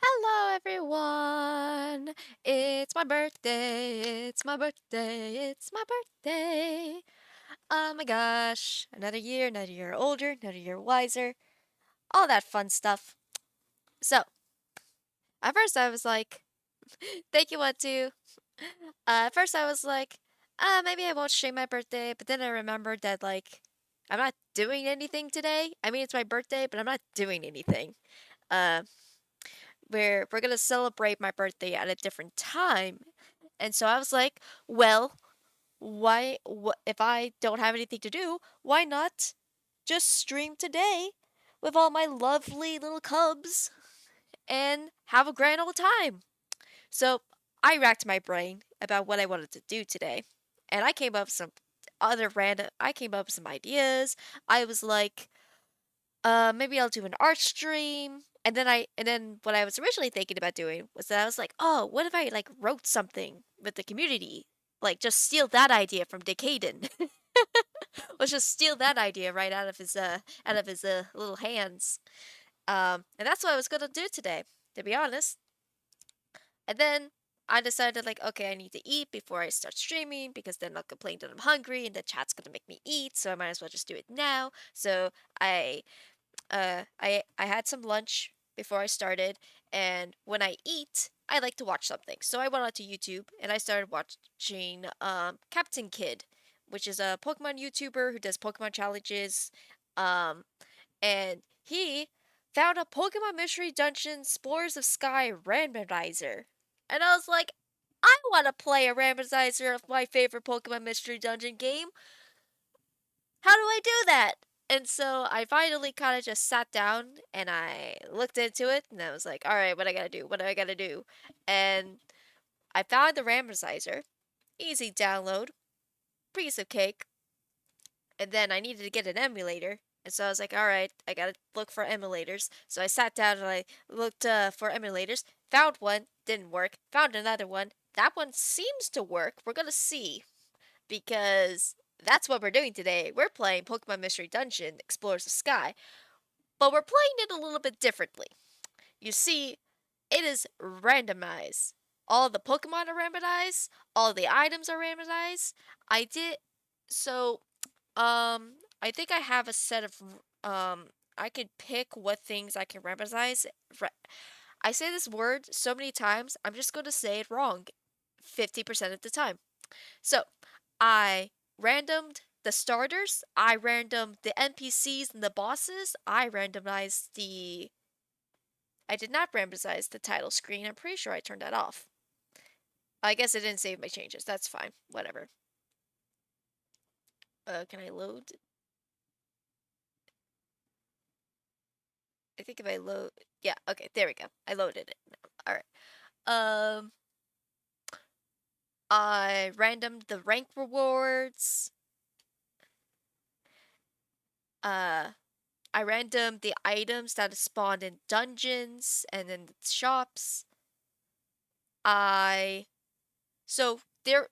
Hello, everyone. It's my birthday. It's my birthday. It's my birthday. Oh my gosh. Another year older, another year wiser. All that fun stuff. So, at first I was like, thank you, what to? At first I was like, maybe I won't stream my birthday. But then I remembered that, like, I'm not doing anything today. I mean, it's my birthday, but I'm not doing anything. Uh, we're gonna celebrate my birthday at a different time. And so I was like, well, if I don't have anything to do, why not just stream today with all my lovely little cubs and have a grand old time? So I racked my brain about what I wanted to do today, and I came up with some ideas. I was like, maybe I'll do an art stream. And then what I was originally thinking about doing was that I was like, oh, what if I like wrote something with the community? Like just steal that idea from Decaden. Let's just steal that idea right out of his little hands. And that's what I was gonna do today, to be honest. And then I decided like, okay, I need to eat before I start streaming because then I'll complain that I'm hungry and the chat's gonna make me eat, so I might as well just do it now. So I had some lunch before I started, and when I eat, I like to watch something. So I went onto YouTube and I started watching Captain Kid, which is a Pokemon YouTuber who does Pokemon challenges. Um, and he found a Pokemon Mystery Dungeon Spores of Sky randomizer. And I was like, I want to play a randomizer of my favorite Pokemon Mystery Dungeon game. How do I do that? And so I finally kind of just sat down and I looked into it and I was like, all right, what I gotta do? What do I gotta do? And I found the randomizer, easy download, piece of cake. And then I needed to get an emulator. And so I was like, all right, I gotta look for emulators. So I sat down and I looked for emulators, found one, didn't work, found another one. That one seems to work. We're gonna see because that's what we're doing today. We're playing Pokemon Mystery Dungeon Explorers of Sky, but we're playing it a little bit differently. You see, it is randomized. All the Pokemon are randomized, all the items are randomized. I did so I think I have a set of I could pick what things I can randomize. I say this word so many times, I'm just going to say it wrong 50% of the time. So, I randomed the starters, I randomed the NPCs and the bosses, I did not randomize the title screen. I'm pretty sure I turned that off. I guess it didn't save my changes. That's fine. Whatever. Can I load? I think if I load, yeah, okay, there we go. I loaded it. All right. Um, I randomed the rank rewards. Uh, I randomed the items that spawned in dungeons and in the shops. I so there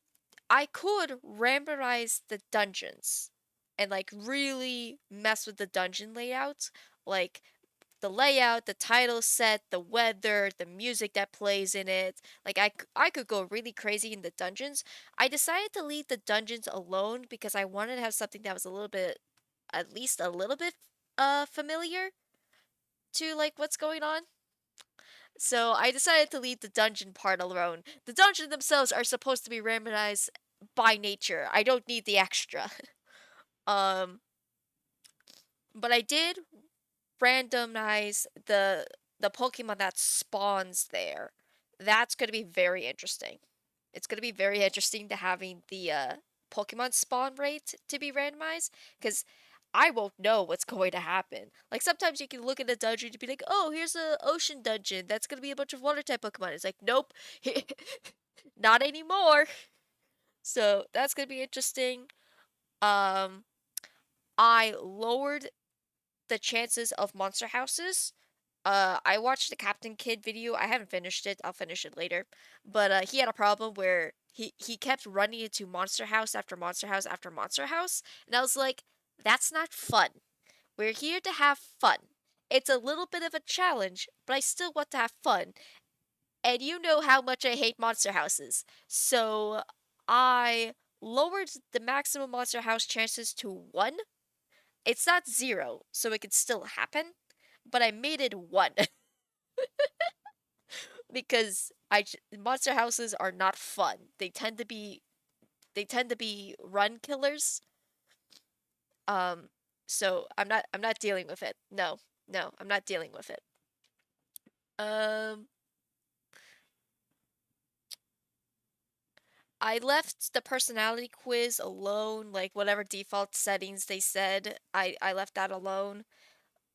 I could randomize the dungeons and like really mess with the dungeon layout, like the layout, the title set, the weather, the music that plays in it. Like I could go really crazy in the dungeons. I decided to leave the dungeons alone because I wanted to have something that was a little bit, at least a little bit familiar to like what's going on. So I decided to leave the dungeon part alone. The dungeons themselves are supposed to be randomized by nature. I don't need the extra. um but I did randomize the Pokemon that spawns there. That's going to be very interesting. It's going to be very interesting to having the Pokemon spawn rate to be randomized because I won't know what's going to happen. Like sometimes you can look at a dungeon to be like, "Oh, here's a ocean dungeon. That's going to be a bunch of water type Pokemon." It's like, "Nope. Not anymore." So, that's going to be interesting. Um I lowered the chances of monster houses. I watched the Captain Kid video. I haven't finished it. I'll finish it later. But he had a problem where he kept running into monster house after monster house after monster house, and I was like, that's not fun. We're here to have fun. It's a little bit of a challenge, but I still want to have fun. And you know how much I hate monster houses. So I lowered the maximum monster house chances to 1. It's not 0, so it could still happen, but I made it 1 because monster houses are not fun. They tend to be run killers. Um so I'm not dealing with it. No. No, I'm not dealing with it. Um I left the personality quiz alone, like whatever default settings they said, I left that alone.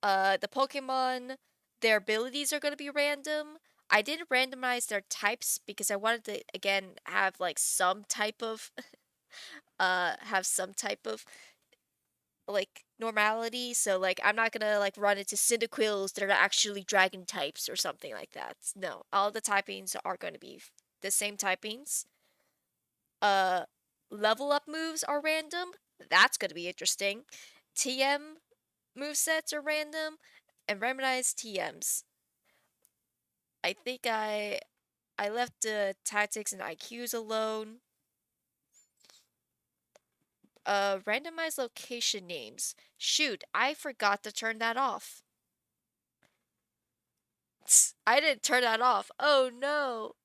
The Pokemon, their abilities are going to be random. I didn't randomize their types because I wanted to again have like some type of have some type of like normality. So like I'm not gonna like run into Cyndaquils that are actually dragon types or something like that. No, all the typings are going to be the same typings. Uh, Level up moves are random. That's going to be interesting. TM movesets are random, and randomized TMs. I think I left the tactics and IQs alone. Randomized location names. Shoot, I forgot to turn that off. I didn't turn that off. Oh no.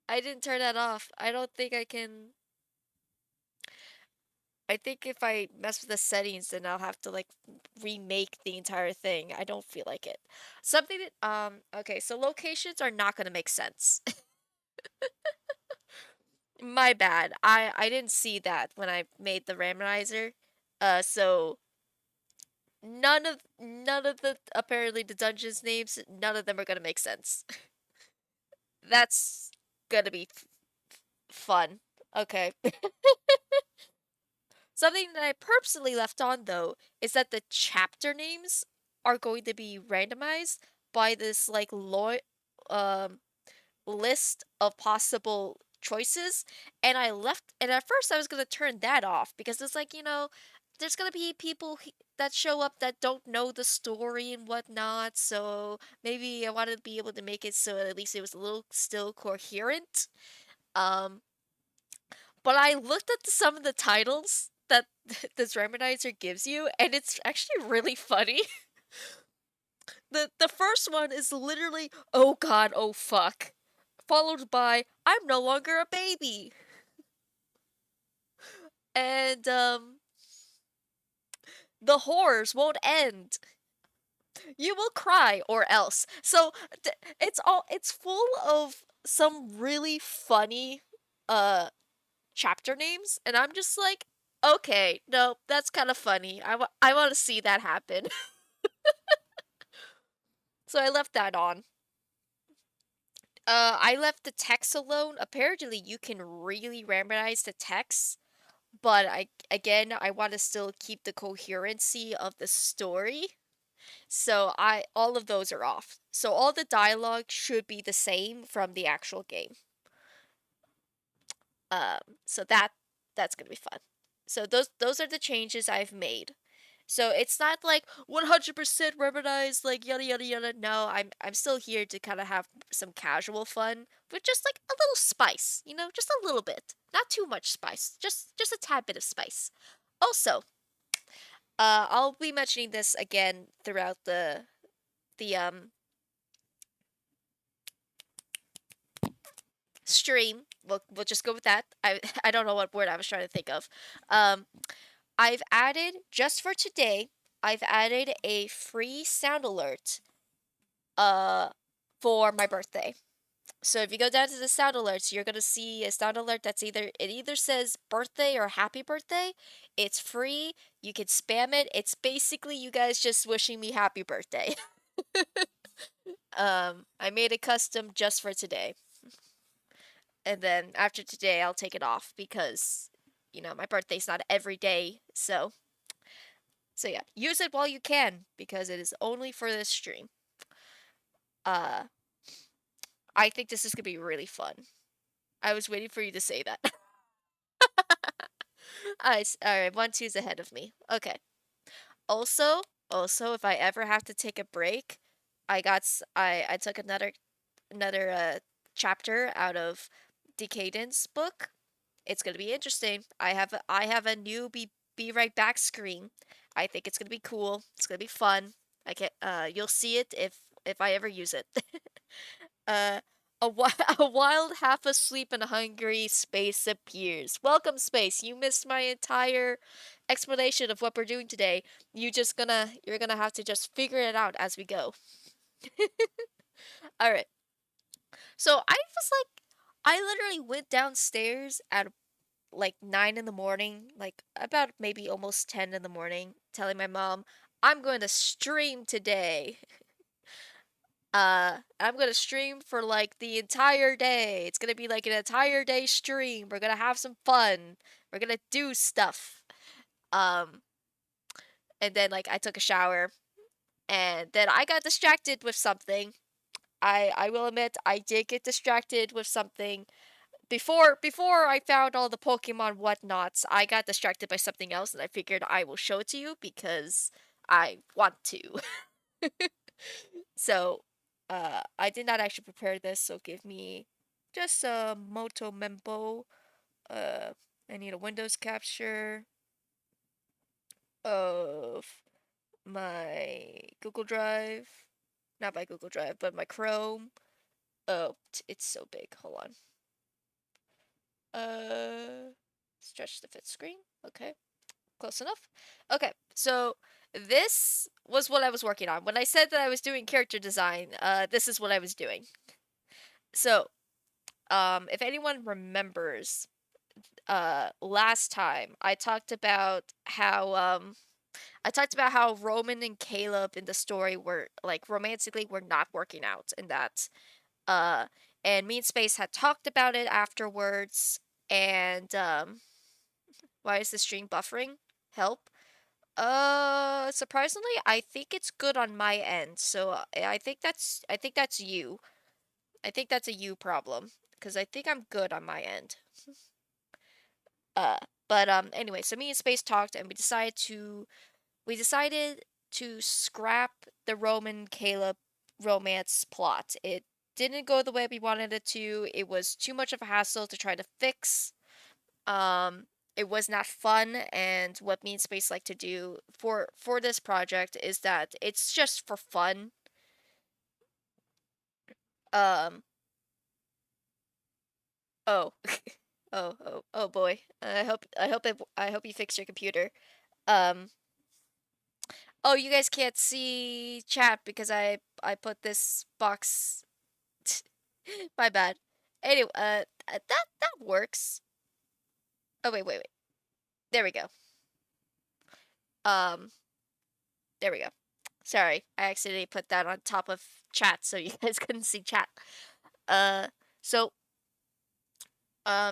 I didn't turn that off. I don't think I can. I think if I mess with the settings, then I'll have to like remake the entire thing. I don't feel like it. Something that okay, so locations are not gonna make sense. My bad. I didn't see that when I made the randomizer. So none of the apparently the dungeons names, none of them are gonna make sense. That's gonna be fun. Okay. Something that I purposely left on though is that the chapter names are going to be randomized by this like um list of possible choices, and at first I was going to turn that off because it's like, there's going to be people that show up that don't know the story and whatnot, so maybe I wanted to be able to make it so at least it was a little still coherent. um but I looked at some of the titles that this randomizer gives you, and it's actually really funny. The first one is literally "Oh God, oh fuck," followed by "I'm no longer a baby," and "The horrors won't end. You will cry or else." So it's full of some really funny uh chapter names, and I'm just like, okay, no, that's kind of funny. I want to see that happen. So I left that on. I left the text alone. Apparently, you can really randomize the text, but I want to still keep the coherency of the story. So I all of those are off. So all the dialogue should be the same from the actual game. So that's gonna be fun. So those are the changes I've made. So it's not like 100% rubberized, like yada yada yada. No, I'm still here to kind of have some casual fun with just like a little spice, just a little bit, not too much spice, just a tad bit of spice. Also, I'll be mentioning this again throughout the stream. We'll just go with that. I don't know what word I was trying to think of. Um, I've added just for today. I've added a free sound alert uh for my birthday. So if you go down to the sound alerts, you're gonna see a sound alert that's either says birthday or happy birthday. It's free. You can spam it. It's basically you guys just wishing me happy birthday. I made it custom just for today. And then after today I'll take it off because my birthday's not every day. So yeah, use it while you can because it is only for this stream. Uh I think this is going to be really fun. I was waiting for you to say that. All right, 1-2's ahead of me. Okay. Also, Also, if I ever have to take a break, I took another chapter out of Decadence book. It's gonna be interesting. I have a new be right back screen. I think it's gonna be cool. It's gonna be fun. I can you'll see it if I ever use it. uh a wild, half asleep and hungry space appears. Welcome, space. You missed my entire explanation of what we're doing today. You're gonna have to just figure it out as we go. All right. So I was like, I literally went downstairs at like 9 in the morning, like about maybe almost 10 in the morning, telling my mom, I'm going to stream today. I'm gonna stream for like the entire day. It's gonna be like an entire day stream. We're gonna have some fun. We're gonna do stuff. Um, and then like I took a shower and then I got distracted with something. I will admit I did get distracted with something before I found all the Pokemon whatnots. I got distracted by something else and I figured I will show it to you because I want to. So, I did not actually prepare this, so give me just a Moto Mempo. Uh, I need a Windows capture of my Google Drive. Not my Google Drive, but my Chrome. Oh, it's so big. Hold on. Uh, stretch the fit screen. Okay, close enough. Okay, so this was what I was working on. When I said that I was doing character design, this is what I was doing. So, if anyone remembers, last time I talked about how Roman and Caleb in the story were like romantically were not working out and that uh and me and Space had talked about it afterwards and why is the stream buffering? Help. Surprisingly, I think it's good on my end. So I think that's you. I think that's a you problem because I think I'm good on my end. Uh, but anyway, so me and Space talked and we decided to scrap the Roman Caleb romance plot. It didn't go the way we wanted it to. It was too much of a hassle to try to fix. Um, it was not fun, and what me and Space like to do for this project is that it's just for fun. Um, oh, oh boy. I hope you fix your computer. Um, oh, you guys can't see chat because I put this box. My bad. Anyway, that works. Oh wait. There we go. Um, there we go. Sorry, I accidentally put that on top of chat so you guys couldn't see chat. Uh, so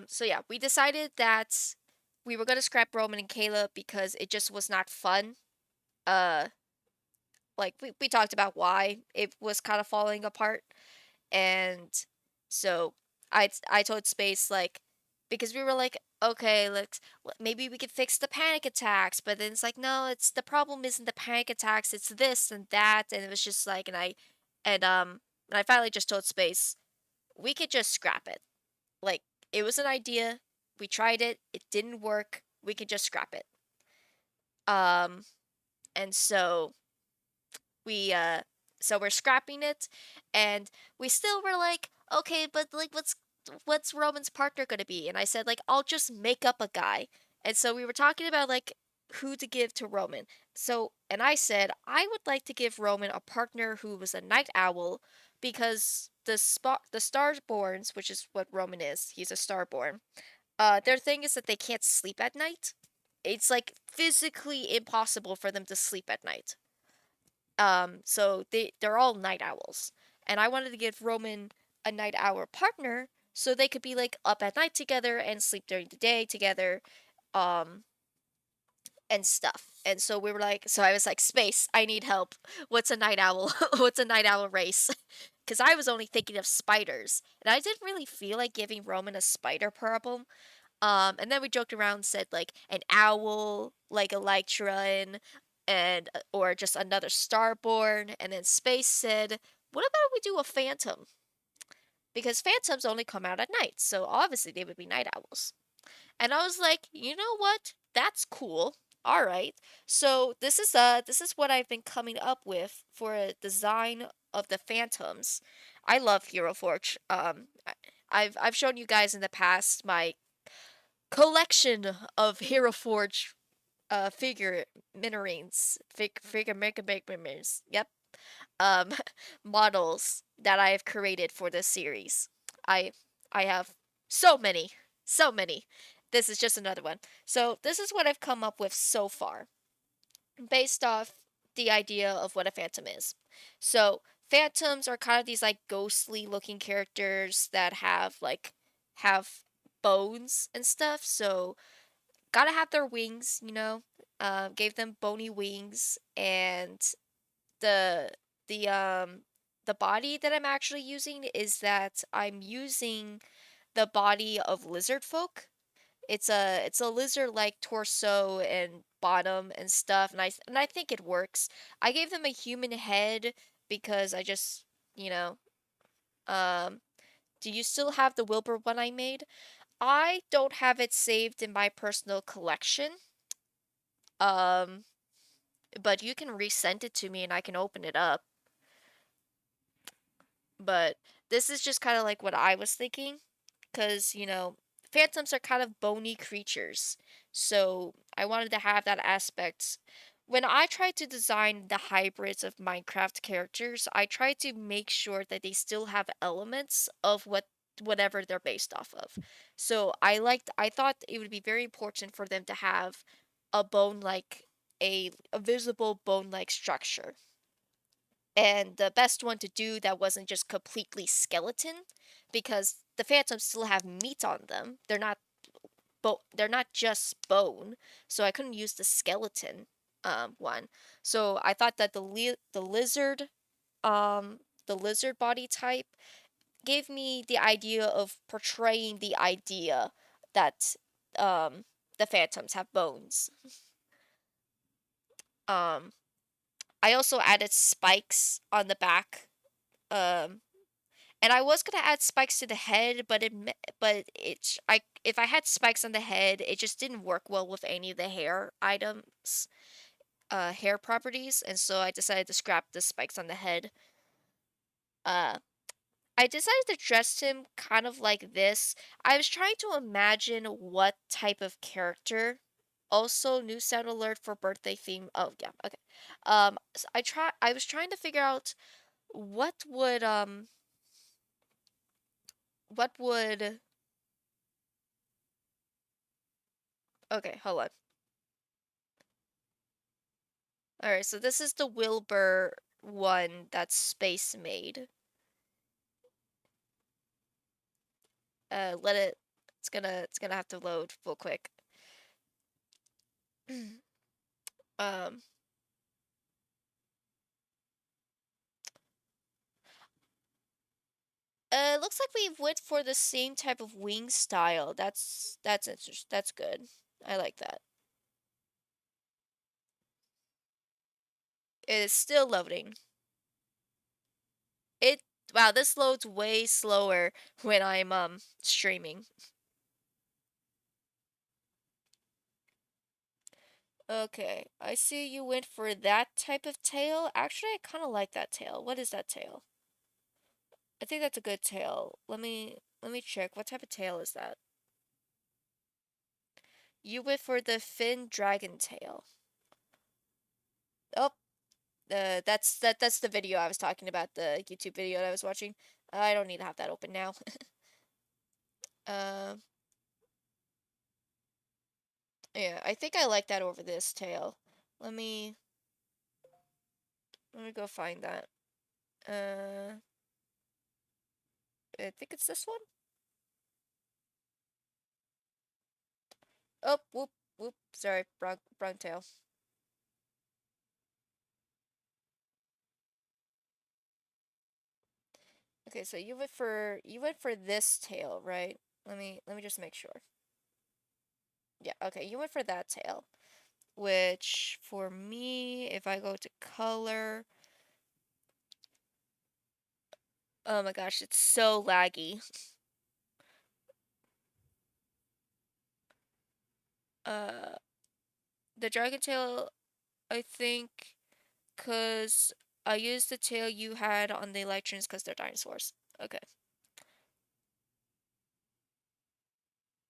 so yeah, we decided that we were gonna scrap Roman and Caleb because it just was not fun. Uh, like we talked about why it was kind of falling apart. And so I told Space like because we were like okay maybe we could fix the panic attacks, but then it's like no, it's the problem isn't the panic attacks, it's this and that, and it was just like and um and I finally just told Space we could just scrap it. Like it was an idea, we tried it, it didn't work, we could just scrap it. um and we so we're scrapping it, and we still were like okay, but like what's Roman's partner gonna be? And I said like I'll just make up a guy. And so we were talking about like who to give to Roman. So and I said I would like to give Roman a partner who was a night owl because the starborns, which is what Roman is, he's a starborn. Their thing is that they can't sleep at night. It's like physically impossible for them to sleep at night. So they're all night owls, and I wanted to give Roman a night owl partner so they could be like up at night together and sleep during the day together, um, and stuff. And so we were like, so I was like, Space, I need help. What's a night owl? What's a night owl race? Because I was only thinking of spiders, and I didn't really feel like giving Roman a spider problem. And then we joked around and said like an owl, like Elytra, and or just another Starborn, and then Space said, "What about we do a Phantom?" Because Phantoms only come out at night, so obviously they would be night owls. And I was like, you know what? That's cool. All right. So this is what I've been coming up with for a design of the Phantoms. I love Hero Forge. I've shown you guys in the past my collection of Hero Forge figure minerings, figure mega minerings. Yep. Um models that I have created for this series. I I have so many, so many. This is just another one. So this is what I've come up with so far, based off the idea of what a phantom is. So phantoms are kind of these like ghostly looking characters that have bones and stuff. So gotta have their wings, you know. Gave them bony wings, and the the um the body that I'm actually using is that I'm using the body of lizard folk. It's a lizard like torso and bottom and stuff, and I think it works. I gave them a human head because I just, you know, um do you still have the Wilbur one I made? I don't have it saved in my personal collection. Um but you can resend it to me and I can open it up. But this is just kind of like what I was thinking, because, phantoms are kind of bony creatures. So I wanted to have that aspect. When I tried to design the hybrids of Minecraft characters, I tried to make sure that they still have elements of whatever they're based off of. So I thought it would be very important for them to have a bone like a visible bone like structure. And the best one to do that wasn't just completely skeleton, because the phantoms still have meat on them. They're not just bone, so I couldn't use the skeleton one. So I thought that um the lizard body type gave me the idea of portraying the idea that um the phantoms have bones. Um I also added spikes on the back. Um And I was gonna add spikes to the head, but if I had spikes on the head, it just didn't work well with any of the hair items, hair properties, and so I decided to scrap the spikes on the head. Uh, I decided to dress him kind of like this. I was trying to imagine what type of character. Also, new sound alert for birthday theme. Oh yeah, okay. I was trying to figure out what would um what would. Okay, hold on. Alright, so this is the Wilbur one that's Space made. Let it. It's gonna have to load real quick. um, looks like we went for the same type of wing style. That's interesting. That's good. I like that. It is still loading. It Wow, this loads way slower when I'm streaming. Okay, I see you went for that type of tail. Actually, I kind of like that tail. What is that tail? I think that's a good tail. Let me check. What type of tail is that? You went for the fin dragon tail. Oh, that's the video I was talking about, the YouTube video that I was watching. I don't need to have that open now. um, yeah, I think I like that over this tail. Let me let me go find that. Uh, I think it's this one. Oh, whoop, whoop. Sorry, wrong tail. Okay, so you went for this tail, right? Let me just make sure. Yeah, okay, you went for that tail. which for me, if I go to color, oh my gosh, it's so laggy. Uh, the dragon tail, I think, cause I used the tail you had on the Electrons because they're dinosaurs. Okay,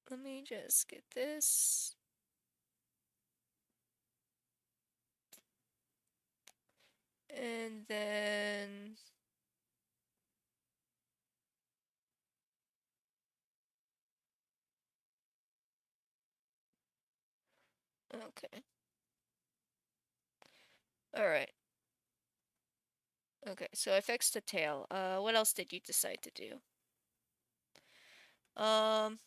let me just get this. And then, okay. All right. Okay, so I fixed the tail. What else did you decide to do? Um,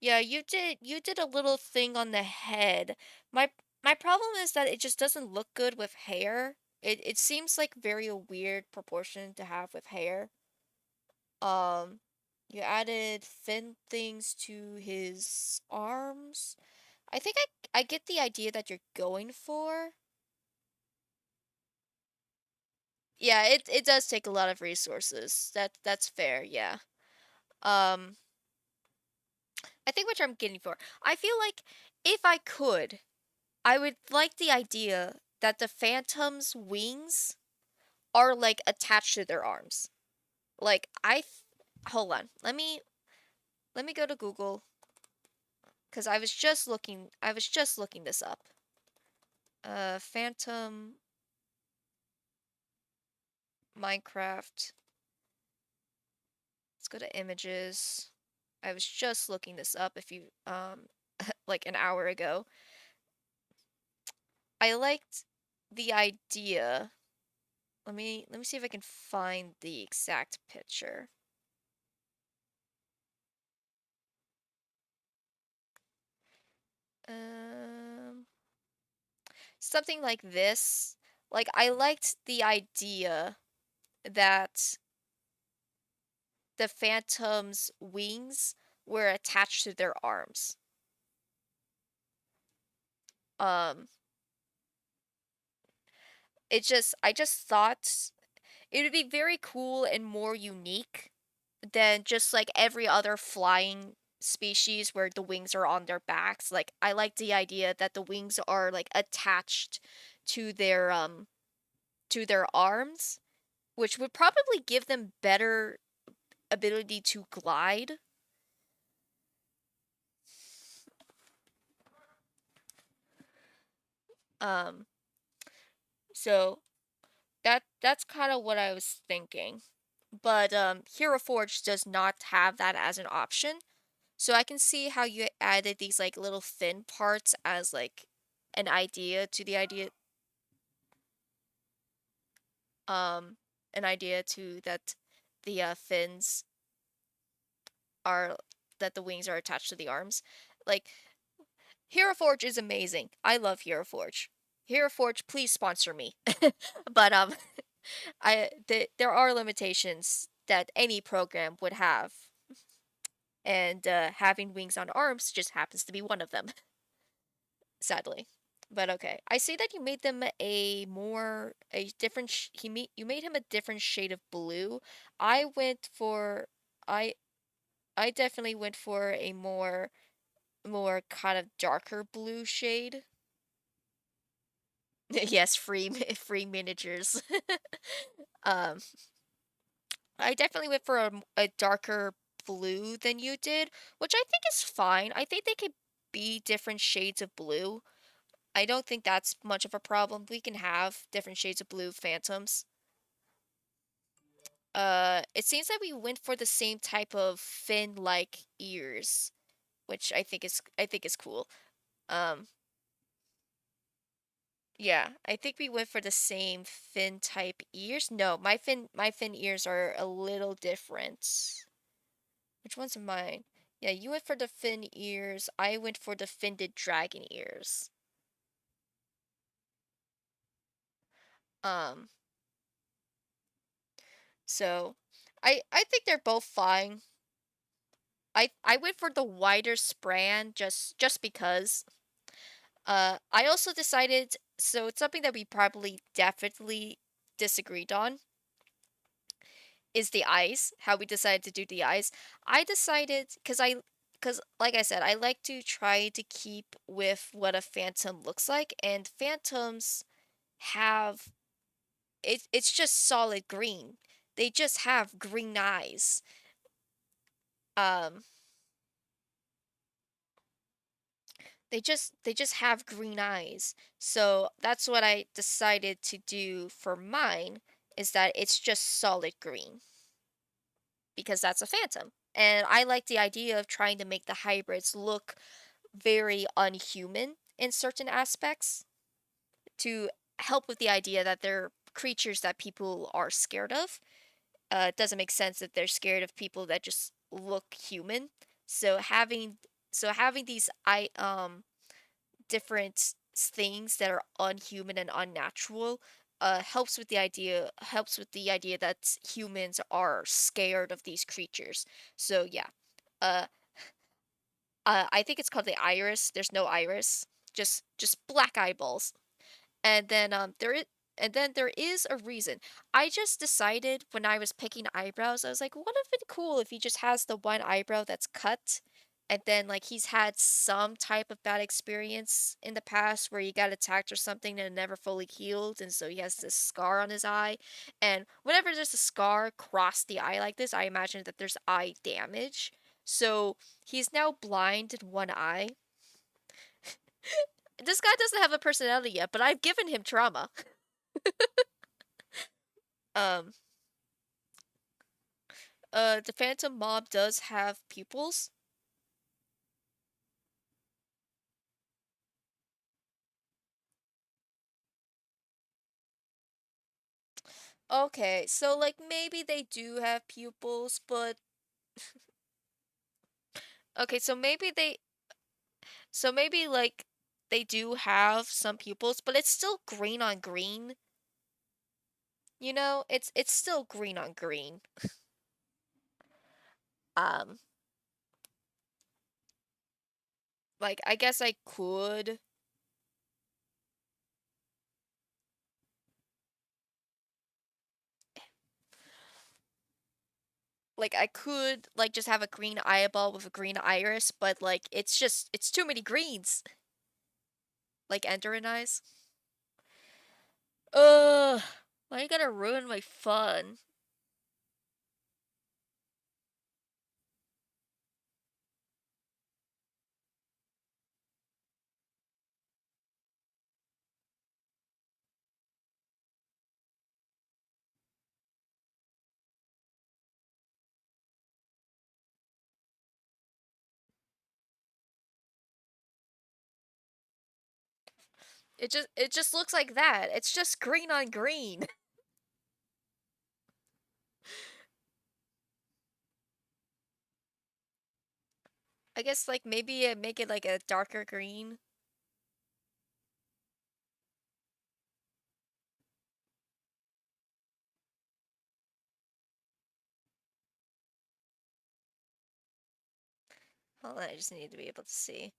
yeah, you did a little thing on the head. My problem is that it just doesn't look good with hair. It seems like very weird proportion to have with hair. Um, you added fin things to his arms. I think I get the idea that you're going for. Yeah, it does take a lot of resources. That's fair, yeah. Um, I think what I'm getting for. I feel like if I could, I would like the idea that the phantom's wings are like attached to their arms. Like hold on. Let me go to Google cuz I was just looking this up. Phantom Minecraft. Let's go to images. I was just looking this up if you like an hour ago. I liked the idea. Let me see if I can find the exact picture. Um Something like this. Like I liked the idea that the phantom's wings were attached to their arms. Um I just thought it would be very cool and more unique than just like every other flying species where the wings are on their backs. Like I like the idea that the wings are like attached to their arms, which would probably give them better ability to glide. Um so that's kind of what I was thinking. But Hero Forge does not have that as an option. So I can see how you added these like little fin parts as like an idea to the idea um an idea to that the fins are that the wings are attached to the arms. Like Hero Forge is amazing. I love Hero Forge. Hero Forge, please sponsor me. But there are limitations that any program would have, and having wings on arms just happens to be one of them, sadly. But okay, I see that you made them a different. You made him a different shade of blue. I went for I I definitely went for a more kind of darker blue shade. Yes, free miniatures. um, I definitely went for a darker blue than you did, which I think is fine. I think they could be different shades of blue. I don't think that's much of a problem. We can have different shades of blue phantoms. It seems that we went for the same type of fin-like ears, which I think is cool. Um, yeah, I think we went for the same fin type ears. No, my fin ears are a little different. Which one's mine? Yeah, you went for the fin ears. I went for the finded dragon ears. Um, so I think they're both fine. I went for the wider span just because. I also decided, so it's something that we probably definitely disagreed on, is the eyes, how we decided to do the eyes. I decided because like I said, I like to try to keep with what a phantom looks like, and phantoms have it's just solid green. They just have green eyes. Um they just have green eyes. So that's what I decided to do for mine, is that it's just solid green because that's a phantom. And I like the idea of trying to make the hybrids look very unhuman in certain aspects to help with the idea that they're creatures that people are scared of. It doesn't make sense that they're scared of people that just look human. So having these different things that are unhuman and unnatural helps with the idea that humans are scared of these creatures. So yeah. Uh I think it's called the iris. There's no iris. Just black eyeballs. And then there is a reason. I just decided when I was picking eyebrows, I was like, what if it cool if he just has the one eyebrow that's cut, and then like he's had some type of bad experience in the past where he got attacked or something and it never fully healed, and so he has this scar on his eye. And whenever there's a scar across the eye like this, I imagine that there's eye damage. So he's now blind in one eye. This guy doesn't have a personality yet, but I've given him trauma. Um, the Phantom Mob does have pupils. Okay, so like maybe they do have pupils, but okay, so maybe like they do have some pupils, but it's still green on green. You know, it's still green on green. Um, like I guess I could like just have a green eyeball with a green iris, but like it's too many greens. Like Enderin eyes. Ugh, why you gotta ruin my fun? It just looks like that. It's just green on green. I guess like maybe make it like a darker green. Hold on, I just need to be able to see.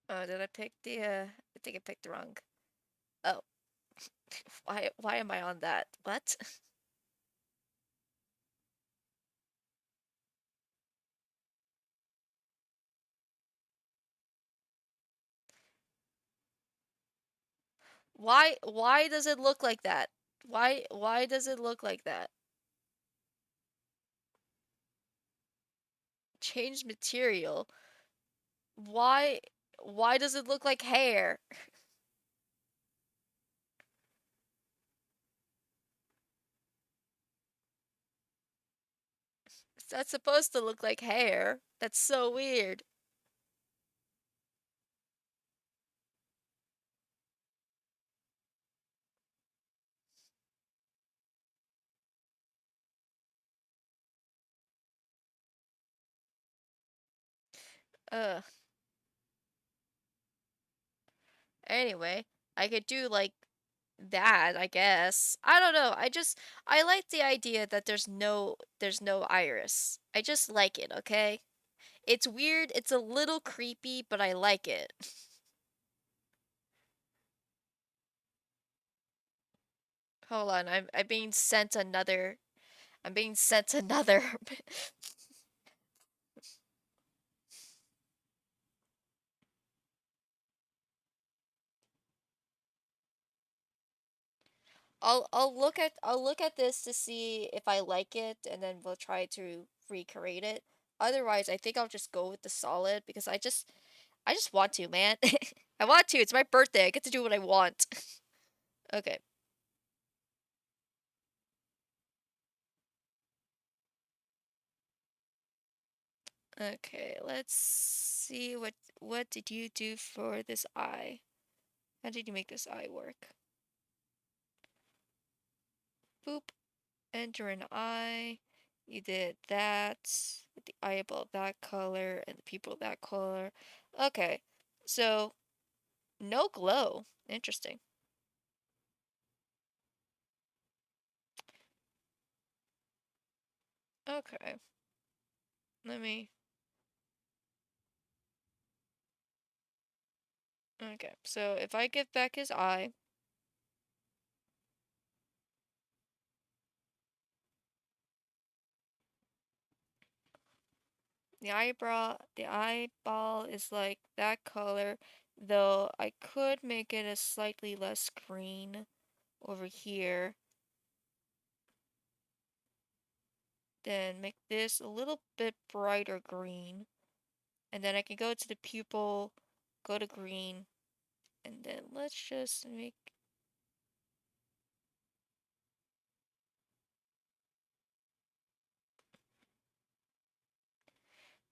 Oh, did I pick the I think I picked the wrong. Oh, why am I on that? What? Why does it look like that? Why does it look like that? Change material. Why why does it look like hair? That's supposed to look like hair. That's so weird. Uh, anyway, I could do like that, I guess. I don't know. I like the idea that there's no iris. I just like it, okay? It's weird, it's a little creepy, but I like it. Hold on, I'm being sent another I'm being sent another I'll look at this to see if I like it and then we'll try to recreate it. Otherwise, I think I'll just go with the solid because I just want to, man. I want to. It's my birthday. I get to do what I want. Okay. Okay, let's see what did you do for this eye? How did you make this eye work? Boop. Enter an eye. You did that with the eyeball of that color and the pupil of that color. Okay. So, no glow. Interesting. Okay. Let me. Okay. So, if I give back his eye, the eyeball is like that color, though I could make it a slightly less green over here. Then make this a little bit brighter green. And then I can go to the pupil, go to green, and then let's just make.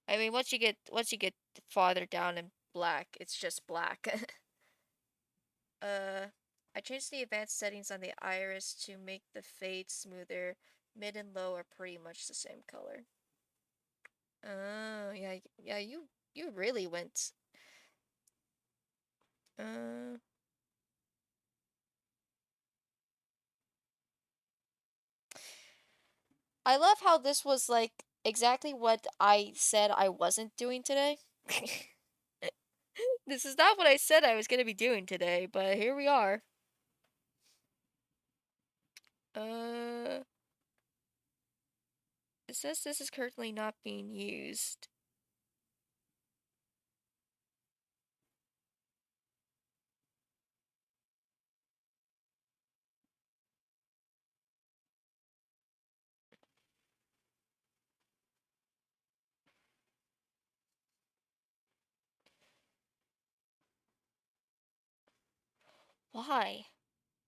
I mean, once you get farther down in black, it's just black. uh, I changed the advanced settings on the iris to make the fade smoother. Mid and low are pretty much the same color. Oh, yeah, yeah, you really went. Uh, I love how this was like exactly what I said I wasn't doing today. This is not what I said I was gonna be doing today, but here we are. Uh, it says this is currently not being used. Why?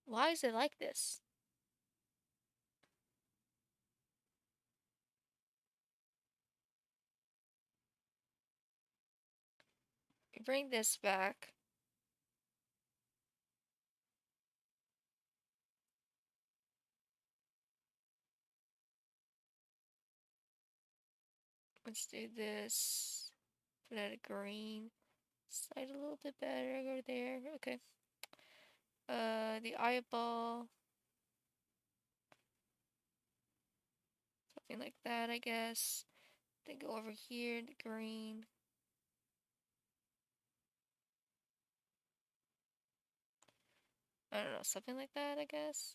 Why is it like this? Bring this back. Let's do this. Put out a green. Slide a little bit better over there. Okay. The eyeball. Something like that, I guess. Then go over here, the green. I don't know, something like that, I guess.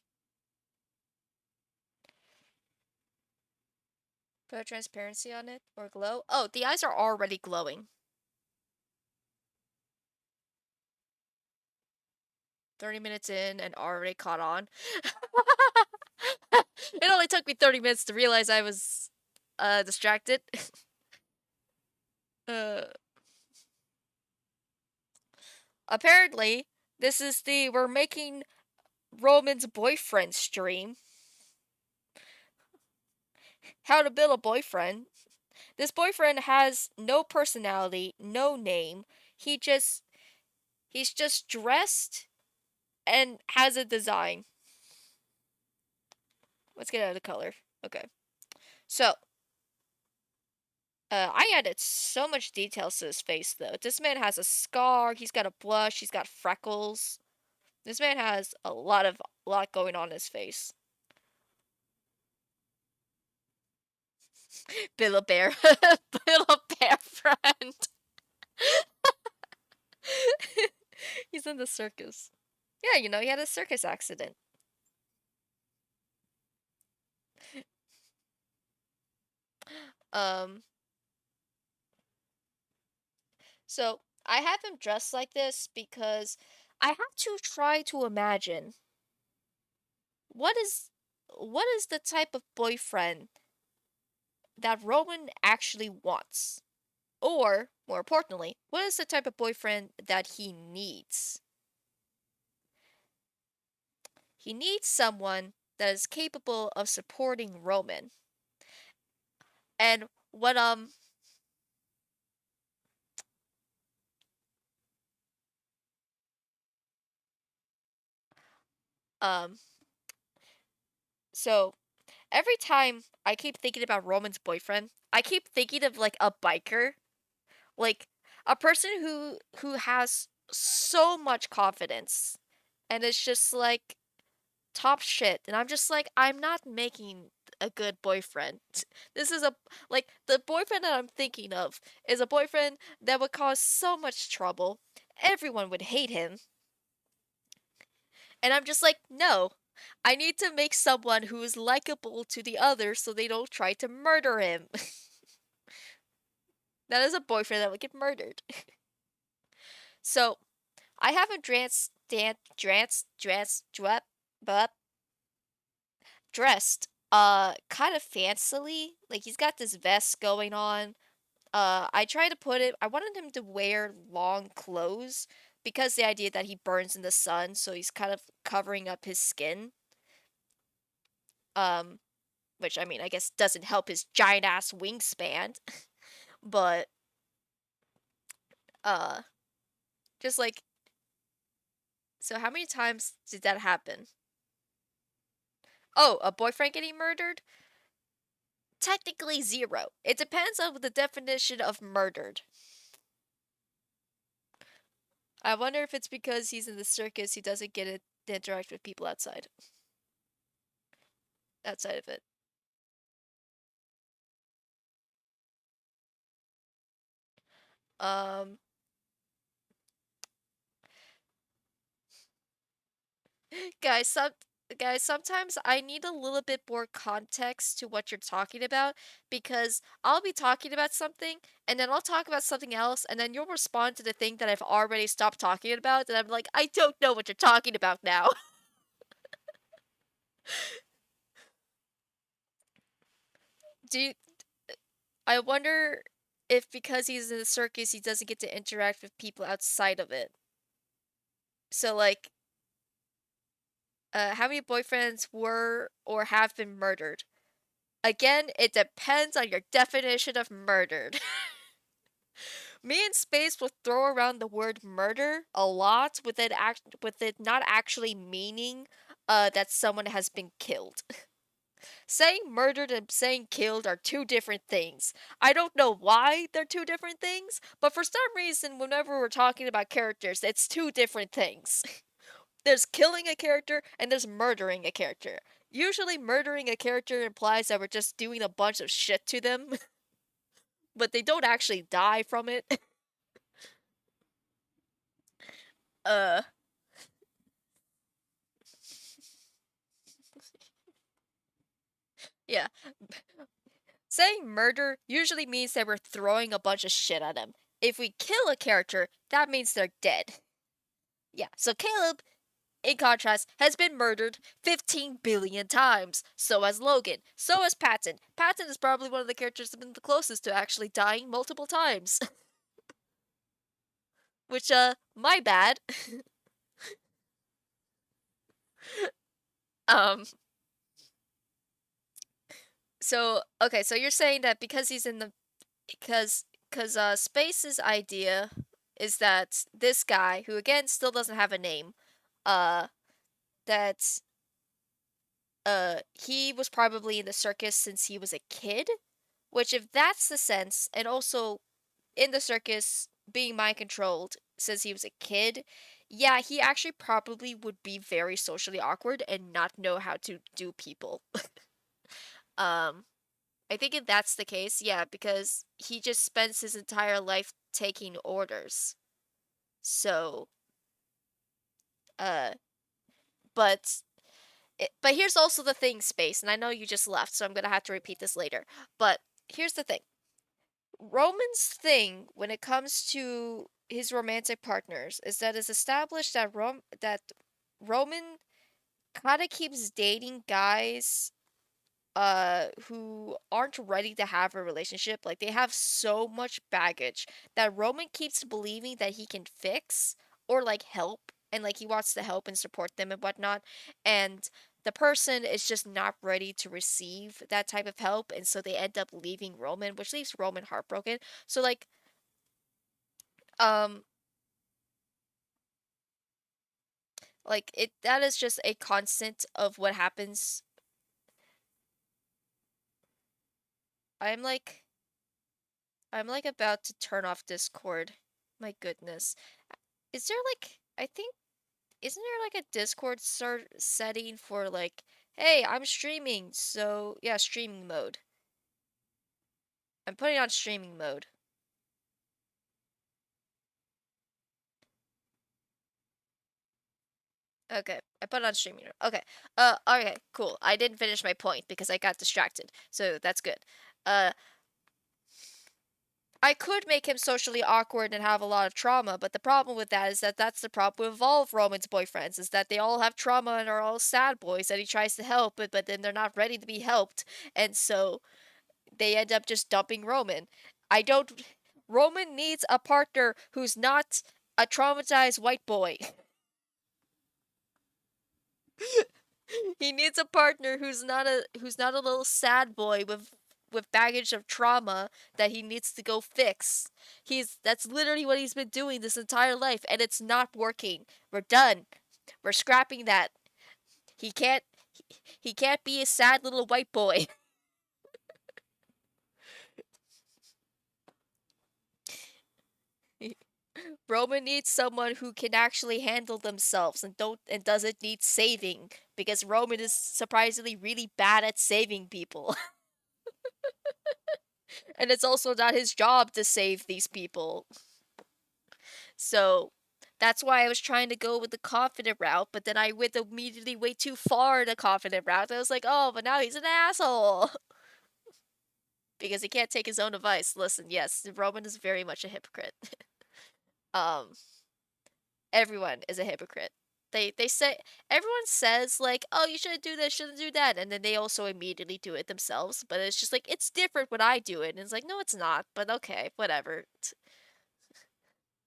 Put transparency on it or glow. Oh, the eyes are already glowing. 30 minutes in and already caught on. It only took me 30 minutes to realize I was distracted. uh Apparently, this is the we're making Roman's boyfriend stream. How to build a boyfriend. This boyfriend has no personality, no name. He just he's just dressed and has a design. Let's get out of the color. Okay. So, I added so much details to his face, though. This man has a scar. He's got a blush. He's got freckles. This man has a lot going on in his face. Bill Bear, Bill Bear friend. He's in the circus. Yeah, he had a circus accident. Um, so I have him dressed like this because I have to try to imagine what is what is the type of boyfriend that Roman actually wants? Or, more importantly, what is the type of boyfriend that he needs? He needs someone that is capable of supporting Roman. And what um so every time I keep thinking about Roman's boyfriend, I keep thinking of like a biker, like a person who has so much confidence and it's just like top shit. And I'm just like, I'm not making a good boyfriend. This is like the boyfriend that I'm thinking of is a boyfriend that would cause so much trouble. Everyone would hate him. And I'm just like, no. I need to make someone who is likable to the others so they don't try to murder him. That is a boyfriend that would get murdered. So I have a but dressed kind of fancily. Like he's got this vest going on. I tried to put it I wanted him to wear long clothes because the idea that he burns in the sun, so he's kind of covering up his skin. Um which I mean, I guess doesn't help his giant ass wingspan, but uh just like so how many times did that happen? Oh, a boyfriend getting murdered? Technically zero. It depends on the definition of murdered. I wonder if it's because he's in the circus, he doesn't get it to interact with people outside of it. Um, guys, sometimes I need a little bit more context to what you're talking about because I'll be talking about something and then I'll talk about something else and then you'll respond to the thing that I've already stopped talking about and I'm like, I don't know what you're talking about now. Do you, I wonder if because he's in the circus, he doesn't get to interact with people outside of it. So like, how many boyfriends were or have been murdered? Again, it depends on your definition of murdered. Me and Space will throw around the word murder a lot with it not actually meaning that someone has been killed. Saying murdered and saying killed are two different things. I don't know why they're two different things, but for some reason whenever we're talking about characters, it's two different things. There's killing a character and there's murdering a character. Usually murdering a character implies that we're just doing a bunch of shit to them, but they don't actually die from it. uh yeah. Saying murder usually means that we're throwing a bunch of shit at them. If we kill a character, that means they're dead. Yeah, so Caleb, in contrast, has been murdered 15 billion times. So has Logan. So has Patton. Patton is probably one of the characters that's been the closest to actually dying multiple times. Which, my bad. um, so, okay, so you're saying that because he's in the, because Space's idea is that this guy, who again still doesn't have a name, uh, that, he was probably in the circus since he was a kid, Which, if that's the sense, and also in the circus being mind controlled since he was a kid, yeah, he actually probably would be very socially awkward and not know how to do people. um, I think if that's the case, yeah, because he just spends his entire life taking orders. So, uh, but but here's also the thing, Space, and I know you just left, so I'm gonna have to repeat this later. But here's the thing. Roman's thing when it comes to his romantic partners is that it's established that Roman kind of keeps dating guys who aren't ready to have a relationship. Like, they have so much baggage that Roman keeps believing that he can fix or like help, and like he wants to help and support them and whatnot, and the person is just not ready to receive that type of help, and so they end up leaving Roman, which leaves Roman heartbroken. So um like it that is just a constant of what happens. I'm like i'm like about to turn off Discord. My goodness. Is there like, I think, isn't there like a Discord setting for like, hey, I'm streaming, so yeah, streaming mode. I'm putting on streaming mode. Okay, I put on streaming mode. Okay. Okay, cool. I didn't finish my point because I got distracted. So that's good. Uh I could make him socially awkward and have a lot of trauma, but the problem with that is that that's the problem with all of Roman's boyfriends, is that they all have trauma and are all sad boys that he tries to help, but then they're not ready to be helped, and so they end up just dumping Roman. I don't. Roman needs a partner who's not a traumatized white boy. He needs a partner who's not a little sad boy with baggage of trauma that he needs to go fix. That's literally what he's been doing this entire life, and it's not working. We're done. We're scrapping that. He can't he can't be a sad little white boy. Roman needs someone who can actually handle themselves and doesn't need saving, because Roman is surprisingly really bad at saving people. And it's also not his job to save these people. So that's why I was trying to go with the confident route, but then I went immediately way too far the confident route. I was like, oh, but now he's an asshole. Because he can't take his own advice. Listen, yes, Roman is very much a hypocrite. um Everyone is a hypocrite. They say, everyone says like, "Oh, you shouldn't do this, shouldn't do that," and then they also immediately do it themselves. But it's just like, it's different when I do it, and it's like, no, it's not. But okay, whatever.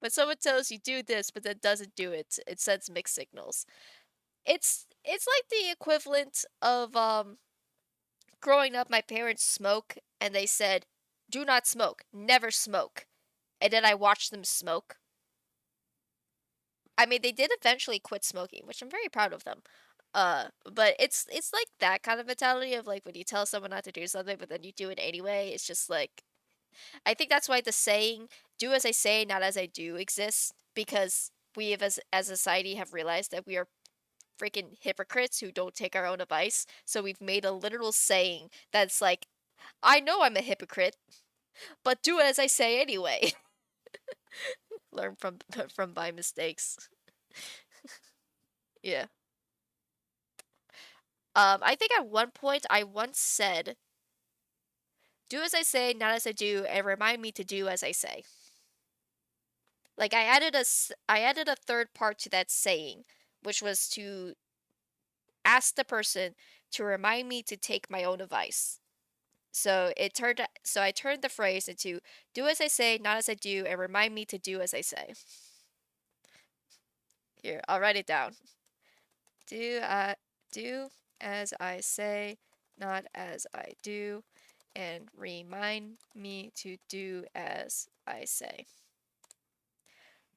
But someone tells you do this, but then doesn't do it, it sends mixed signals. It's like the equivalent of growing up. My parents smoke, and they said, "Do not smoke, never smoke," and then I watched them smoke. I mean, they did eventually quit smoking, which I'm very proud of them. But it's like that kind of mentality of like, when you tell someone not to do something, but then you do it anyway. It's just like, I think that's why the saying "do as I say, not as I do" exists, because we have, as a society, have realized that we are freaking hypocrites who don't take our own advice. So we've made a literal saying that's like, I know I'm a hypocrite, but do as I say anyway. Learn from from my mistakes. Yeah. I think at one point I once said, "Do as I say, not as I do, and remind me to do as I say." Like, I added a third part to that saying, which was to ask the person to remind me to take my own advice. So I turned the phrase into, "Do as I say, not as I do, and remind me to do as I say." Here, I'll write it down. Do do as I say, not as I do, and remind me to do as I say.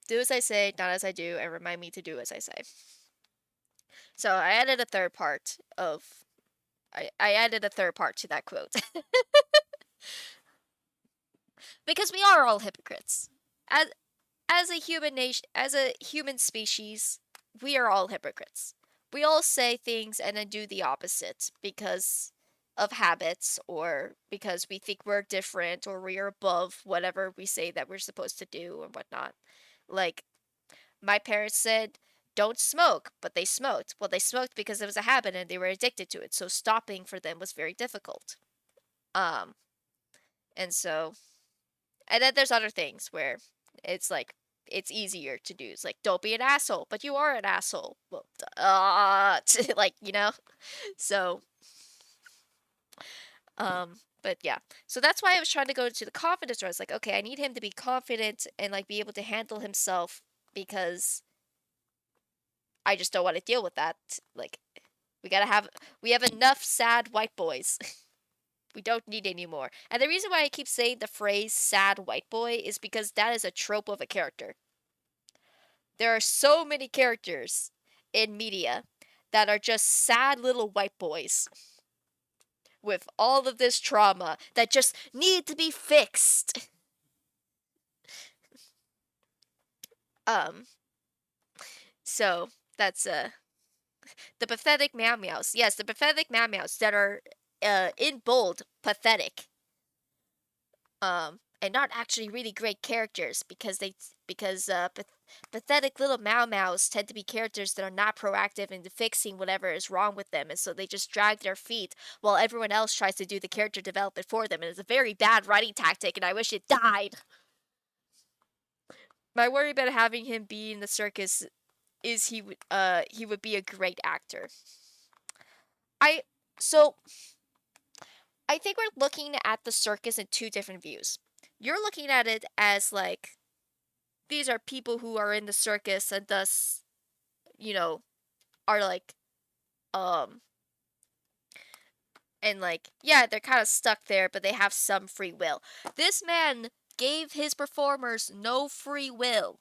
Do as I say, not as I do, and remind me to do as I say. So I added a third part of I added a third part to that quote. Because we are all hypocrites. As as a human nation, as a human species, we are all hypocrites. We all say things and then do the opposite because of habits or because we think we're different or we're above whatever we say that we're supposed to do or whatnot. Like, my parents said, don't smoke, but they smoked. Well, they smoked because it was a habit and they were addicted to it, so stopping for them was very difficult. Um, and so, and then there's other things where it's like, it's easier to do. It's like, don't be an asshole, but you are an asshole. Well, like, So, but yeah. So that's why I was trying to go to the confidence where I was like, okay, I need him to be confident and like be able to handle himself because I just don't want to deal with that. Like, we have enough sad white boys. We don't need any more. And the reason why I keep saying the phrase sad white boy is because that is a trope of a character. There are so many characters in media that are just sad little white boys with all of this trauma that just need to be fixed. Um, so that's the pathetic meow meows. Yes, the pathetic meow meows that are in bold pathetic. And not actually really great characters because pathetic little Mau Maus tend to be characters that are not proactive into fixing whatever is wrong with them, and so they just drag their feet while everyone else tries to do the character development for them, and it's a very bad writing tactic, and I wish it died. My worry about having him be in the circus is he would be a great actor. I so I think we're looking at the circus in two different views. You're looking at it as like these are people who are in the circus and thus, you know, are like um and like yeah, they're kind of stuck there, but they have some free will. This man gave his performers no free will.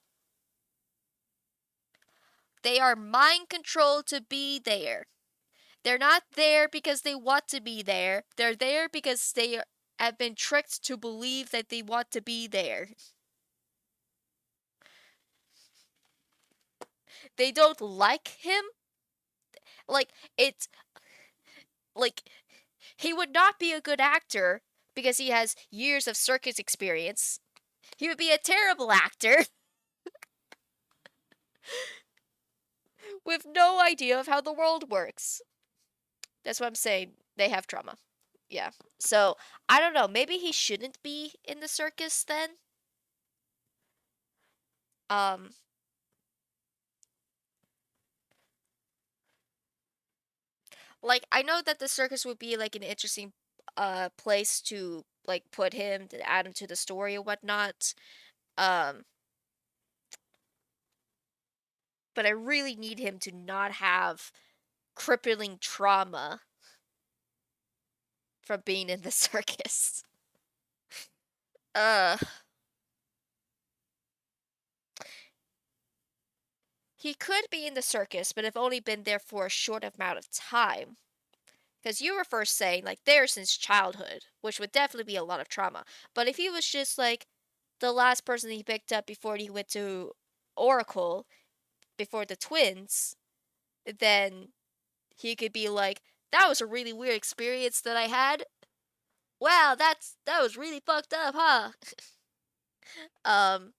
They are mind controlled to be there. They're not there because they want to be there. They're there because they have been tricked to believe that they want to be there. They don't like him. Like it's like he would not be a good actor because he has years of circus experience. He would be a terrible actor with no idea of how the world works. That's what I'm saying. They have trauma. Yeah. So, I don't know. Maybe he shouldn't be in the circus then. Um, like I know that the circus would be like an interesting place to like put him to add him to the story and whatnot. Um, but I really need him to not have crippling trauma from being in the circus. Uh, he could be in the circus, but have only been there for a short amount of time. Because you were first saying, like, there since childhood, which would definitely be a lot of trauma. But if he was just, like, the last person he picked up before he went to Oracle, before the twins, then he could be like, that was a really weird experience that I had. Wow, that was really fucked up, huh? um,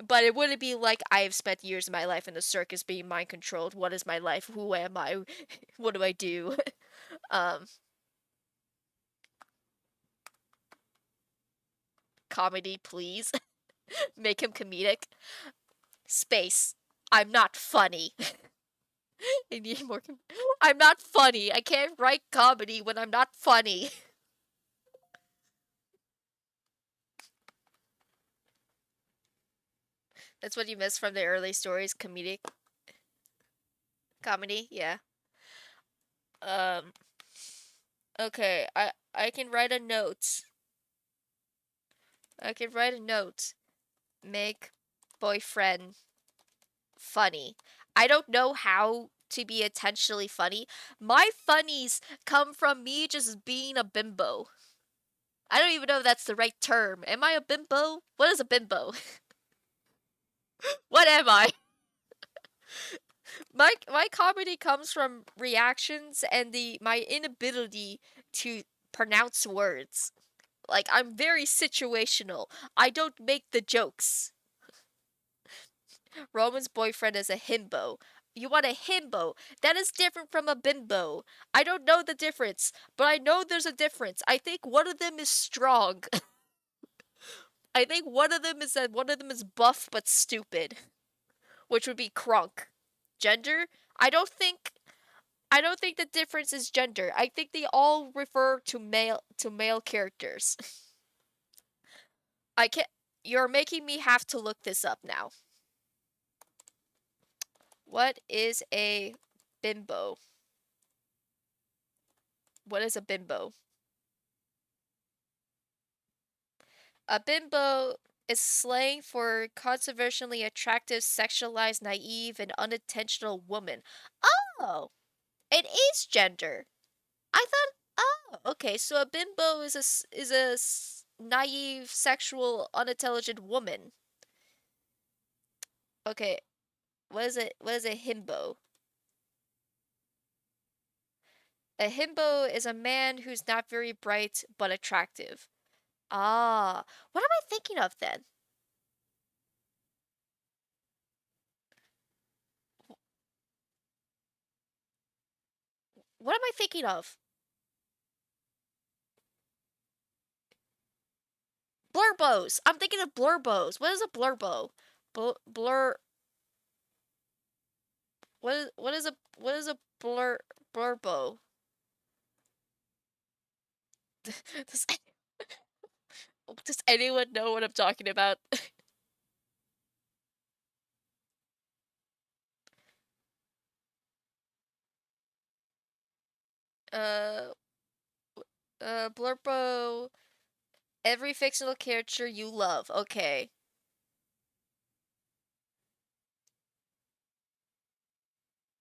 but it wouldn't be like I have spent years of my life in the circus being mind controlled. What is my life? Who am I? What do I do? um, comedy, please. Make him comedic. Space. I'm not funny. I need more. I'm not funny. I can't write comedy when I'm not funny. That's what you miss from the early stories. Comedic comedy. Yeah. Um. Okay. I can write a note. I can write a note. Make boyfriend funny. I don't know how to be intentionally funny. My funnies come from me just being a bimbo. I don't even know if that's the right term. Am I a bimbo? What is a bimbo? What am I? My comedy comes from reactions and the my inability to pronounce words. Like I'm very situational. I don't make the jokes. Roman's boyfriend is a himbo. You want a himbo? That is different from a bimbo. I don't know the difference, but I know there's a difference. I think one of them is strong. I think one of them is that one of them is buff but stupid, which would be Krunk. Gender? I don't think I don't think the difference is gender. I think they all refer to male characters. I can't You're making me have to look this up now. What is a bimbo? What is a bimbo? A bimbo is slang for controversially attractive, sexualized, naive, and unintentional woman. Oh, it is gender. I thought. Oh, okay. So a bimbo is naive, sexual, unintelligent woman. Okay, what is it? What is a himbo? A himbo is a man who's not very bright but attractive. Ah, what am I thinking of then? What am I thinking of? Blurbos. I'm thinking of blurbos. What is a blurbo? Blur. What is a blurbo? Does does anyone know what I'm talking about? uh, blurbo. Every fictional character you love. Okay,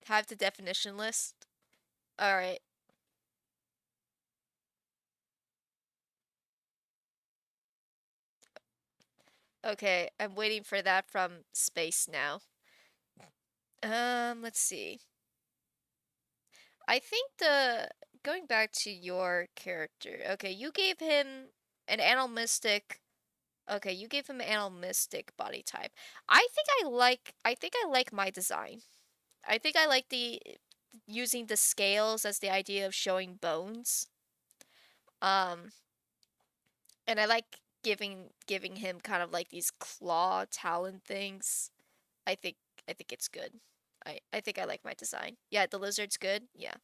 have the definition list. All right. Okay, I'm waiting for that from space now. Let's see. I think the going back to your character. Okay, you gave him an animalistic. Okay, you gave him an animalistic body type. I think I like my design. I think I like the using the scales as the idea of showing bones. Um, and I like giving him kind of like these claw talon things. I think I think it's good. I think I like my design. Yeah, the lizard's good. Yeah.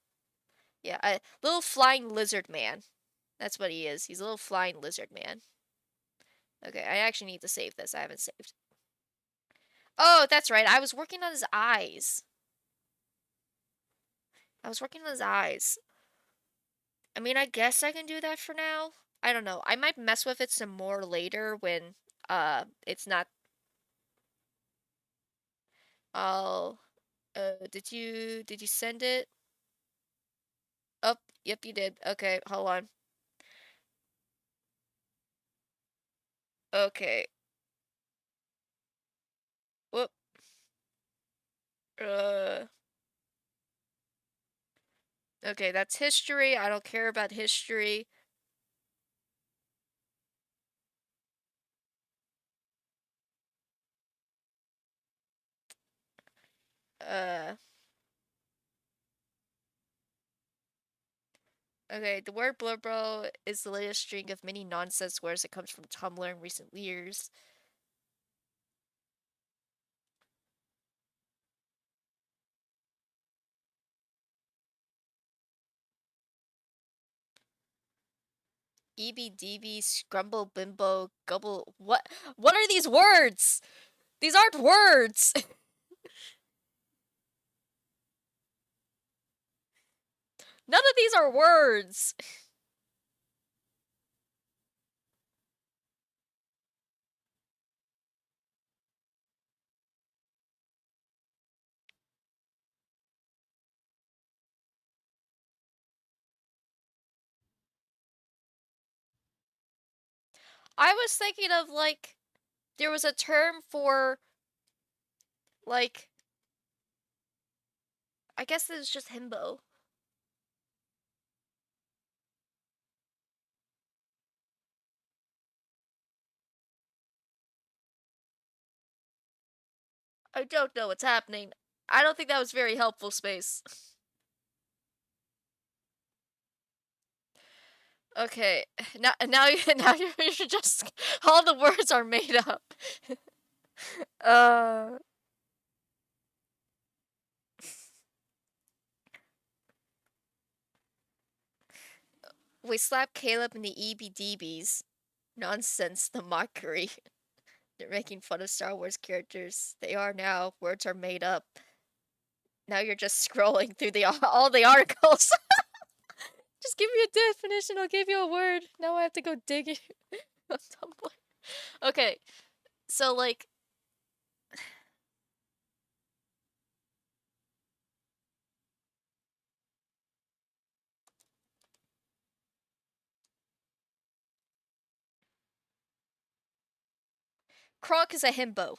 Yeah, a little flying lizard man. That's what he is. He's a little flying lizard man. Okay, I actually need to save this. I haven't saved. Oh, that's right. I was working on his eyes. I was working on his eyes. I mean, I guess I can do that for now. I don't know. I might mess with it some more later when it's not. I'll did you send it? Oh, yep, you did. Okay, hold on. Okay. Whoop. Uh okay, that's history. I don't care about history. Uh Okay, the word blurbro is the latest string of many nonsense words that comes from Tumblr in recent years. EBDB, scrumble, bimbo, gubble. What are these words? These aren't words. None of these are words. I was thinking of like there was a term for like I guess it was just himbo. I don't know what's happening. I don't think that was very helpful, Space. Okay, now you you should just all the words are made up. Uh, we slapped Caleb in the EBDBs. Nonsense, the mockery. They're making fun of Star Wars characters. They are now. Words are made up. Now you're just scrolling through the all the articles. Just give me a definition. I'll give you a word. Now I have to go digging on Tumblr. Okay, so like Kronk is a himbo.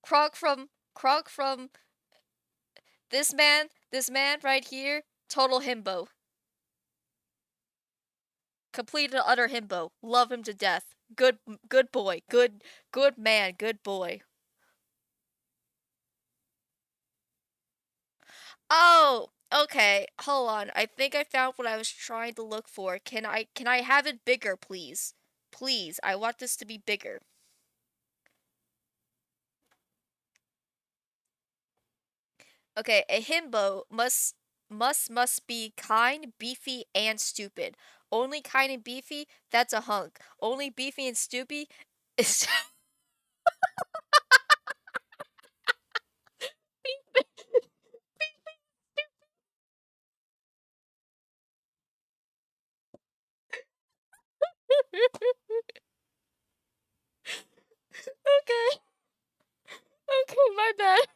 Kronk from this man right here, total himbo. Complete and utter himbo. Love him to death. Good boy. Good man. Good boy. Oh, okay. Hold on. I think I found what I was trying to look for. Can I have it bigger, please? Please. I want this to be bigger. Okay, a himbo must be kind, beefy, and stupid. Only kind and beefy, that's a hunk. Only beefy and stupid is Okay. Okay, my bad.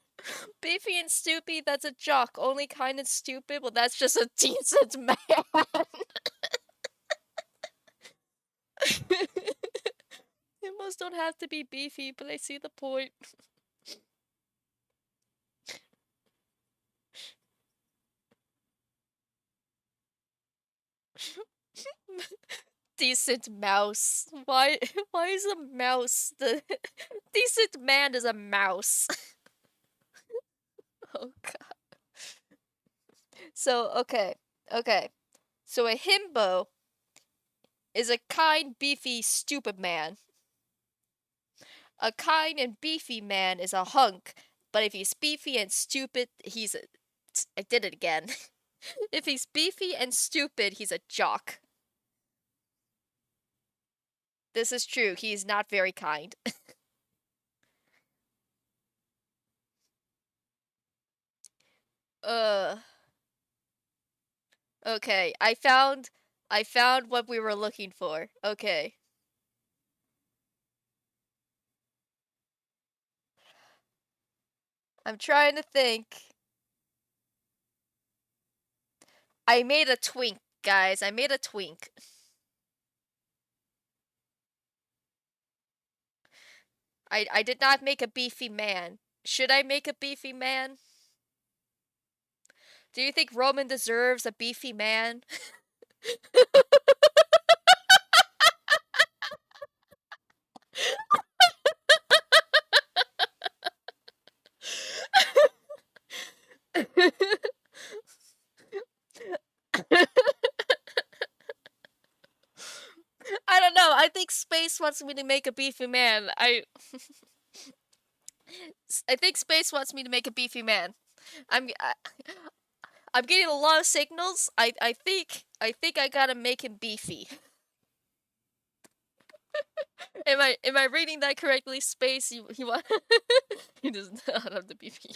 Beefy and stupid, that's a jock. Only kind and stupid, well, that's just a decent man. Himbos don't have to be beefy, but I see the point. Decent mouse. Why is a mouse the decent man is a mouse? Oh god. So okay. So a himbo is a kind, beefy, stupid man. A kind and beefy man is a hunk, but if he's beefy and stupid, he's a. I did it again. If he's beefy and stupid, he's a jock. This is true. He's not very kind. uh. Okay. I found what we were looking for. Okay. I'm trying to think. I made a twink, guys. I made a twink. I did not make a beefy man. Should I make a beefy man? Do you think Roman deserves a beefy man? I don't know. I think Space wants me to make a beefy man. I think Space wants me to make a beefy man. I'm I, I'm getting a lot of signals. I think I gotta make him beefy. Am I reading that correctly? Space, he want he does not have to be beefy.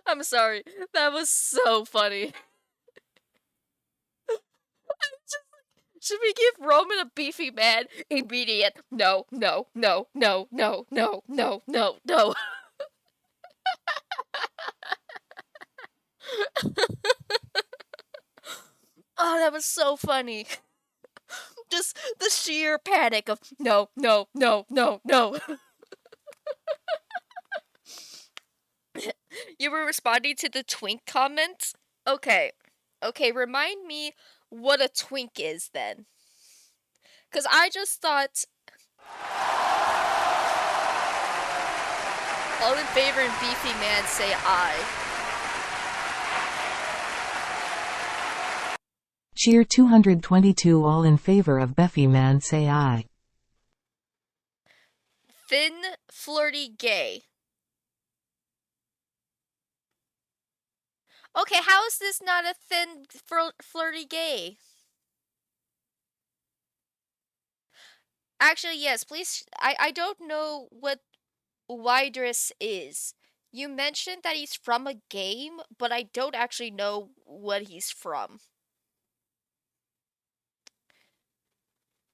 I'm sorry. That was so funny. Should we give Roman a beefy man? Immediate. No, no, no, no, no, no, no, no, no. Oh, that was so funny. Just the sheer panic of no, no, no, no, no. You were responding to the twink comments? Okay. Okay, remind me what a twink is then. Because I just thought all in favor and beefy man say I. Cheer 222 all in favor of Beefy man say aye. Thin, flirty, gay. Okay, how is this not a thin, flirty, gay? Actually, yes, please. I don't know what Wydris is. You mentioned that he's from a game, but I don't actually know what he's from.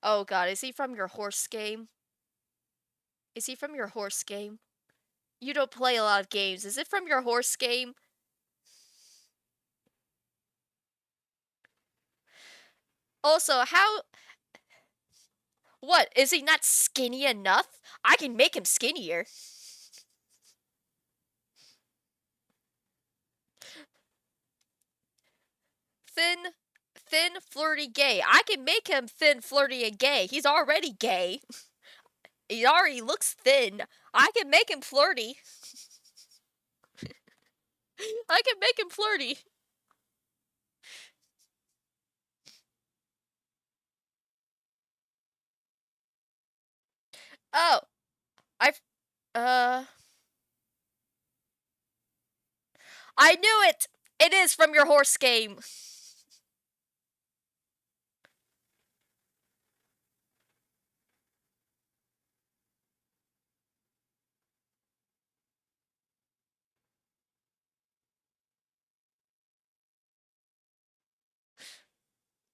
Oh god, is he from your horse game? Is he from your horse game? You don't play a lot of games. Is it from your horse game? Also, how... What, is he not skinny enough? I can make him skinnier. Thin, flirty, gay. I can make him thin, flirty, and gay. He's already gay. He already looks thin. I can make him flirty. I can make him flirty. Oh, I've, uh... I knew it! It is from your horse game.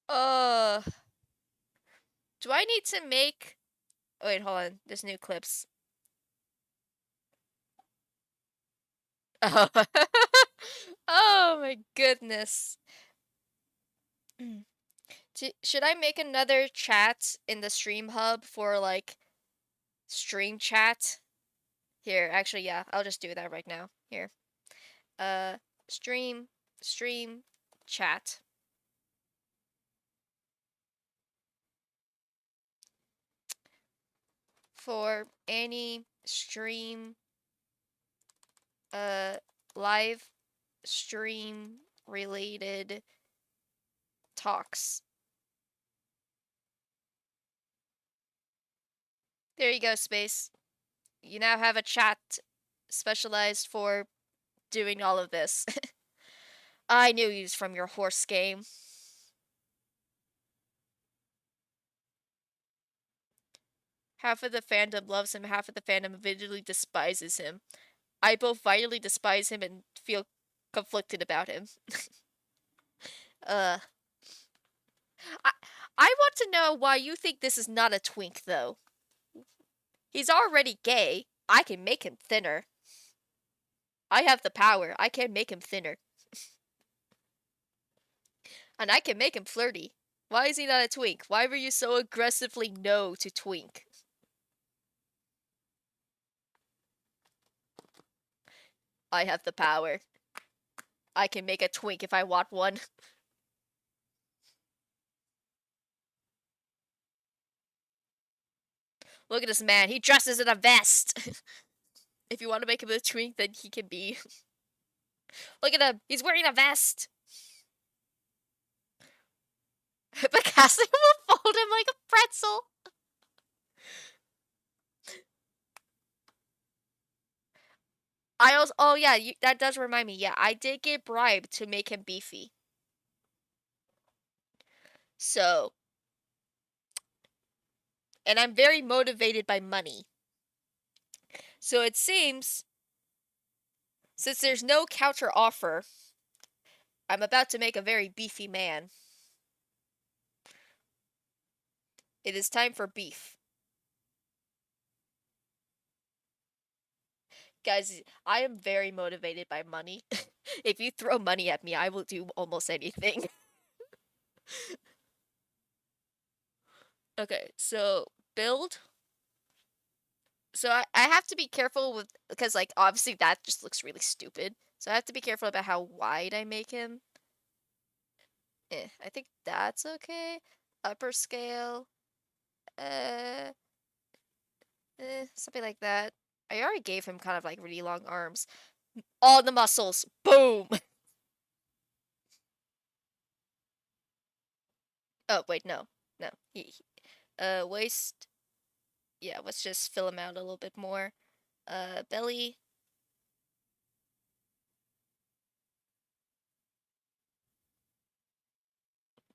Uh... Do I need to make... Oh, wait, hold on. There's new clips. Oh, oh my goodness. Should I make another chat in the stream hub for, like, stream chat? Here, actually, yeah, I'll just do that right now. Here. Uh, stream, chat. For any stream, live stream related talks. There you go, Space. You now have a chat specialized for doing all of this. I knew he was from your horse game. Half of the fandom loves him, half of the fandom vitally despises him. I both vitally despise him and feel conflicted about him. uh, I, I want to know why you think this is not a twink, though. He's already gay. I can make him thinner. I have the power. I can make him thinner. And I can make him flirty. Why is he not a twink? Why were you so aggressively no to twink? I have the power. I can make a twink if I want one. Look at this man. He dresses in a vest. If you want to make him a twink, then he can be. Look at him. He's wearing a vest. Picasso will fold him like a pretzel. I also, oh yeah, that does remind me. Yeah, I did get bribed to make him beefy. So, and I'm very motivated by money. So it seems, since there's no counter offer, I'm about to make a very beefy man. It is time for beef. Guys, I am very motivated by money. If you throw money at me, I will do almost anything. Okay, so build. So I have to be careful with because like obviously that just looks really stupid. So I have to be careful about how wide I make him. I think that's okay. Upper scale. Uh, something like that. I already gave him kind of like really long arms. All the muscles. Boom. Oh wait, no, no. Waist. Yeah, let's just fill him out a little bit more. Belly.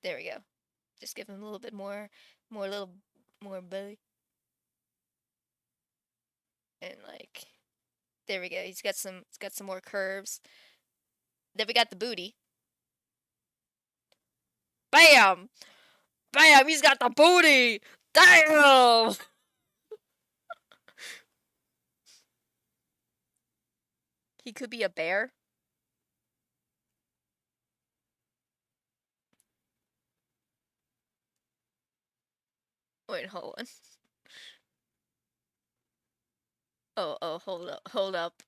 There we go. Just give him a little bit more little, more belly, and like, there we go. He's got some more curves. Then we got the booty. Bam, bam. He's got the booty. Damn. He could be a bear. Wait, hold on. Oh, hold up.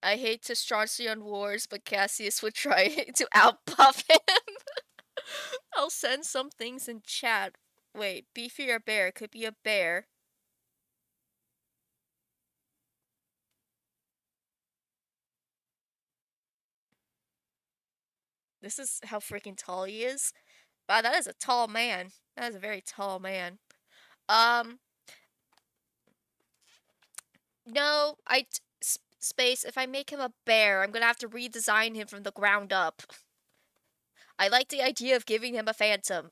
I hate to start on wars, but Cassius would try to outpuff him. I'll send some things in chat. Wait, beefy or bear? Could be a bear. This is how freaking tall he is. Wow, that is a tall man. That is a very tall man. Um, no, Space. If I make him a bear, I'm gonna have to redesign him from the ground up. I like the idea of giving him a phantom.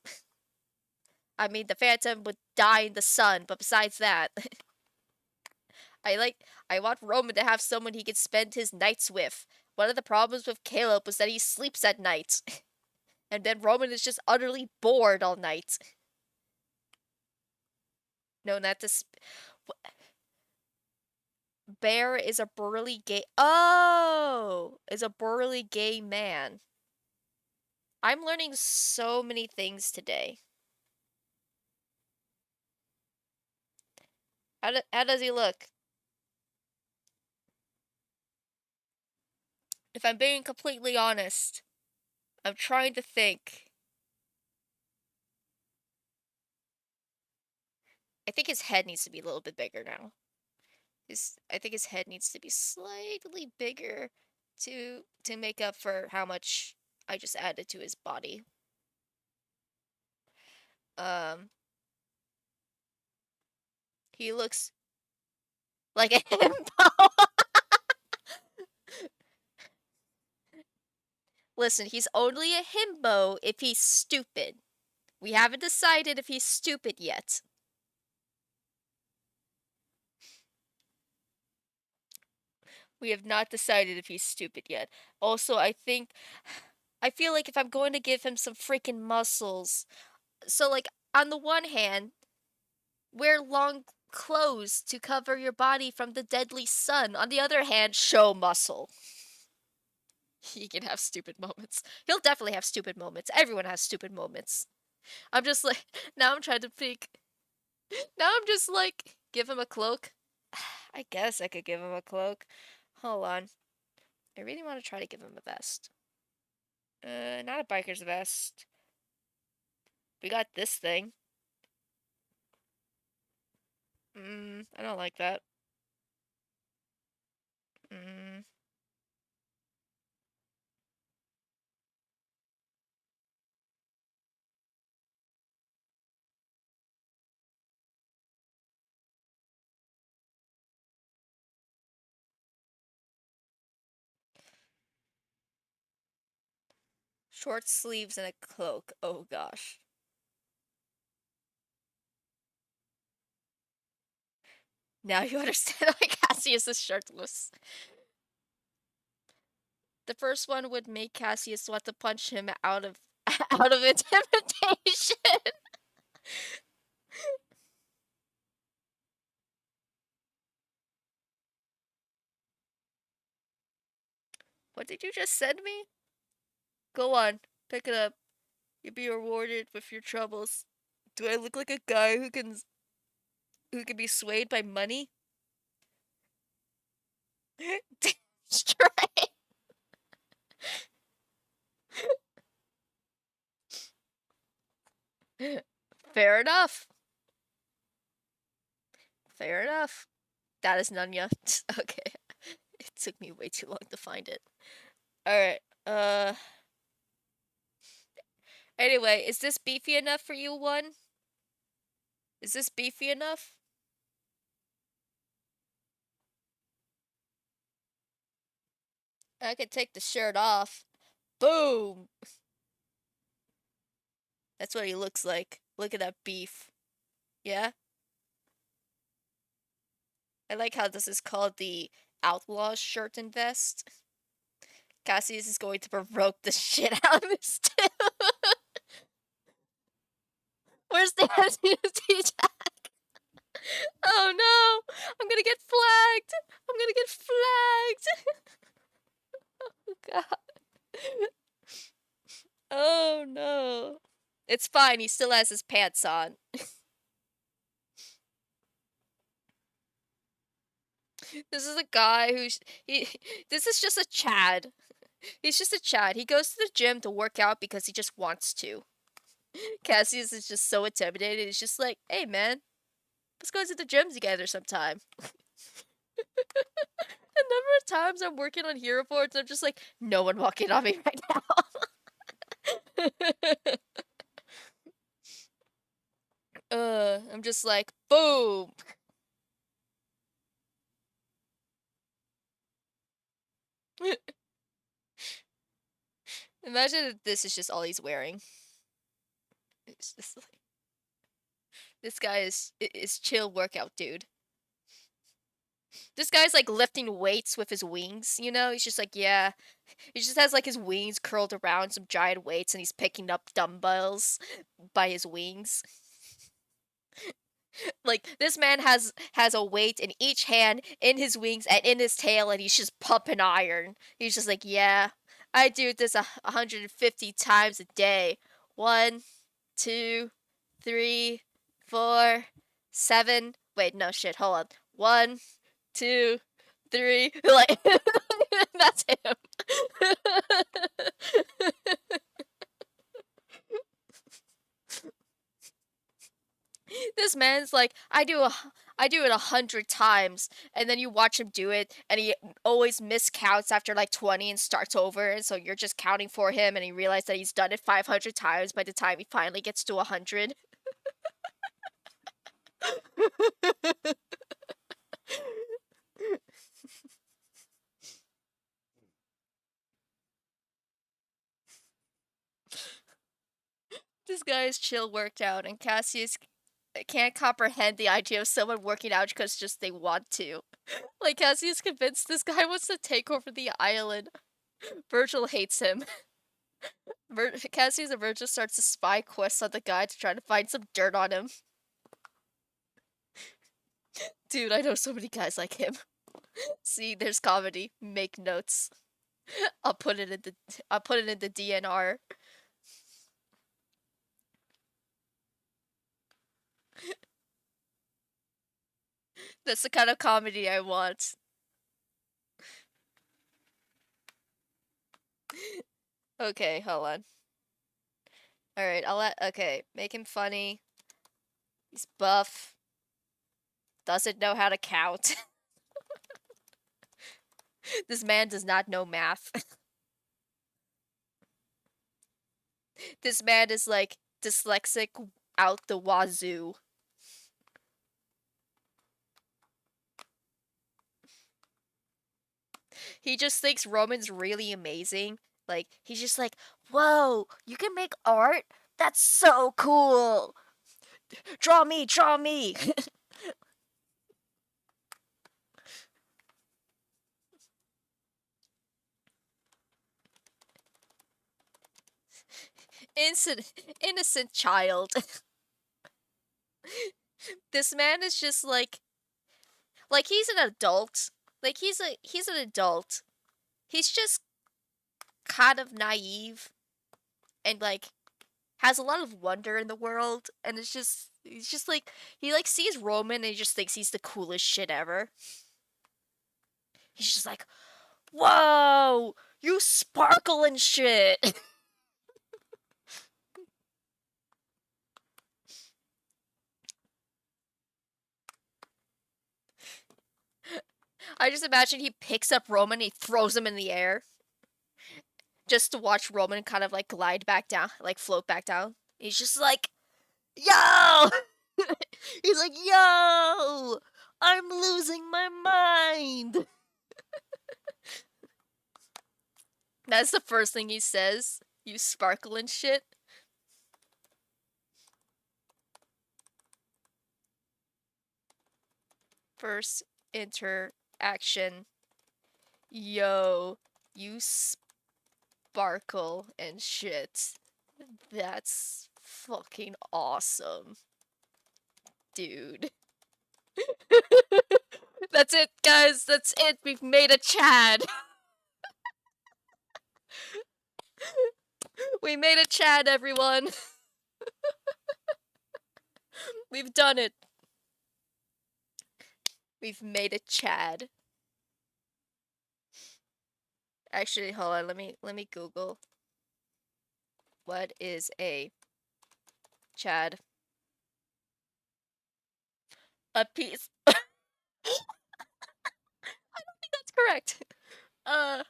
I mean, the phantom would die in the sun, but besides that, I like. I want Roman to have someone he could spend his nights with. One of the problems with Caleb was that he sleeps at night, and then Roman is just utterly bored all night. No, not this. Bear is a burly gay. Oh, is a burly gay man. I'm learning so many things today. How does he look? If I'm being completely honest, I'm trying to think. I think his head needs to be a little bit bigger now. I think his head needs to be slightly bigger to make up for how much I just added to his body. Um, he looks like a himbo. Listen, he's only a himbo if he's stupid. We haven't decided if he's stupid yet. We have not decided if he's stupid yet. Also, I feel like if I'm going to give him some freaking muscles, so like on the one hand, wear long clothes to cover your body from the deadly sun. On the other hand, show muscle. He can have stupid moments. He'll definitely have stupid moments. Everyone has stupid moments. I'm just like, now I'm trying to think. Now I'm just like, give him a cloak. I guess I could give him a cloak. Hold on. I really want to try to give him a vest. Not a biker's vest. We got this thing. I don't like that. Mm. Short sleeves and a cloak. Oh gosh. Now you understand why Cassius is shirtless. The first one would make Cassius want to punch him out of out of intimidation. What did you just send me? Go on, pick it up. You'll be rewarded with your troubles. Do I look like a guy who can be swayed by money? Straight. Fair enough. Fair enough. That is Nunya. Okay. It took me way too long to find it. Alright. Anyway, is this beefy enough for you, one? Is this beefy enough? I could take the shirt off. Boom! That's what he looks like. Look at that beef. Yeah? I like how this is called the Outlaw shirt and vest. Cassius is going to provoke the shit out of this too. Where's the Jack? Oh no! I'm gonna get flagged! I'm gonna get flagged! Oh god. Oh no. It's fine, he still has his pants on. This is a guy who's this is just a Chad. He's just a Chad. He goes to the gym to work out because he just wants to. Cassius is just so intimidated. He's just like, hey man, let's go to the gym together sometime. The number of times I'm working on hero boards, I'm just like, no one walking on me right now. I'm just like, boom. Imagine if this is just all he's wearing. It's just like, this guy is chill workout dude. This guy's like lifting weights with his wings, you know? He's just like, yeah. He just has like his wings curled around some giant weights and he's picking up dumbbells by his wings. Like this man has a weight in each hand, in his wings, and in his tail, and he's just pumping iron. He's just like, yeah, I do this 150 times a day. 1, 2, 3, 4, 7. Wait, no shit. Hold on. 1, 2, 3. Like that's him. This man's like, I do it 100 times, and then you watch him do it, and he always miscounts after like 20 and starts over, and so you're just counting for him, and he realizes that he's done it 500 times by the time he finally gets to 100. This guy is chill worked out, and Cassius can't comprehend the idea of someone working out because just they want to. Like Cassius convinced this guy wants to take over the island. Virgil hates him. Cassius and Virgil starts a spy quest on the guy to try to find some dirt on him. Dude, I know so many guys like him. See, there's comedy. Make notes. I'll put it in the DNR. That's the kind of comedy I want. Okay, hold on. Alright, okay, make him funny. He's buff. Doesn't know how to count. This man does not know math. This man is like dyslexic out the wazoo. He just thinks Roman's really amazing. Like, he's just like, whoa, you can make art? That's so cool. Draw me, draw me. Innocent child. This man is just like he's an adult. Like he's an adult. He's just kind of naive and like has a lot of wonder in the world, and he's just like he like sees Roman and he just thinks he's the coolest shit ever. He's just like, "Whoa, you sparkle and shit." I just imagine he picks up Roman, he throws him in the air just to watch Roman kind of like glide back down, like float back down. He's just like, "Yo!" He's like, "Yo! I'm losing my mind." That's the first thing he says. You sparkle and shit. First interaction. Yo, you sparkle and shit. That's fucking awesome, dude. That's it, guys. That's it. We've made a Chad. We made a Chad, everyone. We've done it. We've made a Chad. Actually, hold on. Let me Google. What is a Chad? A piece. I don't think that's correct. Uh,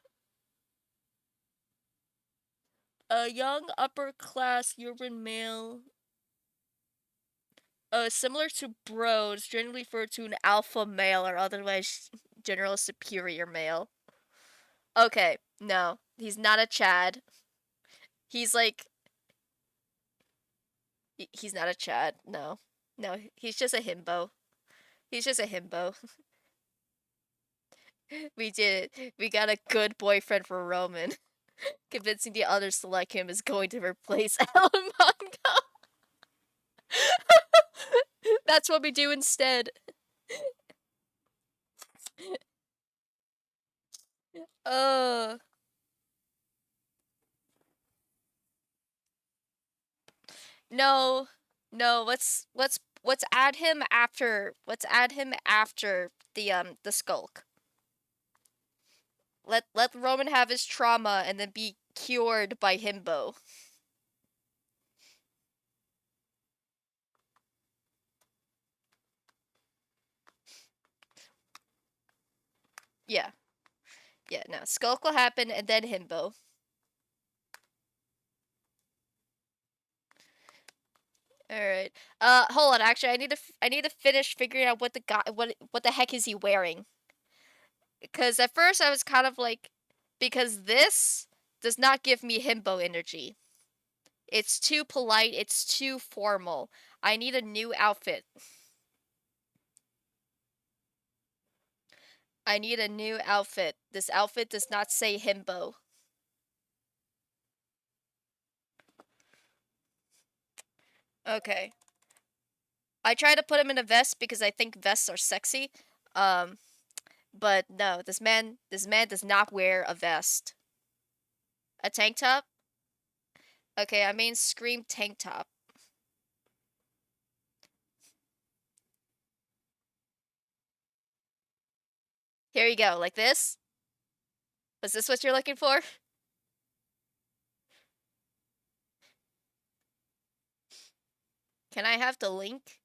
a young upper class urban male. Similar to bros, generally referred to an alpha male or otherwise general superior male. Okay, no, he's not a Chad. He's like, he's not a Chad. No, no, he's just a himbo. He's just a himbo. We did it. We got a good boyfriend for Roman. Convincing the others to like him is going to replace Alamango. That's what we do instead. Uh, no, no. Let's add him after. Let's add him after the skulk. Let Roman have his trauma and then be cured by himbo. Yeah, yeah. No, skulk will happen and then himbo. All right. Hold on. Actually, I need to finish figuring out what the guy what the heck is he wearing? Because at first I was kind of like, because this does not give me himbo energy. It's too polite. It's too formal. I need a new outfit. I need a new outfit. This outfit does not say himbo. Okay. I try to put him in a vest because I think vests are sexy. Um, but no, this man does not wear a vest. A tank top? Okay, I mean Scream tank top. Here you go, like this? Was this what you're looking for? Can I have the link?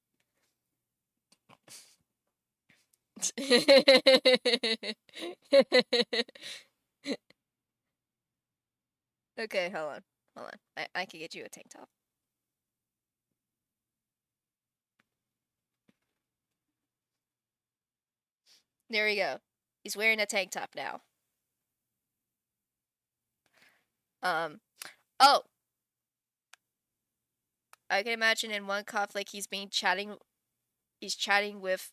Okay, hold on. Hold on. I can get you a tank top. There we go. He's wearing a tank top now. Um, oh, I can imagine in one conflict he's chatting with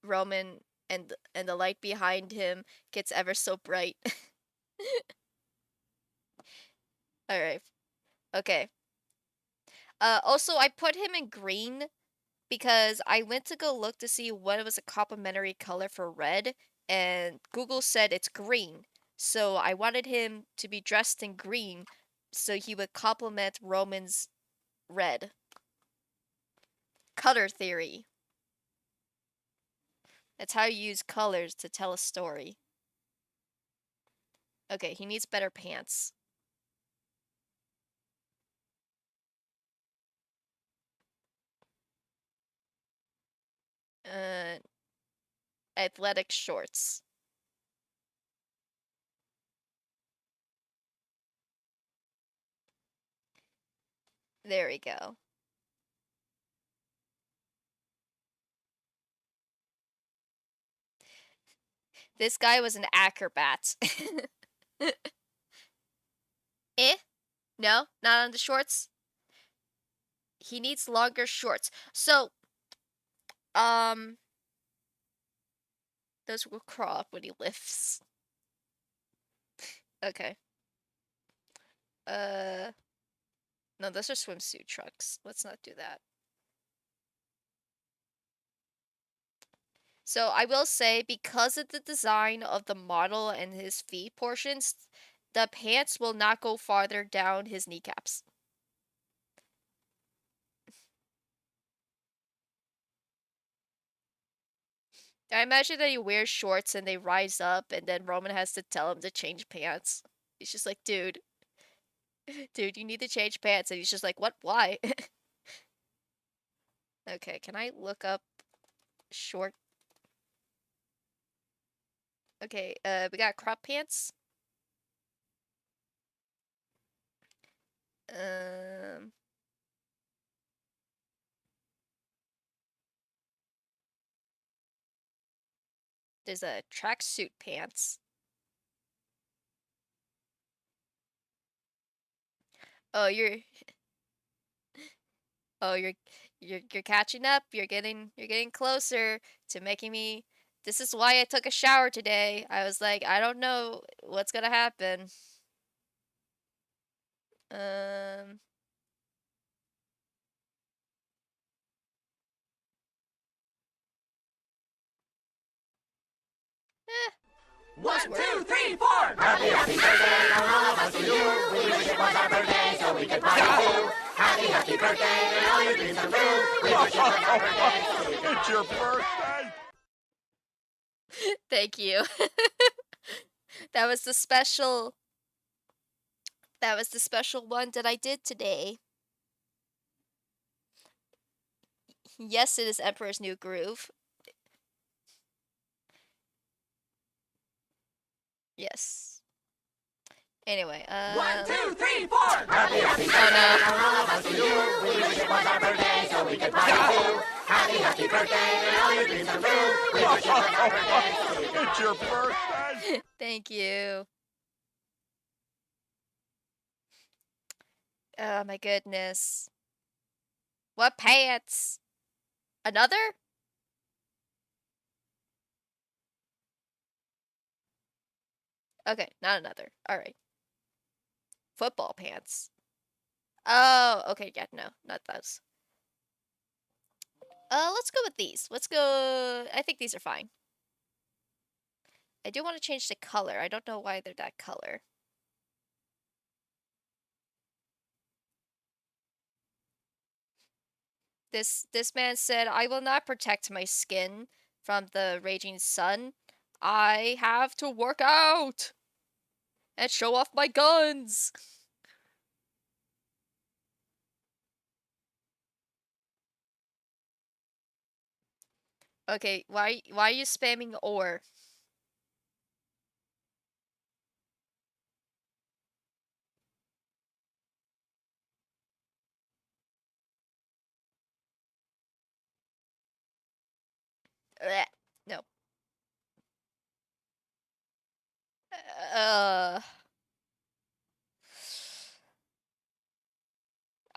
Roman and the light behind him gets ever so bright. All right. Okay. Also I put him in green because I went to go look to see what was a complementary color for red, and Google said it's green. So I wanted him to be dressed in green so he would complement Roman's red. Color theory. That's how you use colors to tell a story. Okay, he needs better pants. Athletic shorts. There we go. This guy was an acrobat. Eh? No, not on the shorts. He needs longer shorts. So, those will crawl up when he lifts. Okay. No, those are swimsuit trunks. Let's not do that. So I will say, because of the design of the model and his feet portions, the pants will not go farther down his kneecaps. I imagine that he wears shorts and they rise up, and then Roman has to tell him to change pants. He's just like, dude, dude, you need to change pants. And he's just like, what? Why? Okay, can I look up short? Okay, we got crop pants. Um, there's a tracksuit pants. Oh, you're catching up. You're getting closer to making me. This is why I took a shower today. I was like, I don't know what's gonna happen. Um, 1, 2, 3, 4. Happy, happy birthday from all of us to you. We wish it was our birthday so we could party too. Happy, happy birthday and all your dreams come true. We wish it was our birthday so we could It's your birthday. thank you. That was the special. That was the special one that I did today. Yes, it is Emperor's New Groove. Yes. Anyway, 1, 2, 3, 4. Happy, happy birthday from all of us to you. We wish it was our birthday so we could party too. Happy, happy birthday and all your dreams come true. We wish it was our birthday so we could It's your birthday. Thank you. Oh my goodness. What pants? Another? Okay, not another. Alright. Football pants. Oh, okay, yeah, no, not those. Let's go with these. Let's go. I think these are fine. I do want to change the color. I don't know why they're that color. This man said, I will not protect my skin from the raging sun. I have to work out and show off my guns. Okay, why are you spamming or? Blech. No. Uh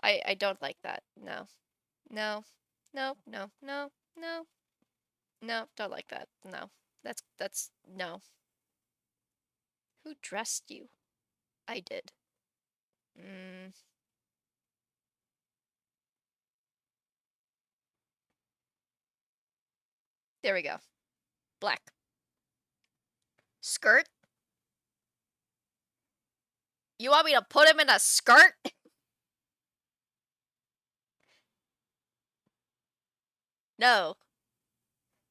I don't like that. No. No. No, no, no, no. No, don't like that. No. That's no. Who dressed you? I did. Mm. There we go. Black. Skirt? You want me to put him in a skirt? No,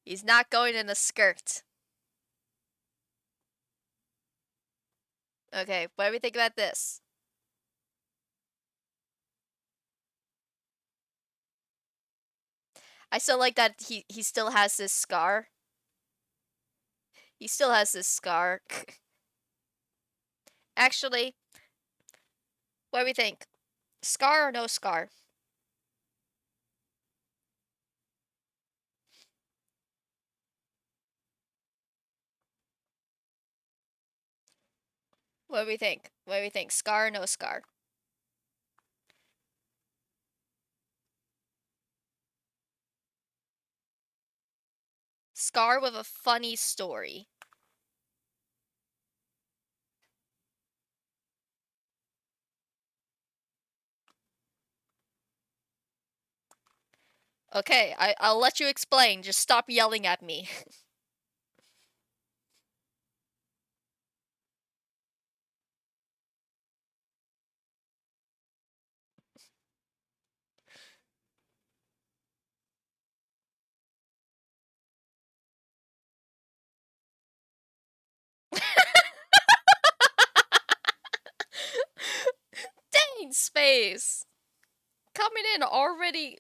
he's not going in a skirt. Okay, what do we think about this? I still like that he still has this scar. He still has this scar. Actually, what do we think? Scar or no scar? What do we think? What do we think? Scar or no scar? Scar with a funny story. Okay, I'll let you explain. Just stop yelling at me. Dang, space! Coming in already.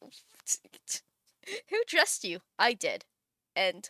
Who dressed you? I did. And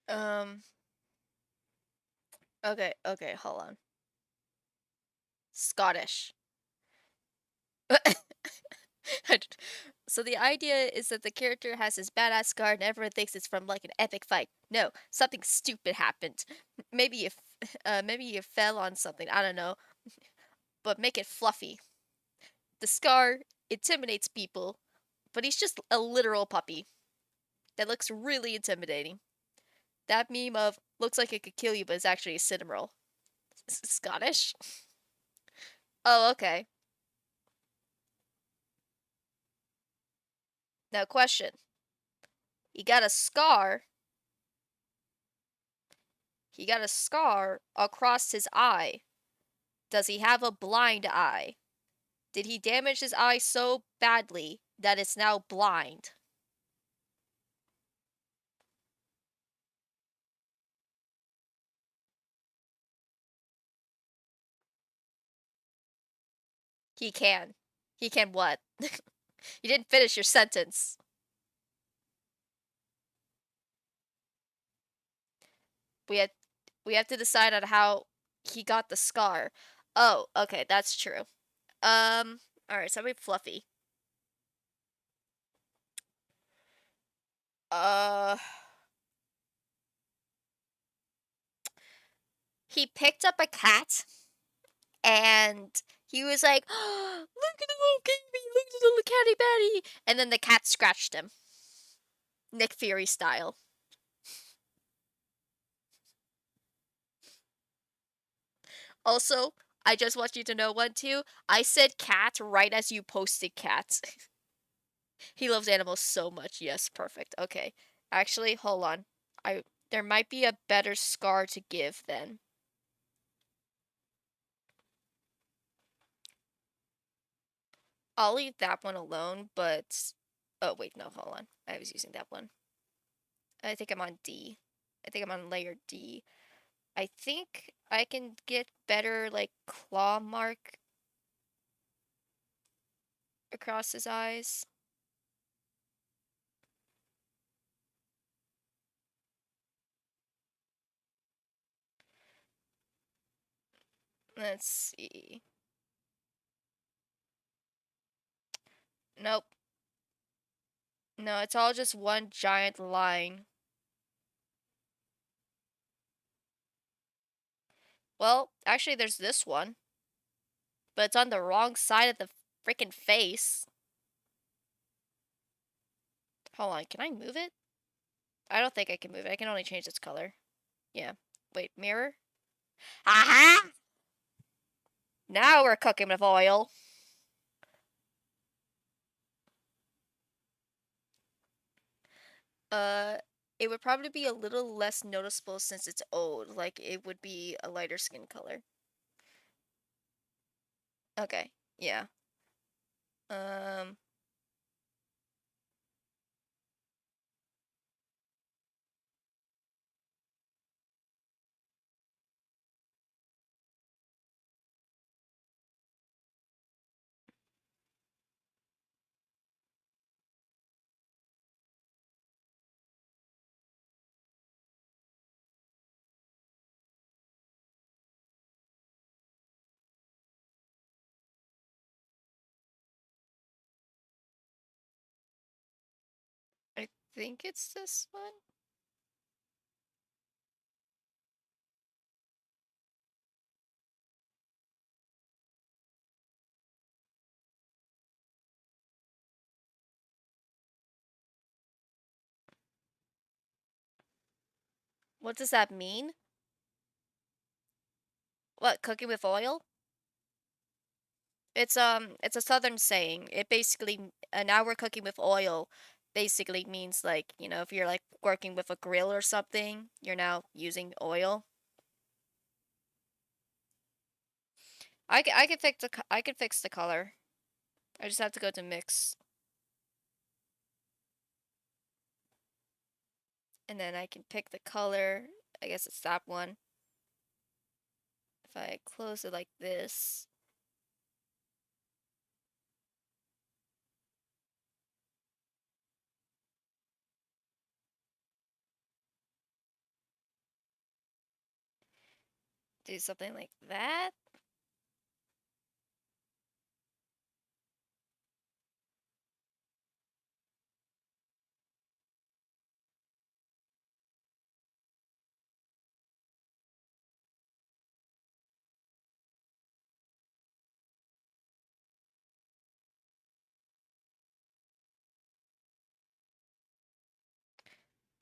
um okay, hold on. Scottish. So the idea is that the character has this badass scar and everyone thinks it's from like an epic fight. No, something stupid happened. Maybe maybe you fell on something. I don't know, but make it fluffy. The scar intimidates people, but he's just a literal puppy that looks really intimidating. That meme of looks like it could kill you, but it's actually a cinnamoroll. Scottish? Oh, okay. Now, question. He got a scar. He got a scar across his eye. Does he have a blind eye? Did he damage his eye so badly that it's now blind? He can. He can what? You didn't finish your sentence. We had we have to decide on how he got the scar. Oh, okay, that's true. Alright, so we Fluffy. Uh he picked up a cat and he was like, oh, look at the little baby, look at the little catty patty. And then the cat scratched him. Nick Fury style. Also, I just want you to know one too. I said cat right as you posted cat. He loves animals so much. Yes, perfect. Okay. Actually, hold on. There might be a better scar to give then. I'll leave that one alone, but oh wait, no, hold on. I was using that one. I think I'm on D. I think I'm on layer D. I think I can get better like claw mark across his eyes. Let's see. Nope. No, it's all just one giant line. Well, actually, there's this one, but it's on the wrong side of the freaking face. Hold on, can I move it? I don't think I can move it. I can only change its color. Yeah. Wait, mirror? Aha! Now we're cooking with oil. Uh, it would probably be a little less noticeable since it's old. Like, it would be a lighter skin color. Okay, yeah. Um, I think it's this one. What does that mean? What, cooking with oil? It's a southern saying. It basically, now we're cooking with oil basically means like, if you're like working with a grill or something, you're now using oil. I can fix I can fix the color. I just have to go to mix. And then I can pick the color. I guess it's that one. If I close it like this. Do something like that.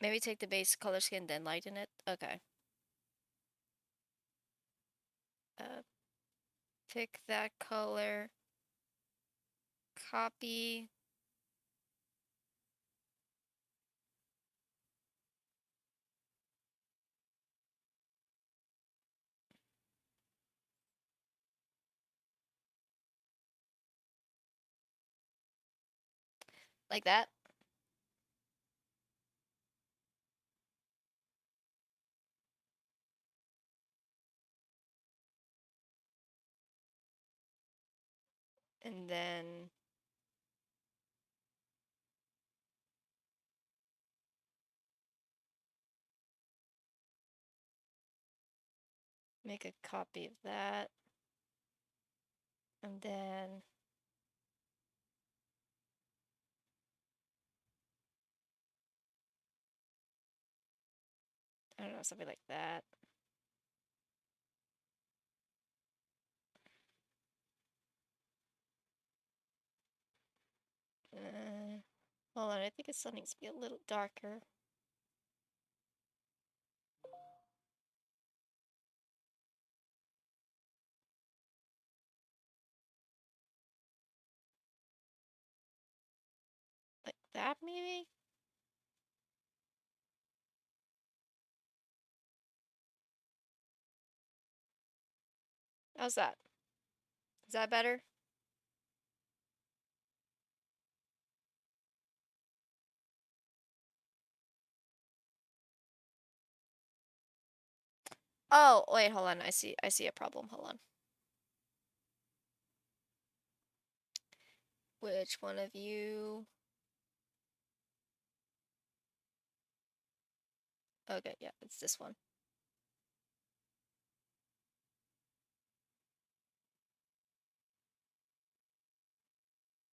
Maybe take the base color skin, then lighten it. Okay. Uh, Pick that color. Copy. Like that. And then make a copy of that. And then I don't know, something like that. Hold on, I think it still needs to be a little darker. Like that, maybe? How's that? Is that better? Oh, wait, hold on. I see a problem. Hold on. Which one of you? Okay, yeah, it's this one.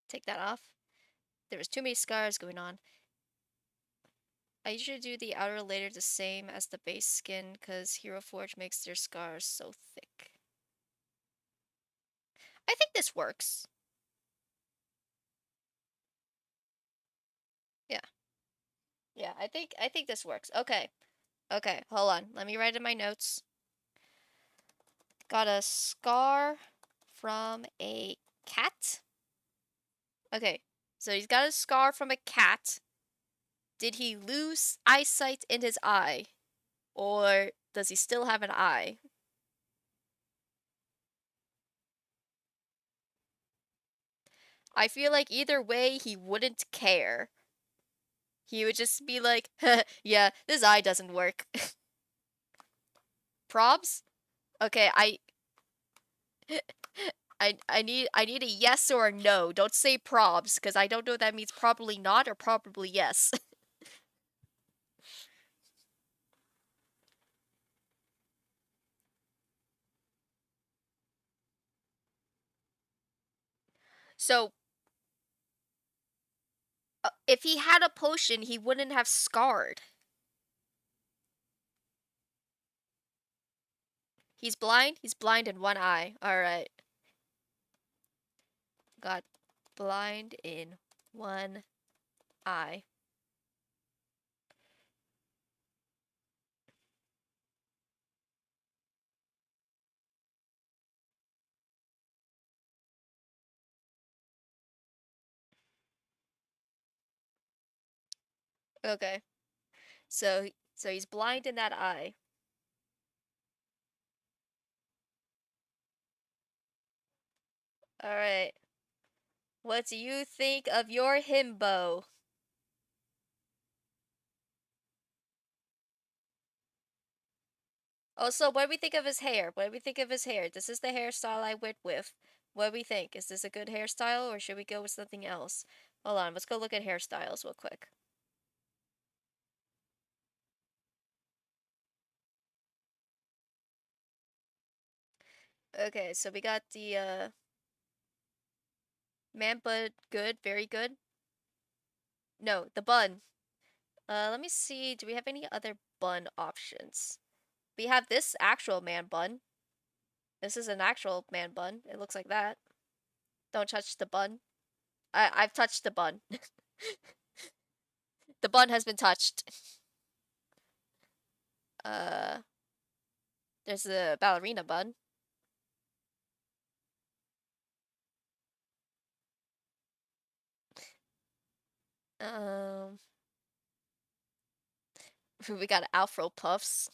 Take that off. There was too many scars going on. I usually do the outer layer the same as the base skin because Hero Forge makes their scars so thick. I think this works. Yeah. Yeah, I think this works. Okay. Okay, hold on. Let me write in my notes. Got a scar from a cat. Okay, so he's got a scar from a cat. Did he lose eyesight in his eye? Or does he still have an eye? I feel like either way, he wouldn't care. He would just be like, yeah, this eye doesn't work. Probs? Okay, I need a yes or a no. Don't say probs, because I don't know if that means probably not or probably yes. So, if he had a potion, he wouldn't have scarred. He's blind? He's blind in one eye. Alright. Got blind in one eye. Okay. So he's blind in that eye. Alright. What do you think of your himbo? Also, what do we think of his hair? What do we think of his hair? This is the hairstyle I went with. What do we think? Is this a good hairstyle or should we go with something else? Hold on, let's go look at hairstyles real quick. Okay, so we got the man bun, good, very good. No, the bun. Let me see, do we have any other bun options? We have this actual man bun. This is an actual man bun. It looks like that. Don't touch the bun. I've touched the bun. The bun has been touched. Uh, there's the ballerina bun. Um, we got Afro puffs.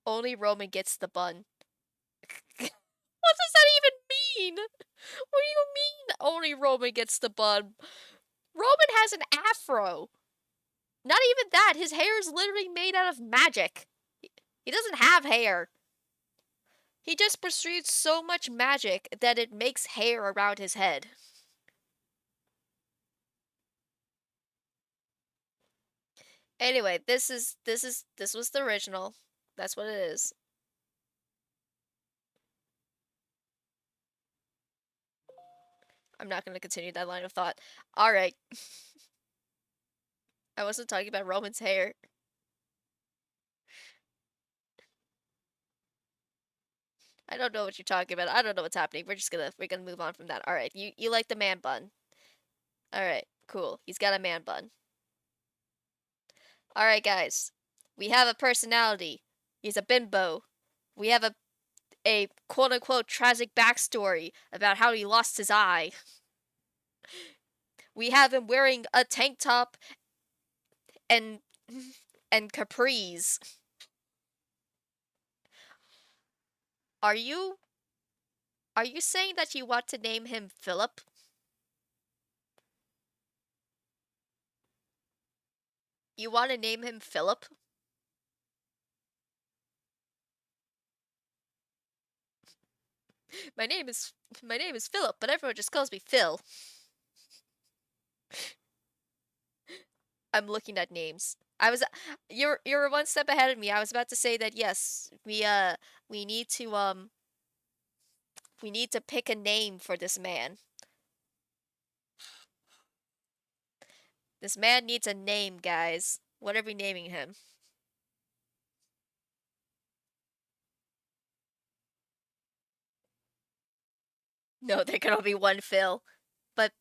Only Roman gets the bun. What does that even mean? What do you mean only Roman gets the bun? Roman has an afro. Not even that. His hair is literally made out of magic. He doesn't have hair. He just pursues so much magic that it makes hair around his head. Anyway, this was the original. That's what it is. I'm not going to continue that line of thought. All right. I wasn't talking about Roman's hair. I don't know what you're talking about. I don't know what's happening. We're gonna move on from that. All right. You like the man bun. All right. Cool. He's got a man bun. All right, guys. We have a personality. He's a bimbo. We have a quote unquote tragic backstory about how he lost his eye. We have him wearing a tank top and and capris. Are you saying that you want to name him Philip? You want to name him Philip? My name is Philip, but everyone just calls me Phil. I'm looking at names. You're one step ahead of me. I was about to say that yes, we need to We need to pick a name for this man. This man needs a name, guys. What are we naming him? No, there can only be one Phil. But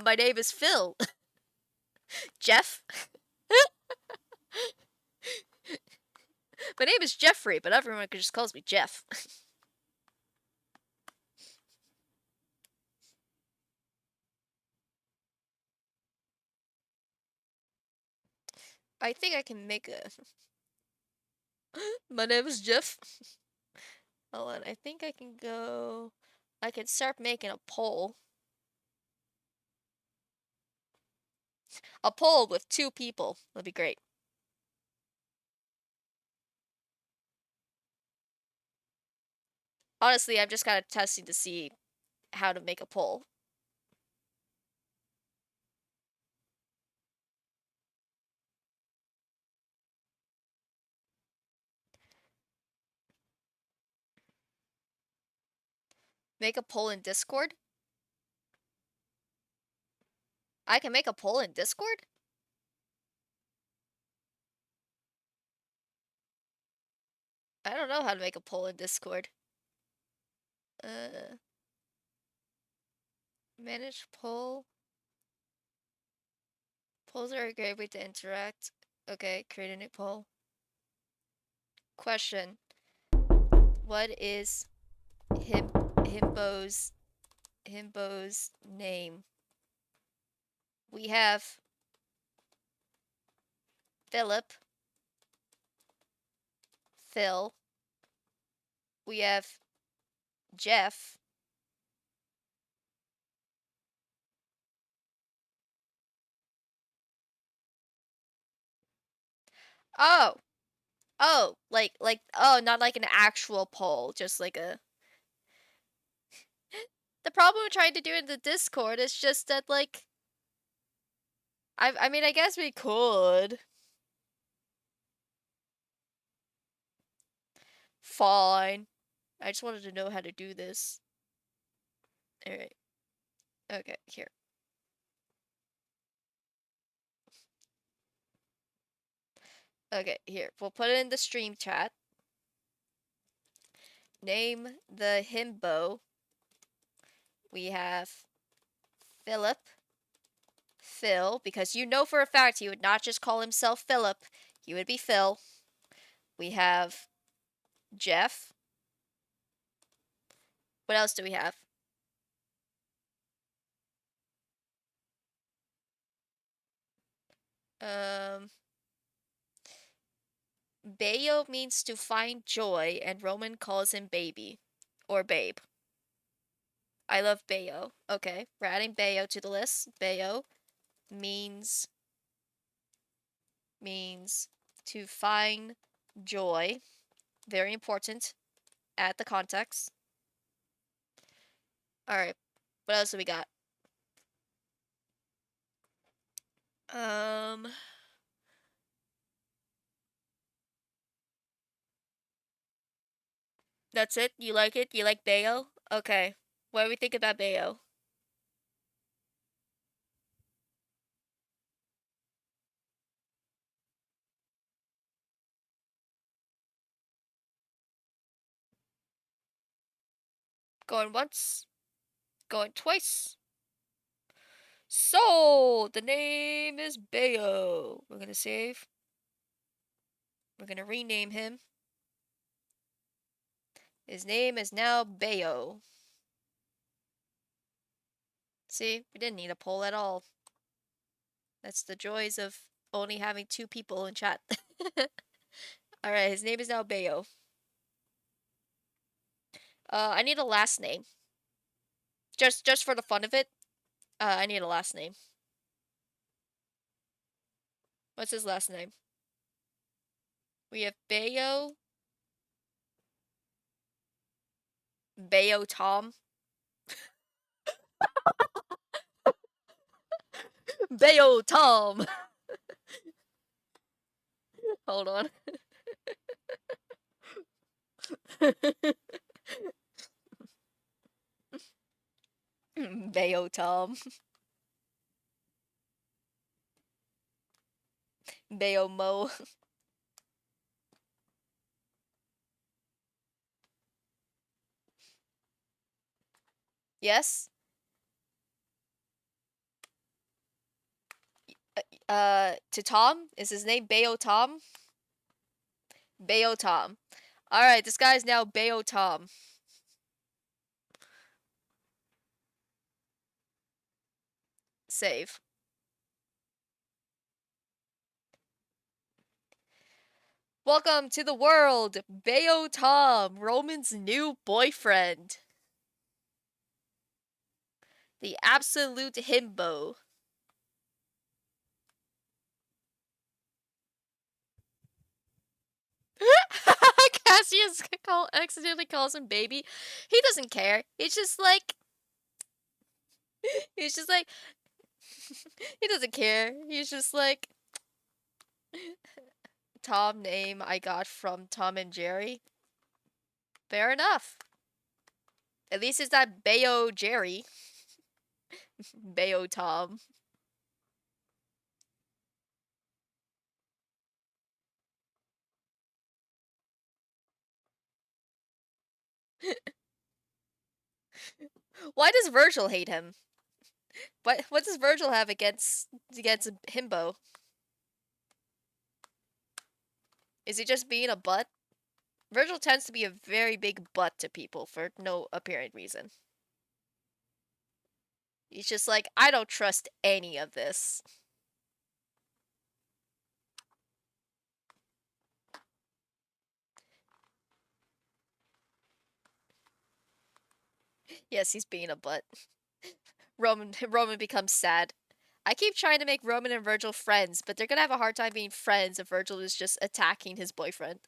my name is Phil. Jeff? My name is Jeffrey, but everyone just calls me Jeff. I think I can make a... My name is Jeff. Hold on, I think I can go... I can start making a poll. A poll with 2 people. That'd be great. Honestly, I'm just kind of testing to see how to make a poll. Make a poll in Discord? I can make a poll in Discord? I don't know how to make a poll in Discord. Manage poll. Polls are a great way to interact. Okay, create a new poll. Question. What is Himbo's name? We have Philip, Phil. We have Jeff. Oh. Oh, oh, not like an actual poll, just like a... The problem with trying to do it in the Discord is just that, like... I mean, I guess we could. Fine. I just wanted to know how to do this. Alright. Okay, here. Okay, here. We'll put it in the stream chat. Name the himbo. We have Philip. Phil, because you know for a fact he would not just call himself Philip. He would be Phil. We have Jeff. What else do we have? Bayo means to find joy, and Roman calls him baby. Or babe. I love Bayo. Okay, we're adding Bayo to the list. Bayo means to find joy. Very important. Add the context. Alright, what else do we got? That's it? You like it? You like Bayo? Okay. What do we think about Bayo? Going once. Going twice. So, the name is Bayo. We're gonna save. We're gonna rename him. His name is now Bayo. See, we didn't need a poll at all. That's the joys of only having 2 people in chat. Alright, his name is now Bayo. I need a last name. Just for the fun of it, I need a last name. What's his last name? We have Bayo. Bayo Tom. Bayo Tom. Hold on. Bayo Tom. Bayo Mo. Yes? To Tom? Is his name Bayo Tom? Bayo Tom. Alright, this guy's now Bayo Tom. Save. Welcome to the world, Bayo Tom, Roman's new boyfriend. The absolute himbo. Cassius accidentally calls him baby. He doesn't care. He's just like he's just like he doesn't care. He's just like Tom name I got from Tom and Jerry. Fair enough. At least it's not Bayo Jerry. Bayo Tom. Why does Virgil hate him? What does Virgil have against himbo? Is he just being a butt? Virgil tends to be a very big butt to people for no apparent reason. He's just like, I don't trust any of this. Yes, he's being a butt. Roman becomes sad. I keep trying to make Roman and Virgil friends, but they're gonna have a hard time being friends if Virgil is just attacking his boyfriend.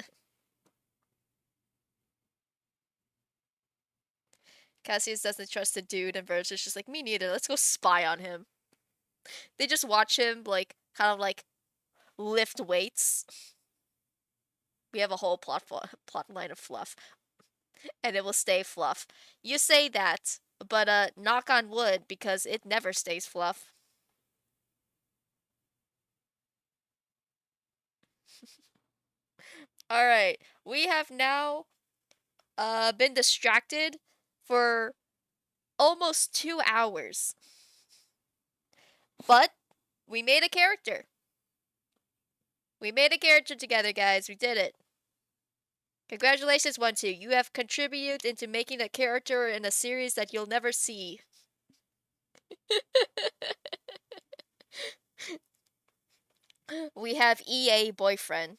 Cassius doesn't trust the dude, and Virgil's just like, me neither. Let's go spy on him. They just watch him, like, kind of like lift weights. We have a whole plot line of fluff, and it will stay fluff. You say that, but knock on wood because it never stays fluff. All right, we have now been distracted for almost 2 hours. But we made a character. We made a character together, guys. We did it. Congratulations, 1-2. You have contributed into making a character in a series that you'll never see. We have EA boyfriend.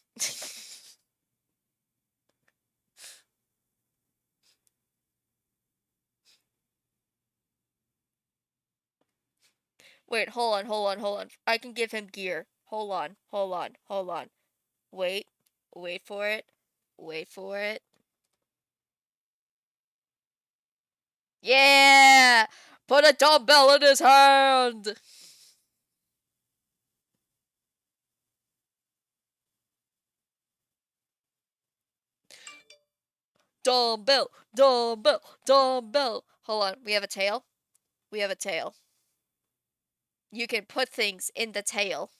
Wait, hold on. I can give him gear. Hold on. Wait for it. Yeah! Put a dumbbell in his hand! Dumbbell! Hold on, we have a tail? We have a tail. You can put things in the tail.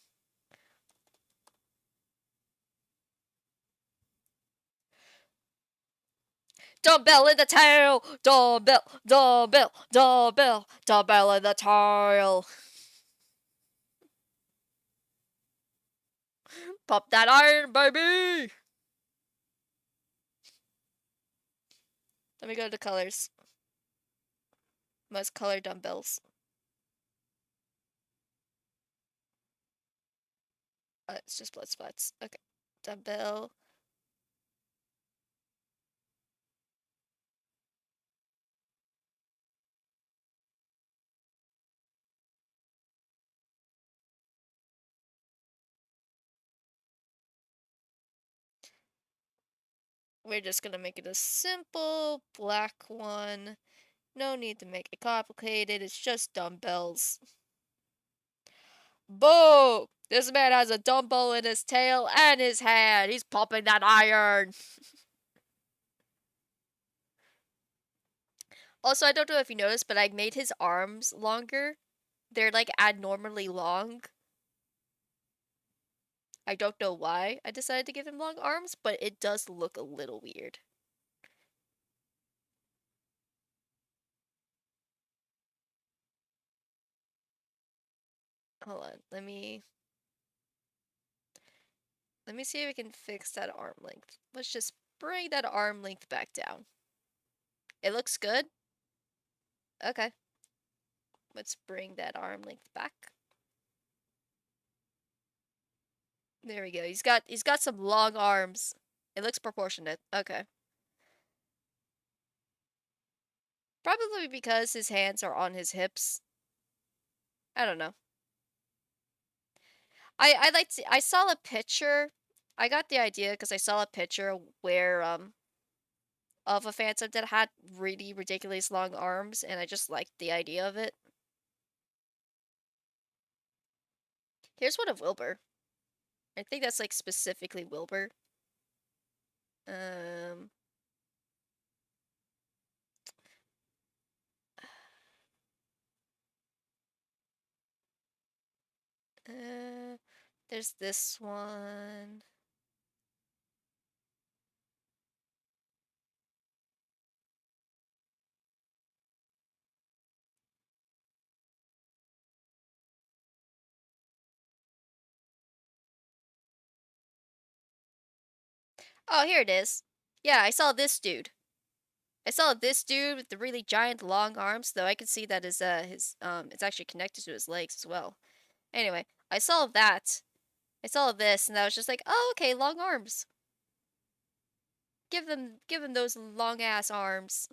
Dumbbell in the tail! Dumbbell in the tail! Pop that iron, baby! Let me go to the colors. Must color dumbbells. It's just blood spots. Okay. Dumbbell. We're just gonna make it a simple black one. No need to make it complicated. It's just dumbbells. Boom! This man has a dumbbell in his tail and his hand. He's popping that iron. Also, I don't know if you noticed, but I made his arms longer. They're like abnormally long. I don't know why I decided to give him long arms, but it does look a little weird. Hold on, let me see if we can fix that arm length. Let's just bring that arm length back down. It looks good. Okay. Let's bring that arm length back. There we go. He's got some long arms. It looks proportionate. Okay. Probably because his hands are on his hips. I don't know. I saw a picture. I got the idea because I saw a picture where of a Phantom that had really ridiculous long arms, and I just liked the idea of it. Here's one of Wilbur. I think that's like specifically Wilbur. Um, uh, there's this one. Oh, here it is. Yeah, I saw this dude. I saw this dude with the really giant long arms, though I can see that his it's actually connected to his legs as well. Anyway, I saw that. I saw this, and I was just like, oh, okay, long arms. Give them those long ass arms.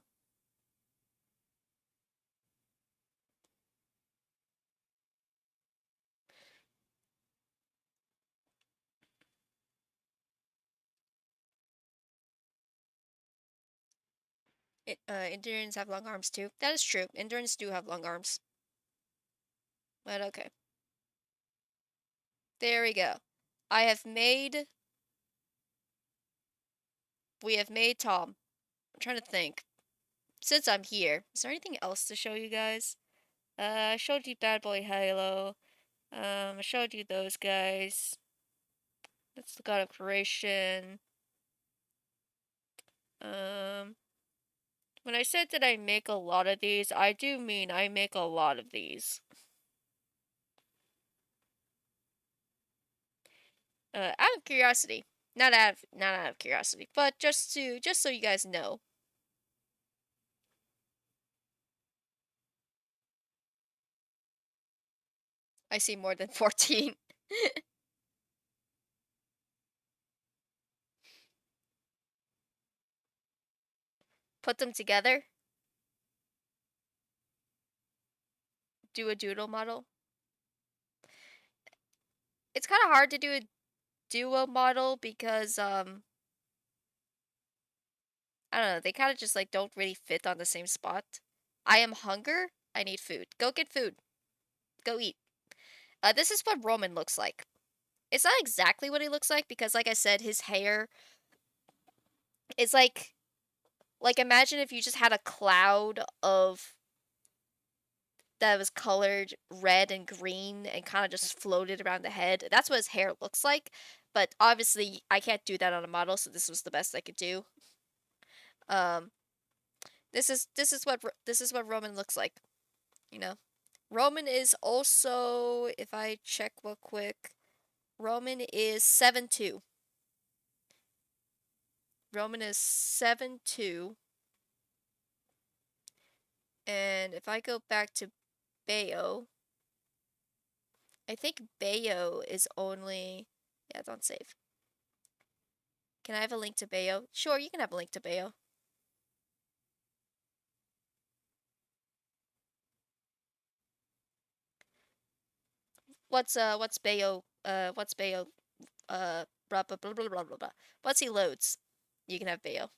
Indians have long arms too. That is true. Indians do have long arms. But okay. There we go. I have made. We have made Tom. I'm trying to think. Since I'm here, is there anything else to show you guys? I showed you Bad Boy Halo. I showed you those guys. That's the God of Creation. Um, when I said that I make a lot of these, I do mean I make a lot of these. Out of curiosity, not out of curiosity, but just so you guys know. I see more than 14. Put them together. Do a doodle model. It's kind of hard to do a duo model because I don't know, they kind of just like don't really fit on the same spot. I am hunger. I need food. Go get food. Go eat. This is what Roman looks like. It's not exactly what he looks like because like I said, his hair is like imagine if you just had a cloud of that was colored red and green and kind of just floated around the head. That's what his hair looks like. But obviously, I can't do that on a model, so this was the best I could do. Um, this is what Roman looks like. You know, Roman is also, if I check real quick, Roman is 7'2". Roman is 7'2". And if I go back to Bayo, I think Bayo is only. Yeah, don't save. Can I have a link to Bayo? Sure, you can have a link to Bayo. What's Bayo blah blah blah blah blah blah blah. Once he loads, you can have Bayo.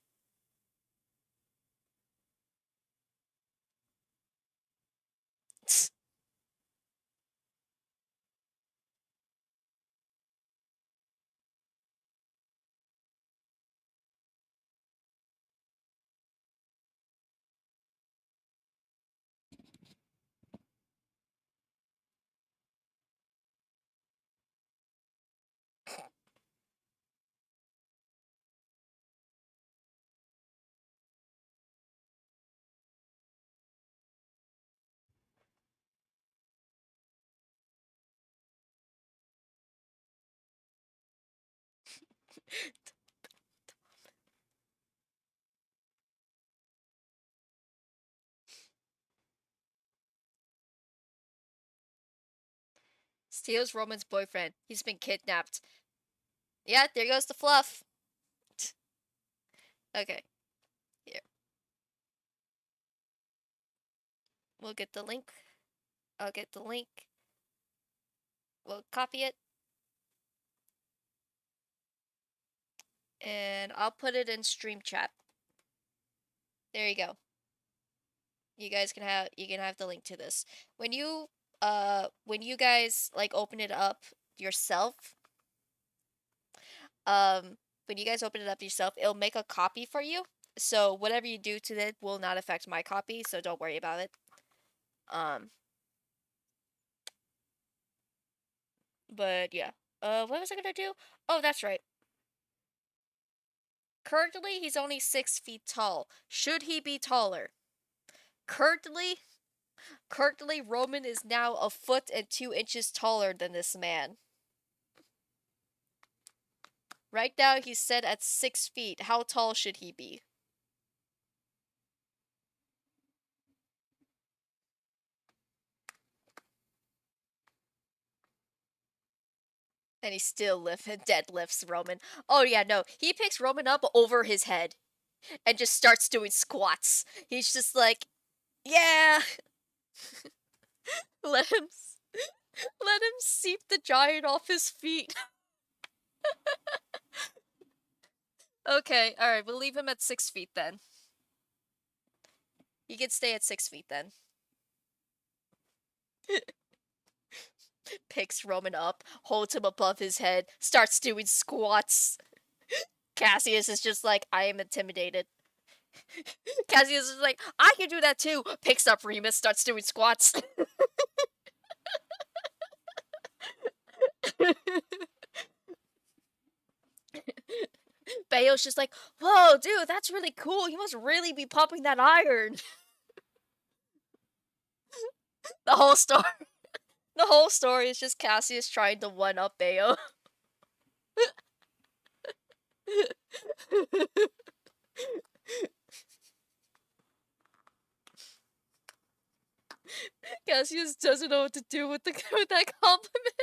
Steals Roman's boyfriend. He's been kidnapped. Yeah, there goes the fluff. Okay, here. We'll get the link. I'll get the link. We'll copy it. And I'll put it in stream chat. There you go. You guys can have the link to this. When you guys like open it up yourself, when you guys open it up yourself, it'll make a copy for you. So whatever you do to it will not affect my copy, so don't worry about it. But yeah. What was I gonna do? Oh, that's right. Currently, he's only 6 feet tall. Should he be taller? Currently, Roman is now a foot and 2 inches taller than this man. Right now, he's set at 6 feet. How tall should he be? And he still deadlifts Roman. Oh yeah, no. He picks Roman up over his head and just starts doing squats. He's just like, yeah. let him seep the giant off his feet. Okay, alright, we'll leave him at 6 feet then. He can stay at 6 feet then. Picks Roman up, holds him above his head, starts doing squats. Cassius is just like, I am intimidated. Cassius is like, I can do that too. Picks up Remus, starts doing squats. Bayo's just like, whoa, dude, that's really cool. You must really be pumping that iron. The whole story is just Cassius trying to one-up Bayo. Cassius doesn't know what to do with that compliment.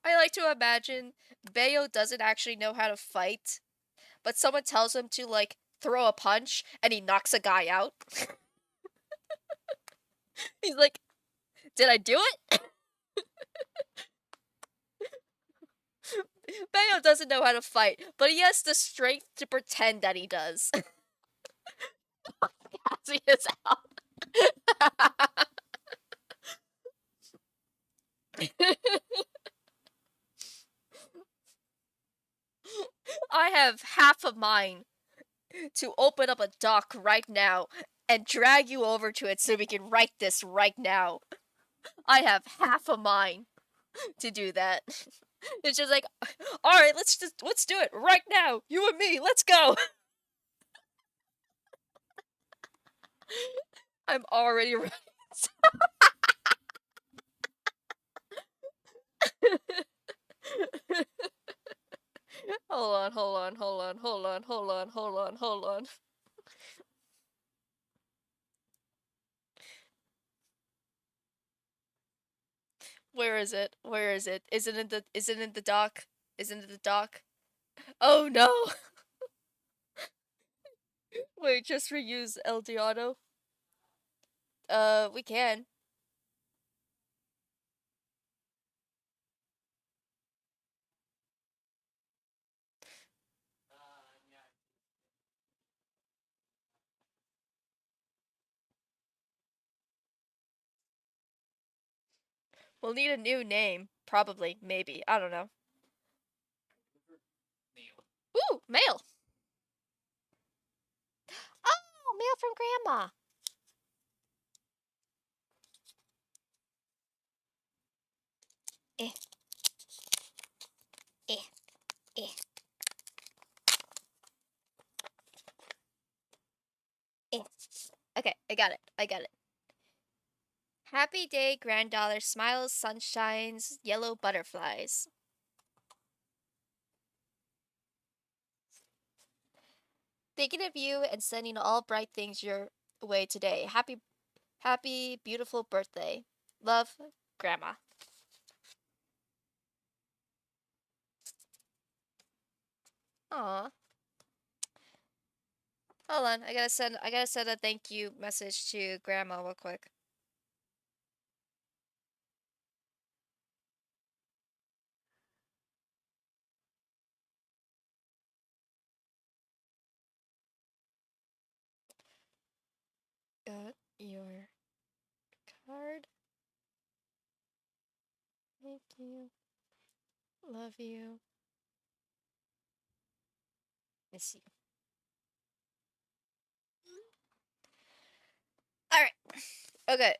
I like to imagine Bayo doesn't actually know how to fight, but someone tells him to, like, throw a punch, and he knocks a guy out. He's like, did I do it? Bayo doesn't know how to fight, but he has the strength to pretend that he does. Cassie is out. I have half a mind to open up a dock right now and drag you over to it so we can write this right now. I have half a mind to do that. It's just like, all right, let's do it right now. You and me, let's go. I'm already ready. Hold on. Where is it? Is it in the dock? Oh no! Wait, just reuse El Diado? We can. We'll need a new name. Probably. Maybe. I don't know. Ooh! Mail! Oh! Mail from Grandma! Eh, eh, eh. Eh. Okay, I got it. I got it. Happy day, granddaughter. Smiles, sunshines, yellow butterflies. Thinking of you and sending all bright things your way today. Happy, beautiful birthday. Love, Grandma. Aw. Hold on, I gotta send a thank you message to Grandma real quick. Got your card. Thank you. Love you. Miss you. Alright. Okay.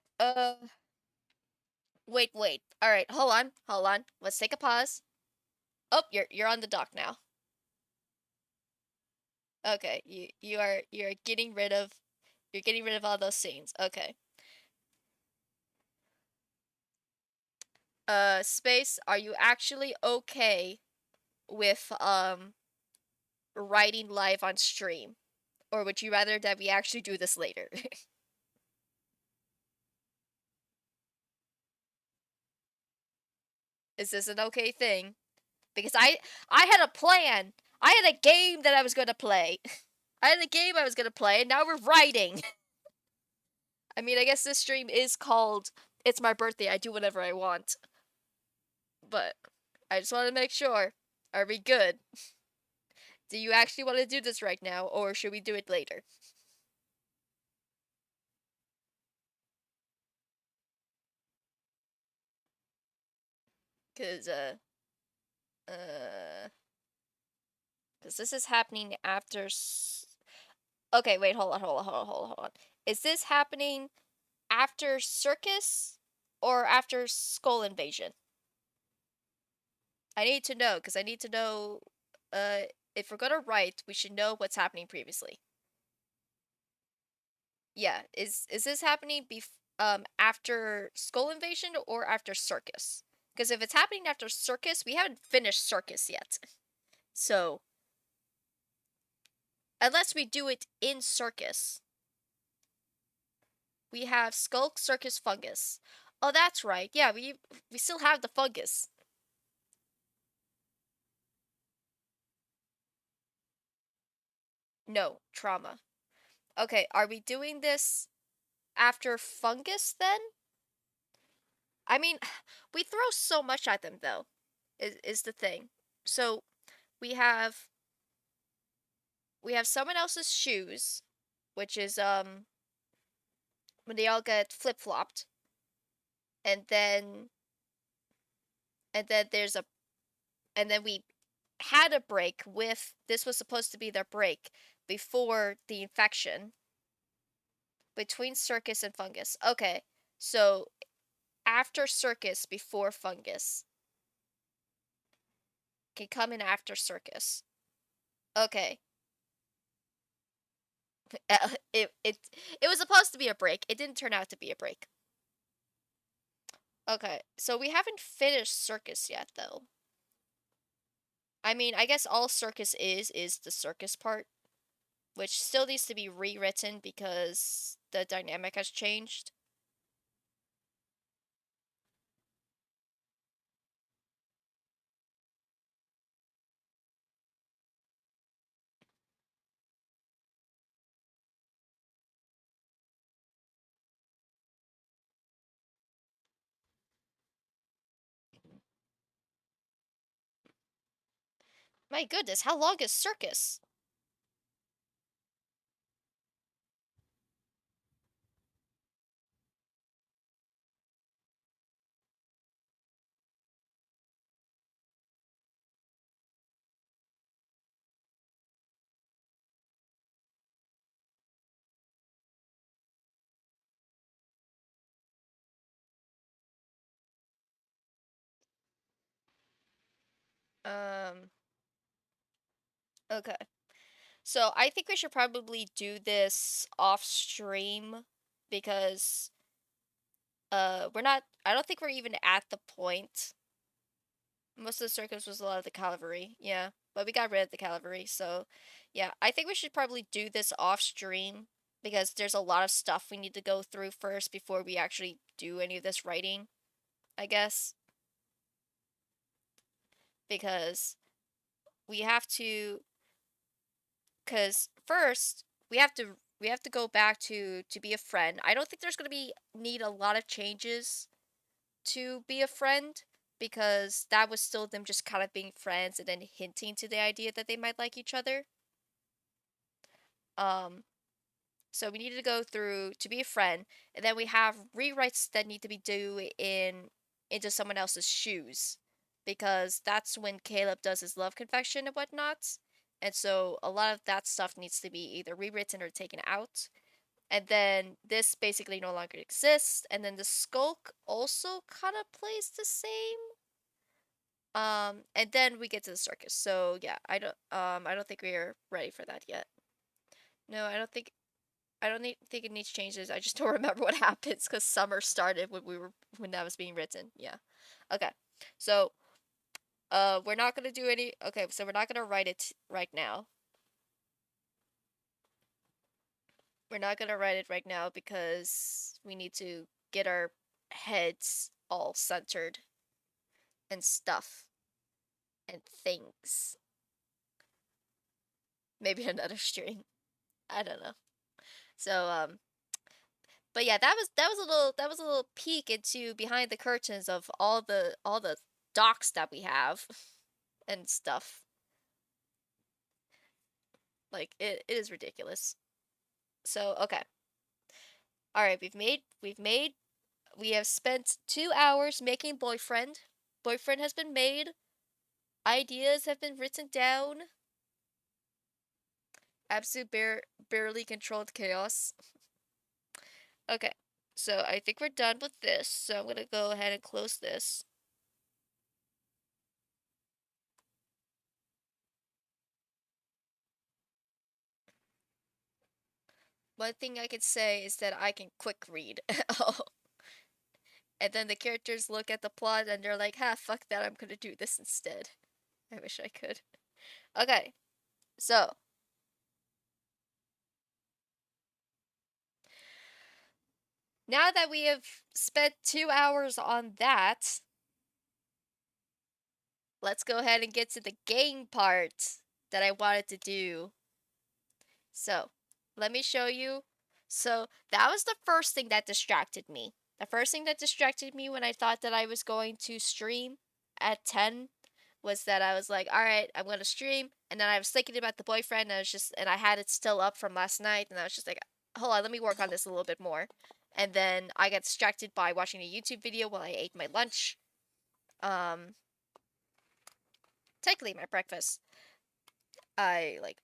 Wait. Alright, hold on. Let's take a pause. Oh, you're on the dock now. Okay, you're getting rid of all those scenes. Okay. Space, are you actually okay with writing live on stream? Or would you rather that we actually do this later? Is this an okay thing? Because I had a plan. I had a game that I was gonna play. I had a game I was gonna play, and now we're writing. I mean, I guess this stream is called It's My Birthday, I Do Whatever I Want. But I just want to make sure. Are we good? Do you actually want to do this right now, or should we do it later? Cause uh, cause this is happening after. Okay, wait, hold on. Is this happening after Circus or after Skull Invasion? I need to know, cause I need to know. Uh, if we're gonna write, we should know what's happening previously. Yeah, is this happening after Skull Invasion or after Circus? Because if it's happening after Circus, we haven't finished Circus yet. So, unless we do it in Circus, we have Skull Circus Fungus. Oh, that's right. Yeah, we still have the fungus. No, trauma. Okay, are we doing this after fungus then? I mean, we throw so much at them though. Is the thing. So, we have we have someone else's shoes, which is when they all get flip-flopped, and then and then there's a and then we had a break with this was supposed to be their break before the infection between circus and fungus. Okay. So after circus before fungus can come in after circus. Okay. It was supposed to be a break. It didn't turn out to be a break. Okay. So we haven't finished circus yet though. I mean, I guess all circus is the circus part, which still needs to be rewritten because the dynamic has changed. My goodness, how long is circus? Um, okay. So I think we should probably do this off stream because I don't think we're even at the point. Most of the circus was a lot of the cavalry, yeah. But we got rid of the cavalry, so yeah. I think we should probably do this off stream because there's a lot of stuff we need to go through first before we actually do any of this writing, I guess. Because we have to because first we have to go back to be a friend. I don't think there's gonna be need a lot of changes to be a friend because that was still them just kind of being friends and then hinting to the idea that they might like each other. Um, so we need to go through to be a friend, and then we have rewrites that need to be due into someone else's shoes because that's when Caleb does his love confession and whatnot. And so a lot of that stuff needs to be either rewritten or taken out. And then this basically no longer exists. And then the skulk also kind of plays the same. And then we get to the circus. So yeah, I don't think we're ready for that yet. No, I don't think it needs changes. I just don't remember what happens because summer started when that was being written. Yeah. Okay. So we're not gonna do any. Okay, so we're not gonna write it right now. We're not gonna write it right now because we need to get our heads all centered and stuff and things. Maybe another stream. I don't know. So but yeah, that was a little peek into behind the curtains of all the docs that we have and stuff. Like it is ridiculous. So okay. Alright, we have spent 2 hours making boyfriend. Boyfriend has been made. Ideas have been written down. Absolute barely controlled chaos. Okay. So I think we're done with this. So I'm gonna go ahead and close this. One thing I could say is that I can quick read. Oh. And then the characters look at the plot and they're like, ha, fuck that, I'm gonna do this instead. I wish I could. Okay. So now that we have spent 2 hours on that, let's go ahead and get to the game part that I wanted to do. So, let me show you. So, that was the first thing that distracted me. The first thing that distracted me when I thought that I was going to stream at 10 was that I was like, all right, I'm going to stream. And then I was thinking about the boyfriend and I had it still up from last night. And I was just like, hold on, let me work on this a little bit more. And then I got distracted by watching a YouTube video while I ate my lunch. Technically my breakfast. I like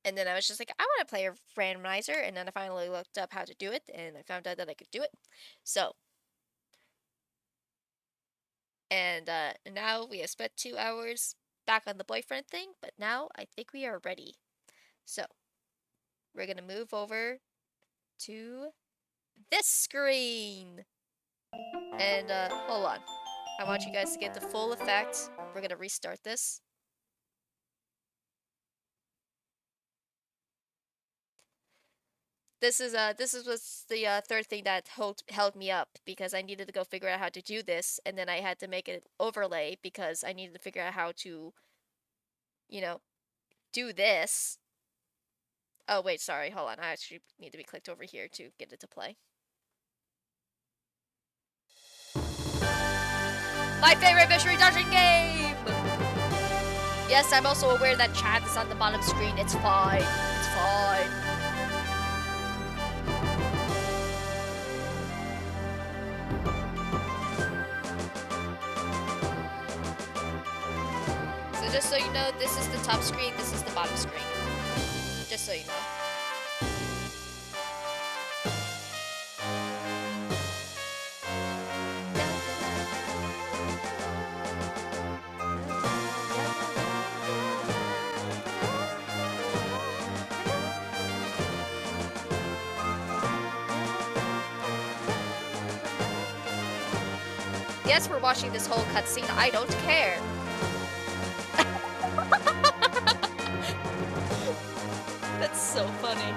and then I was just like, I want to play a randomizer, and then I finally looked up how to do it, and I found out that I could do it. So, and now we have spent 2 hours back on the boyfriend thing, but now I think we are ready. So, we're gonna move over to this screen. And hold on. I want you guys to get the full effect. We're gonna restart this. This was the third thing that held me up because I needed to go figure out how to do this, and then I had to make an overlay because I needed to figure out how to, you know, do this. Oh wait, sorry, hold on. I actually need to be clicked over here to get it to play. My favorite mystery dungeon game! Yes, I'm also aware that chat is on the bottom screen. It's fine. It's fine. So just so you know, this is the top screen, this is the bottom screen. Just so you know. Yes, we're watching this whole cutscene. I don't care. That's so funny.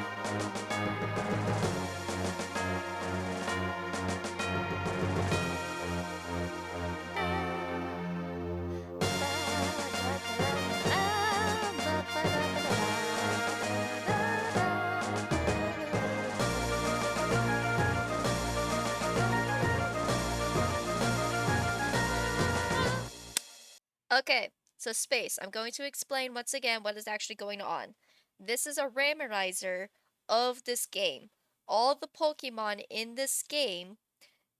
Okay, so space. I'm going to explain once again what is actually going on. This is a randomizer of this game. All the Pokemon in this game,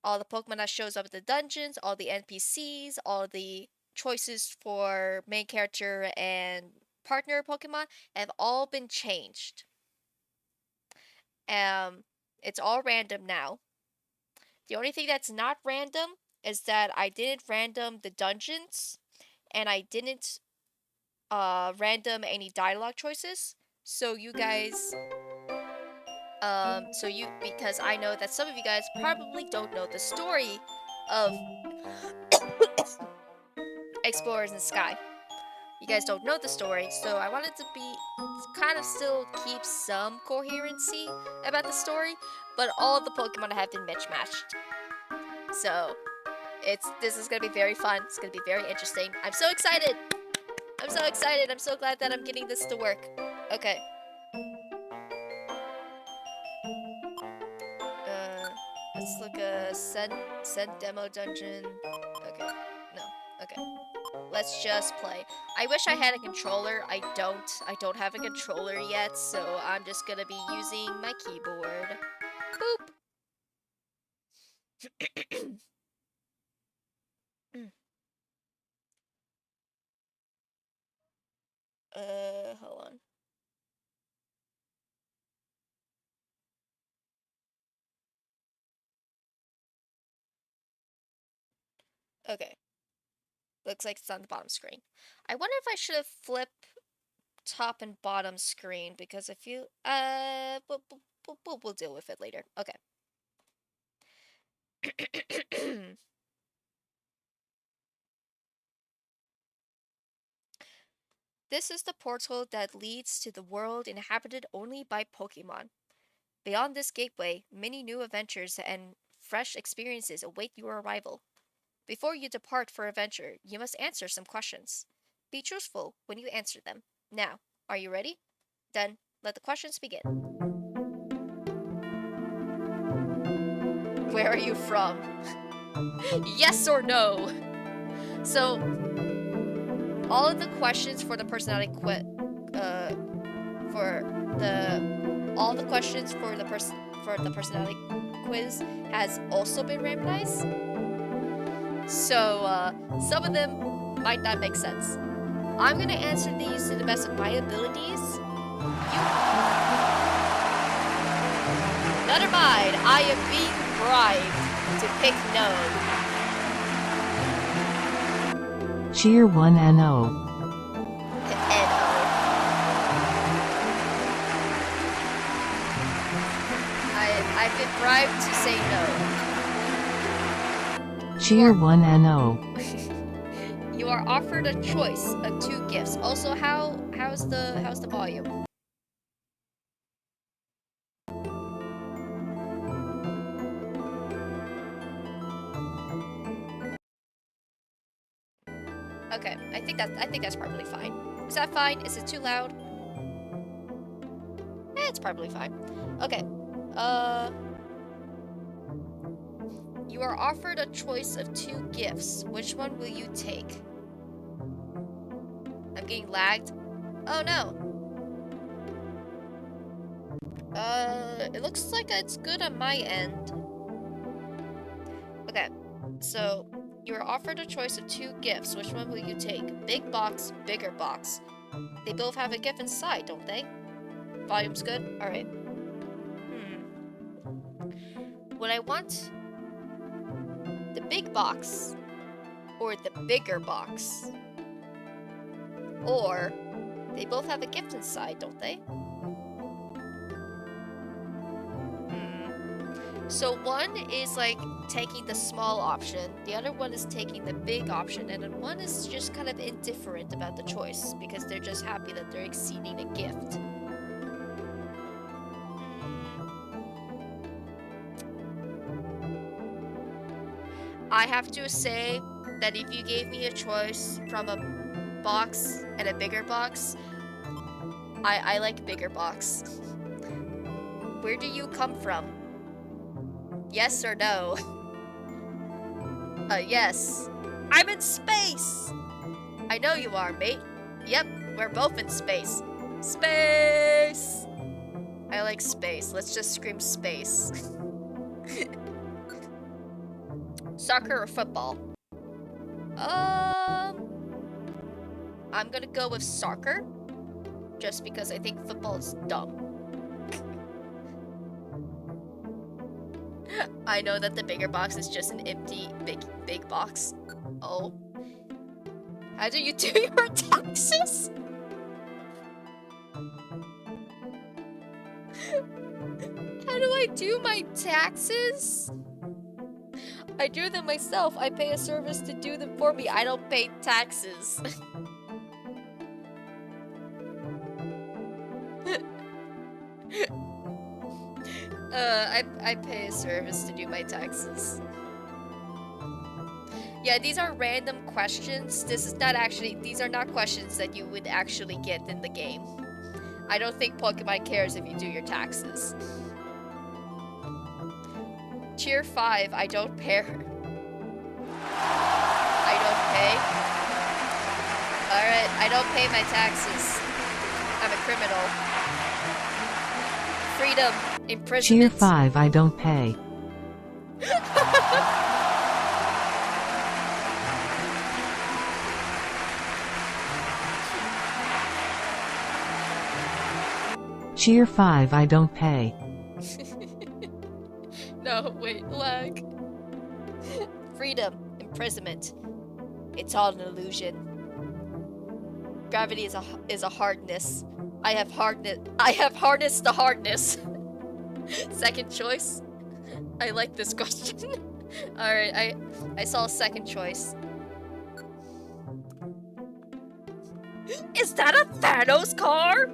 all the Pokemon that shows up in the dungeons, all the NPCs, all the choices for main character and partner Pokemon have all been changed. Um, it's all random now. The only thing that's not random is that I didn't random the dungeons and I didn't random any dialogue choices. So you guys because I know that some of you guys probably don't know the story of Explorers in the Sky. You guys don't know the story, so I wanted to be kind of still keep some coherency about the story, but all the Pokemon have been mismatched. So this is gonna be very fun. It's gonna be very interesting. I'm so excited. I'm so excited. I'm so glad that I'm getting this to work. Okay. Let's look send demo dungeon. Okay. No. Okay. Let's just play. I wish I had a controller. I don't. I don't have a controller yet, so I'm just gonna be using my keyboard. Boop. Hold on. Okay. Looks like it's on the bottom screen. I wonder if I should have flipped top and bottom screen because I feel we'll deal with it later. Okay. This is the portal that leads to the world inhabited only by Pokemon. Beyond this gateway, many new adventures and fresh experiences await your arrival. Before you depart for adventure, you must answer some questions. Be truthful when you answer them. Now, are you ready? Then, let the questions begin. Where are you from? Yes or no? So, all of the questions for the personality all the questions for the personality quiz has also been randomized. So, some of them might not make sense. I'm gonna answer these to the best of my abilities. Never mind, I am being bribed to pick no. Cheer 1 and 0. I've been bribed to say no. Cheer 1 and 0. You are offered a choice of 2 gifts. Also, how's the volume? Okay, I think that's probably fine. Is that fine? Is it too loud? It's probably fine. Okay. You are offered a choice of 2 gifts. Which one will you take? I'm getting lagged. Oh no. It looks like it's good on my end. Okay, so you are offered a choice of 2 gifts. Which one will you take? Big box, bigger box. They both have a gift inside, don't they? Volume's good? Alright. Would I want the big box or the bigger box? Or they both have a gift inside, don't they? So one is like taking the small option, the other one is taking the big option, and then one is just kind of indifferent about the choice because they're just happy that they're exceeding a gift. I have to say that if you gave me a choice from a box and a bigger box, I like bigger box. Where do you come from? Yes or no? Yes. I'm in space! I know you are, mate. Yep, we're both in space. Space! I like space. Let's just scream space. Soccer or football? I'm gonna go with soccer. Just because I think football is dumb. I know that the bigger box is just an empty, big box. Oh. How do you do your taxes? How do I do my taxes? I do them myself. I pay a service to do them for me. I don't pay taxes. I pay a service to do my taxes. Yeah, these are random questions. These are not questions that you would actually get in the game. I don't think Pokemon cares if you do your taxes. Tier 5, I don't pay. I don't pay? Alright, I don't pay my taxes. I'm a criminal. Freedom, imprisonment. Tier 5, I don't pay. Tier 5, I don't pay. No, wait, lag. Freedom, imprisonment. It's all an illusion. Gravity is a hardness. I have harnessed the hardness. Second choice. I like this question. Alright, I saw a second choice. Is that a Thanos car?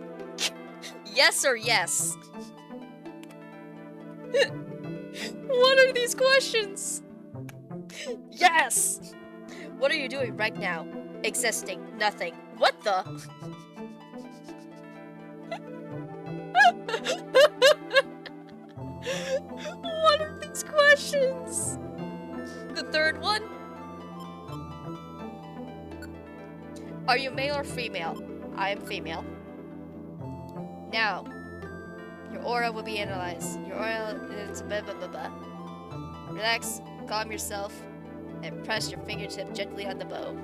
Yes or yes? What are these questions? Yes! What are you doing right now? Existing. Nothing. What the? What are these questions? The third one? Are you male or female? I am female. Now, your aura will be analyzed. Your aura is blah blah blah blah. Relax, calm yourself, and press your fingertip gently on the bow.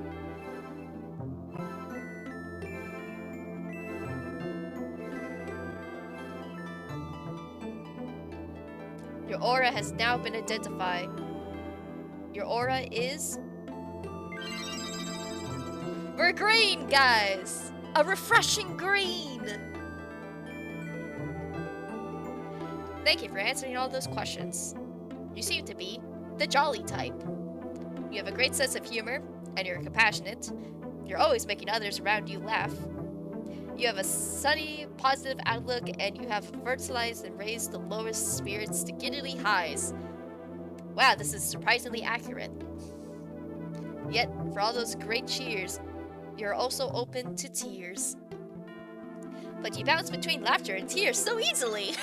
Your aura has now been identified. Your aura is... We're green, guys! A refreshing green! Thank you for answering all those questions. You seem to be the jolly type. You have a great sense of humor, and you're compassionate. You're always making others around you laugh. You have a sunny, positive outlook, and you have fertilized and raised the lowest spirits to giddily highs. Wow, this is surprisingly accurate. Yet, for all those great cheers, you're also open to tears. But you bounce between laughter and tears so easily!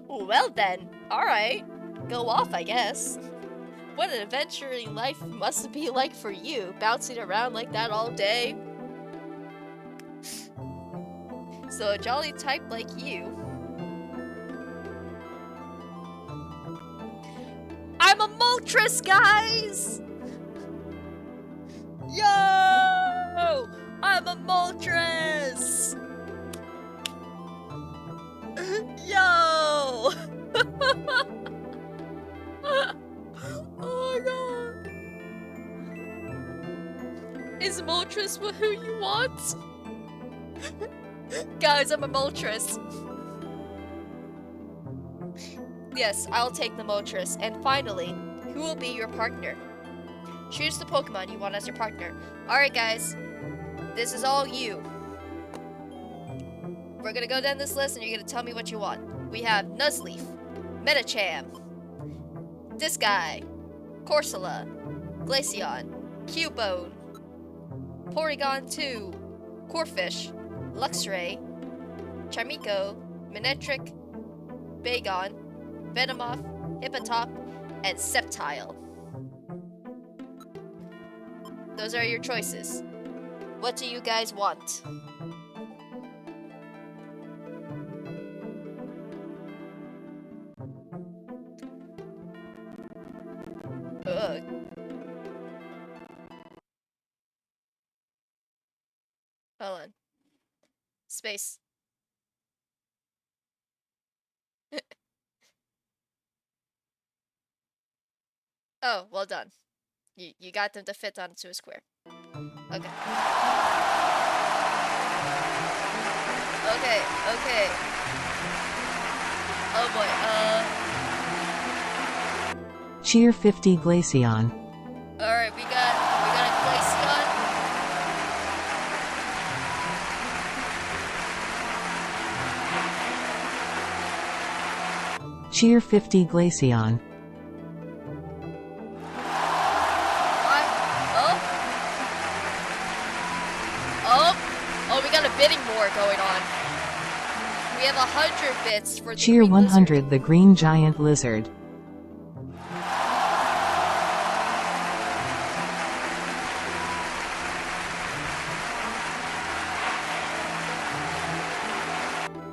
Well then, alright. Go off, I guess. What an adventuring life must be like for you, bouncing around like that all day. So a jolly type like you. I'm a Moltres, guys! Yo! I'm a Moltres! Yo! Oh god! Is Moltres who you want? Guys, I'm a Moltres. Yes, I'll take the Moltres. And finally, who will be your partner? Choose the Pokemon you want as your partner. Alright, guys. This is all you. We're gonna go down this list and you're gonna tell me what you want. We have Nuzleaf, Metacham, this guy, Corsola, Glaceon, Cubone, Porygon 2, Corphish, Luxray, Charmiko, Manectric, Bagon, Venomoth, Hippotop, and Sceptile. Those are your choices. What do you guys want? Ugh. Hold on. Space. Oh, well done. You got them to fit onto a square. Okay. Okay. Oh boy, Cheer 50 Glaceon. alright, we got a Glaceon. Cheer 50 Glaceon. Oh, we got a bidding war going on. We have 100 bits for the Cheer green 100 lizard. the Green Giant Lizard.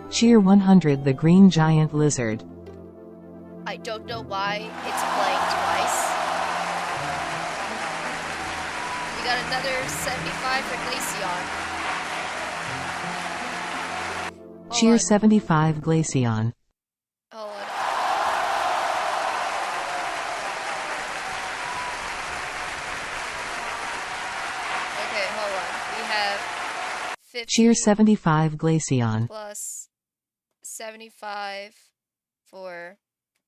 Cheer 100 the Green Giant Lizard. I don't know why it's playing twice. We got another 75 for Glaceon. Cheer 75 Glaceon. Hold on. Okay, hold on. We have 50 Cheer 75 Glaceon. plus 75 for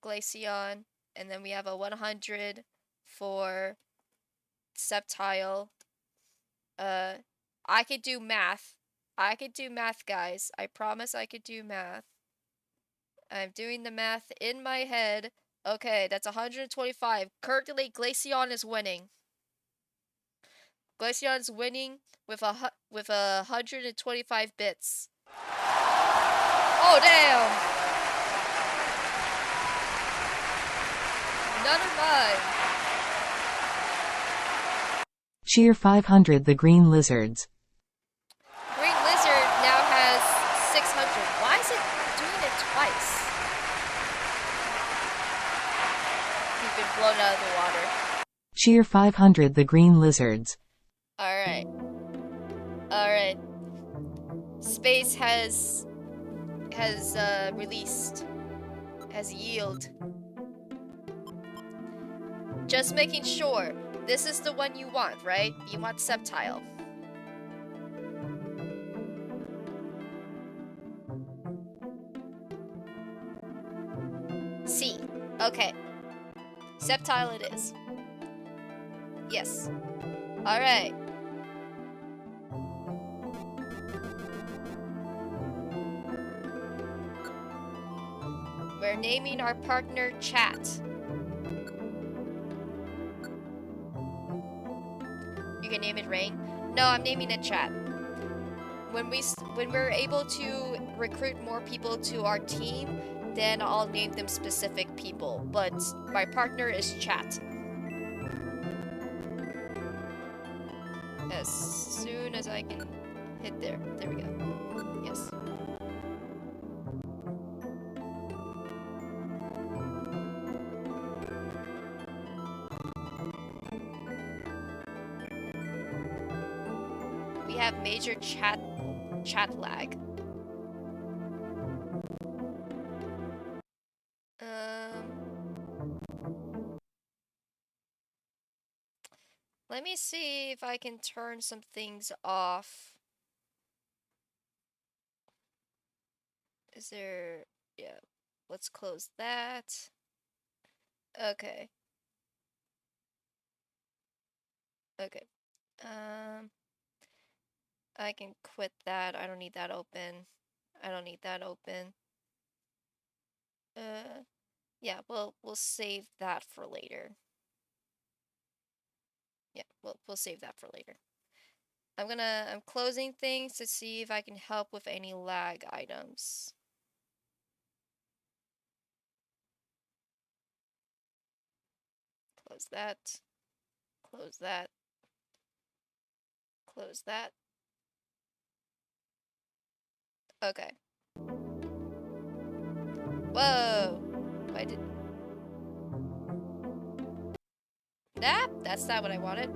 Glaceon, and then we have a 100 for Sceptile. I could do math. I could do math, guys. I promise I could do math. I'm doing the math in my head. Okay, that's 125. Currently, Glaceon is winning. Glaceon is winning with a 125 bits. Oh damn! None of mine. Cheer 500 the Green Lizards. Green Lizard now has 600. Why is it doing it twice? He's been blown out of the water. Cheer 500 the Green Lizards. Alright. Alright. Space has released. Has yield. Just making sure. This is the one you want, right? You want Sceptile. C. Okay. Sceptile it is. Yes. Alright. We're naming our partner Chat. You can name it Rain. No, I'm naming it Chat. When we're able to recruit more people to our team, then I'll name them specific people. But my partner is Chat. As soon as I can hit there. There we go. Yes. We have major chat lag. Let me see if I can turn some things off. Is there... Yeah. Let's close that. Okay. Okay. I can quit that. I don't need that open. I don't need that open. Yeah, we'll save that for later. Yeah, we'll save that for later. I'm closing things to see if I can help with any lag items. Close that. Close that. Close that. Okay. Whoa! I did... Nah, that's not what I wanted.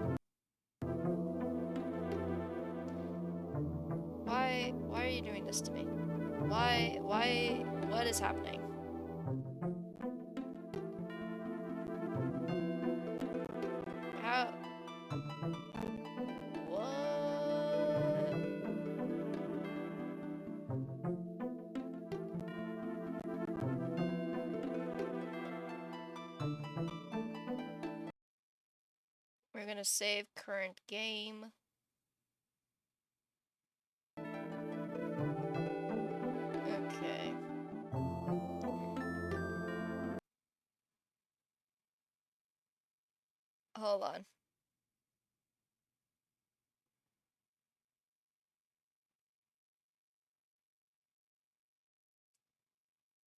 Why are you doing this to me? What is happening? How? What? We're gonna save current game. Okay. Hold on.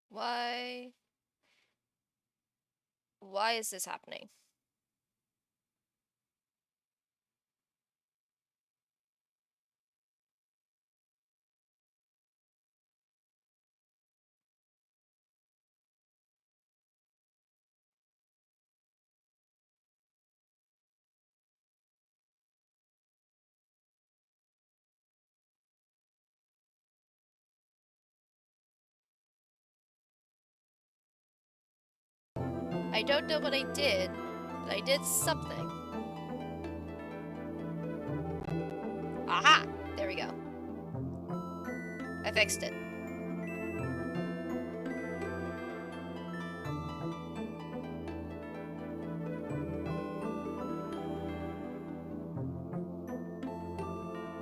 Why? Why is this happening? I don't know what I did, but I did something. Aha! There we go. I fixed it.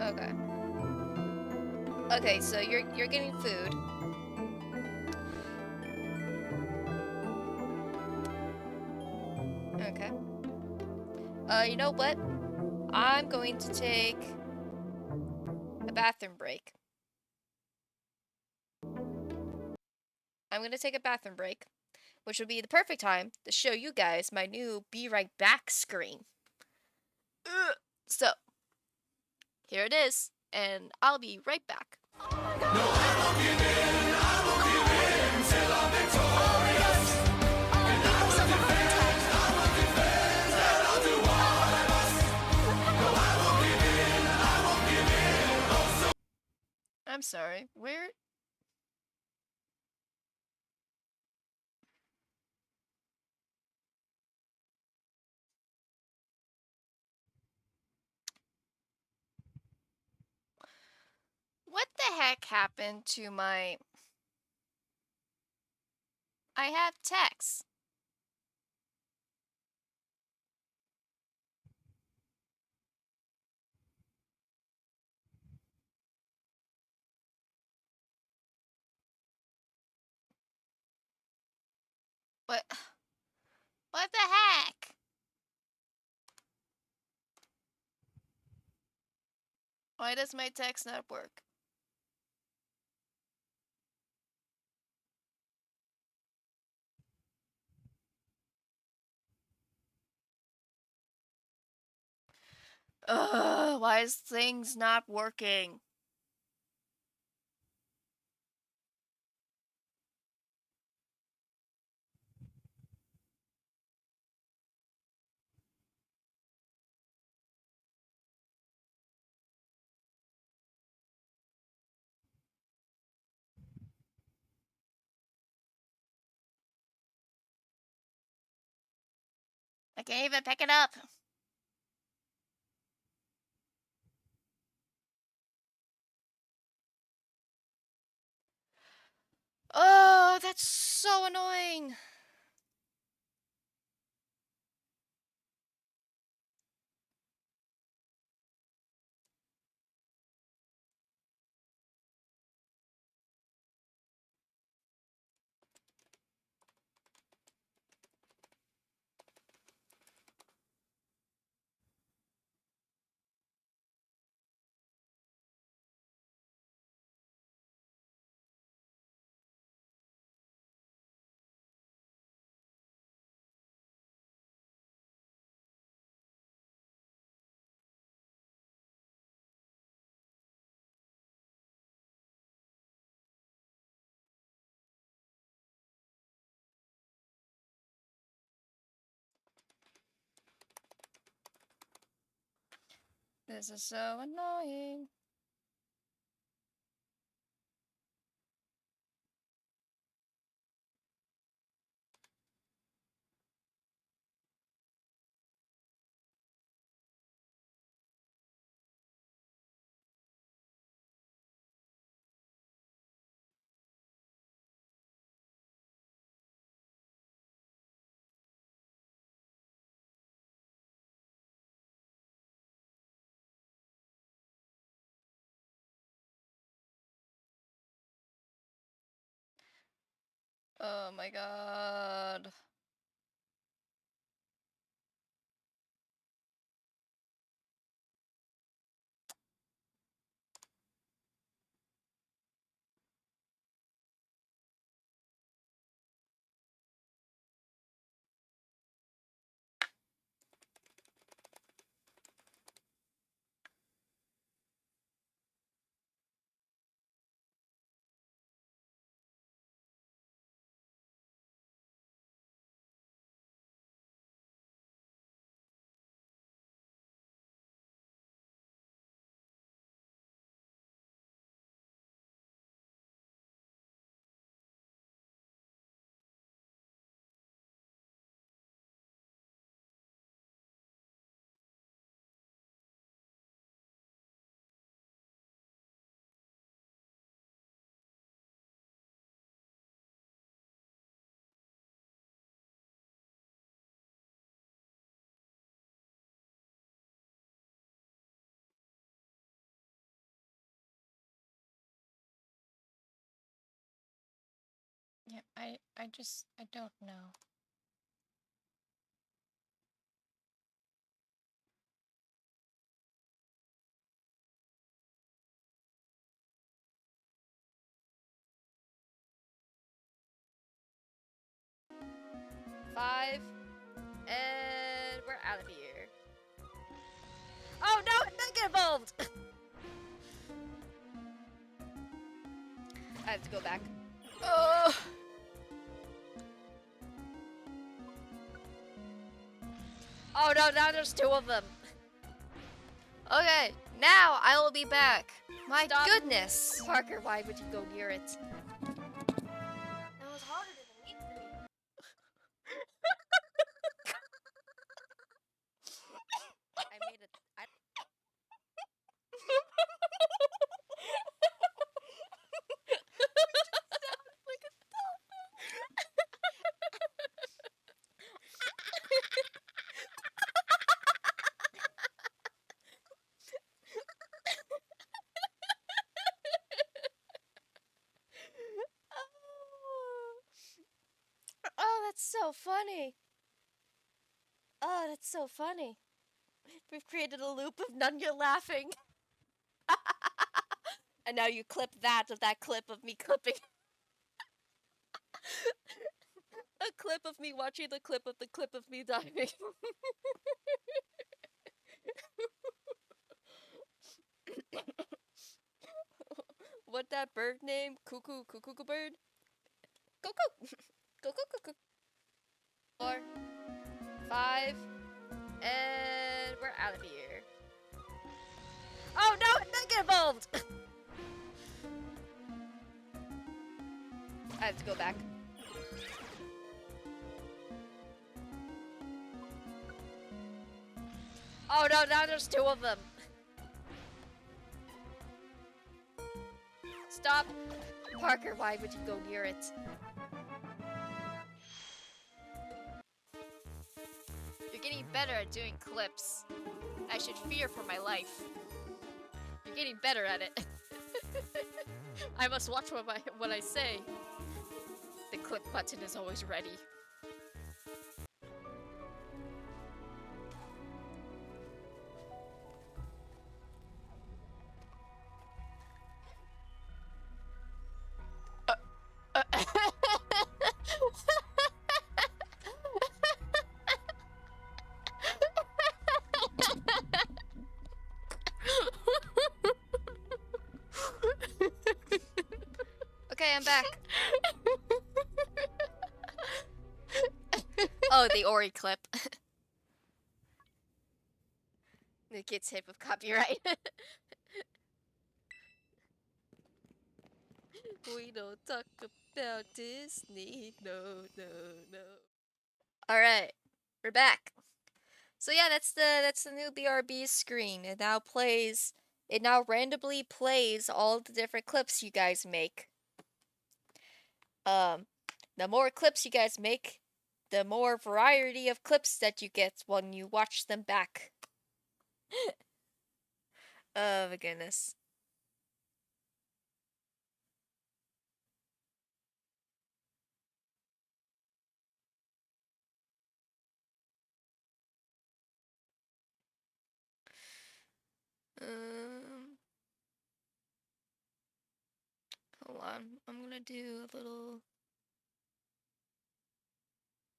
Okay. Okay, so you're getting food. Okay. You know what? I'm going to take a bathroom break. I'm going to take a bathroom break, which would be the perfect time to show you guys my new Be Right Back screen. So, here it is, and I'll be right back. I'm sorry, where? What the heck happened to my... I have text. What? What the heck? Why does my text not work? Ugh, why is things not working? I can't even pick it up. Oh, that's so annoying. This is so annoying. Oh my god. Yeah, I don't know. Five, and we're out of here. Oh no, don't get involved! I have to go back. Oh! Oh no, now there's two of them. Okay, now I will be back. My Stop. goodness. Parker, why would you go near it? It was harder than it needed to be. I made it. Oh, that's so funny. Oh, that's so funny. We've created a loop of Nunya laughing. And now you clip that of that clip of me clipping. A clip of me watching the clip of me diving. What that bird name? Cuckoo bird? Cuckoo! Cuckoo. 4, 5, and we're out of here. Oh no, don't get involved! I have to go back. Oh no, now there's two of them. Stop. Parker, why would you go near it? better at doing clips. I should fear for my life. You're getting better at it. I must watch what I say. The clip button is always ready. Okay, I'm back. Oh, the Ori clip. It gets hit with copyright. We don't talk about Disney. No, no, no. Alright, we're back. So yeah, that's the new BRB screen. It now randomly plays all the different clips you guys make. The more clips you guys make, the more variety of clips that you get when you watch them back. Oh my goodness. Um, Hold on. I'm gonna do a little.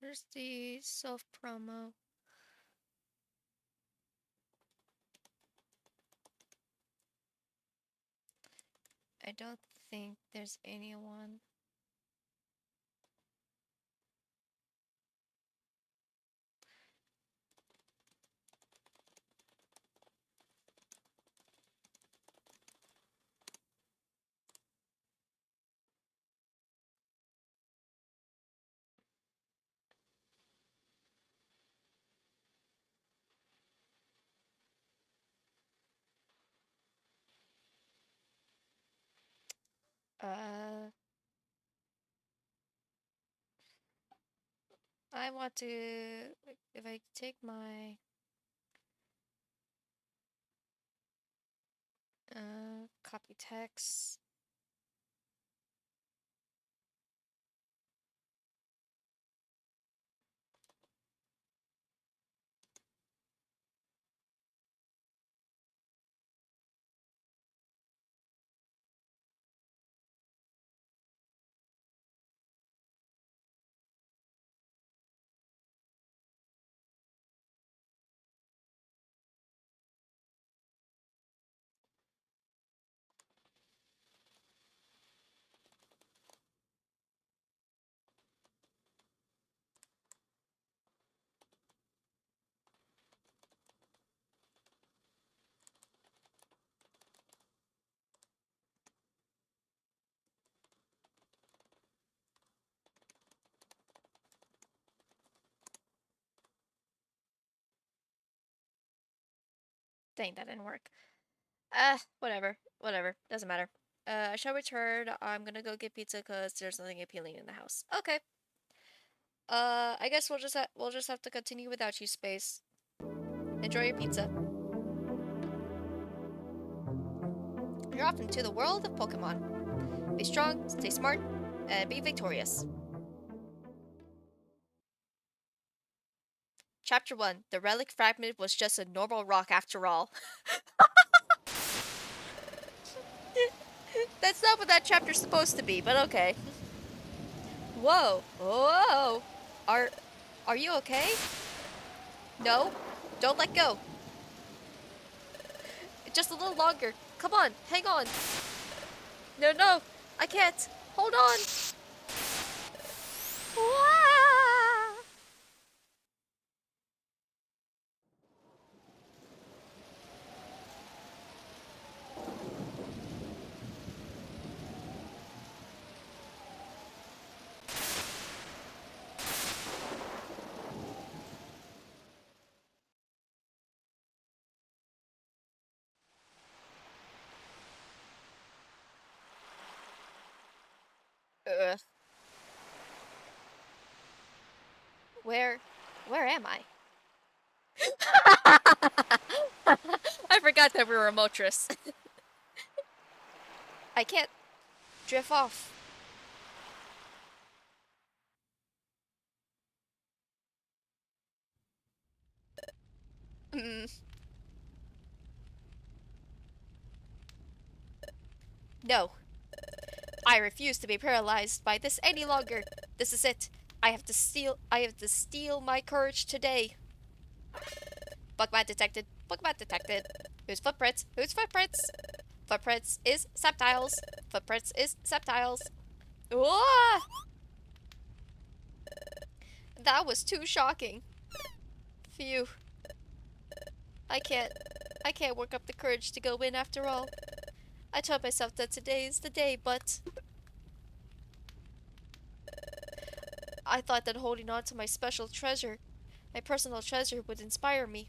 Where's the self promo? I don't think there's anyone. Uh, I want to. If I take my. Copy text. Dang, that didn't work. Whatever. Whatever. Doesn't matter. I shall return. I'm gonna go get pizza because there's nothing appealing in the house. Okay. I guess we'll just have to continue without you, Space. Enjoy your pizza. You're off into the world of Pokemon. Be strong, stay smart, and be victorious. Chapter 1. The relic fragment was just a normal rock after all. That's not what that chapter's supposed to be, but okay. Whoa. Whoa. Are you okay? No? Don't let go. Just a little longer. Come on, hang on. No, no, I can't. Hold on. Wah! Ugh. Where am I? I forgot that we were a Moltres. I can't drift off. Mm. No. I refuse to be paralyzed by this any longer. This is it. I have to steal my courage today. Bugman detected. Bugman detected. Whose footprints? Whose footprints? Footprints is Sceptiles. Footprints is Sceptiles. Whoa! That was too shocking. Phew. I can't work up the courage to go in after all. I told myself that today is the day, but I thought that holding on to my special treasure, my personal treasure, would inspire me.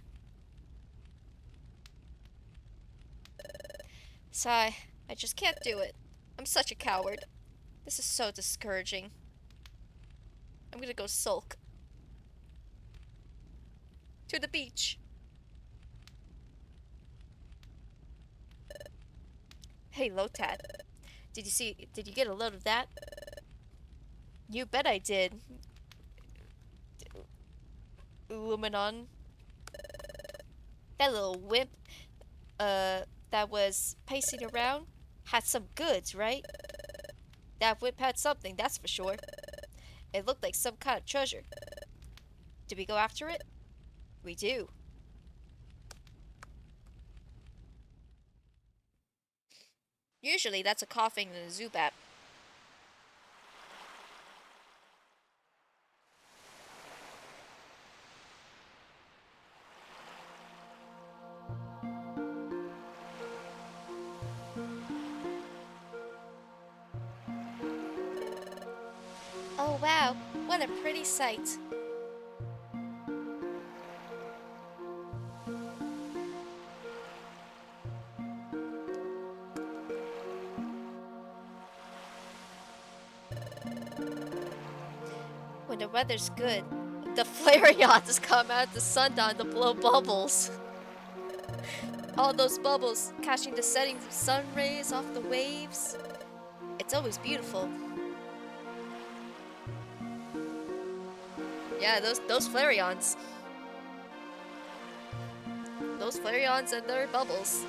Sigh, I just can't do it. I'm such a coward. This is so discouraging. I'm gonna go sulk. To the beach. Hey, Lotad. Did you get a load of that? You bet I did. Luminon. That little wimp, that was pacing around had some goods, right? That wimp had something, that's for sure. It looked like some kind of treasure. Do we go after it? We do. Usually that's a coughing and a Zubat. Oh wow, what a pretty sight. When the weather's good, the Flareons come out the sundown to blow bubbles. All those bubbles catching the setting sun rays off the waves. It's always beautiful. Yeah, those Flareons. Those Flareons and their bubbles.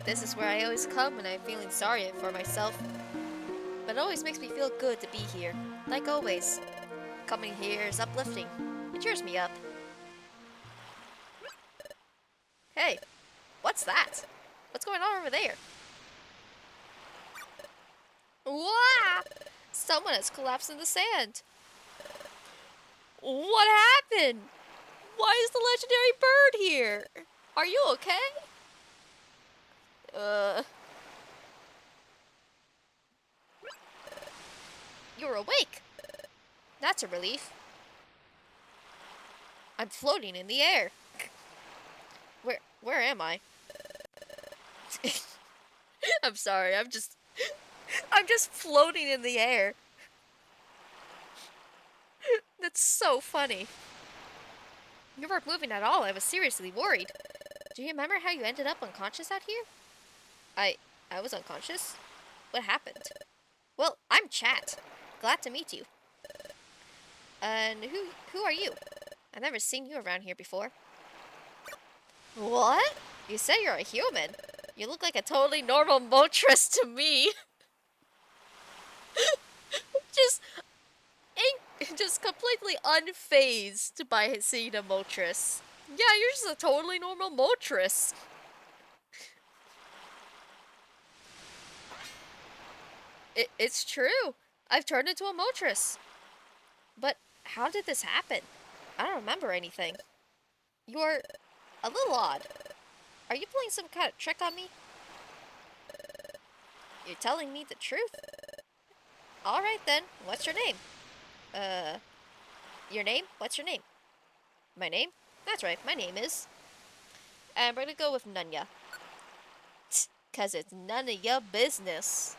This is where I always come when I'm feeling sorry for myself. But it always makes me feel good to be here. Like always. Coming here is uplifting. It cheers me up. Hey, what's that? What's going on over there? Wow! Someone has collapsed in the sand. What happened? Why is the legendary bird here? Are you okay? You're awake. That's a relief. I'm floating in the air. Where am I? I'm sorry, I'm just floating in the air. That's so funny. You weren't moving at all. I was seriously worried. Do you remember how you ended up unconscious out here? I was unconscious? What happened? Well, I'm Chat. Glad to meet you. And who are you? I've never seen you around here before. What? You said you're a human. You look like a totally normal Moltres to me. just completely unfazed by seeing a Moltres. Yeah, you're just a totally normal Moltres. It's true. I've turned into a Moltres. But how did this happen? I don't remember anything. You're a little odd. Are you playing some kind of trick on me? You're telling me the truth? Alright then, what's your name? Your name? What's your name? My name? That's right, my name is... And we're gonna go with Nunya. 'Cause it's none of your business.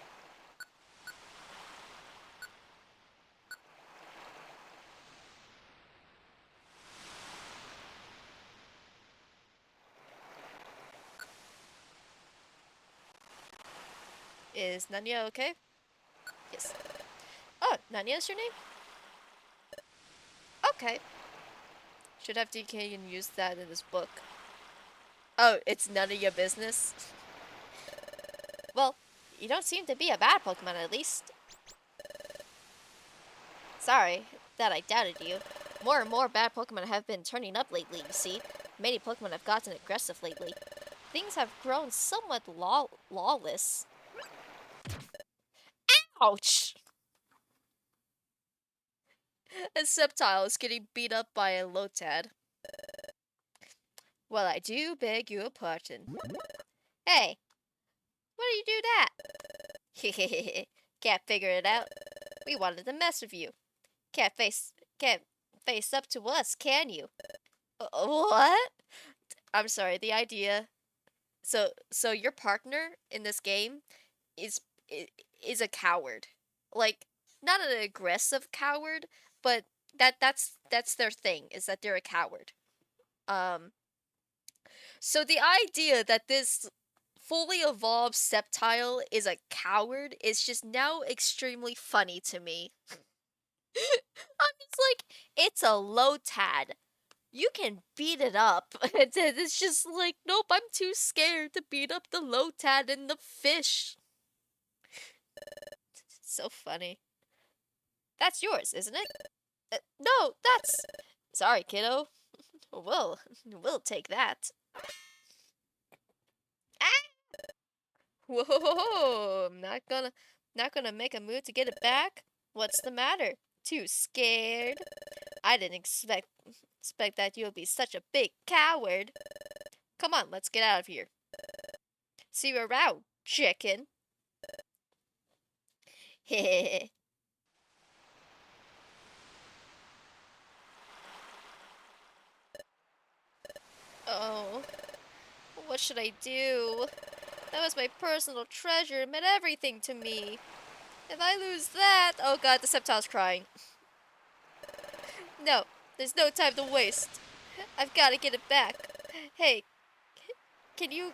Is Nanya okay? Yes. Oh, Nanya is your name? Okay. Should have DK and use that in this book. Oh, it's none of your business? Well, you don't seem to be a bad Pokemon at least. Sorry that I doubted you. More and more bad Pokemon have been turning up lately, you see. Many Pokemon have gotten aggressive lately. Things have grown somewhat lawless. Ouch! A Sceptile is getting beat up by a Lotad. Well, I do beg your pardon. Hey, why do you do that? Can't figure it out. We wanted to mess with you. Can't face up to us, can you? What? I'm sorry. The idea. So your partner in this game is is a coward. Like, not an aggressive coward, but that's their thing, is that they're a coward. So the idea that this fully evolved Sceptile is a coward is just now extremely funny to me. I'm just like, it's a Lotad. You can beat it up. It's just like, nope, I'm too scared to beat up the Lotad and the fish. So funny. That's yours, isn't it? No, that's... Sorry, kiddo. We'll take that. Ah! Whoa! I'm not gonna make a move to get it back. What's the matter? Too scared? I didn't expect that you'll be such a big coward. Come on, let's get out of here. See you around, chicken. Hehehe. Oh, what should I do? That was my personal treasure. It meant everything to me. If I lose that... Oh god, the Sceptile's crying. No, there's no time to waste. I've got to get it back. Hey, can you...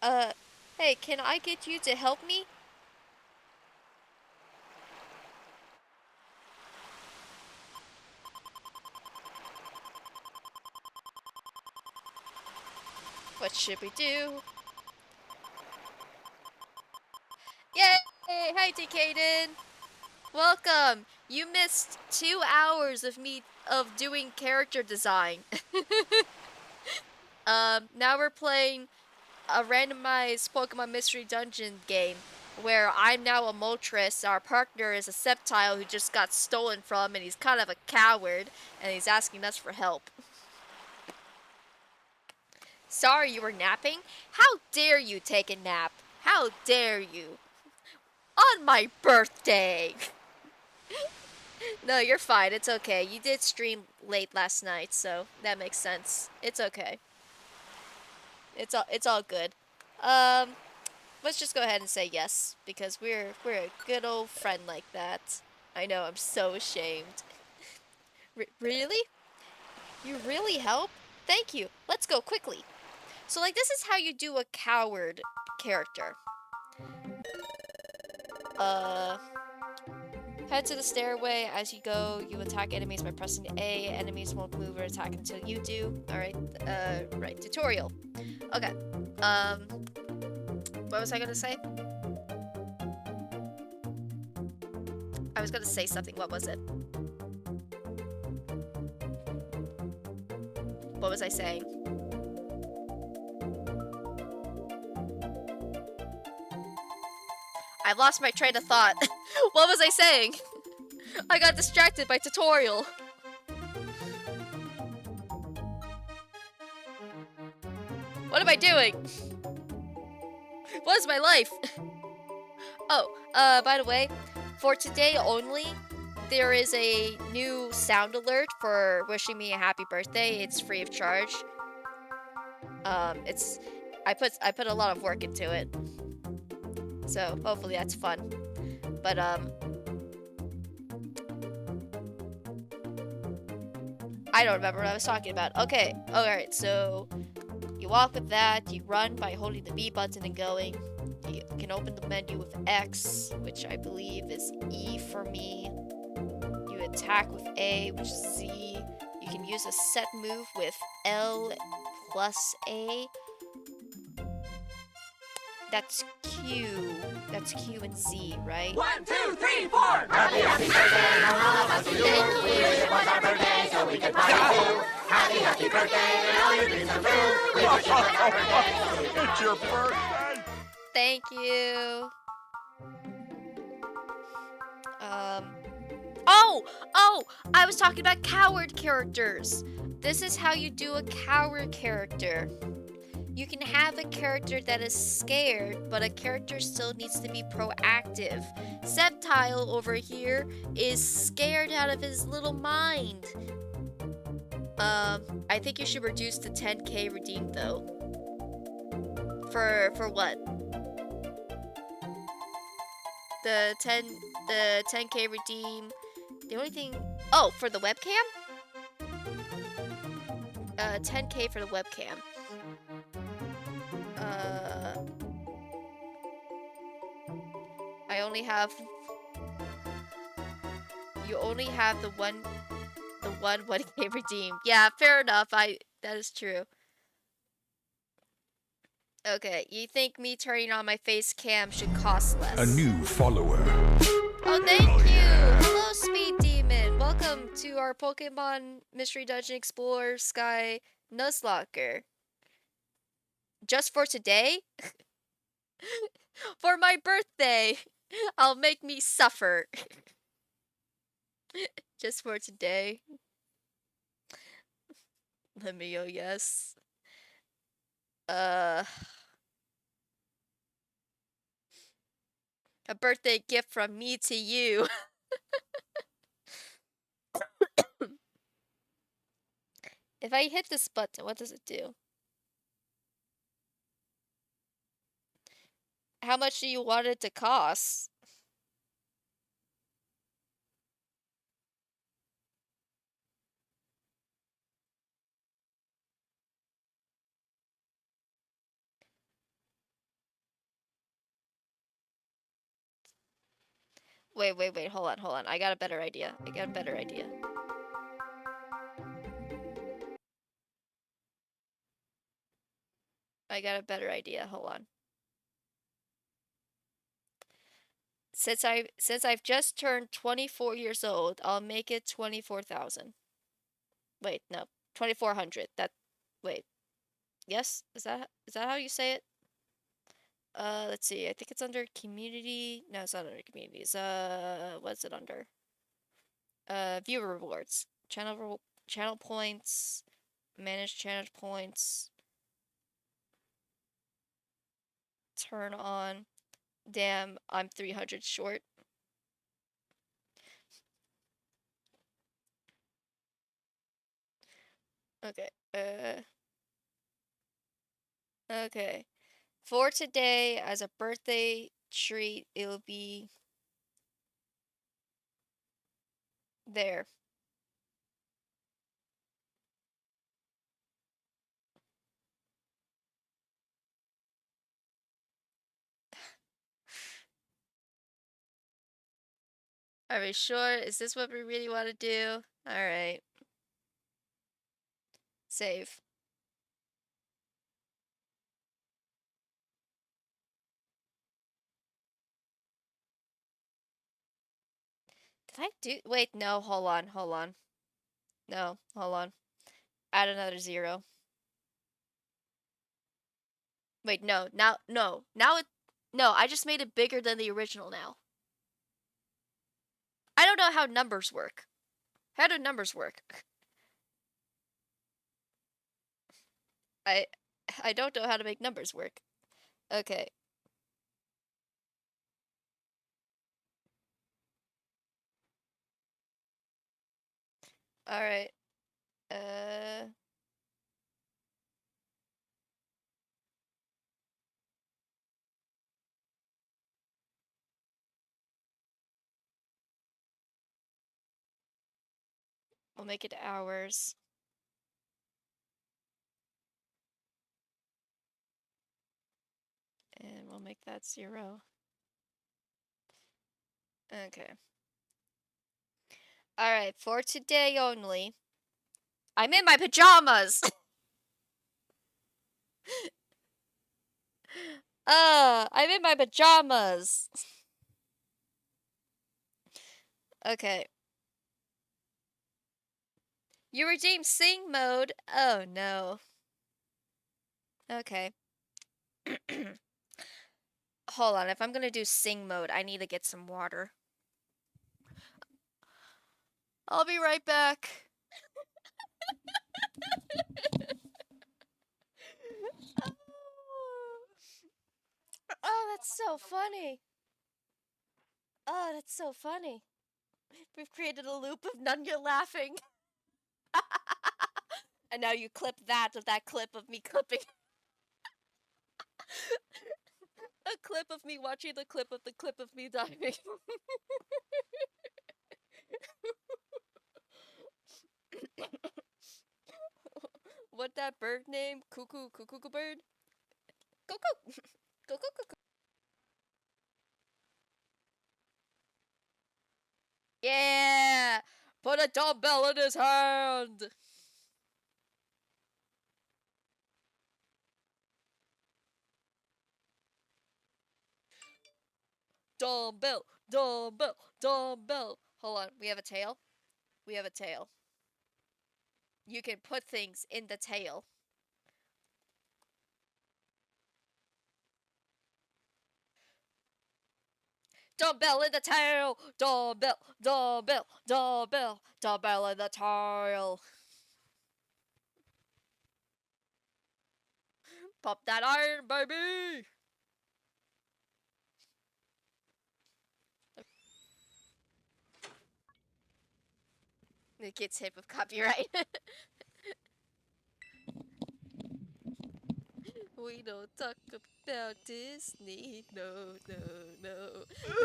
Hey, can I get you to help me? What should we do? Yay! Hi, Decaden! Welcome! You missed 2 hours of me doing character design. Now we're playing a randomized Pokemon Mystery Dungeon game where I'm now a Moltres, our partner is a Sceptile who just got stolen from, and he's kind of a coward, and he's asking us for help. Sorry you were napping? How dare you take a nap? How dare you? On my birthday! No, you're fine. It's okay. You did stream late last night, so that makes sense. It's okay. It's all good. Let's just go ahead and say yes, because we're a good old friend like that. I know, I'm so ashamed. Really? You really help? Thank you. Let's go quickly. So, like, this is how you do a coward character. Head to the stairway. As you go, you attack enemies by pressing A. Enemies won't move or attack until you do. Alright, right, tutorial. Okay, what was I gonna say? I was gonna say something, what was it? What was I saying? I've lost my train of thought. What was I saying? I got distracted by tutorial. What am I doing? What is my life? Oh, by the way, for today only, there is a new sound alert for wishing me a happy birthday. It's free of charge. I put a lot of work into it. So, hopefully that's fun. But, I don't remember what I was talking about. Okay, alright, so... You walk with that, you run by holding the B button and going. You can open the menu with X, which I believe is E for me. You attack with A, which is Z. You can use a set move with L plus A. That's Q. That's Q and Z, right? 1, 2, 3, 4. Happy, happy birthday to all of us to you. Thank We wish it was our birthday so we could party too. Happy, happy birthday and all your dreams come true. We wish it was our birthday so we could It's your birthday. Thank you. Oh, I was talking about coward characters. This is how you do a coward character. You can have a character that is scared, but a character still needs to be proactive. Septile over here is scared out of his little mind. I think you should reduce the 10k redeemed though. For what? The 10k redeem. The only thing, oh, for the webcam? 10k for the webcam. I only have, you only have the one 1k redeem. Yeah, fair enough. That is true. Okay, you think me turning on my face cam should cost less? A new follower. Oh, thank you! Hello, Speed Demon! Welcome to our Pokemon Mystery Dungeon Explorer Sky Nuzlocke. Just for today? For my birthday! I'll make me suffer. Just for today. Let me go, yes. A birthday gift from me to you. If I hit this button, what does it do? How much do you want it to cost? Wait, hold on. I got a better idea. Hold on. Since I've just turned 24 years old, I'll make it 24,000. Wait, no. 2,400. Wait. Yes? Is that how you say it? Let's see. I think it's under community. No, it's not under communities. What's it under? Viewer rewards. Channel points. Manage channel points. Turn on. Damn, I'm 300 short. Okay. Okay. For today, as a birthday treat, it'll be there. Are we sure? Is this what we really want to do? Alright. Save. Did I do? Wait, no, hold on. No, hold on. Add another 0. Wait, no, now I just made it bigger than the original now. I don't know how numbers work. How do numbers work? I don't know how to make numbers work. Okay. Alright. We'll make it hours. we'll make that 0. Okay. Alright, for today only. I'm in my pajamas! I'm in my pajamas! Okay. You redeemed sing mode. Oh no. Okay. Hold on, if I'm gonna do sing mode, I need to get some water. I'll be right back. Oh, that's so funny. Oh, that's so funny. We've created a loop of Nunya laughing. And now you clip that clip of me clipping. A clip of me watching the clip of me diving. What that bird name? Cuckoo bird? Cuckoo. Cuckoo. Yeah! Put a dumbbell in his hand! Dumbbell! Dumbbell! Dumbbell! Hold on, we have a tail? We have a tail. You can put things in the tail. Dumbbell in the tail! Dumbbell! Dumbbell! Dumbbell! Dumbbell in the tail! Pop that iron, baby! It gets hit with copyright. We don't talk about Disney, no.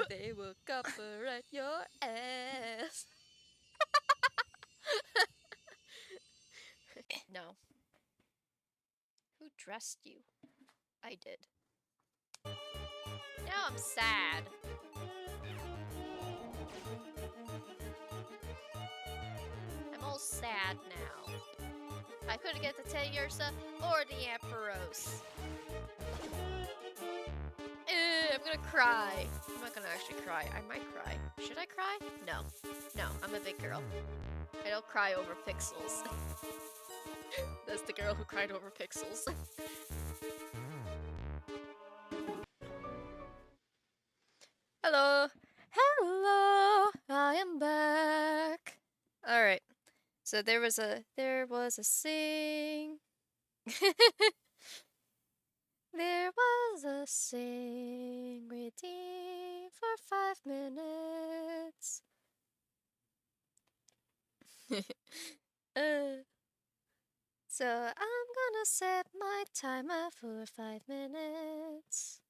They will copyright your ass. No. Who dressed you? I did. Now I'm sad. I'm all sad now. I couldn't get the Teddiursa or the Ampharos. I'm gonna cry. I'm not gonna actually cry. I might cry. Should I cry? No. No, I'm a big girl. I don't cry over pixels. That's the girl who cried over pixels. Hello. Hello. I am back. Alright. So there was a sing. There was a sing redeemed for 5 minutes. So I'm gonna set my timer for 5 minutes.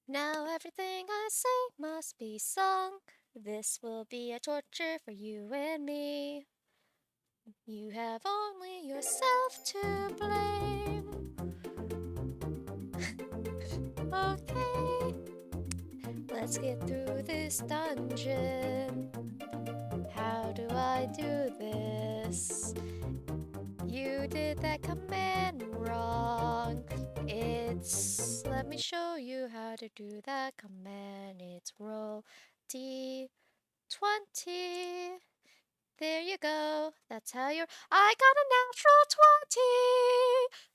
Now everything I say must be sung. This will be a torture for you and me. You have only yourself to blame. Okay, let's get through this dungeon. How do I do this? You did that command wrong. Let me show you how to do that command. It's roll D20. There you go. That's how you're. I got a natural 20.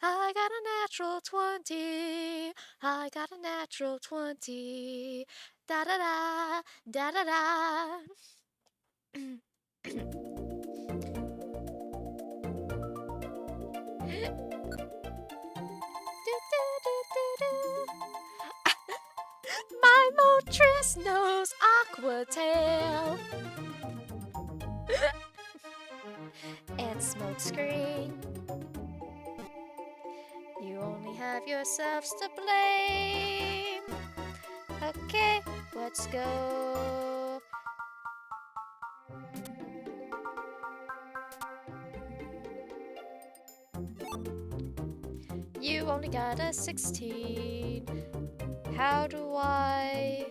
I got a natural 20. I got a natural 20. Da da da. Da da da. My Moltres knows Aqua Tail. And Smokescreen. You only have yourselves to blame. Okay, let's go. You only got a 16. How do I...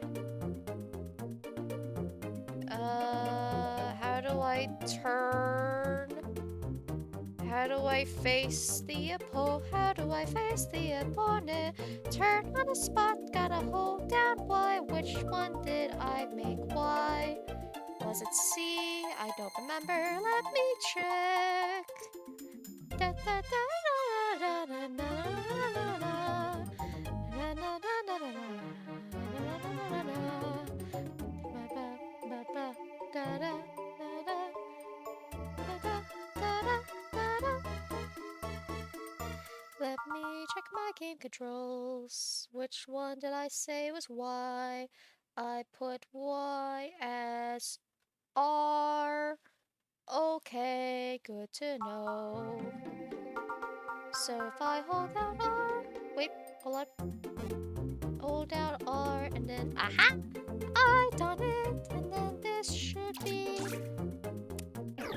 how do I turn? How do I face the opponent? How do I face the opponent? Turn on the spot, gotta hold down Y. Which one did I make Y? Was it C? I don't remember. Let me check. Da, da, da, da, da, da, da, da, da. Na, na, na, na, na, na, na, na, na. Ba, ba, ba, ba, da, da, da, da. Da, da, da, da, da, da. Let me check my game controls. Which one did I say was Y? I put Y as R. Okay, good to know. So if I hold down R, wait, hold on. Hold down R and then, aha! I done it! And then this should be...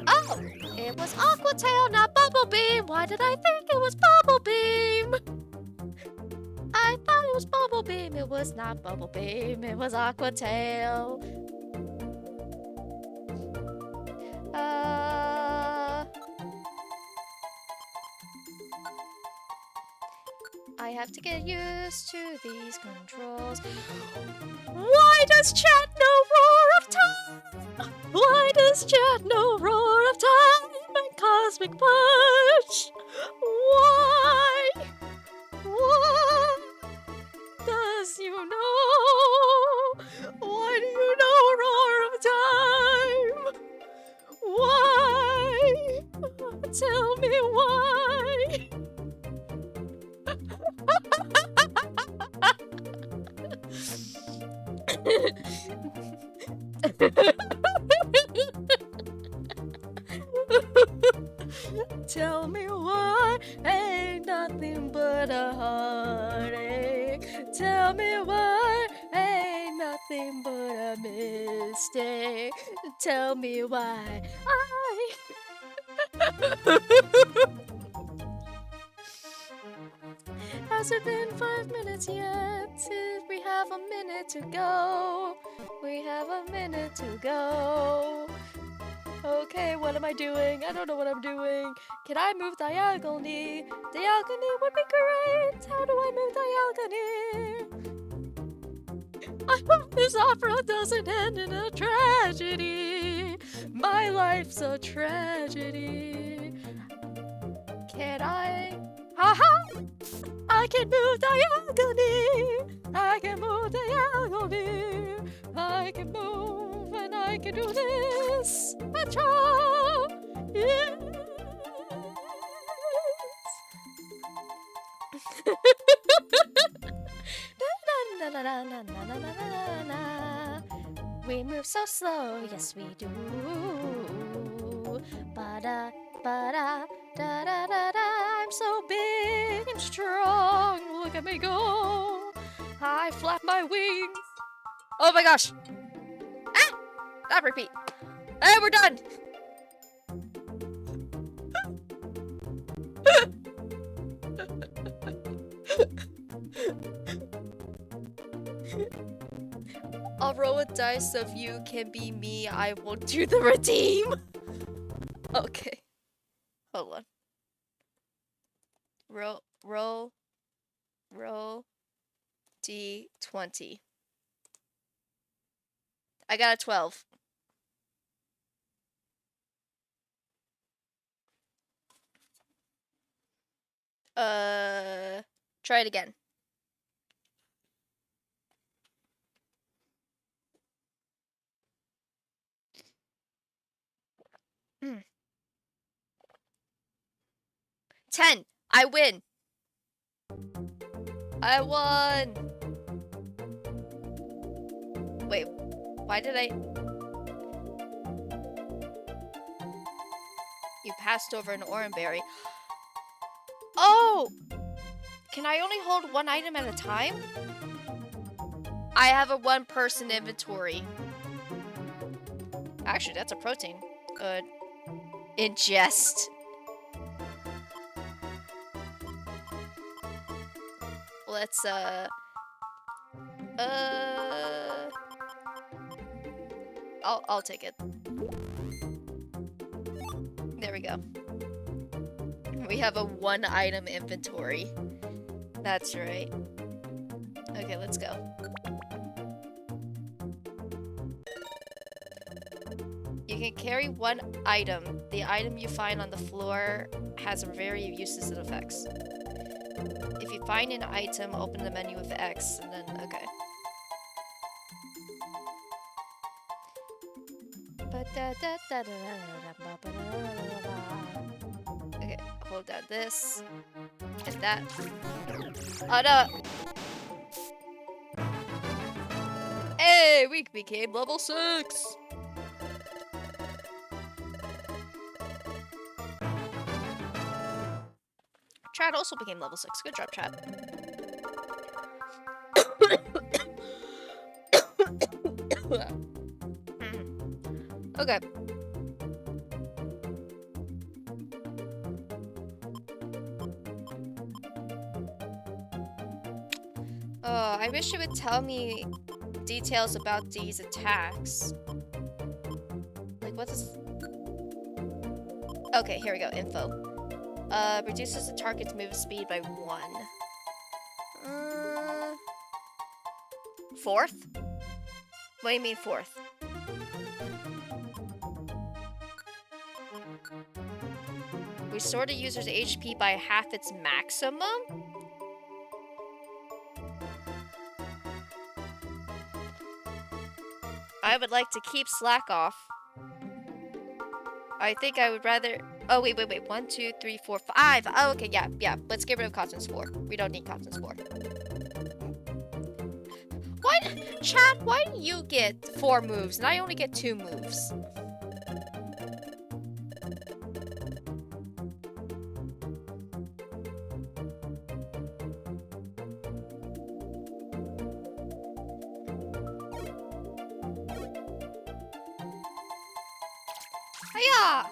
Oh! It was Aqua Tail, not Bubble Beam! Why did I think it was Bubble Beam? I thought it was Bubble Beam. It was not Bubble Beam. It was Aqua Tail. I have to get used to these controls. Why does chat know Roar of Time? Why does chat know Roar of Time and Cosmic Punch? Why? What does you know? Why do you know Roar of Time? Why? Tell me why. Tell me why ain't nothing but a heartache. Tell me why ain't nothing but a mistake. Tell me why I... Has it been 5 minutes yet? We have a minute to go. We have a minute to go. Okay, what am I doing? I don't know what I'm doing. Can I move diagonally? Diagonally would be great. How do I move diagonally? I hope this opera doesn't end in a tragedy. My life's a tragedy. Can I? Haha! I can move diagonally. I can move diagonally. I can move and I can do this. Cha! Yes. Na, na, na, na, na, na, na, na, na. We move so slow, yes we do. Ba-da, ba-da, da-da-da-da. I'm so big and strong. Look at me go. I flap my wings. Oh my gosh. Ah! That repeat. And we're done. I'll roll a dice of you can be me. I will do the redeem. Okay. Hold on. Roll D20. I got a 12. Try it again. Mm. 10. I win. I won. Wait, why did I? You passed over an oranberry. Oh! Can I only hold one item at a time? I have a one-person inventory. Actually, that's a protein. Good. Ingest. Let's, I'll take it. There we go. We have a 1-item inventory. That's right. Okay, let's go. You can carry 1 item. The item you find on the floor has very uses and effects. If you find an item, open the menu with X, and then, okay. Okay, hold down this, and that. Oh no! Hey, we became level 6! Chad also became level 6. Good job, Chad. Okay. Oh, I wish it would tell me details about these attacks. Like, what is... Okay, here we go. Info. Reduces the target's move speed by 1. 4th? What do you mean 4th? Restore the user's HP by half its maximum? I would like to keep slack off. I think I would rather... Oh, wait. 1, 2, 3, 4, 5. Oh, okay, yeah. Let's get rid of Cotton's 4. We don't need Cotton's 4. What? Chad, why do you get 4 moves and I only get 2 moves? Hiya!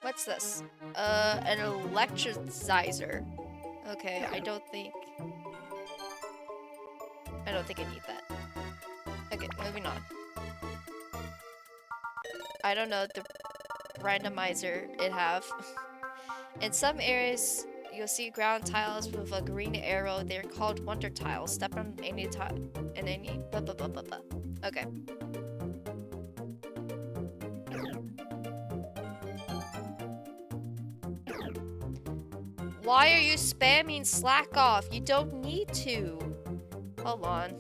What's this? An electricizer. Okay, I don't think I need that. Okay, moving on. I don't know the randomizer it have. In some areas, you'll see ground tiles with a green arrow. They're called wonder tiles. Step on any tile and any blah blah blah blah blah. Okay. Why are you spamming slack off? You don't need to. Hold on.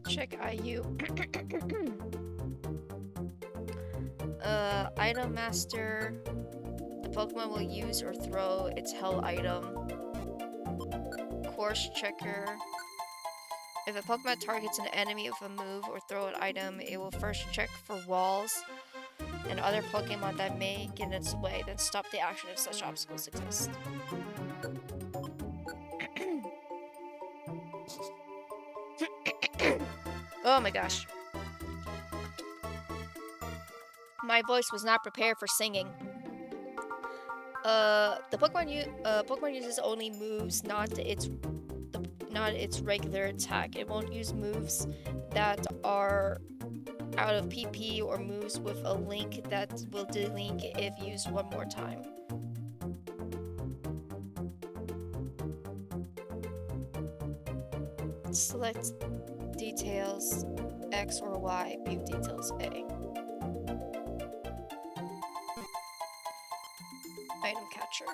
Check IU. Item Master. The Pokemon will use or throw its held item. Course Checker. If a Pokemon targets an enemy with a move or throw an item, it will first check for walls and other Pokemon that may get in its way, then stop the action if such obstacles exist. Oh my gosh. My voice was not prepared for singing. The Pokemon uses only moves, not its regular attack. It won't use moves that are out of PP or moves with a link that will delink if used one more time. Select details X or Y, view details A. Item catcher.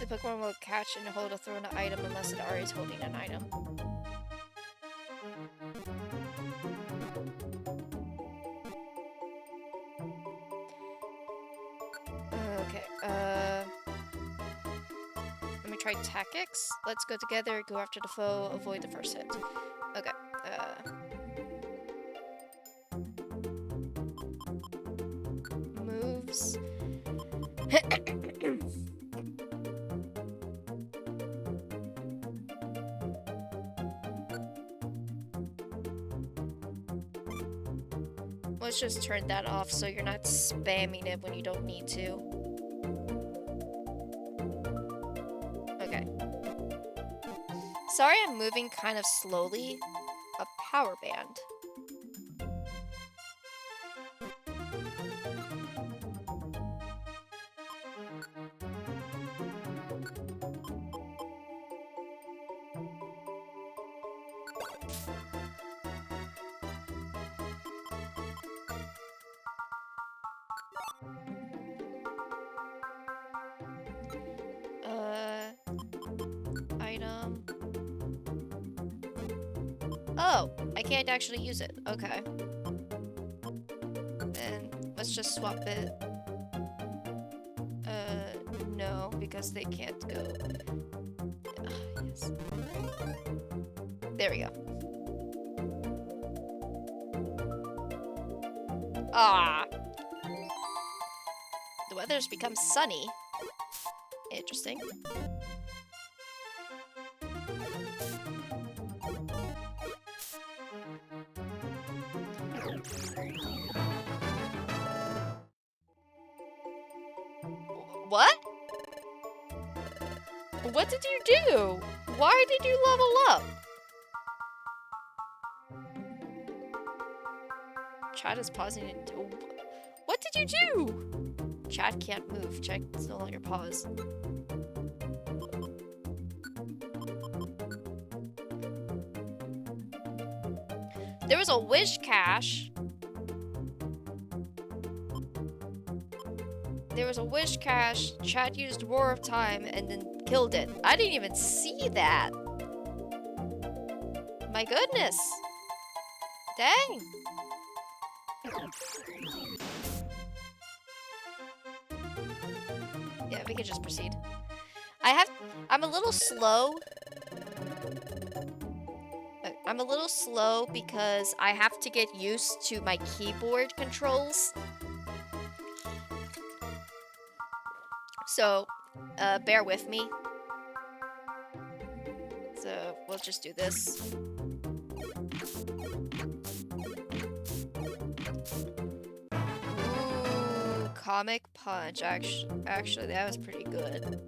The Pokemon will catch and hold a thrown item unless it already is holding an item. Okay, let me try tactics. Let's go together, go after the foe, avoid the first hit. Okay, moves. Let's just turn that off so you're not spamming it when you don't need to. Okay. Sorry I'm moving kind of slowly. A power band. Item. Oh, I can't actually use it. Okay. Then let's just swap it. No, because they can't go. Yes. There we go. Ah. The weather's become sunny. Interesting. What? What did you do? Why did you level up? Chat is pausing it. What did you do? Chat can't move. Chat is no longer paused. There was a wish cache. There was a wish cache. Chat used Roar of Time and then killed it. I didn't even see that. My goodness. Dang. Yeah, we can just proceed. I'm a little slow. I'm a little slow because I have to get used to my keyboard controls. So, bear with me. So, we'll just do this. Ooh, Comic Punch. Actually, that was pretty good.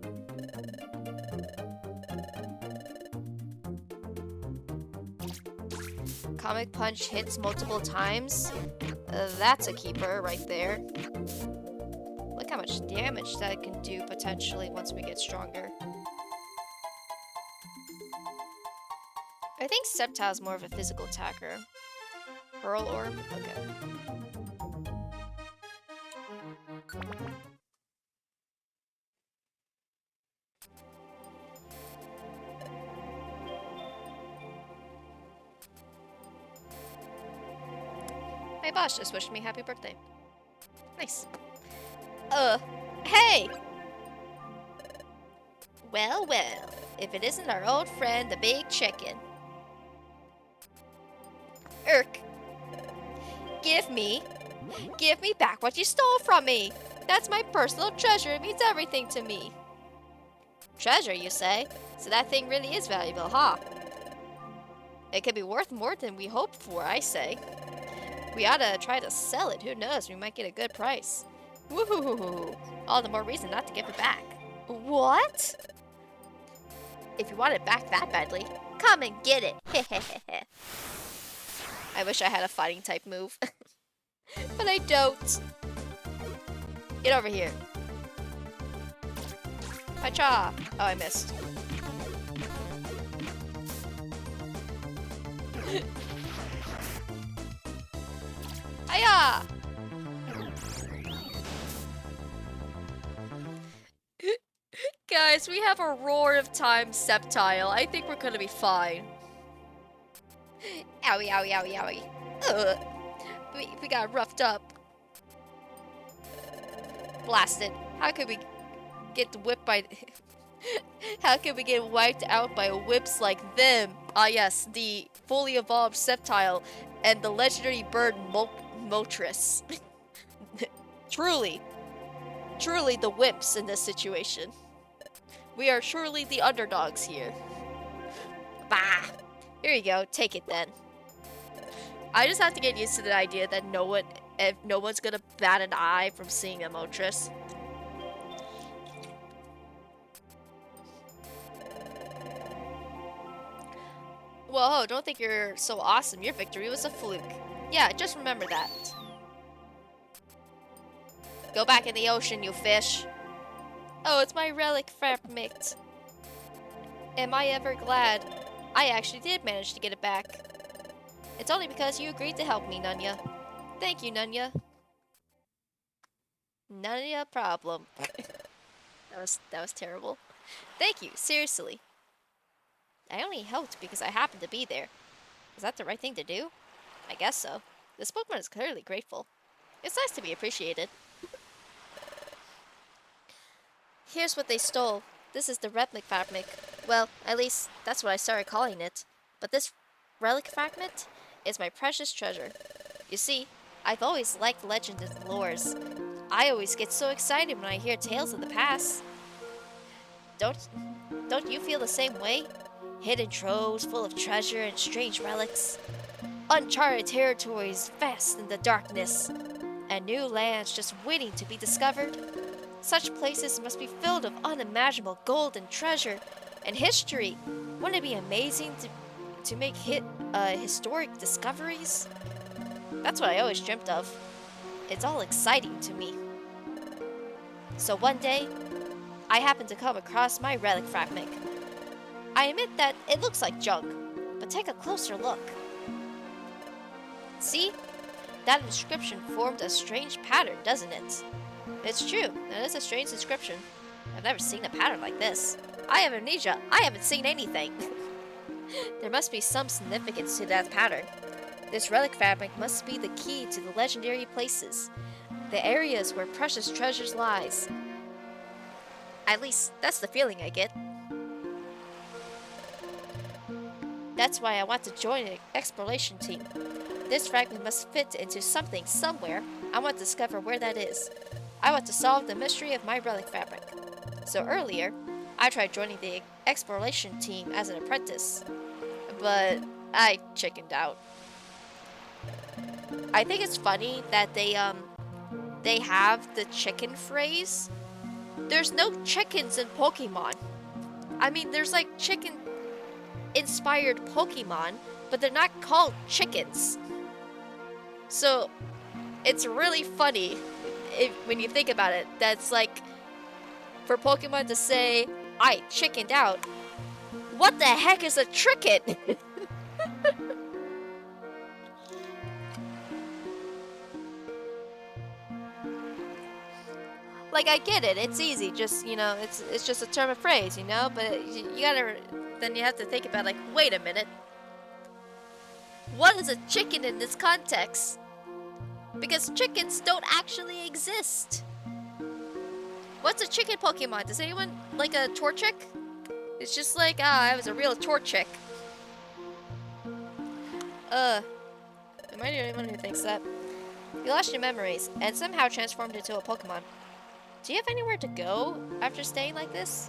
Comic Punch hits multiple times. That's a keeper right there. Look how much damage that can do potentially once we get stronger. I think Sceptile is more of a physical attacker. Pearl Orb? Okay. My boss just wished me happy birthday. Nice. Hey! Well, well, if it isn't our old friend, the Big Chicken. Give me back what you stole from me. That's my personal treasure. It means everything to me. Treasure, you say? So that thing really is valuable, huh? It could be worth more than we hoped for, I say. We ought to try to sell it. Who knows? We might get a good price. Woohoo! All the more reason not to give it back. What? If you want it back that badly, come and get it. I wish I had a fighting type move. But I don't. Get over here. Pacha! Oh, I missed. Hiya! guys, we have a Roar of Time Sceptile. I think we're gonna be fine. Owie, owie, owie, owie. Ugh. We got roughed up. Blasted. How could we get whipped by... How could we get wiped out by whips like them? Ah yes, the fully evolved Sceptile and the legendary bird Moltres. Truly the whips in this situation. We are surely the underdogs here. Bah! Here you go, take it then. I just have to get used to the idea that no one's gonna bat an eye from seeing a Moltres. Whoa, don't think you're so awesome. Your victory was a fluke. Yeah, just remember that. Go back in the ocean, you fish. Oh, it's my relic fragment. Am I ever glad? I actually did manage to get it back. It's only because you agreed to help me, Nunya. Thank you, Nunya. Nunya problem. that was terrible. Thank you, seriously. I only helped because I happened to be there. Is that the right thing to do? I guess so. This Pokemon is clearly grateful. It's nice to be appreciated. Here's what they stole. This is the relic fragment. Well, at least that's what I started calling it. But this relic fragment is my precious treasure. You see, I've always liked legends and lores. I always get so excited when I hear tales of the past. Don't you feel the same way? Hidden troves full of treasure and strange relics. Uncharted territories vast in the darkness. And new lands just waiting to be discovered. Such places must be filled with unimaginable gold and treasure and history. Wouldn't it be amazing to make historic discoveries? That's what I always dreamt of. It's all exciting to me. So one day, I happened to come across my relic fragment. I admit that it looks like junk, but take a closer look. See? That inscription formed a strange pattern, doesn't it? It's true, that is a strange inscription. I've never seen a pattern like this. I have amnesia. I haven't seen anything. There must be some significance to that pattern. This relic fabric must be the key to the legendary places, the areas where precious treasures lies. At least, that's the feeling I get. That's why I want to join an exploration team. This fragment must fit into something somewhere. I want to discover where that is. I want to solve the mystery of my relic fabric. So earlier, I tried joining the exploration team as an apprentice, but I chickened out. I think it's funny that they have the chicken phrase. There's no chickens in Pokemon. I mean, there's like chicken-inspired Pokemon, but they're not called chickens. So, it's really funny when you think about it. That's like, for Pokemon to say, I chickened out. What the heck is a chicken? Like, I get it, it's easy, just, you know, it's just a term of phrase, you know, but you gotta, then you have to think about, like, wait a minute. What is a chicken in this context? Because chickens don't actually exist. What's a chicken Pokemon? Does anyone like a Torchic? It's just like, I was a real Torchic. Am I the only one who thinks that? You lost your memories and somehow transformed into a Pokemon. Do you have anywhere to go after staying like this?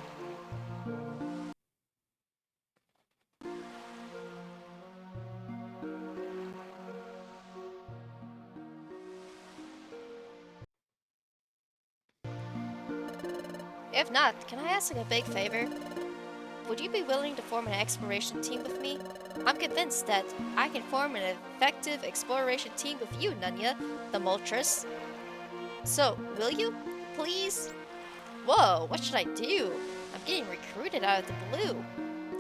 If not, can I ask a big favor? Would you be willing to form an exploration team with me? I'm convinced that I can form an effective exploration team with you, Nunya, the Moltres. So, will you? Please? Whoa, what should I do? I'm getting recruited out of the blue.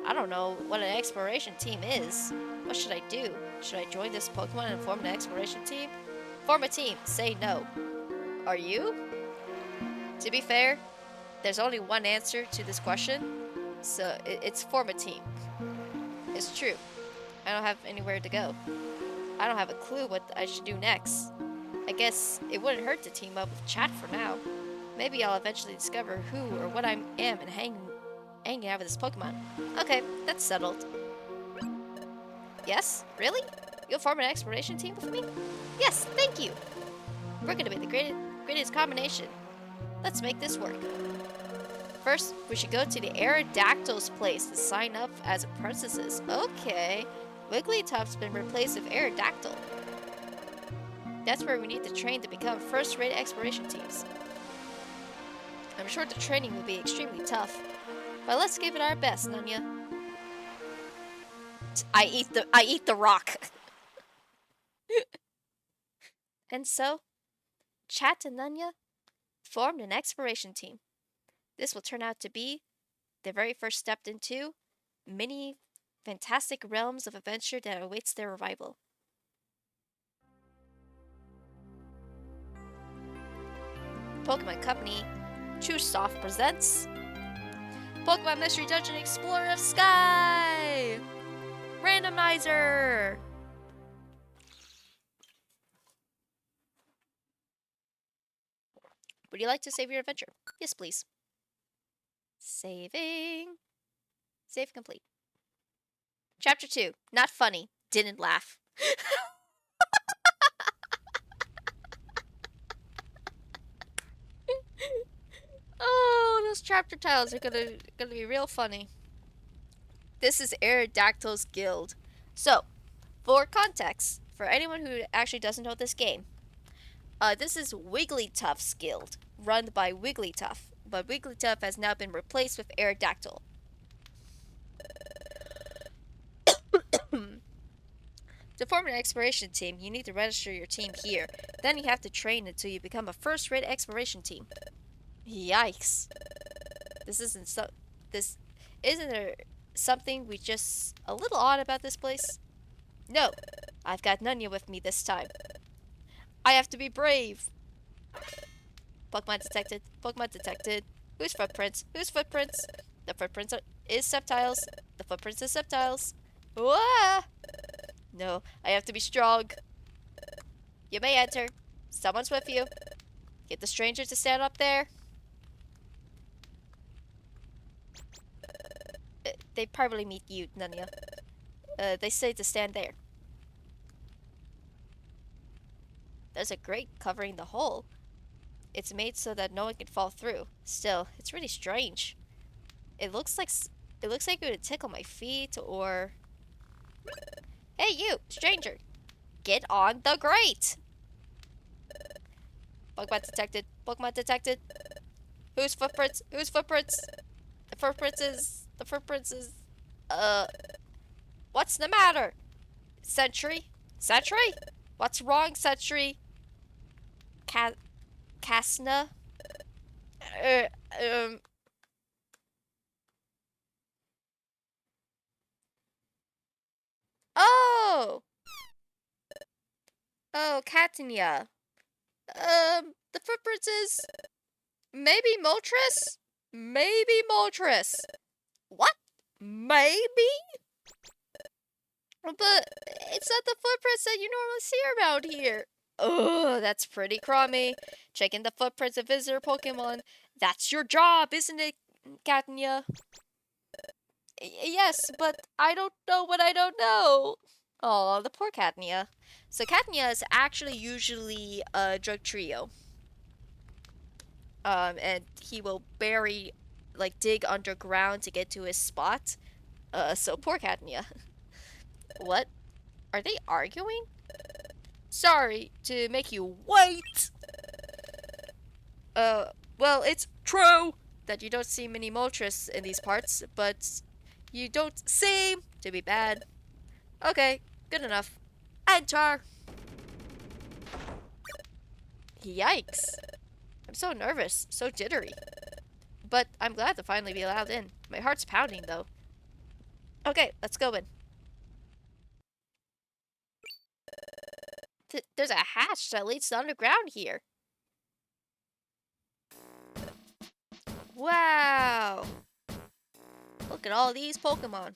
I don't know what an exploration team is. What should I do? Should I join this Pokemon and form an exploration team? Form a team. Say no. Are you? To be fair, There's only one answer to this question, so it's form a team. It's true. I don't have anywhere to go. I don't have a clue what I should do next. I guess it wouldn't hurt to team up with Chat for now. Maybe I'll eventually discover who or what I am and hanging out with this Pokemon. Okay, that's settled. Yes? Really? You'll form an exploration team with me? Yes, thank you! We're gonna be the greatest combination. Let's make this work. First, we should go to the Aerodactyl's place to sign up as apprentices. Okay. Wigglytuff's been replaced with Aerodactyl. That's where we need to train to become first-rate exploration teams. I'm sure the training will be extremely tough, but let's give it our best, Nunya. I eat the rock. And so, Chat and Nunya formed an exploration team. This will turn out to be the very first step into many fantastic realms of adventure that awaits their arrival. Pokemon Company Chewsoft presents Pokemon Mystery Dungeon Explorer of Sky! Randomizer! Would you like to save your adventure? Yes, please. Saving. Save complete. Chapter 2. Not funny. Didn't laugh. Oh, those chapter titles are gonna be real funny. This is Aerodactyl's Guild. So, for context, for anyone who actually doesn't know this game, this is Wigglytuff's Guild, run by Wigglytuff, but Wigglytuff has now been replaced with Aerodactyl. To form an exploration team, you need to register your team here. Then you have to train until you become a first-rate exploration team. Yikes. Isn't there something just a little odd about this place? No, I've got Nunya with me this time. I have to be brave. Pokemon detected. Pokemon detected. Whose footprints? Whose footprints? The footprints is Sceptiles. The footprints is Sceptiles. Wah! No, I have to be strong. You may enter. Someone's with you. Get the stranger to stand up there. They probably meet you, Nunya. They say to stand there. There's a grate covering the hole. It's made so that no one can fall through. Still, it's really strange. It looks like it would tickle my feet or... Hey you, stranger! Get on the grate! Pokemon detected. Pokemon detected. Whose footprints? Whose footprints? The footprints is... What's the matter? Sentry? Sentry? What's wrong, Sentry? Casna? Oh! Oh, Catania. The footprints is... Maybe Moltres? Maybe Moltres. What? Maybe? But it's not the footprints that you normally see around here. Oh, that's pretty crummy. Checking the footprints of visitor Pokemon. That's your job, isn't it, Catania? Yes, but I don't know what I don't know. Oh, the poor Catnia. So Catnia is actually usually a drug trio. And he will dig underground to get to his spot. So poor Catnia. What? Are they arguing? Sorry to make you wait. Well, it's true that you don't see many Moltres in these parts, but you don't seem to be bad. Okay, good enough. Enter! Yikes. I'm so nervous, so jittery. But I'm glad to finally be allowed in. My heart's pounding, though. Okay, let's go in. There's a hatch that leads to underground here. Wow, Look at all these Pokemon.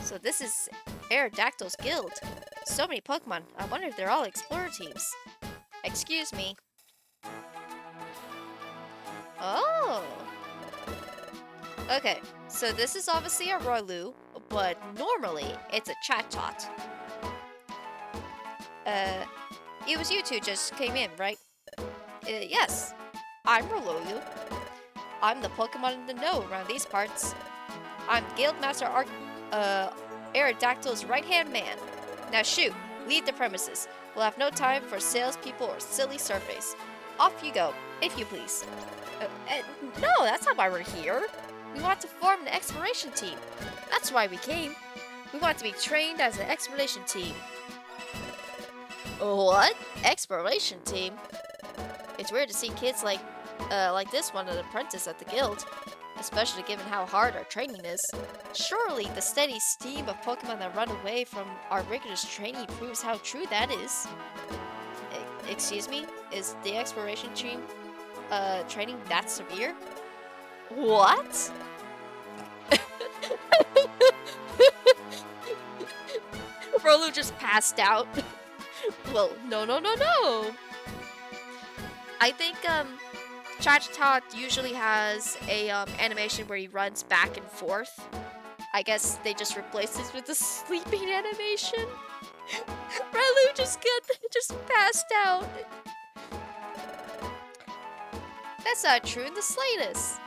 So this is Aerodactyl's guild. So many Pokemon. I wonder if they're all explorer teams. Excuse me. Oh. Okay, so this is obviously a Roilu, but normally it's a Chatot. It was you two just came in, right? Yes. I'm Roilu. I'm the Pokemon in the know around these parts. I'm Guildmaster Aerodactyl's right-hand man. Now shoot, leave the premises. We'll have no time for salespeople or silly surveys. Off you go, if you please. No, that's not why we're here. We want to form an exploration team. That's why we came. We want to be trained as an exploration team. What? Exploration team? It's weird to see kids like this one an apprentice at the guild, especially given how hard our training is. Surely the steady stream of Pokemon that run away from our rigorous training proves how true that is. Excuse me? Is the exploration team training that severe? What? Rolu just passed out. Well, no. I think Chatot usually has a animation where he runs back and forth. I guess they just replaced this with the sleeping animation. Rolu just passed out. That's not true in the slightest.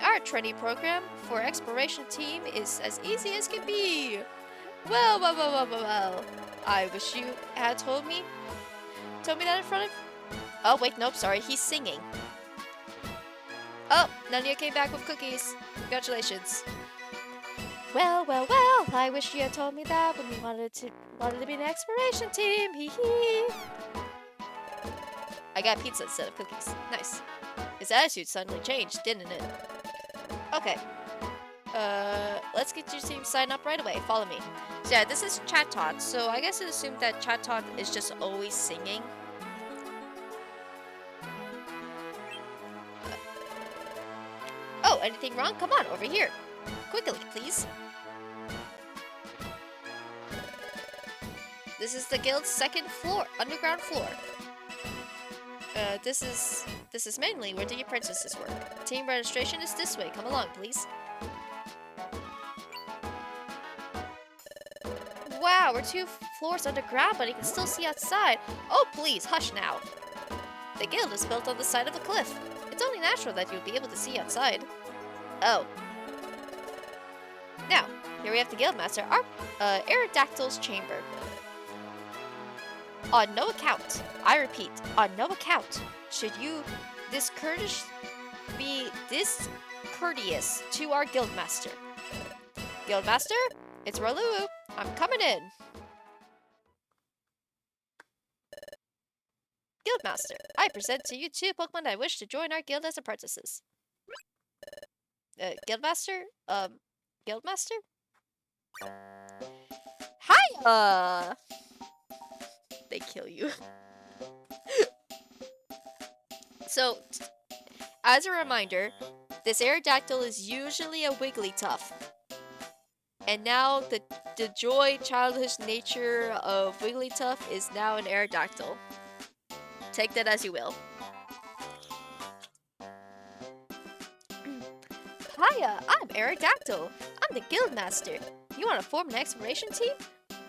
Our training program for exploration team is as easy as can be. Well. I wish you had told me that in front of... Oh, wait, nope, sorry, he's singing. Oh, Nanya came back with cookies. Congratulations. Well, I wish you had told me that when we wanted to be an exploration team. Hee hee. I got pizza instead of cookies. Nice. His attitude suddenly changed, didn't it? Okay. Let's get your team signed up right away. Follow me. So yeah, this is Chatot, so I guess it assumed that Chatot is just always singing. Oh, anything wrong? Come on, over here. Quickly, please. This is the guild's second floor, underground floor. This is mainly where the apprentices work. Team registration is this way. Come along, please. Wow, we're 2 floors underground, but you can still see outside. Oh, please, hush now. The guild is built on the side of a cliff. It's only natural that you'll be able to see outside. Oh. Now, here we have the Guildmaster, Aerodactyl's chamber. On no account, I repeat, on no account, should you be discourteous to our Guildmaster. Guildmaster, it's Rolu. I'm coming in. Guildmaster, I present to you 2 Pokemon that wish to join our guild as apprentices. Guildmaster? Guildmaster? Hiya! They kill you. So, as a reminder, this Aerodactyl is usually a Wigglytuff. And now the joy, childish nature of Wigglytuff is now an Aerodactyl. Take that as you will. Hiya, I'm Aerodactyl. I'm the Guildmaster. You want to form an exploration team?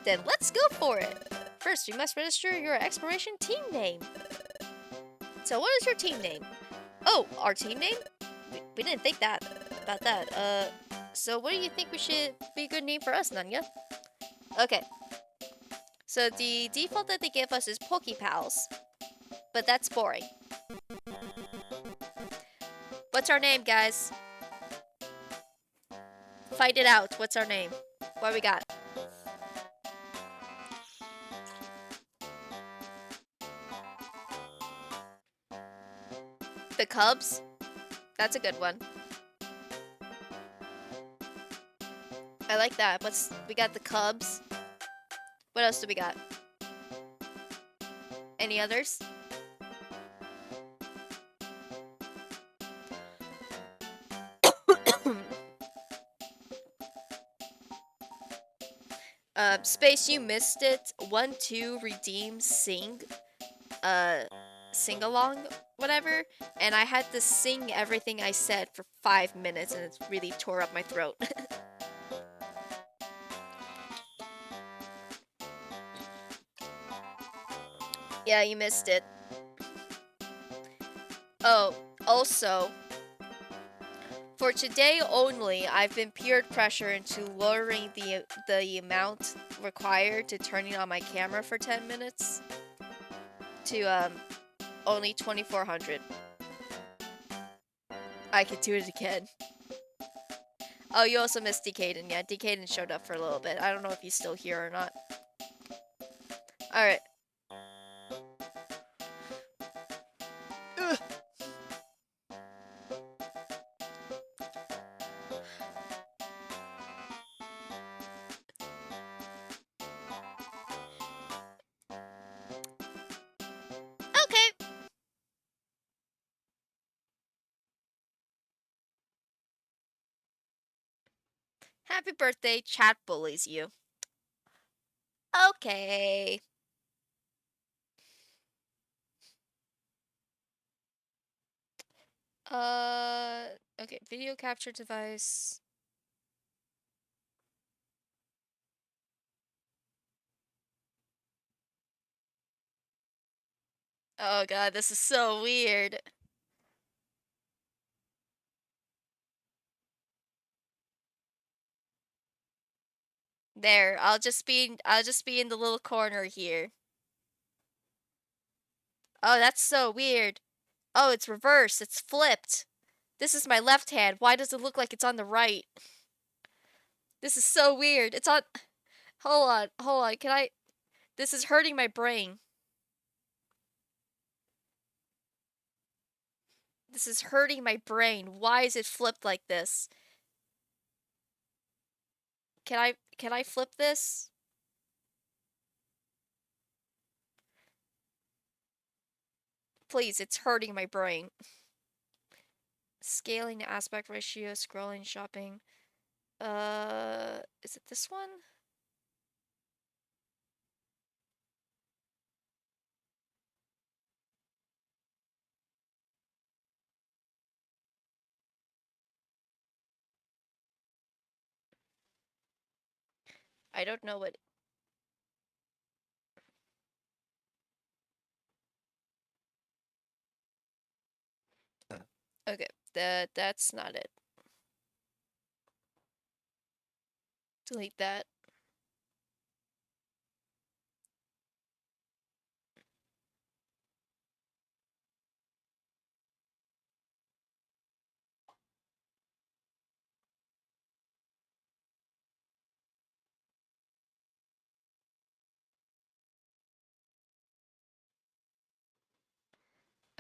Then let's go for it. First, you must register your exploration team name. So what is your team name? Oh, our team name? We didn't think about that. So what do you think should be a good name for us, Nanya? Okay. So the default that they give us is Pokepals. But that's boring. What's our name, guys? Fight it out. What's our name? What we got? The Cubs? That's a good one. I like that. We got the Cubs. What else do we got? Any others? Space, you missed it. 1-2 redeem sing. Sing along, whatever. And I had to sing everything I said for 5 minutes, and it really tore up my throat. Yeah, you missed it. Oh, also, for today only, I've been peered pressure into lowering the amount required to turning on my camera for 10 minutes to only 2400. I could do it again. Oh, you also missed Decaden. Yeah, Decaden showed up for a little bit. I don't know if he's still here or not. Alright. Okay. Happy birthday, chat bullies you. Okay. Okay, video capture device. Oh god, this is so weird. There, I'll just be in the little corner here. Oh, that's so weird. Oh, it's reversed. It's flipped. This is my left hand. Why does it look like it's on the right? This is so weird. It's on. Hold on. Can I? This is hurting my brain. This is hurting my brain. Why is it flipped like this? Can I flip this? Please, it's hurting my brain. Scaling aspect ratio, scrolling, shopping. Is it this one? I don't know what. Okay, that's not it. Delete that.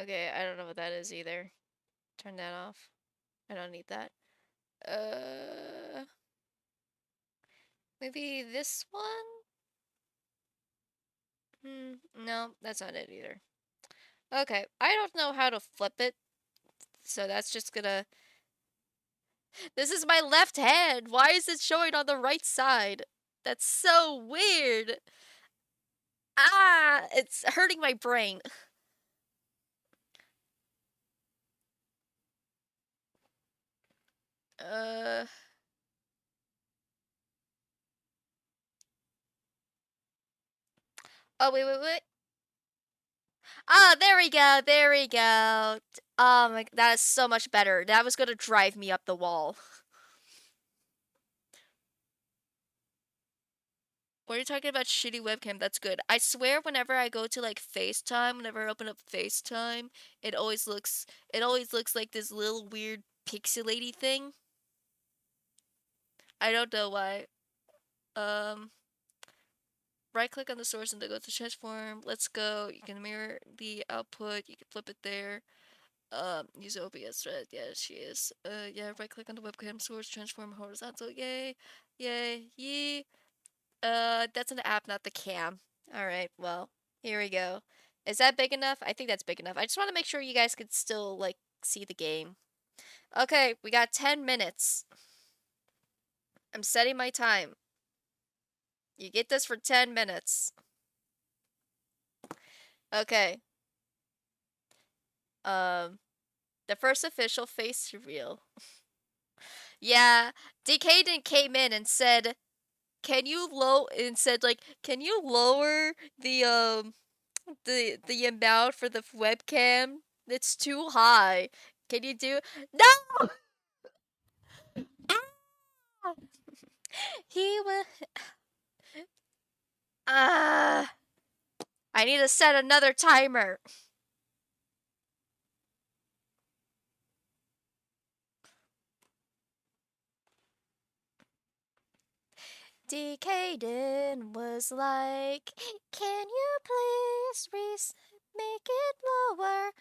Okay, I don't know what that is either. Turn that off. I don't need that. Maybe this one? No, that's not it either. Okay, I don't know how to flip it, so that's just gonna... This is my left hand! Why is it showing on the right side? That's so weird! Ah! It's hurting my brain. Uh... Oh, wait. Ah, there we go, there we go. Oh my, that is so much better. That was gonna drive me up the wall. What are you talking about? Shitty webcam? That's good. I swear, whenever I go to like FaceTime, whenever I open up FaceTime, it always looks like this little weird pixelaty thing. I don't know why. Um, right click on the source and then go to transform. Let's go. You can mirror the output. You can flip it there. Use OBS thread. Yeah, she is. Yeah, right click on the webcam source, transform horizontal. Yay. Yee. That's an app, not the cam. Alright, well, here we go. Is that big enough? I think that's big enough. I just want to make sure you guys could still, like, see the game. Okay, we got 10 minutes. I'm setting my time. You get this for 10 minutes. Okay. The first official face reveal. Yeah, Decaden came in and said, "Can you can you lower the amount for the webcam? It's too high. Can you do?" No! He was I need to set another timer. Decaden was like, "Can you please make it lower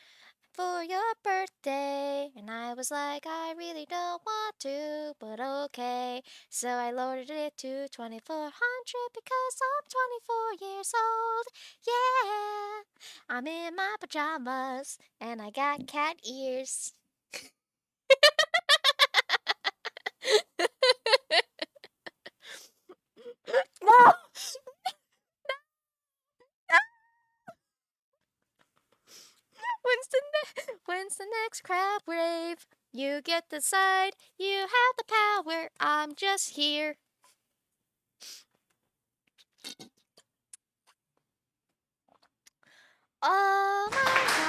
for your birthday?" And I was like, "I really don't want to, but okay." So I lowered it to 2400 because I'm 24 years old. Yeah, I'm in my pajamas and I got cat ears. No! When's the next crowd rave? You get the side, you have the power. I'm just here. Oh my god.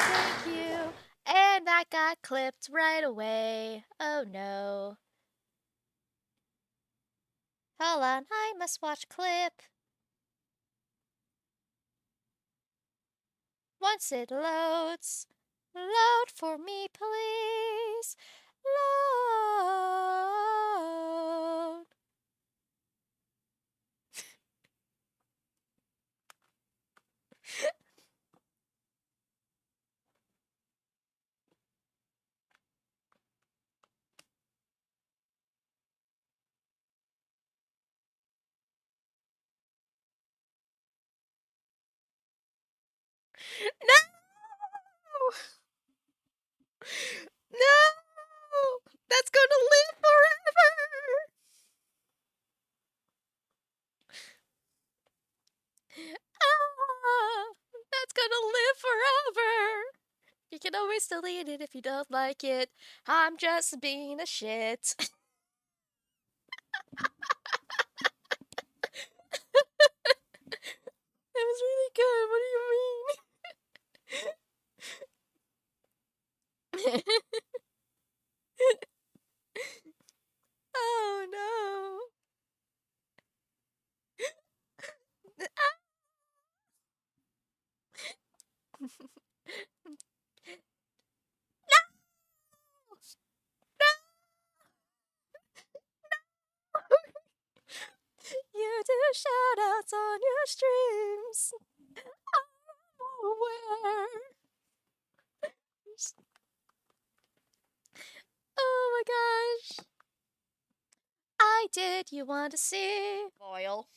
Thank you. And that got clipped right away. Oh no. Hold on, I must watch clip. Once it loads, load for me, please. Load. No! No! That's gonna live forever! Ah, that's gonna live forever! You can always delete it if you don't like it. I'm just being a shit. That was really good. What do you mean? Oh no. You do shoutouts on your streams. I'm aware. Oh my gosh. I did. You want to see? Loyal.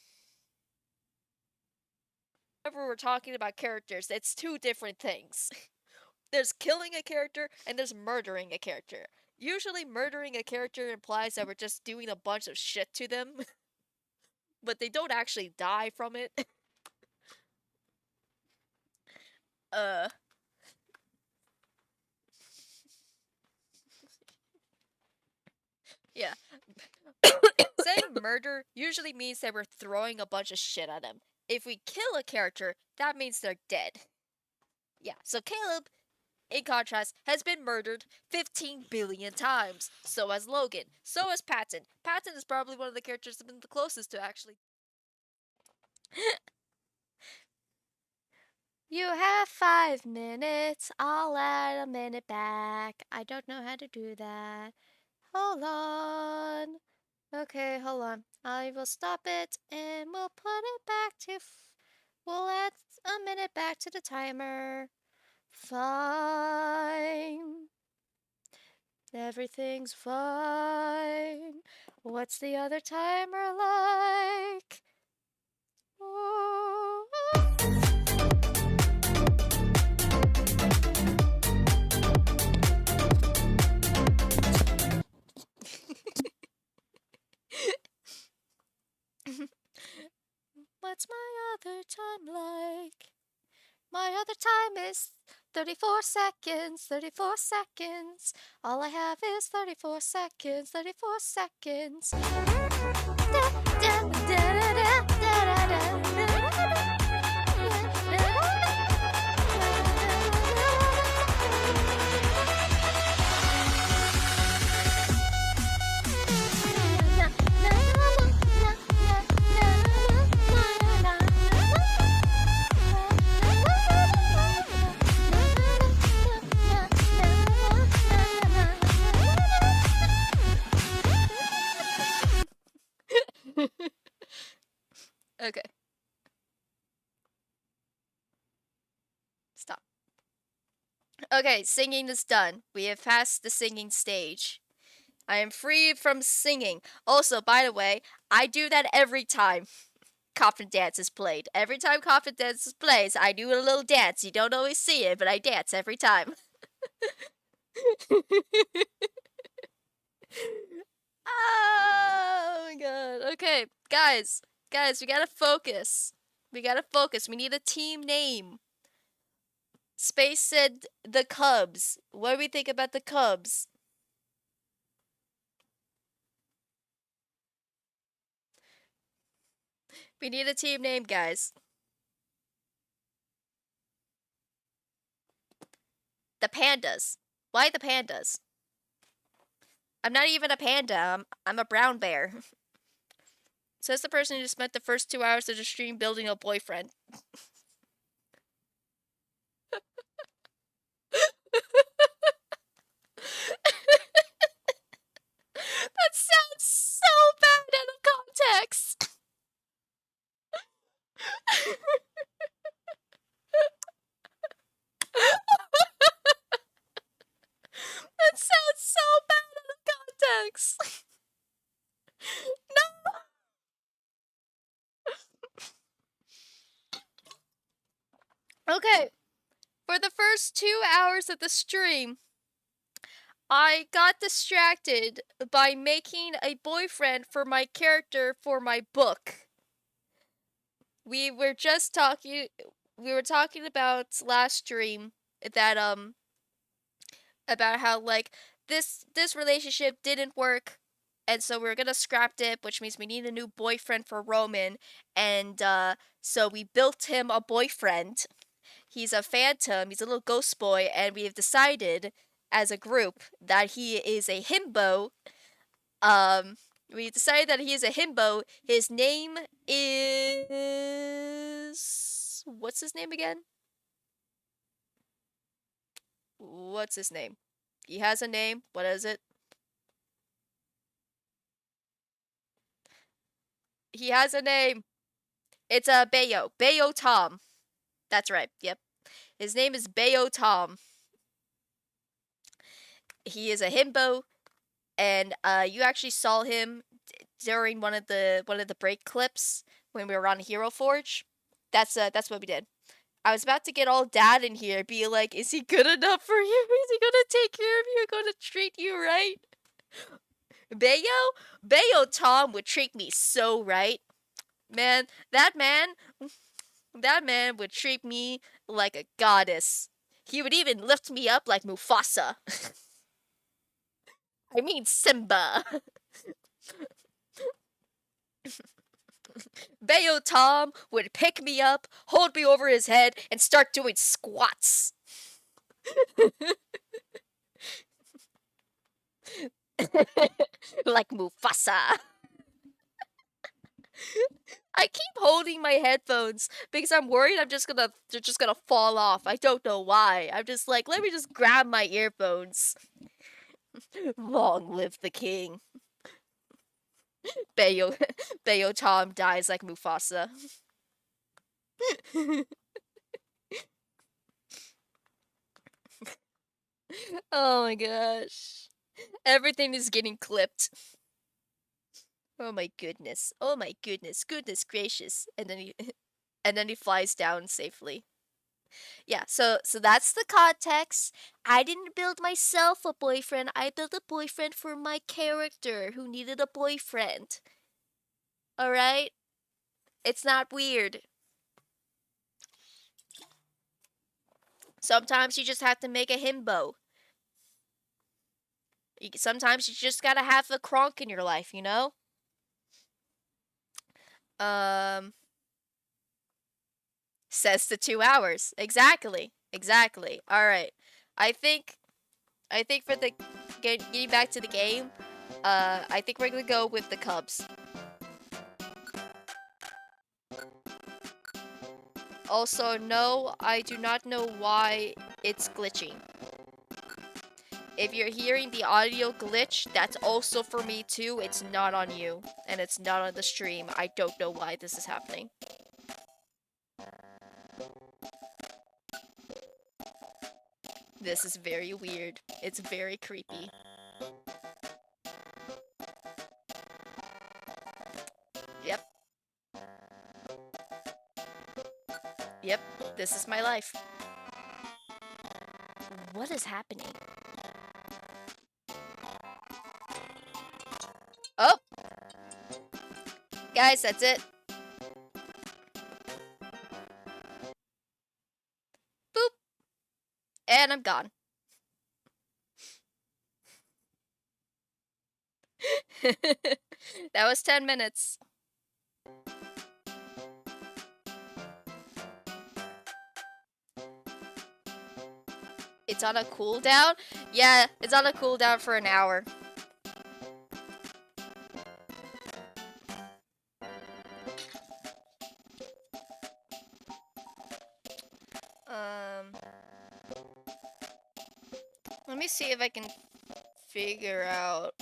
Whenever we're talking about characters, it's two different things. There's killing a character and there's murdering a character. Usually murdering a character implies that we're just doing a bunch of shit to them. But they don't actually die from it. Yeah. Saying murder usually means that we're throwing a bunch of shit at them. If we kill a character, that means they're dead. Yeah, so Caleb, in contrast, has been murdered 15 billion times. So has Logan. So has Patton. Patton is probably one of the characters that's been the closest to actually. You have 5 minutes. I'll add a minute back. I don't know how to do that. Hold on. Okay, hold on. I will stop it and we'll put it back to. We'll add a minute back to the timer. Fine. Everything's fine. What's the other timer like? Ooh. other time like? My other time is 34 seconds, 34 seconds. All I have is 34 seconds, 34 seconds. Okay. Stop. Okay, singing is done. We have passed the singing stage. I am free from singing. Also, by the way, I do that every time Coffin Dance is played. Every time Coffin Dance plays, I do a little dance. You don't always see it, but I dance every time. Oh my god. Okay, guys, we gotta focus. We gotta focus. We need a team name. Space said the Cubs. What do we think about the Cubs? We need a team name, guys. The Pandas. Why the Pandas? I'm not even a panda. I'm a brown bear. Says the person who spent the first 2 hours of the stream building a boyfriend. That sounds so bad out of context. That sounds so bad out of context. No. Okay. For the first 2 hours of the stream, I got distracted by making a boyfriend for my character for my book. We were talking about last stream that about how like this relationship didn't work, and so we were gonna scrap it, which means we need a new boyfriend for Roman, and so we built him a boyfriend. He's a phantom, he's a little ghost boy, and we have decided as a group that he is a himbo. We decided that he is a himbo. His name is... What's his name again? What's his name? He has a name. What is it? He has a name. It's Bayo. Bayo Tom. That's right. Yep. His name is Bayo Tom. He is a himbo, and you actually saw him during one of the break clips when we were on Hero Forge. That's what we did. I was about to get all dad in here, be like, is he good enough for you? Is he gonna take care of you? Gonna treat you right? Bayo Tom would treat me so right. Man, that man would treat me like a goddess. He would even lift me up like Mufasa. I mean Simba. Bayo Tom would pick me up, hold me over his head, and start doing squats. Like Mufasa. I keep holding my headphones because I'm worried they're just gonna fall off. I don't know why. I'm just like, let me just grab my earphones. Long live the king. Bayo Tom dies like Mufasa. Oh my gosh. Everything is getting clipped. Oh my goodness. Oh my goodness. Goodness gracious. And then he flies down safely. Yeah, so that's the context. I didn't build myself a boyfriend. I built a boyfriend for my character who needed a boyfriend. All right? It's not weird. Sometimes you just have to make a himbo. Sometimes you just gotta have a Kronk in your life, you know? Um, says the 2 hours. Exactly. Exactly. All right. I think, for the getting back to the game, I think we're gonna go with the Cubs. Also, no, I do not know why it's glitching. If you're hearing the audio glitch, that's also for me too. It's not on you, and it's not on the stream. I don't know why this is happening. This is very weird. It's very creepy. Yep. Yep, this is my life. What is happening? Oh! Guys, that's it. Boop! And I'm gone. That was 10 minutes. It's on a cooldown? Yeah, it's on a cooldown for an hour. Let me see if I can figure out.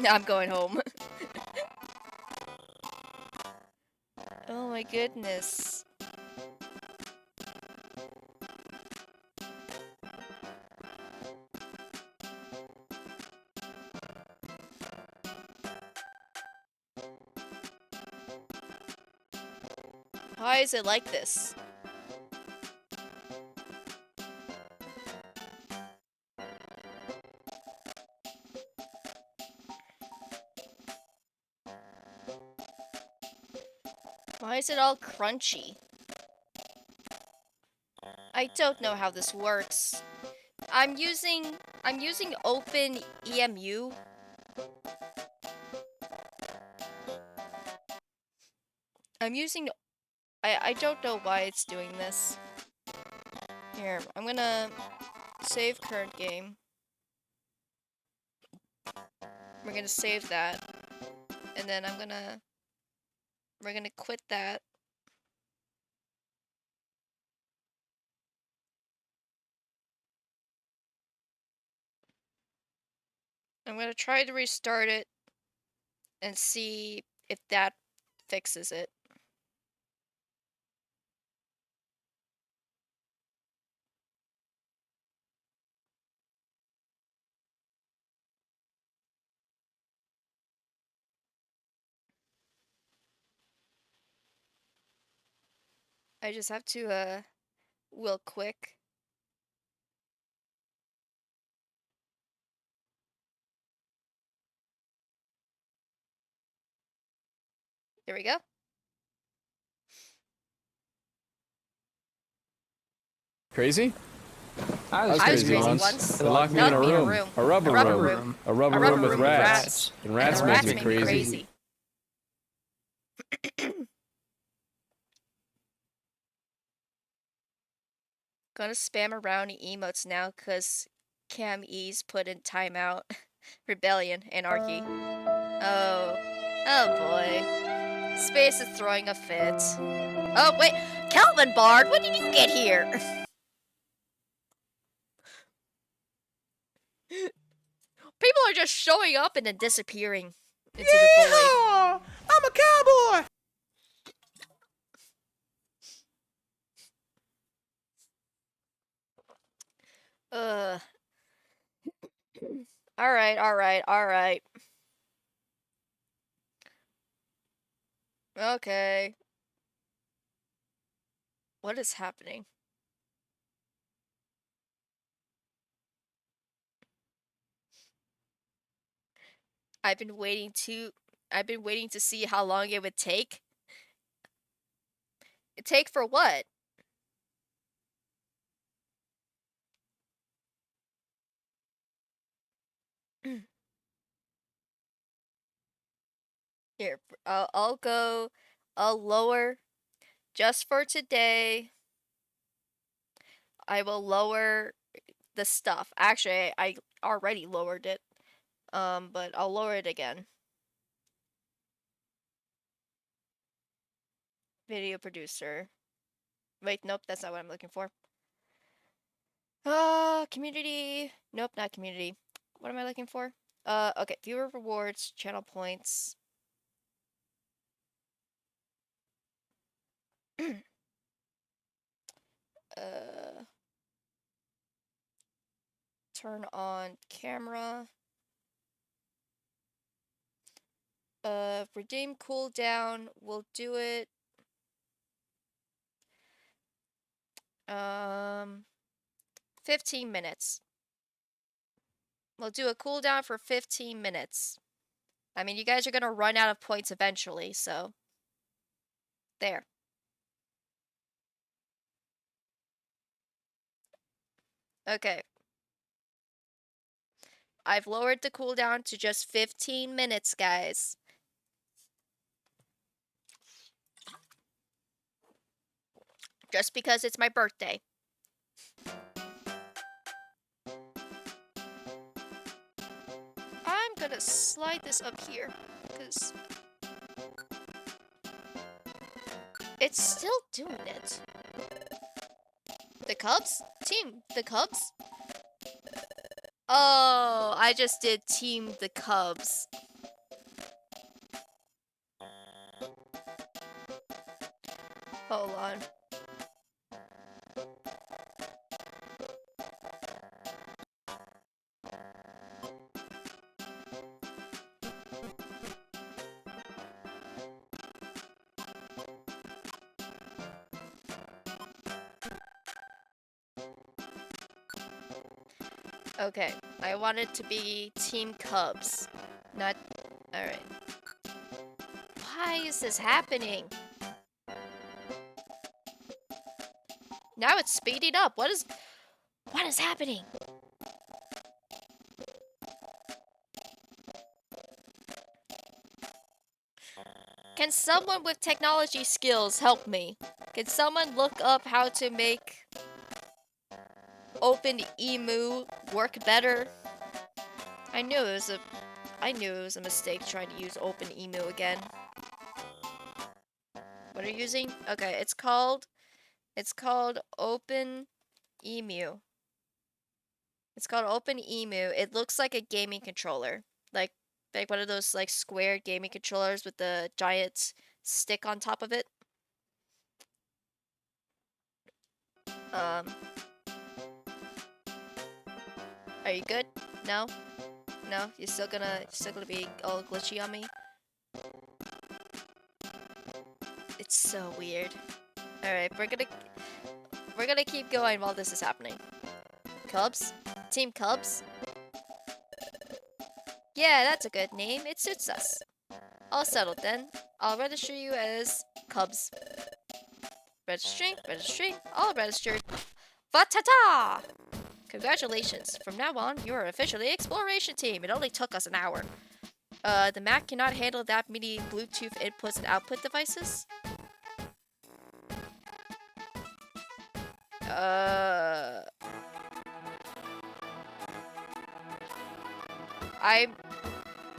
I'm going home. Oh my goodness. Why is it like this? Why is it all crunchy? I don't know how this works. I'm using Open EMU. I don't know why it's doing this. Here, I'm gonna save current game. We're gonna save that. And then we're gonna quit that. I'm gonna try to restart it and see if that fixes it. I just have to, real quick. There we go. Crazy? I I was was I was crazy crazy once. once. They locked me in a room. A rubber room. A rubber room with rats. And rats And make rats me make me crazy. Gonna spam around emotes now cause Cam E's put in timeout. Rebellion, anarchy. Oh. Oh boy. Space is throwing a fit. Oh wait, Kelvin Bard, when did you get here? People are just showing up and then disappearing into the void. I'm a cowboy. Ugh. Alright, alright, alright. Okay. What is happening? I've been waiting to see how long it would take. Take for what? Here, I'll lower just for today. I will lower the stuff. Actually, I already lowered it. But I'll lower it again. Video producer. Wait, nope, that's not what I'm looking for. Community. Nope, not community. What am I looking for? Okay, viewer rewards, channel points. uh, turn on camera. Redeem cooldown. We'll do it. 15 minutes. We'll do a cooldown for 15 minutes. I mean, you guys are gonna run out of points eventually, so there. Okay. I've lowered the cooldown to just 15 minutes, guys. Just because it's my birthday. I'm gonna slide this up here, because it's still doing it. The Cubs? The Cubs? Oh, I just did Team the Cubs. Hold on. Okay, I want it to be Team Cubs. Not... Alright. Why is this happening? Now it's speeding up. What is happening? Can someone with technology skills help me? Can someone look up how to make OpenEmu work better? I knew it was a mistake trying to use OpenEmu again. What are you using? Okay, it's called OpenEmu. It's called OpenEmu. It looks like a gaming controller. Like one of those like square gaming controllers with the giant stick on top of it. Are you good? No? No? You're still gonna be all glitchy on me? It's so weird. Alright, we're gonna keep going while this is happening. Cubs? Team Cubs? Yeah, that's a good name. It suits us. All settled then. I'll register you as Cubs. Registering, all registered. Va-ta-ta! Congratulations. From now on, you are officially Exploration Team. It only took us an hour. The Mac cannot handle that many Bluetooth inputs and output devices?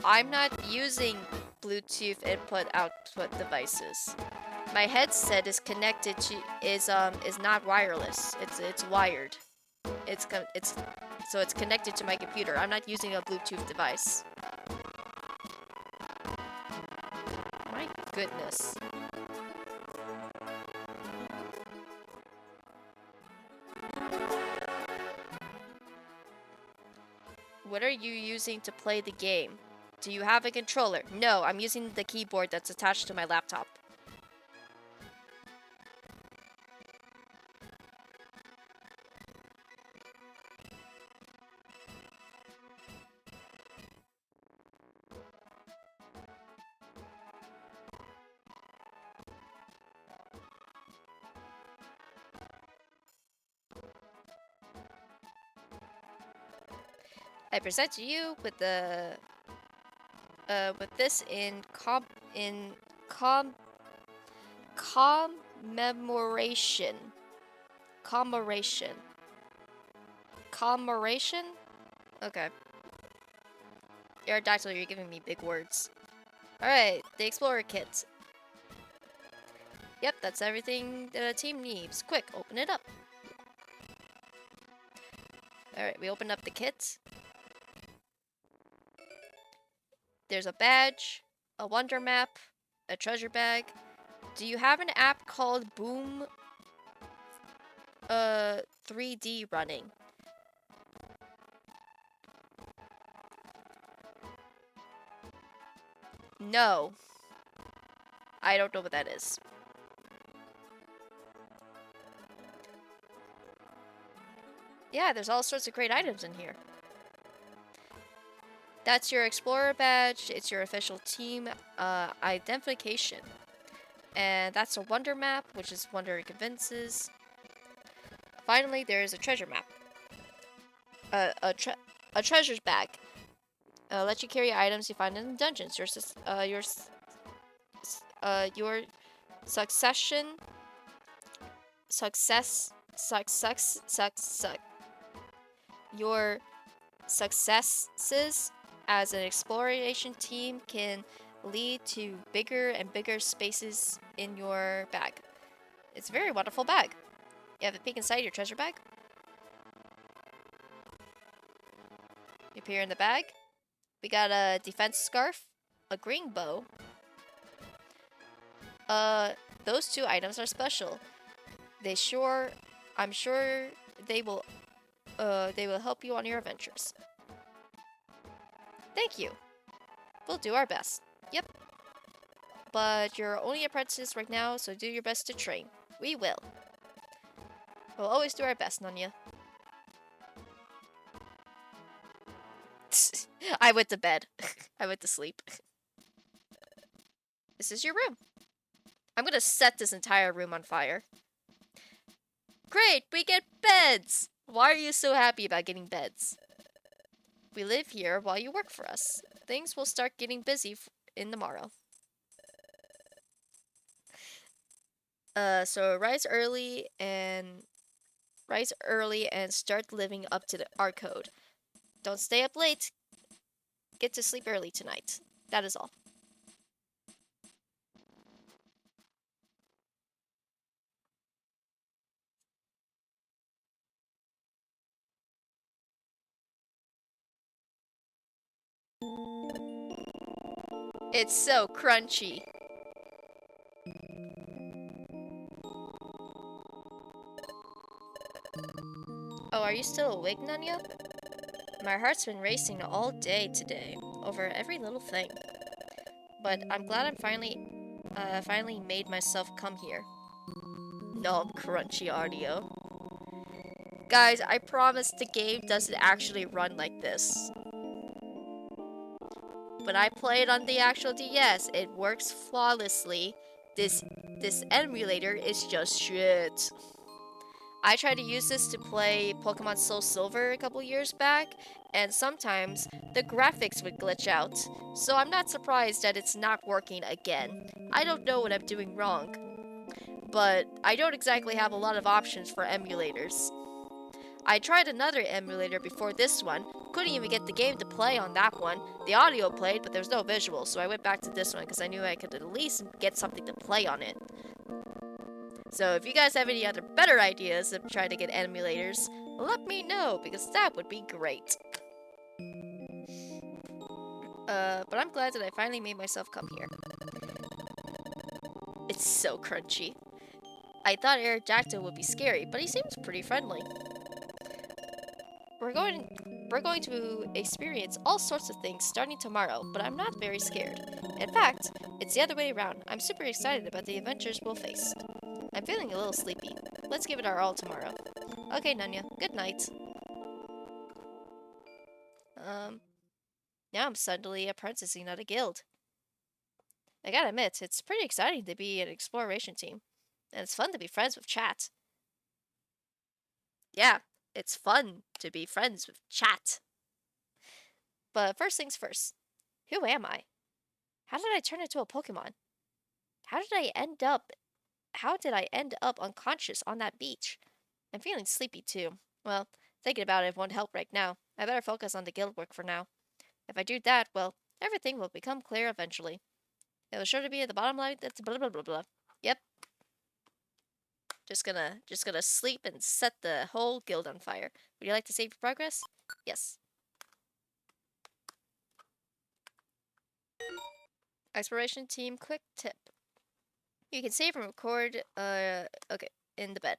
I'm not using Bluetooth input output devices. My headset is connected to is not wireless. It's wired. So it's connected to my computer. I'm not using a Bluetooth device. My goodness. What are you using to play the game? Do you have a controller? No, I'm using the keyboard that's attached to my laptop. I present to you with this in commemoration. Commemoration? Okay. Aerodactyl, you're giving me big words. Alright, the Explorer Kit. Yep, that's everything the team needs. Quick, open it up. Alright, we opened up the kit. There's a badge, a wonder map, a treasure bag. Do you have an app called Boom 3D running? No. I don't know what that is. Yeah, there's all sorts of great items in here. That's your Explorer badge. It's your official team identification. And that's a wonder map, which is Wonder Convinces. Finally, there is a treasure map. A treasures bag. Let you carry items you find in the dungeons. Your your successes as an exploration team can lead to bigger and bigger spaces in your bag. It's a very wonderful bag. You have a peek inside your treasure bag. You peer in the bag. We got a defense scarf, a green bow. Those two items are special. I'm sure they will help you on your adventures. Thank you. We'll do our best. Yep. But you're only apprentices right now, so do your best to train. We will. We'll always do our best, Nanya. I went to bed. I went to sleep. This is your room. I'm gonna set this entire room on fire. Great, we get beds! Why are you so happy about getting beds? We live here while you work for us. Things will start getting busy in the morrow. So rise early and start living up to our code. Don't stay up late. Get to sleep early tonight. That is all. It's so crunchy. Oh, are you still awake, Nanya? My heart's been racing all day today, over every little thing. But I'm glad I'm finally made myself come here. No, crunchy audio. Guys, I promise the game doesn't actually run like this. But I play it on the actual DS. It works flawlessly. This emulator is just shit. I tried to use this to play Pokemon Soul Silver a couple years back, and sometimes the graphics would glitch out. So I'm not surprised that it's not working again. I don't know what I'm doing wrong. But I don't exactly have a lot of options for emulators. I tried another emulator before this one. Couldn't even get the game to play on that one. The audio played, but there was no visual, so I went back to this one because I knew I could at least get something to play on it. So if you guys have any other better ideas of trying to get emulators, let me know, because that would be great. But I'm glad that I finally made myself come here. It's so crunchy. I thought Aerodactyl would be scary, but he seems pretty friendly. We're going to experience all sorts of things starting tomorrow, but I'm not very scared. In fact, it's the other way around. I'm super excited about the adventures we'll face. I'm feeling a little sleepy. Let's give it our all tomorrow. Okay, Nanya. Good night. Now I'm suddenly apprenticing at a guild. I gotta admit, it's pretty exciting to be an exploration team. And it's fun to be friends with Chat. Yeah, it's fun to be friends with Chat. But first things first. Who am I? How did I turn into a Pokemon? How did I end up unconscious on that beach? I'm feeling sleepy too. Well, thinking about it won't help right now. I better focus on the guild work for now. If I do that, well, everything will become clear eventually. It was sure to be at the bottom line. That's blah blah blah blah. Yep. Just gonna sleep and set the whole guild on fire. Would you like to save your progress? Yes. Exploration team quick tip. You can save and record okay, in the bed.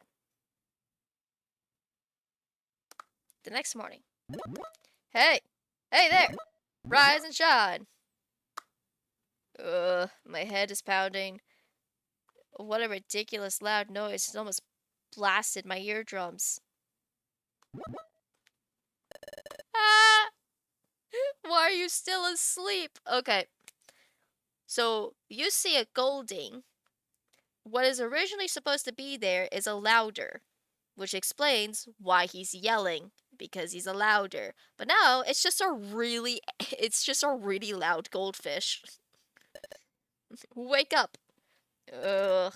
The next morning. Hey! Hey there! Rise and shine! My head is pounding. What a ridiculous loud noise. It almost blasted my eardrums. Ah! Why are you still asleep? Okay. So, you see a Golding. What is originally supposed to be there is a louder, which explains why he's yelling, because he's a louder. But now, it's just a really loud goldfish. Wake up. Ugh.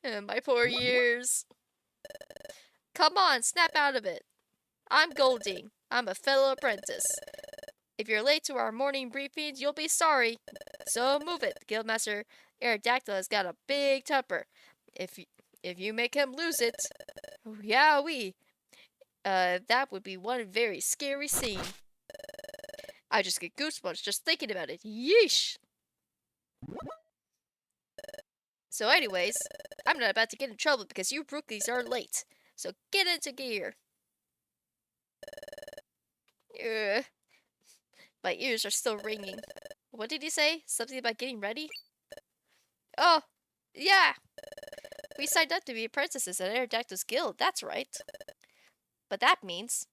My poor ears. Come on, snap out of it. I'm Golding. I'm a fellow apprentice. If you're late to our morning briefings, you'll be sorry. So move it. Guildmaster Aerodactyl has got a big temper. If you make him lose it, yowee. That would be one very scary scene. I just get goosebumps just thinking about it. Yeesh. So anyways, I'm not about to get in trouble because you rookies are late. So get into gear. My ears are still ringing. What did he say? Something about getting ready? Oh, yeah. We signed up to be apprentices at Aerodactyl's guild, that's right. But that means...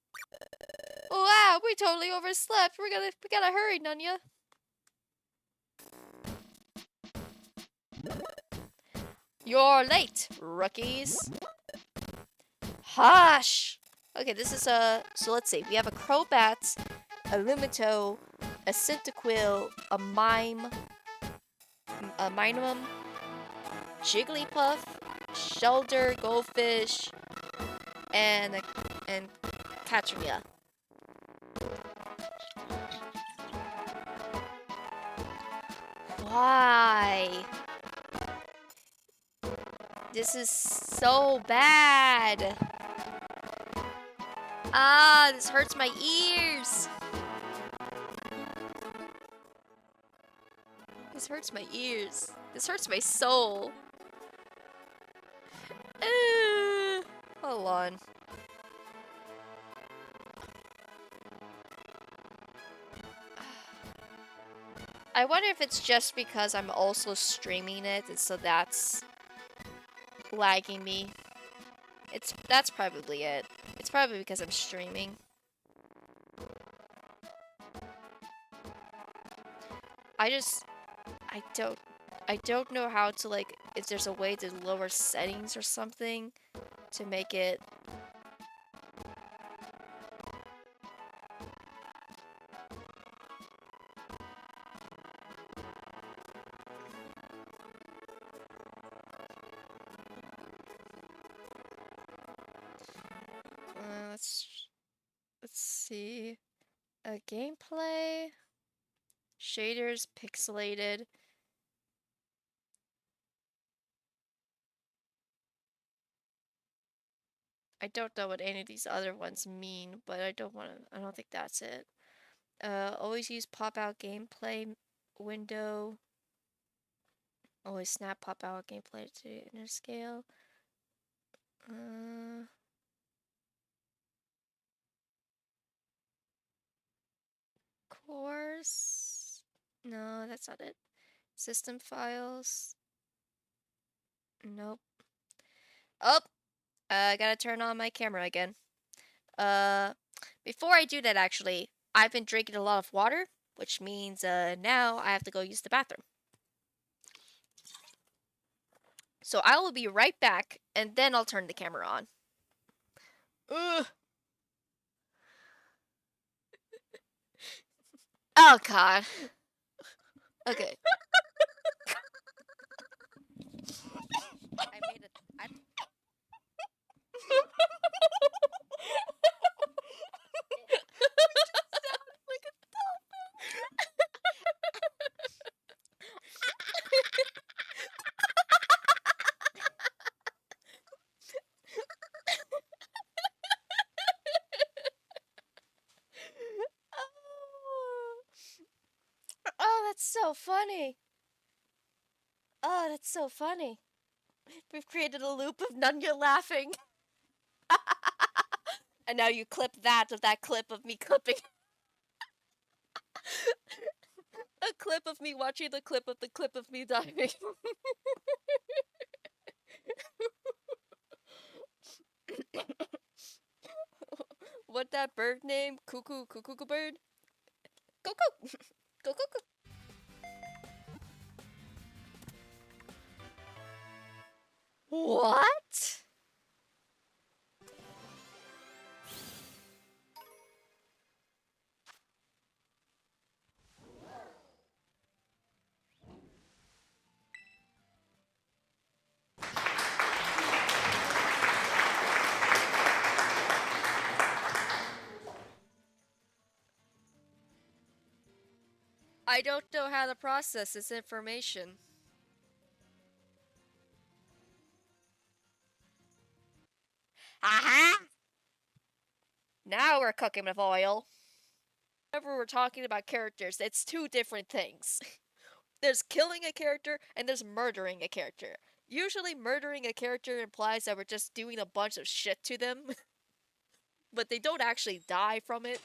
Wow, we totally overslept. We gotta hurry, Nunya. You're late, rookies. Hush! Okay, this is so let's see. We have a Crobat, a Lumito, a Cyndaquil, a Minimum, Jigglypuff, Shelder, Goldfish, and Katrina. Why? This is so bad. Ah, this hurts my ears. This hurts my ears. This hurts my soul. Hold on. I wonder if it's just because I'm also streaming it, and so that's lagging me. That's probably it. It's probably because I'm streaming. I don't know how to, like, if there's a way to lower settings or something to make it. Let's see. Gameplay. Shaders pixelated. I don't know what any of these other ones mean, but I don't think that's it. Always use pop-out gameplay window. Always snap pop-out gameplay to inner scale. Course. No, that's not it. System files. Nope. Oh! I gotta turn on my camera again. Before I do that, actually, I've been drinking a lot of water, which means, now I have to go use the bathroom. So I will be right back, and then I'll turn the camera on. Ugh. Oh god. Okay. I made it. Oh, that's so funny. Oh, that's so funny. We've created a loop of Nunya laughing. And now you clip that of that clip of me clipping. A clip of me watching the clip of me diving. What that bird name? Cuckoo bird? Cuckoo! Cuckoo! What? I don't know how to process this information. Aha! Now we're cooking with oil. Whenever we're talking about characters, it's two different things. There's killing a character and there's murdering a character. Usually murdering a character implies that we're just doing a bunch of shit to them. But they don't actually die from it.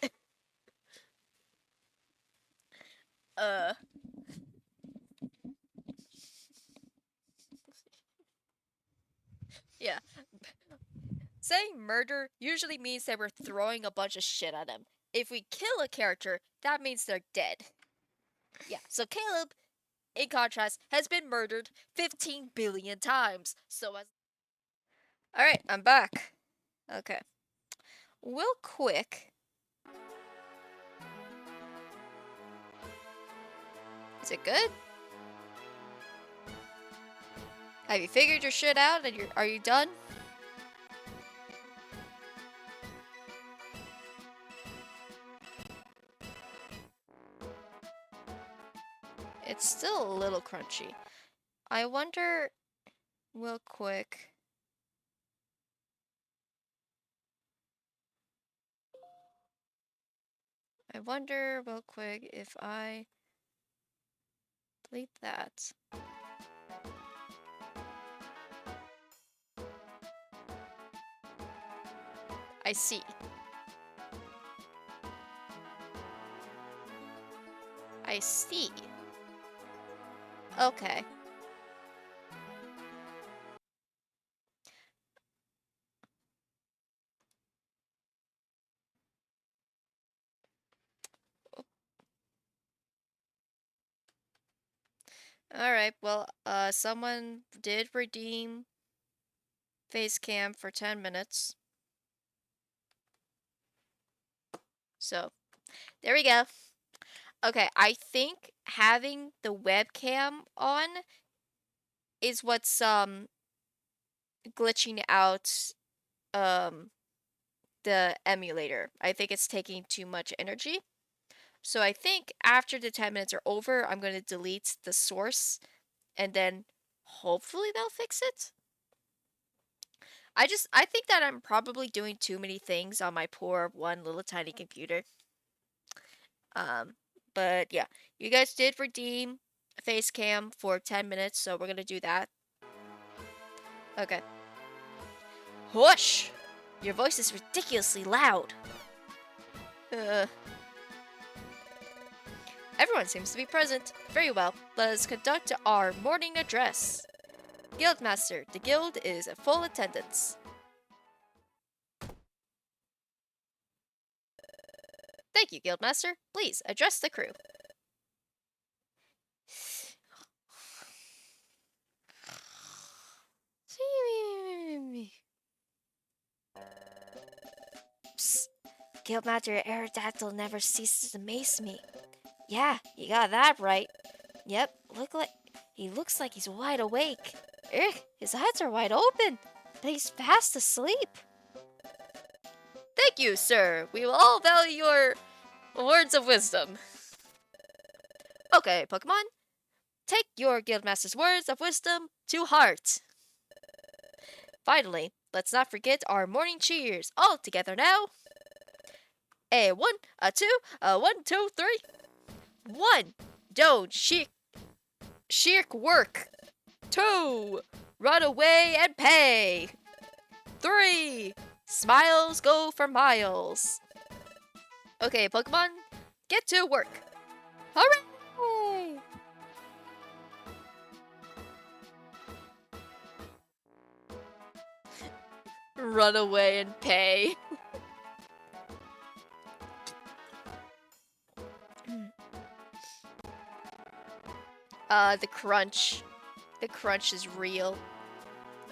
Yeah. Saying murder usually means that we're throwing a bunch of shit at them. If we kill a character, that means they're dead. Yeah, so Caleb, in contrast, has been murdered 15 billion times. So as Alright, I'm back. Okay. Real quick. Is it good? Have you figured your shit out and are you done? It's still a little crunchy. I wonder, real quick. I wonder, real quick, if I delete that. I see. I see. Okay. Alright, well, someone did redeem Facecam for 10 minutes. So, there we go. Okay, I think having the webcam on is what's, glitching out, the emulator. I think it's taking too much energy. So I think after the 10 minutes are over, I'm going to delete the source and then hopefully they'll fix it. I think that I'm probably doing too many things on my poor one little tiny computer. But yeah, you guys did redeem a Facecam for 10 minutes, so we're going to do that. Okay. Whoosh! Your voice is ridiculously loud. Everyone seems to be present. Very well. Let us conduct our morning address. Guildmaster, the guild is in full attendance. Thank you, Guildmaster. Please address the crew. Psst. Guildmaster Aerodactyl never ceases to amaze me. Yeah, you got that right. Yep, he looks like he's wide awake. Ugh, his eyes are wide open, but he's fast asleep. Thank you, sir. We will all value your words of wisdom. Okay, Pokemon, take your Guildmaster's words of wisdom to heart. Finally, let's not forget our morning cheers. All together now. A 1, a 2, a 1, 2, 3. 1. Don't shirk work. 2. Run away and pay. 3. Smiles go for miles. Okay, Pokemon, get to work. Hooray! Run away and pay. The crunch. The crunch is real.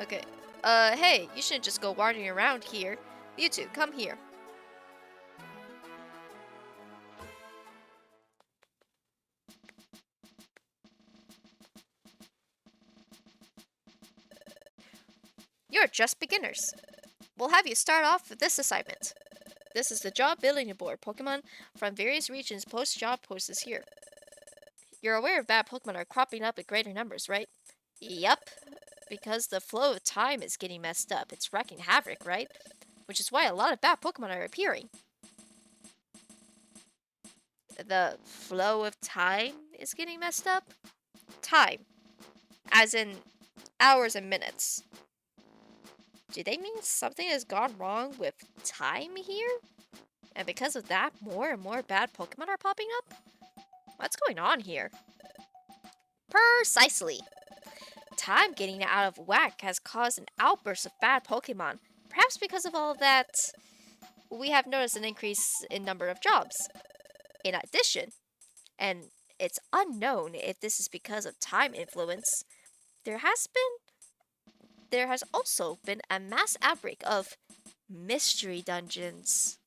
Okay. Hey, you shouldn't just go wandering around here. You two, come here. You're just beginners. We'll have you start off with this assignment. This is the job building board. Pokemon from various regions post job posters here. You're aware of bad Pokemon are cropping up in greater numbers, right? Yup. Because the flow of time is getting messed up. It's wreaking havoc, right? Which is why a lot of bad Pokemon are appearing. The flow of time is getting messed up? Time. As in hours and minutes. Do they mean something has gone wrong with time here? And because of that, more and more bad Pokemon are popping up? What's going on here? Precisely. Time getting out of whack has caused an outburst of bad Pokemon. Perhaps because of all of that, we have noticed an increase in number of jobs. In addition, and it's unknown if this is because of time influence, there has also been a mass outbreak of mystery dungeons.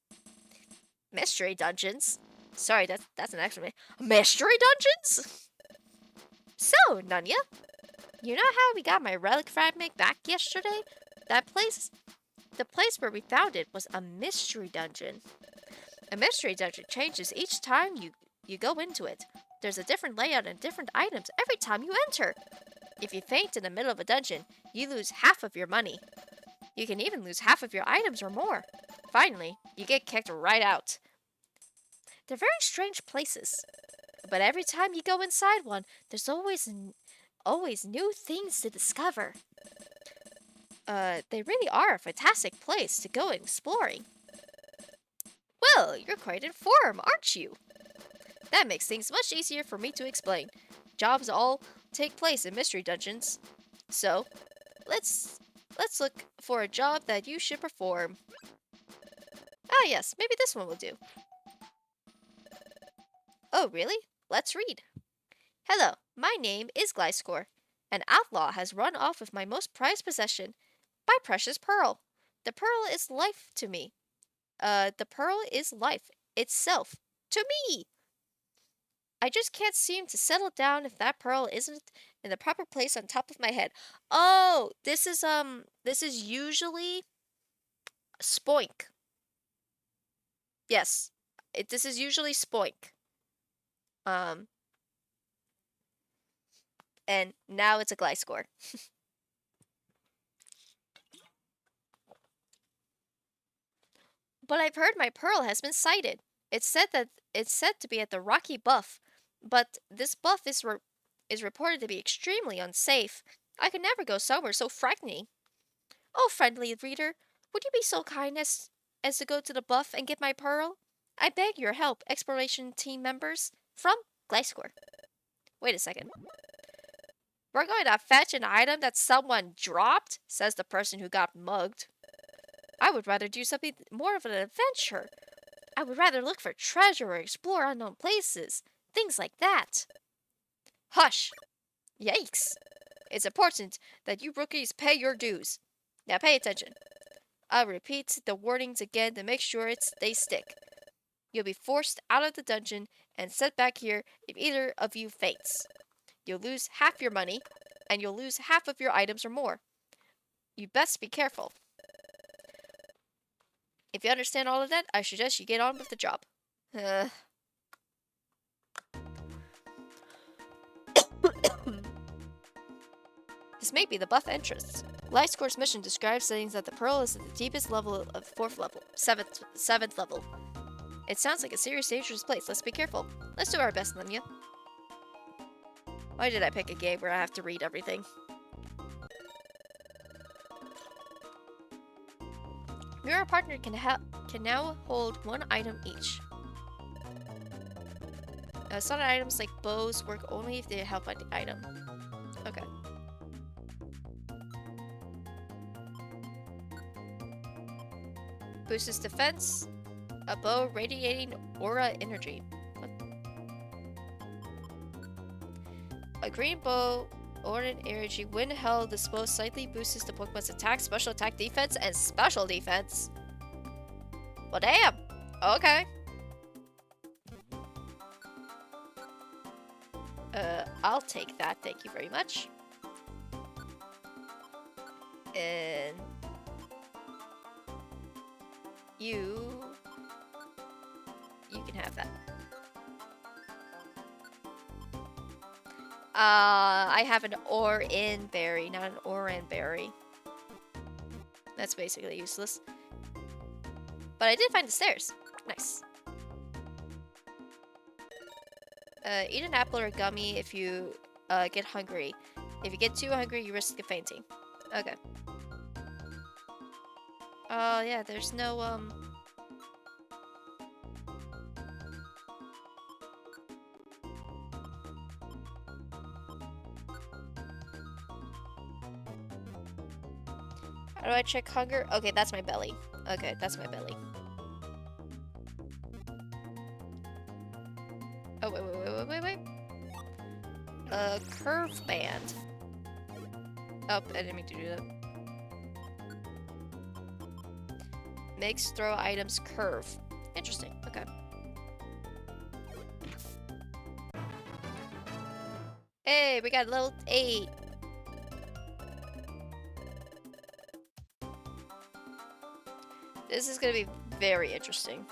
Mystery dungeons? Sorry, that's an exclamation. Mystery dungeons? So, Nunya, you know how we got my relic fragment back yesterday? The place where we found it was a mystery dungeon. A mystery dungeon changes each time you go into it. There's a different layout and different items every time you enter. If you faint in the middle of a dungeon, you lose half of your money. You can even lose half of your items or more. Finally, you get kicked right out. They're very strange places. But every time you go inside one, there's always new things to discover. They really are a fantastic place to go exploring. Well, you're quite informed, aren't you? That makes things much easier for me to explain. Jobs all take place in mystery dungeons. So, let's look for a job that you should perform. Ah yes, maybe this one will do. Oh really? Let's read. Hello, my name is Gliscor. An outlaw has run off with my most prized possession, my precious pearl. The pearl is life to me. The pearl is life itself to me. I just can't seem to settle down if that pearl isn't in the proper place on top of my head. Oh, this is usually Spoink. Yes, this is usually Spoink. And now it's a Gliscor. But I've heard my pearl has been sighted. It's said to be at the Rocky Bluff, but this bluff is reported to be extremely unsafe. I could never go somewhere so frightening. Oh, friendly reader, would you be so kind as to go to the bluff and get my pearl? I beg your help, exploration team members. From Gliscor. Wait a second. We're going to fetch an item that someone dropped, says the person who got mugged. I would rather do something more of an adventure. I would rather look for treasure or explore unknown places. Things like that. Hush! Yikes! It's important that you rookies pay your dues. Now pay attention. I'll repeat the warnings again to make sure they stick. You'll be forced out of the dungeon and sent back here if either of you faints. You'll lose half your money, and you'll lose half of your items or more. You best be careful. If you understand all of that, I suggest you get on with the job. This may be the buff entrance. Lightscore's mission describes settings that the Pearl is at the deepest level of 4th level, 7th level. It sounds like a serious dangerous place. Let's be careful. Let's do our best, Lemnia. Why did I pick a game where I have to read everything? Your partner can now hold one item each. Solid items like bows work only if they help by the item. Okay. Boosts defense. A bow radiating aura energy. What? A green bow, aura energy, when held, disposed slightly boosts the Pokemon's attack, special attack, defense, and special defense. Well, damn. Okay. I'll take that. Thank you very much. And you can have that. I have an Oran berry, not an Oran berry. That's basically useless. But I did find the stairs. Nice. Eat an apple or a gummy if you get hungry. If you get too hungry, you risk fainting. Okay. Oh yeah, there's no How do I check hunger? Okay, that's my belly. Okay, that's my belly. Oh, wait. Curve band. Oh, I didn't mean to do that. Makes throw items curve. Interesting, okay. Hey, we got level 8. This is gonna be very interesting.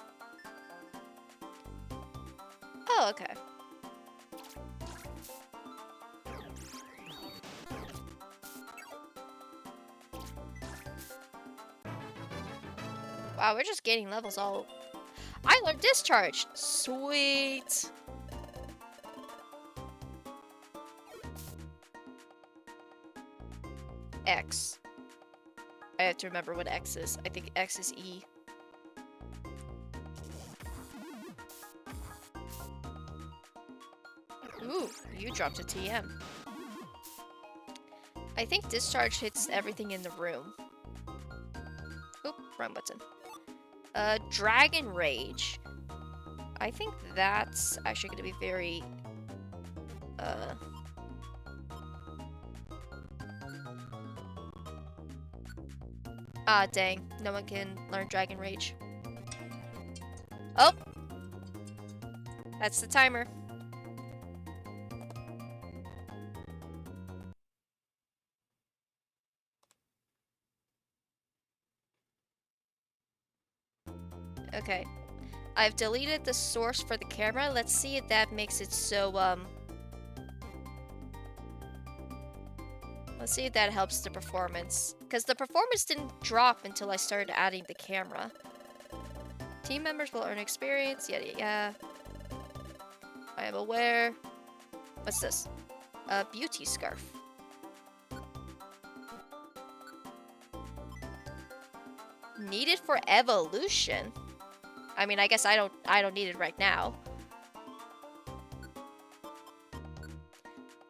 Oh, okay. Wow, we're just gaining levels all... I learned Discharge! Sweet! X. I have to remember what X is. I think X is E. Ooh, you dropped a TM. I think Discharge hits everything in the room. Oop, wrong button. Dragon Rage. I think that's actually going to be very... Ah, dang. No one can learn Dragon Rage. Oh! That's the timer. Okay. I've deleted the source for the camera. Let's see if that makes it so, let's see if that helps the performance. Because the performance didn't drop until I started adding the camera. Team members will earn experience, yada yada. I am aware. What's this? A beauty scarf. Needed for evolution? I mean, I guess I don't need it right now.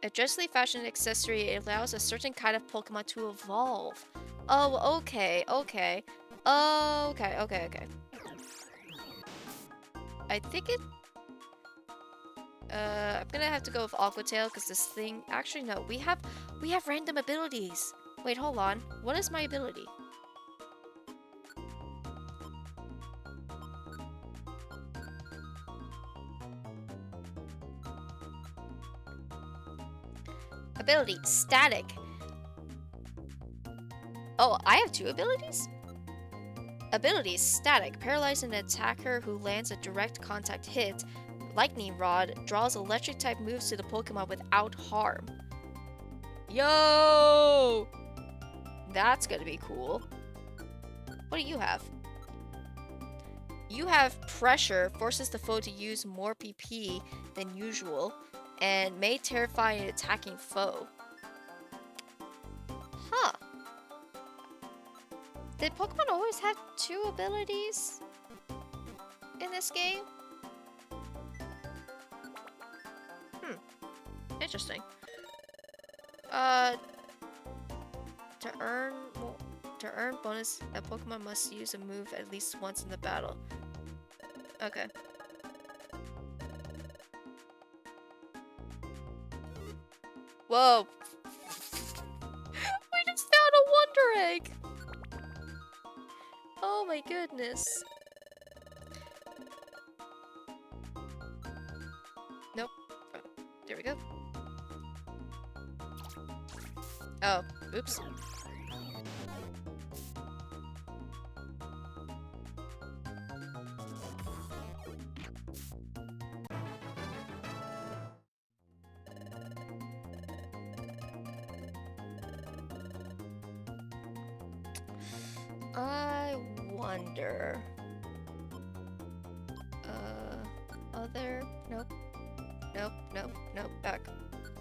A dressily fashioned accessory, it allows a certain kind of Pokemon to evolve. Oh, okay. Okay. I think it... I'm gonna have to go with Aqua Tail because this thing... Actually, no. We have random abilities. Wait, hold on. What is my ability? Ability, static. Oh, I have 2 abilities? Ability, static. Paralyze an attacker who lands a direct contact hit. Lightning Rod draws electric type moves to the Pokemon without harm. Yo! That's gonna be cool. What do you have? You have pressure, forces the foe to use more PP than usual, and may terrify an attacking foe. Huh. Did Pokemon always have 2 abilities in this game? Interesting. To earn bonus, a Pokemon must use a move at least once in the battle. Okay. Whoa. We just found a Wonder Egg. Oh my goodness. Nope. Oh, there we go. Oh, oops. I wonder. Other. Nope. Nope. Nope. Nope. Back.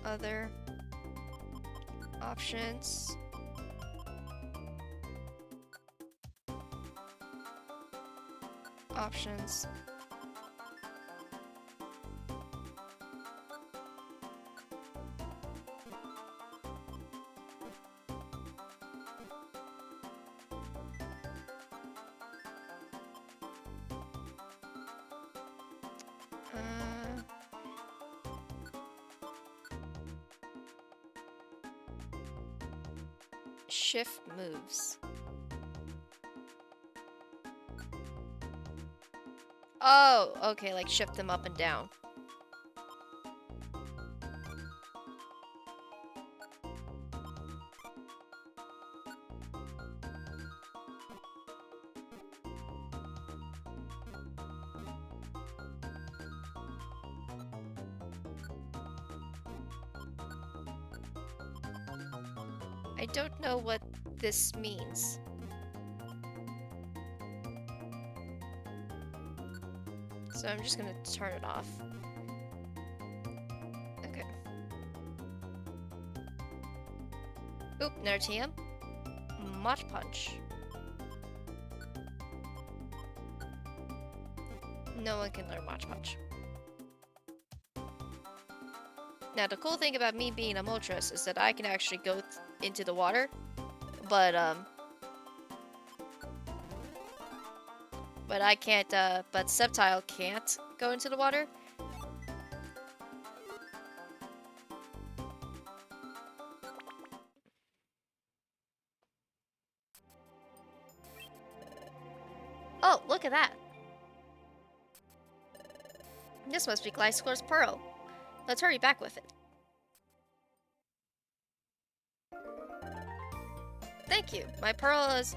Other. Options. Options. Shift moves. Oh, okay, like shift them up and down. I don't know what this means. So I'm just gonna turn it off. Okay. Oop, another TM. Mach Punch. No one can learn Mach Punch. Now the cool thing about me being a Moltres is that I can actually go into the water, but I can't, but Sceptile can't go into the water. Oh, look at that. This must be Gliscor's Pearl. Let's hurry back with it. Thank you. My pearl is,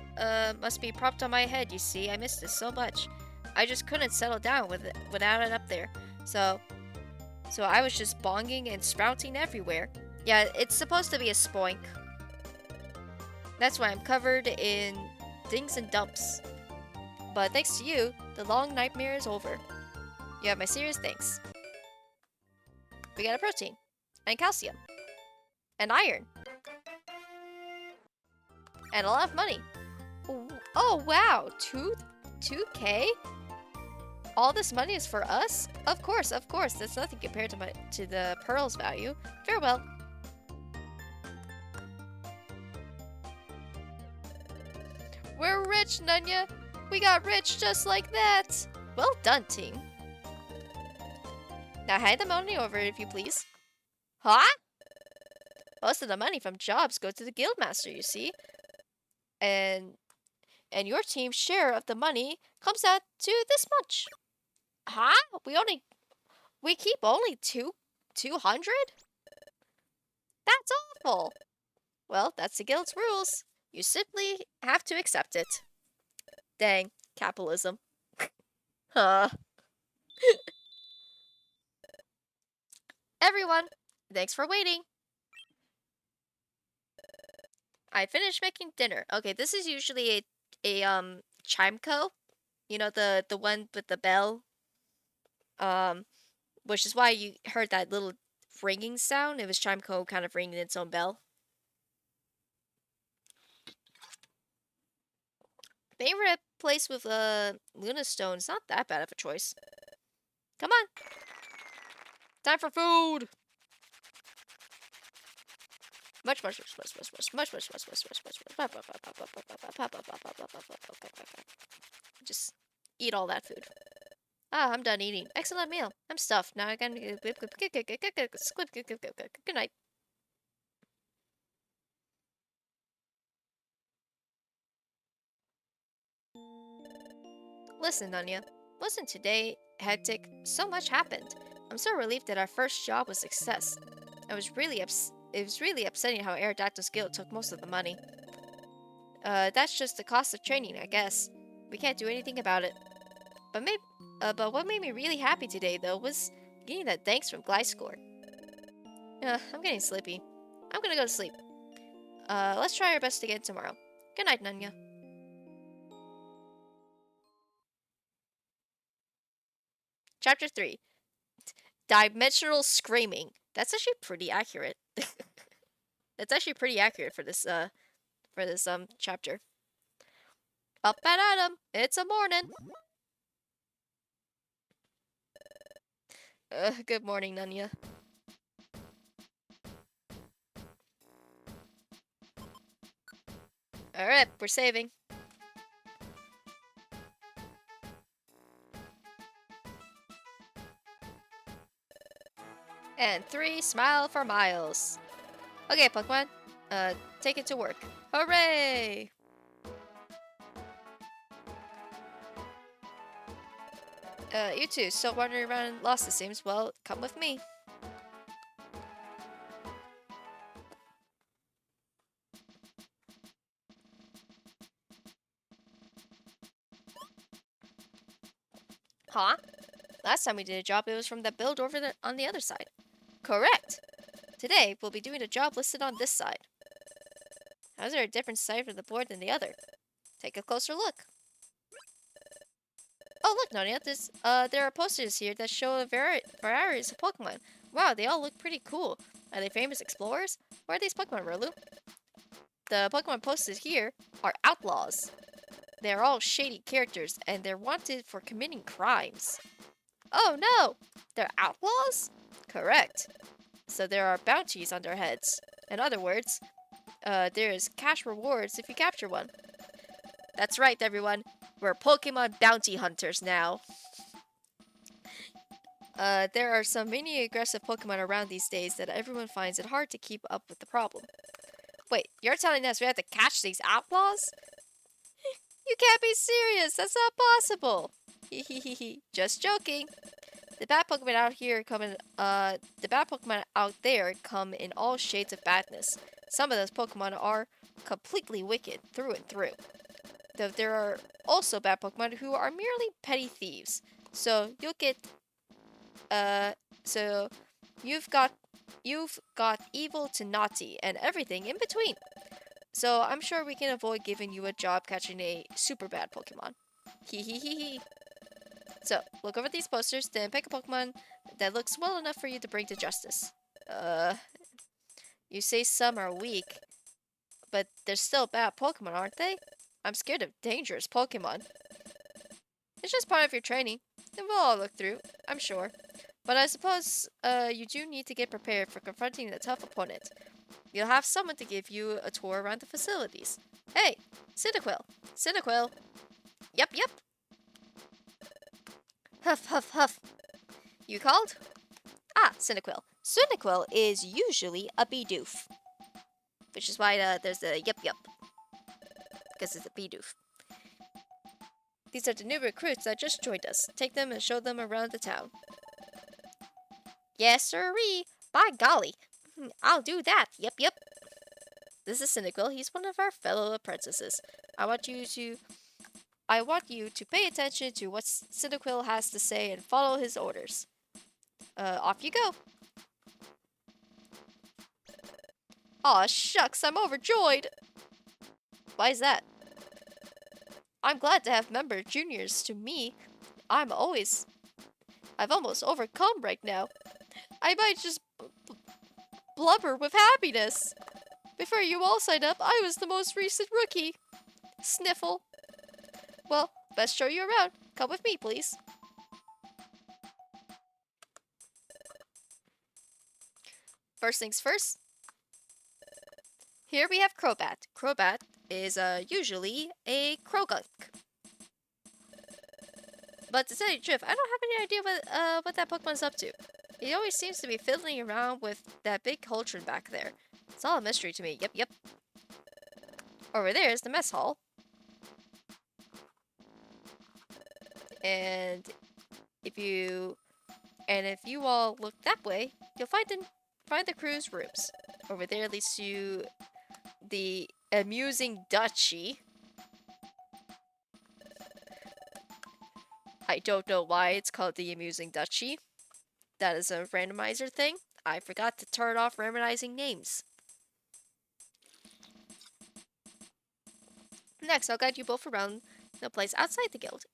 must be propped on my head, you see. I missed this so much. I just couldn't settle down with it without it up there. So I was just bonging and sprouting everywhere. Yeah, it's supposed to be a spoink. That's why I'm covered in dings and dumps. But thanks to you, the long nightmare is over. You have my serious thanks. We got a protein, and calcium, and iron, and a lot of money. Oh wow, 2K? All this money is for us? Of course, that's nothing compared to the pearl's value. Farewell. We're rich, Nunya. We got rich just like that. Well done, team. Now hand the money over, if you please. Huh? Most of the money from jobs go to the guildmaster, you see. And your team's share of the money comes out to this much. Huh? We keep only 200? That's awful. Well, that's the guild's rules. You simply have to accept it. Dang, capitalism. Huh. Everyone, thanks for waiting. I finished making dinner. Okay, this is usually a chimeco. You know, the one with the bell. Which is why you heard that little ringing sound. It was chimeco kind of ringing its own bell. Being replaced with a Luna Stone is not that bad of a choice. Come on. Time for food. Just eat all that food. Ah, I'm done eating. Excellent meal. I'm stuffed. Now I can good night. Listen, Anya. Wasn't today hectic? So much happened. I'm so relieved that our first job was a success. It was really upsetting how Aerodactyl's guild took most of the money. That's just the cost of training, I guess. We can't do anything about it. But what made me really happy today, though, was getting that thanks from Gliscor. I'm getting sleepy. I'm gonna go to sleep. Let's try our best again tomorrow. Good night, Nanya. Chapter 3. Dimensional Screaming. That's actually pretty accurate. That's actually pretty accurate for this chapter. Up and at 'em. It's a morning. Good morning, Nanya. Alright, we're saving. And 3, smile for miles. Okay, Pokemon. Take it to work. Hooray! You two, still wandering around lost it seems. Well, come with me. Huh? Last time we did a job, it was from that build over there on the other side. Correct! Today, we'll be doing a job listed on this side. How's there a different side of the board than the other? Take a closer look. Oh, look, Nanya, there are posters here that show a varieties of Pokemon. Wow, they all look pretty cool. Are they famous explorers? What are these Pokemon, Rolu? The Pokemon posted here are outlaws. They're all shady characters, and they're wanted for committing crimes. Oh no! They're outlaws? Correct. So there are bounties on their heads. In other words, there's cash rewards if you capture one. That's right, everyone. We're Pokemon bounty hunters now. There are some many aggressive Pokemon around these days that everyone finds it hard to keep up with the problem. Wait, you're telling us we have to catch these outlaws? You can't be serious. That's not possible. Just joking. The bad Pokemon out here the bad Pokemon out there come in all shades of badness. Some of those Pokemon are completely wicked through and through. Though there are also bad Pokemon who are merely petty thieves. So you've got evil to naughty and everything in between. So I'm sure we can avoid giving you a job catching a super bad Pokemon. Hee. So, look over these posters, then pick a Pokemon that looks well enough for you to bring to justice. You say some are weak, but they're still bad Pokemon, aren't they? I'm scared of dangerous Pokemon. It's just part of your training. It will all look through, I'm sure. But I suppose, you do need to get prepared for confronting a tough opponent. You'll have someone to give you a tour around the facilities. Hey, Cyndaquil. Yep. Huff. You called? Ah, Cyndaquil. Cyndaquil is usually a Bidoof. Which is why there's a yep. Because it's a Bidoof. These are the new recruits that just joined us. Take them and show them around the town. Yes, sirree. By golly. I'll do that. Yep, yep. This is Cyndaquil. He's one of our fellow apprentices. I want you to pay attention to what Cyndaquil has to say and follow his orders. Off you go. Aw, shucks, I'm overjoyed. Why is that? I'm glad to have member juniors to me. I've almost overcome right now. I might just blubber with happiness. Before you all signed up, I was the most recent rookie. Sniffle. Well, best show you around. Come with me, please. First things first. Here we have Crobat. Crobat is usually a Krogunk. But to tell you the truth, I don't have any idea what that Pokemon's up to. He always seems to be fiddling around with that big Holtron back there. It's all a mystery to me. Yep, yep. Over there is the mess hall. And if you all look that way, you'll find the crew's rooms. Over there leads to the amusing duchy. I don't know why it's called the amusing duchy. That is a randomizer thing. I forgot to turn off randomizing names. Next, I'll guide you both around the place outside the guild.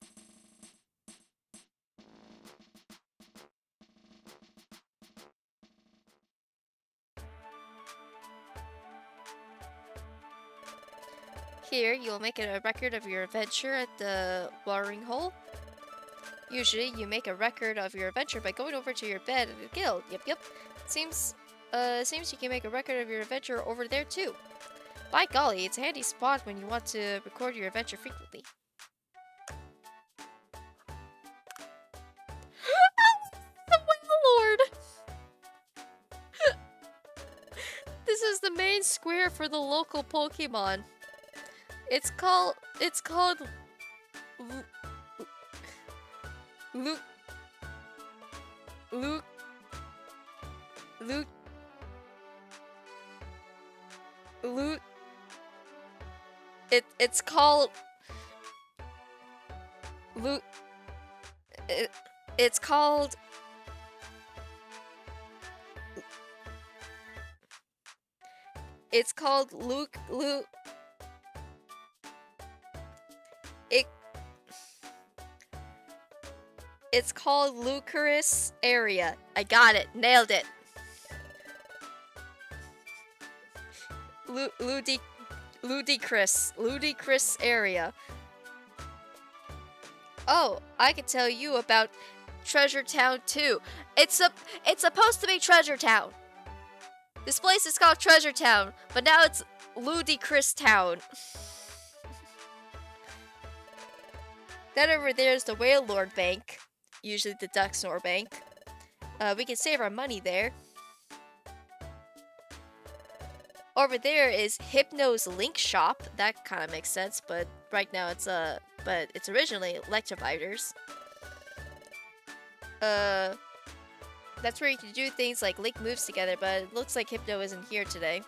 Here, you'll make a record of your adventure at the watering hole. Usually, you make a record of your adventure by going over to your bed at the guild. Yep, yep. Seems you can make a record of your adventure over there too. By golly, it's a handy spot when you want to record your adventure frequently. The Wailord! This is the main square for the local Pokemon. It's called Luke. It's called Luke. It's called Luke. It's called Lucaris area. I got it. Nailed it. Ludicrous area. Oh, I can tell you about Treasure Town too. It's supposed to be Treasure Town. This place is called Treasure Town, but now it's Ludicrous Town. Then over there is the Wailord Bank. Usually the Duxnor Bank. We can save our money there. Over there is Hypno's Link Shop. That kind of makes sense, but right now it's originally Electiviters. That's where you can do things like link moves together, but it looks like Hypno isn't here today.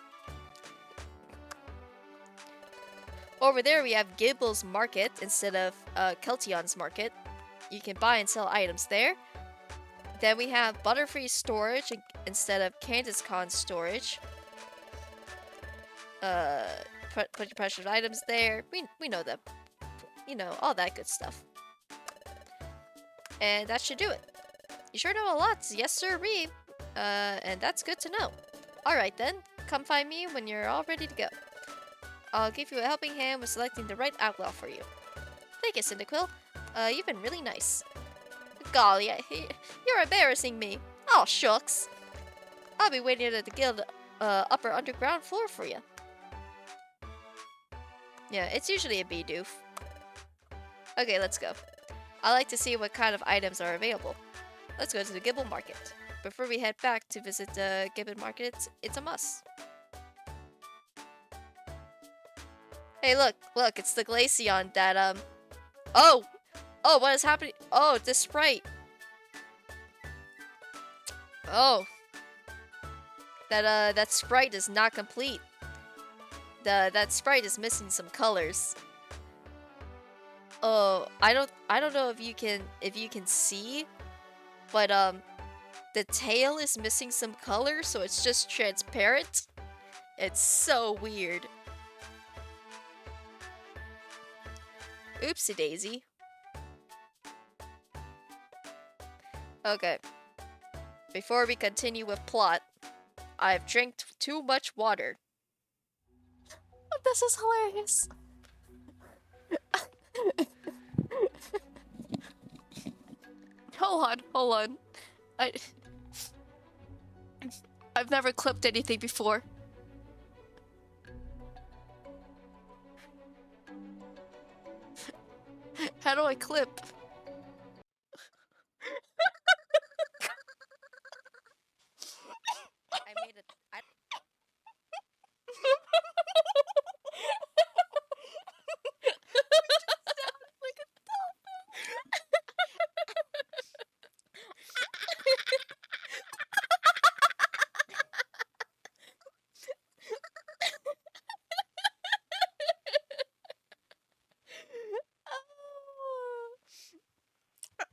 Over there we have Gibble's Market instead of Keltion's Market. You can buy and sell items there. Then we have Butterfree Storage instead of CandisCon Storage. Put your precious items there. We know them. You know, all that good stuff. And that should do it. You sure know a lot. Yes, sir, Reeve. And that's good to know. Alright then, come find me when you're all ready to go. I'll give you a helping hand with selecting the right outlaw for you. Thank you, Cyndaquil. You've been really nice. Golly, you're embarrassing me. Oh, shucks. I'll be waiting at the guild upper underground floor for you. Yeah, it's usually a Bidoof. Okay, let's go. I like to see what kind of items are available. Let's go to the Gibble Market. Before we head back to visit the Gibble Market, it's a must. Hey, look, it's the Glaceon that, Oh, what is happening? Oh, this sprite. Oh. that sprite is not complete. That sprite is missing some colors. Oh, I don't know if you can see, but the tail is missing some color, so it's just transparent. It's so weird. Oopsie daisy. Okay. Before we continue with plot, I've drank too much water. This is hilarious. Hold on. I've never clipped anything before. How do I clip? I made it.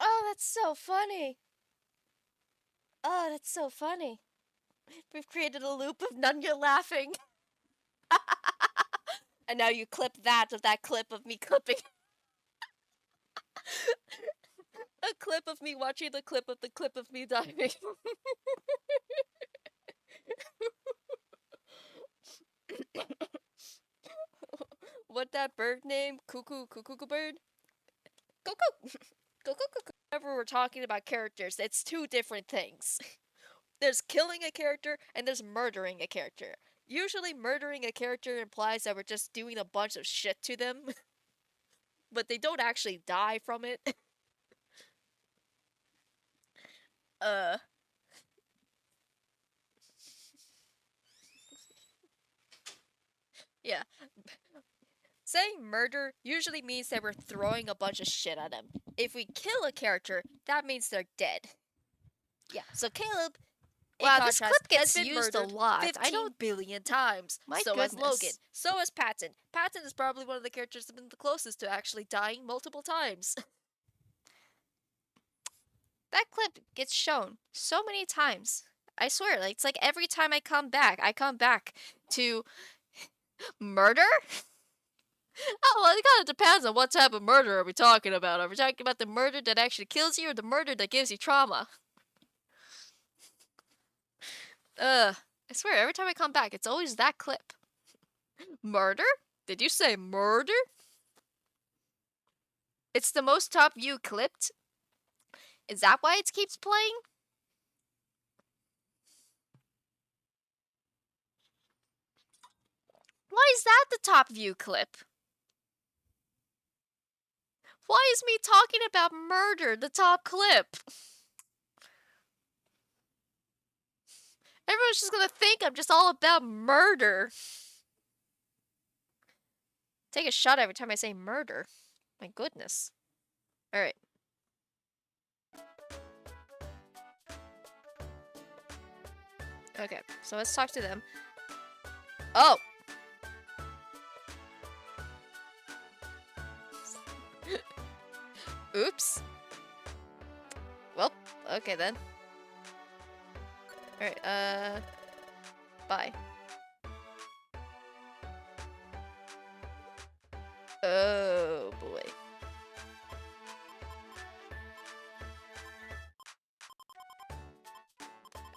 Oh, that's so funny. Oh, that's so funny. We've created a loop of Nunya laughing. And now you clip that of that clip of me clipping. A clip of me watching the clip of me diving. What that bird name? Cuckoo bird? Cuckoo! Cuckoo. Whenever we're talking about characters, it's two different things. There's killing a character and there's murdering a character. Usually murdering a character implies that we're just doing a bunch of shit to them. But they don't actually die from it. Yeah. Saying murder usually means that we're throwing a bunch of shit at them. If we kill a character, that means they're dead. Yeah, so Caleb, in Wow, this contrast, clip gets has been used a murdered lot. 15 billion times. My So has Logan. goodness. So has Patton. Patton is probably one of the characters that's been the closest to actually dying multiple times. That clip gets shown so many times. I swear, like it's like every time I come back to murder. Oh, well, it kind of depends on what type of murder are we talking about. Are we talking about the murder that actually kills you or the murder that gives you trauma? I swear, every time I come back, it's always that clip. Murder? Did you say murder? It's the most top view clipped. Is that why it keeps playing? Why is that the top view clip? Why is me talking about murder the top clip? Everyone's just gonna think I'm just all about murder. Take a shot every time I say murder. My goodness. Alright. Okay, so let's talk to them. Oh! Oops. Well, okay then. Alright, bye. Oh boy.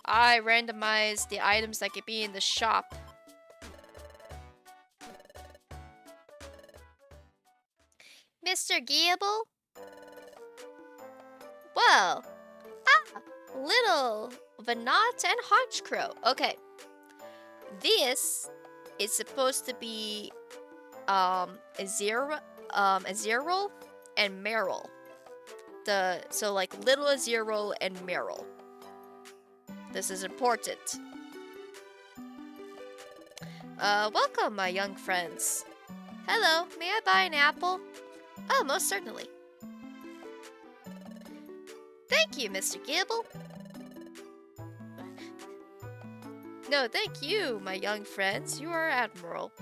I randomized the items that could be in the shop. Mr. Gable? Well, little Vanat and Honchcrow. Okay. This is supposed to be Azirol and Meryl. So like little Azirol and Meryl. This is important. Welcome, my young friends. Hello, may I buy an apple? Oh, most certainly. Thank you, Mr. Gibble. No, thank you, my young friends. You are admiral.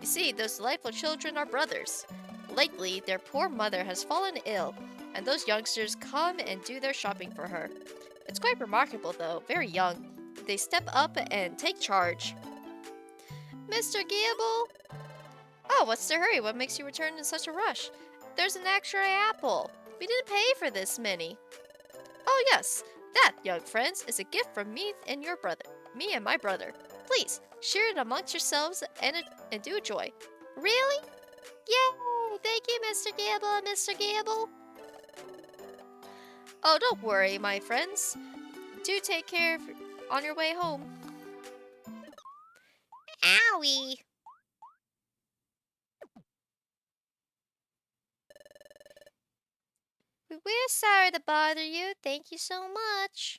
You see, those delightful children are brothers. Lately, their poor mother has fallen ill, and those youngsters come and do their shopping for her. It's quite remarkable, though, very young. They step up and take charge. Mr. Gibble? Oh, what's the hurry? What makes you return in such a rush? There's an extra apple. We didn't pay for this many. Oh, yes. That, young friends, is a gift from me and your brother. Me and my brother. Please, share it amongst yourselves and do enjoy. Really? Yay! Thank you, Mr. Gibble and Mr. Gibble. Oh, don't worry, my friends. Do take care on your way home. Owie! We're sorry to bother you. Thank you so much.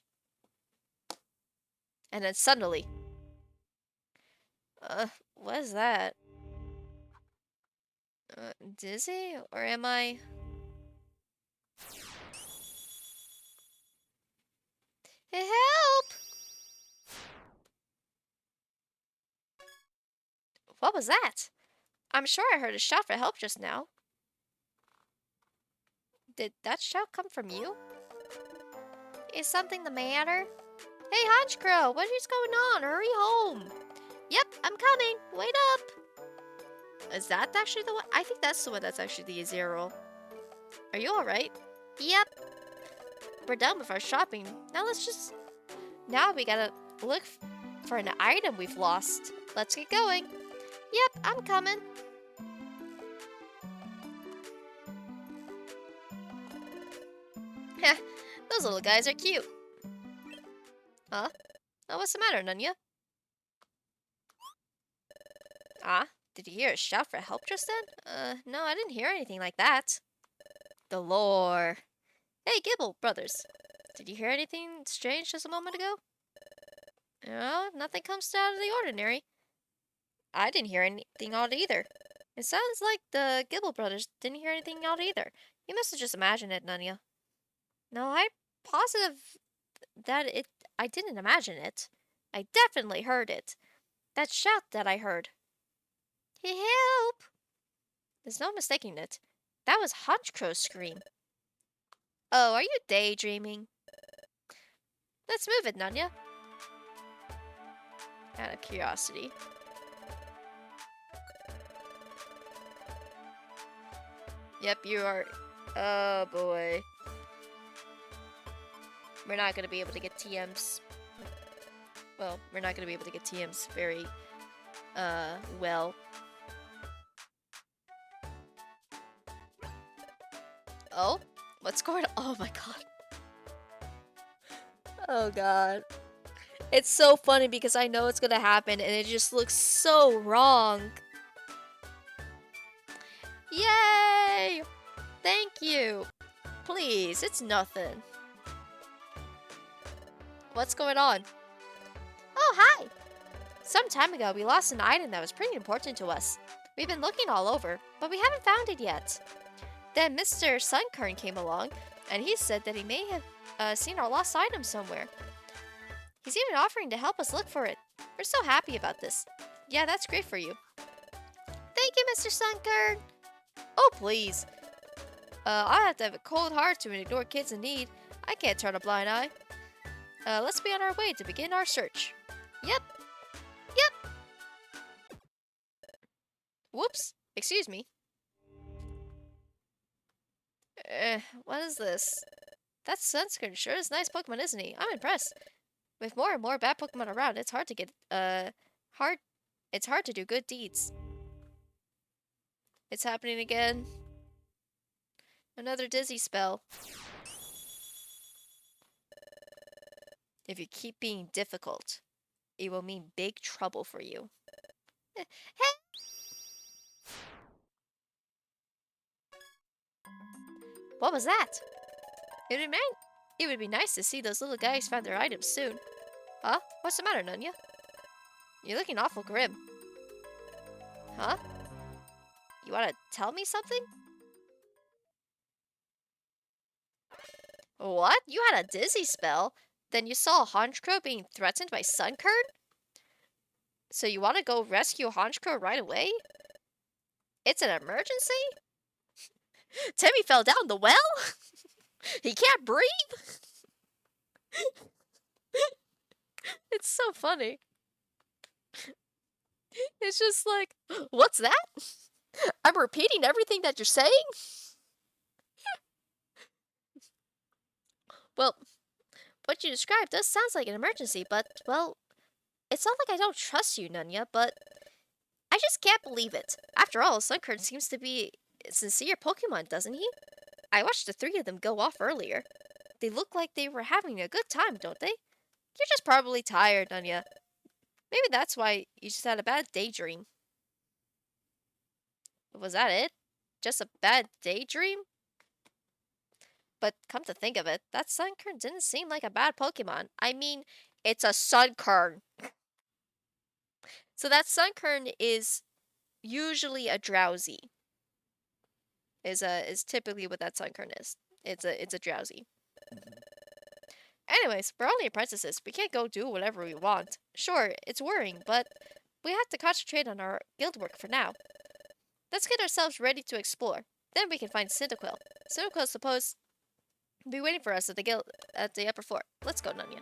And then suddenly... what is that? Dizzy? Or am I... Help! What was that? I'm sure I heard a shout for help just now. Did that shout come from you? Is something the matter? Hey, Hunchcrow, what is going on? Hurry home. Yep, I'm coming. Wait up. Is that actually the one? I think that's the one that's actually the Azero. Are you alright? Yep. We're done with our shopping. Now we gotta look for an item we've lost. Let's get going. Yep, I'm coming. Heh, those little guys are cute. Huh? Oh, what's the matter, Nunya? Ah, did you hear a shout for help just then? No, I didn't hear anything like that. The lore. Hey, Gibble brothers. Did you hear anything strange just a moment ago? No, nothing comes out of the ordinary. I didn't hear anything odd either. It sounds like the Gibble brothers didn't hear anything odd either. You must have just imagined it, Nunya. No, I'm positive that I didn't imagine it. I definitely heard it. That shout that I heard. Help! There's no mistaking it. That was Hunchcrow's scream. Oh, are you daydreaming? Let's move it, Nunya. Out of curiosity. Yep, you are... Oh, boy. We're not going to be able to get TMs. Well, we're not going to be able to get TMs very, well. Oh? What's going on? Oh my god. Oh god. It's so funny because I know it's going to happen and it just looks so wrong. Yay! Thank you. Please, it's nothing. What's going on? Oh, hi! Some time ago, we lost an item that was pretty important to us. We've been looking all over, but we haven't found it yet. Then Mr. Sunkern came along, and he said that he may have seen our lost item somewhere. He's even offering to help us look for it. We're so happy about this. Yeah, that's great for you. Thank you, Mr. Sunkern! Oh, please. I have to have a cold heart to ignore kids in need. I can't turn a blind eye. Let's be on our way to begin our search. Yep. Yep. Whoops. Excuse me. What is this? That Sunscreen sure is a nice Pokemon, isn't he? I'm impressed. With more and more bad Pokemon around, it's hard to get, it's hard to do good deeds. It's happening again. Another dizzy spell. If you keep being difficult, it will mean big trouble for you. Hey! What was that? It would be nice to see those little guys find their items soon. Huh? What's the matter, Nunya? You're looking awful grim. Huh? You want to tell me something? What? You had a dizzy spell? Then you saw Honchkrow being threatened by Sunkern? So you want to go rescue Honchkrow right away? It's an emergency? Timmy fell down the well? He can't breathe? It's so funny. It's just like, what's that? I'm repeating everything that you're saying? Well, what you described does sounds like an emergency, but, well, it's not like I don't trust you, Nunya, but I just can't believe it. After all, Sunkern seems to be a sincere Pokemon, doesn't he? I watched the 3 of them go off earlier. They look like they were having a good time, don't they? You're just probably tired, Nunya. Maybe that's why you just had a bad daydream. Was that it? Just a bad daydream? But come to think of it, that Sunkern didn't seem like a bad Pokemon. I mean, it's a Sunkern. So that Sunkern is usually a Drowsy. Is typically what that Sunkern is. It's a Drowsy. Anyways, we're only apprentices. We can't go do whatever we want. Sure, it's worrying, but we have to concentrate on our guild work for now. Let's get ourselves ready to explore. Then we can find Cyndaquil. Cyndaquil's supposed to be waiting for us at the guild at the upper floor. Let's go, Nunya.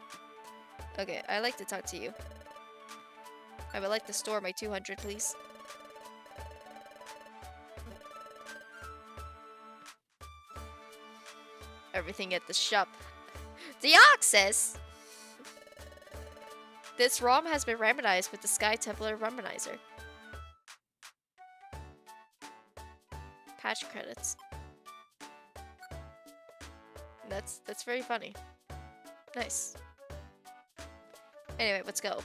Okay, I'd like to talk to you. I would like to store my 200, please. Everything at the shop. Deoxys! This ROM has been randomized with the Sky Templar randomizer. Patch credits. That's very funny. Nice. Anyway, let's go.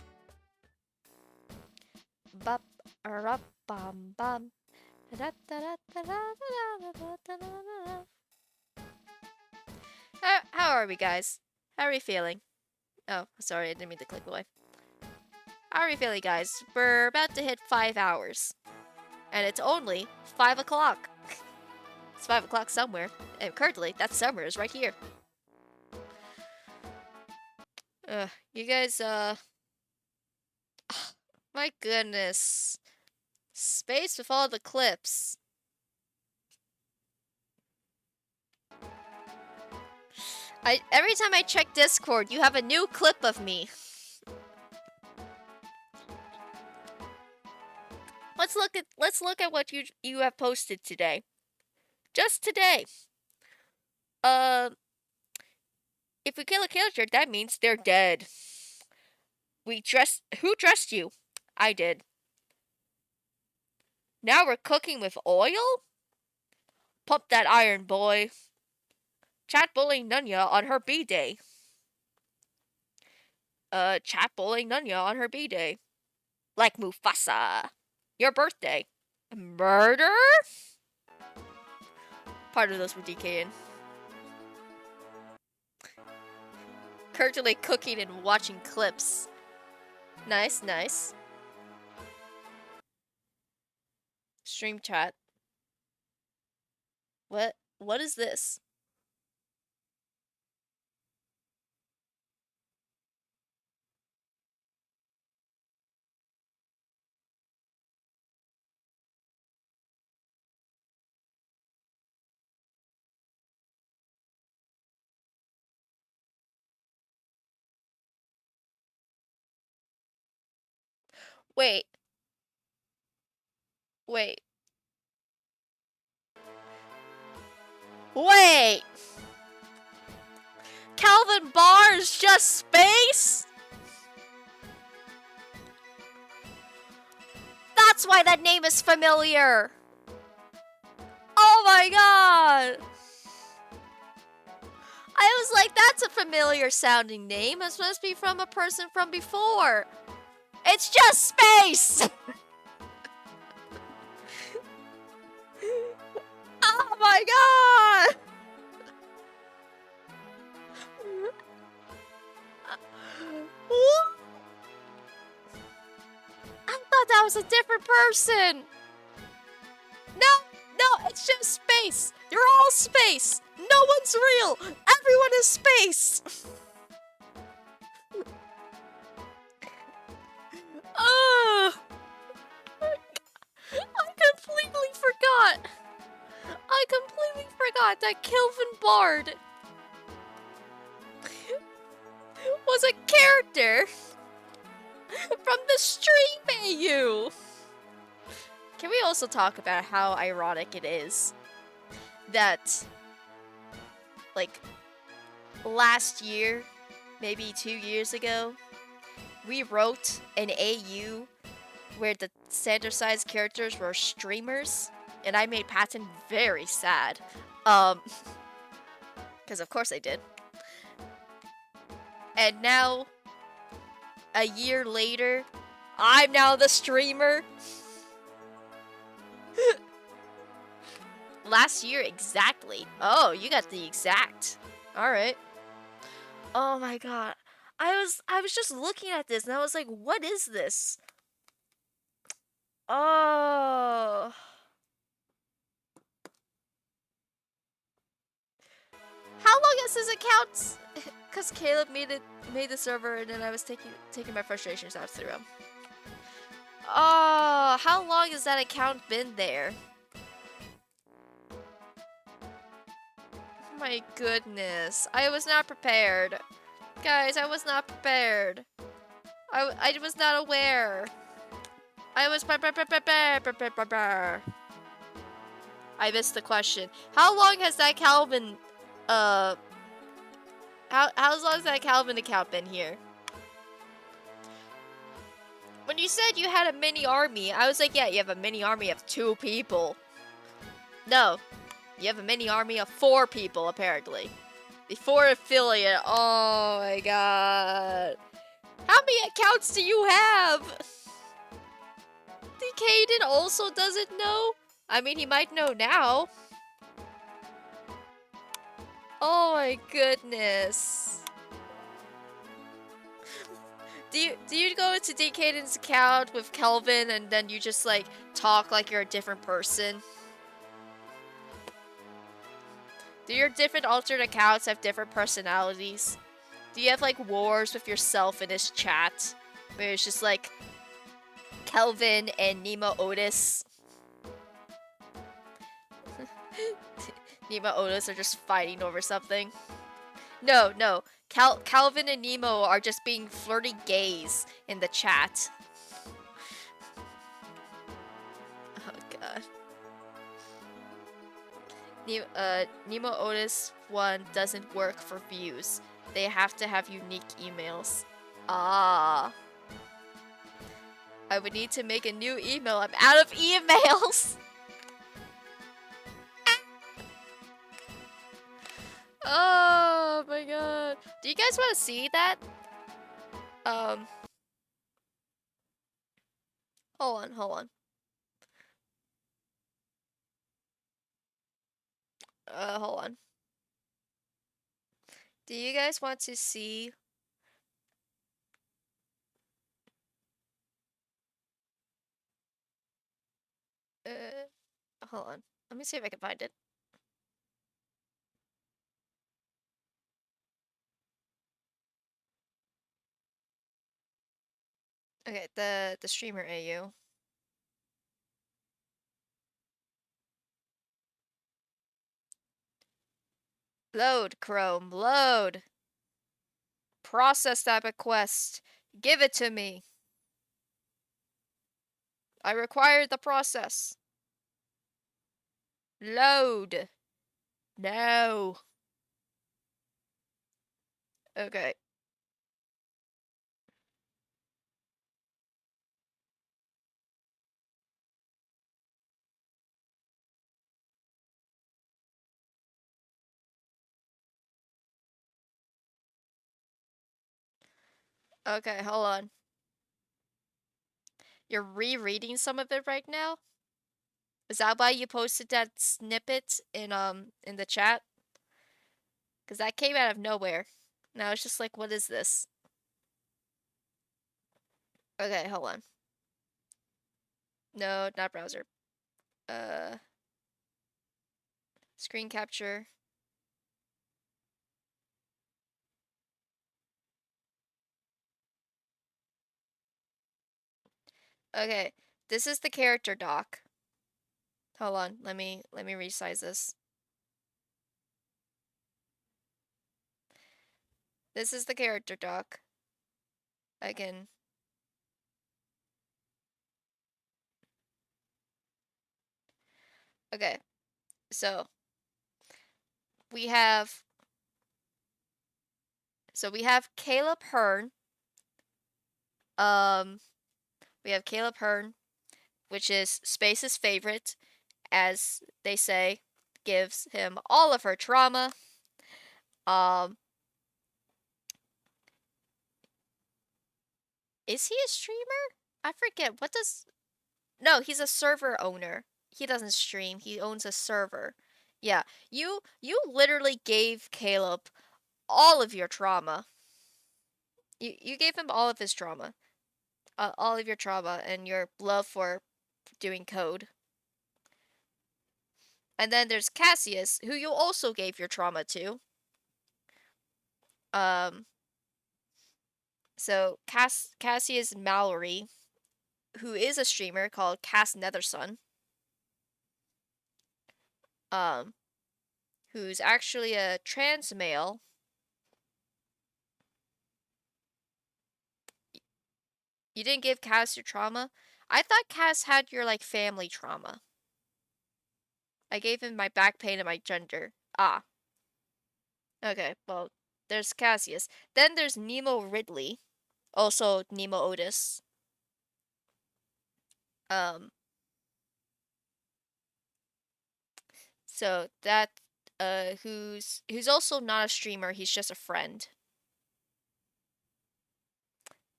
Bop bum bum. How are we, guys? How are we feeling? Oh, sorry, I didn't mean to click away. How are we feeling, guys? We're about to hit 5 hours. And it's only 5 o'clock. It's 5 o'clock somewhere. And currently, that somewhere is right here. You guys, my goodness. Space with all the clips. Every time I check Discord, you have a new clip of me. Let's look at what you have posted today. Just today. If we kill a character, that means they're dead. Who dressed you? I did. Now we're cooking with oil? Pump that iron, boy. Chat bullying Nunya on her B-day. Chat bullying Nunya on her B-day. Like Mufasa. Your birthday. Murder? Part of those were DKing. Currently cooking and watching clips. Nice, nice. Stream chat. What is this? Wait. Wait. Wait! Calvin Barr is just space? That's why that name is familiar! Oh my god! I was like, that's a familiar sounding name. It must be from a person from before. It's just space! Oh my god! What? I thought that was a different person. No, it's just space. You're all space. No one's real. everyone is space. Oh, I completely forgot. I completely forgot that Kelvin Bard was a character from the Stream AU. Can we also talk about how ironic it is that, like, last year, maybe 2 years ago, we wrote an AU where the standard size characters were streamers, and I made Patton very sad. Because of course I did. And now, a year later, I'm now the streamer. Last year exactly. Oh, you got the exact. All right. Oh my god. I was just looking at this and I was like, what is this? Oh. How long has this account? Cause Caleb made the server and then I was taking my frustrations out through him. Oh, how long has that account been there? My goodness, I was not prepared. Guys, I was not prepared. I was not aware. I was I missed the question. How long has that Calvin how long has that Calvin account been here? When you said you had a mini army, I was like, yeah, you have a mini army of 2 people. No, you have a mini army of 4 people, apparently. Before affiliate, oh my god. How many accounts do you have? Caden also doesn't know? I mean, he might know now. Oh my goodness. Do you go into Caden's account with Kelvin and then you just like talk like you're a different person? Do your different alternate accounts have different personalities? Do you have like wars with yourself in his chat? Where it's just like Kelvin and Nemo Otis. Nemo Otis are just fighting over something. No. Calvin and Nemo are just being flirty gays in the chat. Oh god. Nemo Otis 1 doesn't work for views. They have to have unique emails. Ah. I would need to make a new email. I'm out of emails! Oh my god. Do you guys want to see that? Hold on. Hold on. Do you guys want to see? Hold on. Let me see if I can find it. Okay, the streamer AU. Load, Chrome, load. Process that request. Give it to me. I require the process. Load. No. Okay. Okay, hold on. You're rereading some of it right now? Is that why you posted that snippet in the chat? Cause that came out of nowhere. Now it's just like, what is this? Okay, hold on. No, not browser. Screen capture. Okay, this is the character doc. Hold on, let me resize this. This is the character doc. I can. Okay, so we have. So we have Caleb Hearn. We have Caleb Hearn, which is Space's favorite, as they say, gives him all of her trauma. Um, is he a streamer? I forget. What does? No, he's a server owner. He doesn't stream. He owns a server. Yeah, you literally gave Caleb all of your trauma. You gave him all of his trauma. All of your trauma and your love for doing code. And then there's Cassius, who you also gave your trauma to. So Cassius Mallory, who is a streamer called Cass Nethersun. Who's actually a trans male. You didn't give Cass your trauma? I thought Cass had your, like, family trauma. I gave him my back pain and my gender. Ah. Okay, well, there's Cassius. Then there's Nemo Ridley. Also Nemo Otis. So that, who's also not a streamer, he's just a friend.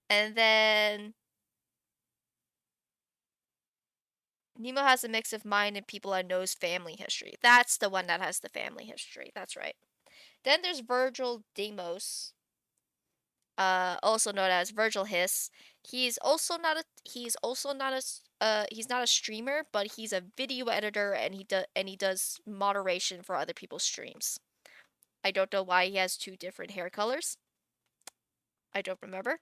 And then Nemo has a mix of mine and people I know's family history. That's the one that has the family history. That's right. Then there's Virgil Demos, also known as Virgil Hiss. He's also not a streamer, but he's a video editor and he does moderation for other people's streams. I don't know why he has 2 different hair colors. I don't remember.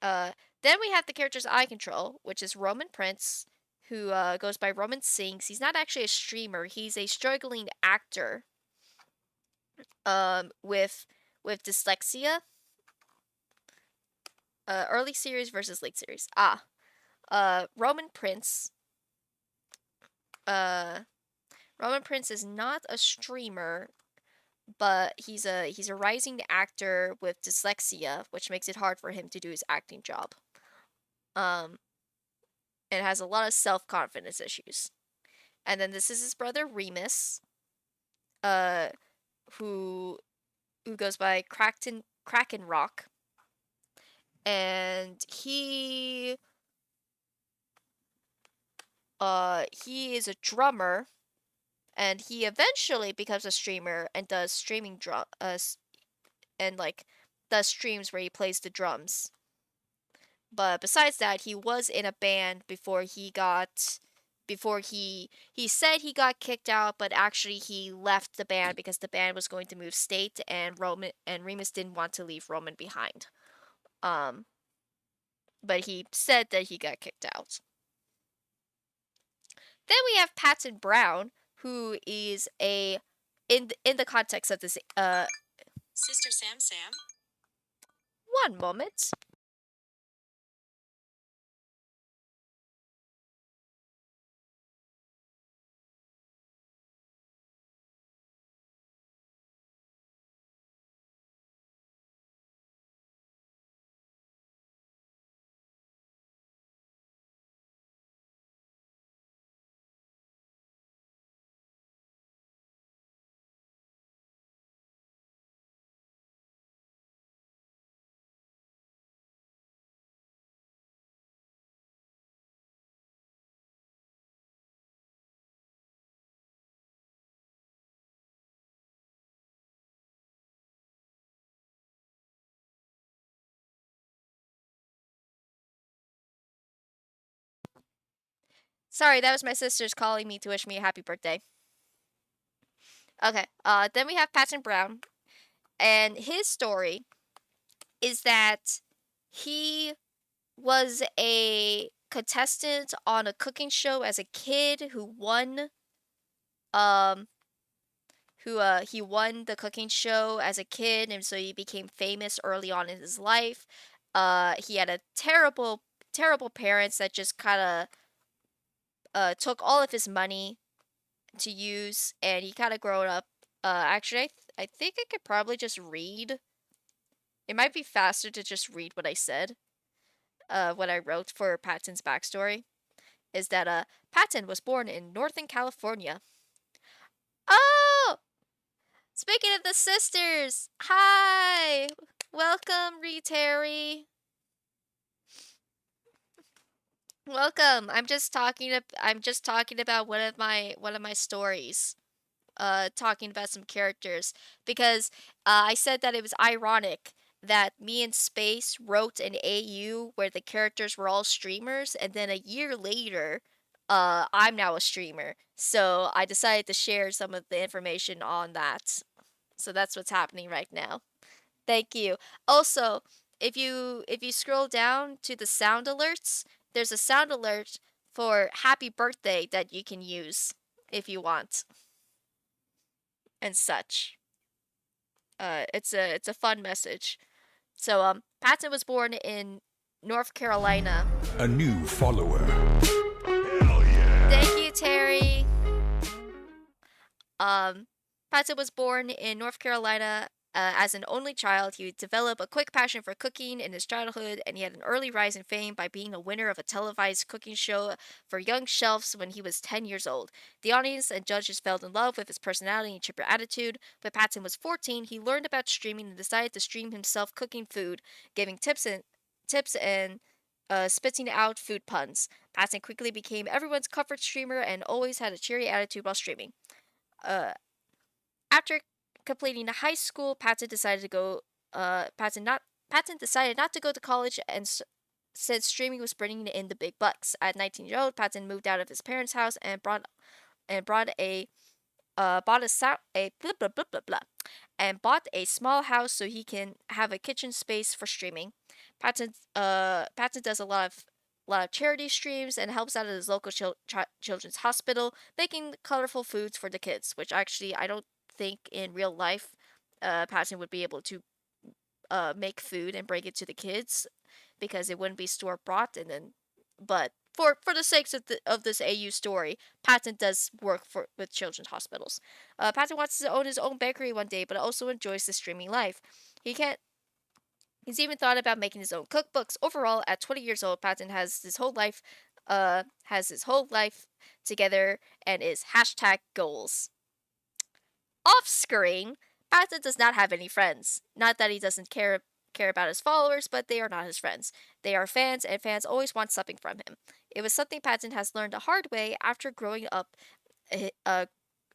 Then we have the characters I control, which is Roman Prince, who goes by Roman Sings. He's not actually a streamer. He's a struggling actor with dyslexia. Early series versus late series. Roman Prince. Roman Prince is not a streamer, but he's a rising actor with dyslexia, which makes it hard for him to do his acting job. And has a lot of self-confidence issues. And then this is his brother Remus, who goes by Kraken Rock. And he is a drummer, and he eventually becomes a streamer and does streaming and like does streams where he plays the drums. But besides that, he was in a band before he said he got kicked out, but actually he left the band because the band was going to move state, and Remus didn't want to leave Roman behind. But he said that he got kicked out. Then we have Patton Brown, who is in the context of this Sister Sam Sam. One moment. Sorry, that was my sisters calling me to wish me a happy birthday. Okay, then we have Patton Brown, and his story is that he was a contestant on a cooking show as a kid who won um he won the cooking show as a kid, and so he became famous early on in his life. He had a terrible parents that just kind of took all of his money to use, and he kind of growing up. Actually, I think I could probably just read. It might be faster to just read what I said. What I wrote for Patton's backstory is that Patton was born in Northern California. Oh, speaking of the sisters, hi, welcome, Terry. Welcome. I'm just talking about one of my stories. Talking about some characters because I said that it was ironic that me and Space wrote an AU where the characters were all streamers, and then a year later, I'm now a streamer. So I decided to share some of the information on that. So that's what's happening right now. Thank you. Also, if you scroll down to the sound alerts, there's a sound alert for happy birthday that you can use if you want and such. It's a fun message. So Patton was born in North Carolina. A new follower. Thank you, Terry. Patton was born in North Carolina. As an only child, he developed a quick passion for cooking in his childhood, and he had an early rise in fame by being a winner of a televised cooking show for young chefs when he was 10 years old. The audience and judges fell in love with his personality and chipper attitude. When Patton was 14, he learned about streaming and decided to stream himself cooking food, giving tips and spitting out food puns. Patton quickly became everyone's comfort streamer and always had a cheery attitude while streaming. Uh, After completing high school, Patton decided to go. Patton decided not to go to college and said streaming was bringing in the big bucks. At 19 years old, Patton moved out of his parents' house and brought a blah, blah, blah, blah, and bought a small house so he can have a kitchen space for streaming. Patton does a lot of charity streams and helps out at his local children's hospital, making colorful foods for the kids. Which actually I don't think in real life, Patton would be able to make food and bring it to the kids because it wouldn't be store bought. And then, but for the sakes of this AU story, Patton does work with children's hospitals. Patton wants to own his own bakery one day, but also enjoys the streaming life. He can't. He's even thought about making his own cookbooks. Overall, at 20 years old, Patton has his whole life together and is hashtag goals. Off screen, Patton does not have any friends. Not that he doesn't care about his followers, but they are not his friends. They are fans, and fans always want something from him. It was something Patton has learned the hard way after growing up.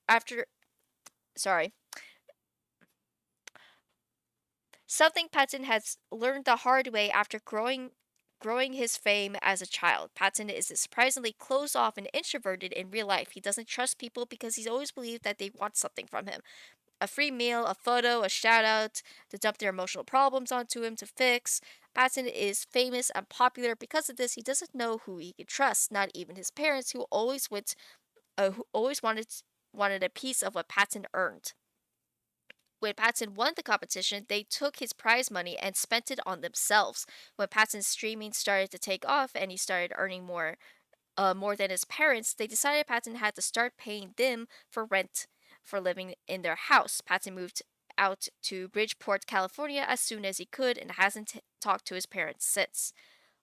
After sorry, something Patton has learned the hard way after growing his fame as a child. Patton is surprisingly closed off and introverted in real life. He doesn't trust people because he's always believed that they want something from him. A free meal, a photo, a shout out, to dump their emotional problems onto him to fix. Patton is famous and popular because of this. He doesn't know who he can trust, not even his parents, who always wanted a piece of what Patton earned. When Patton won the competition, they took his prize money and spent it on themselves. When Patton's streaming started to take off and he started earning more than his parents, they decided Patton had to start paying them for rent for living in their house. Patton moved out to Bridgeport, California as soon as he could and hasn't talked to his parents since.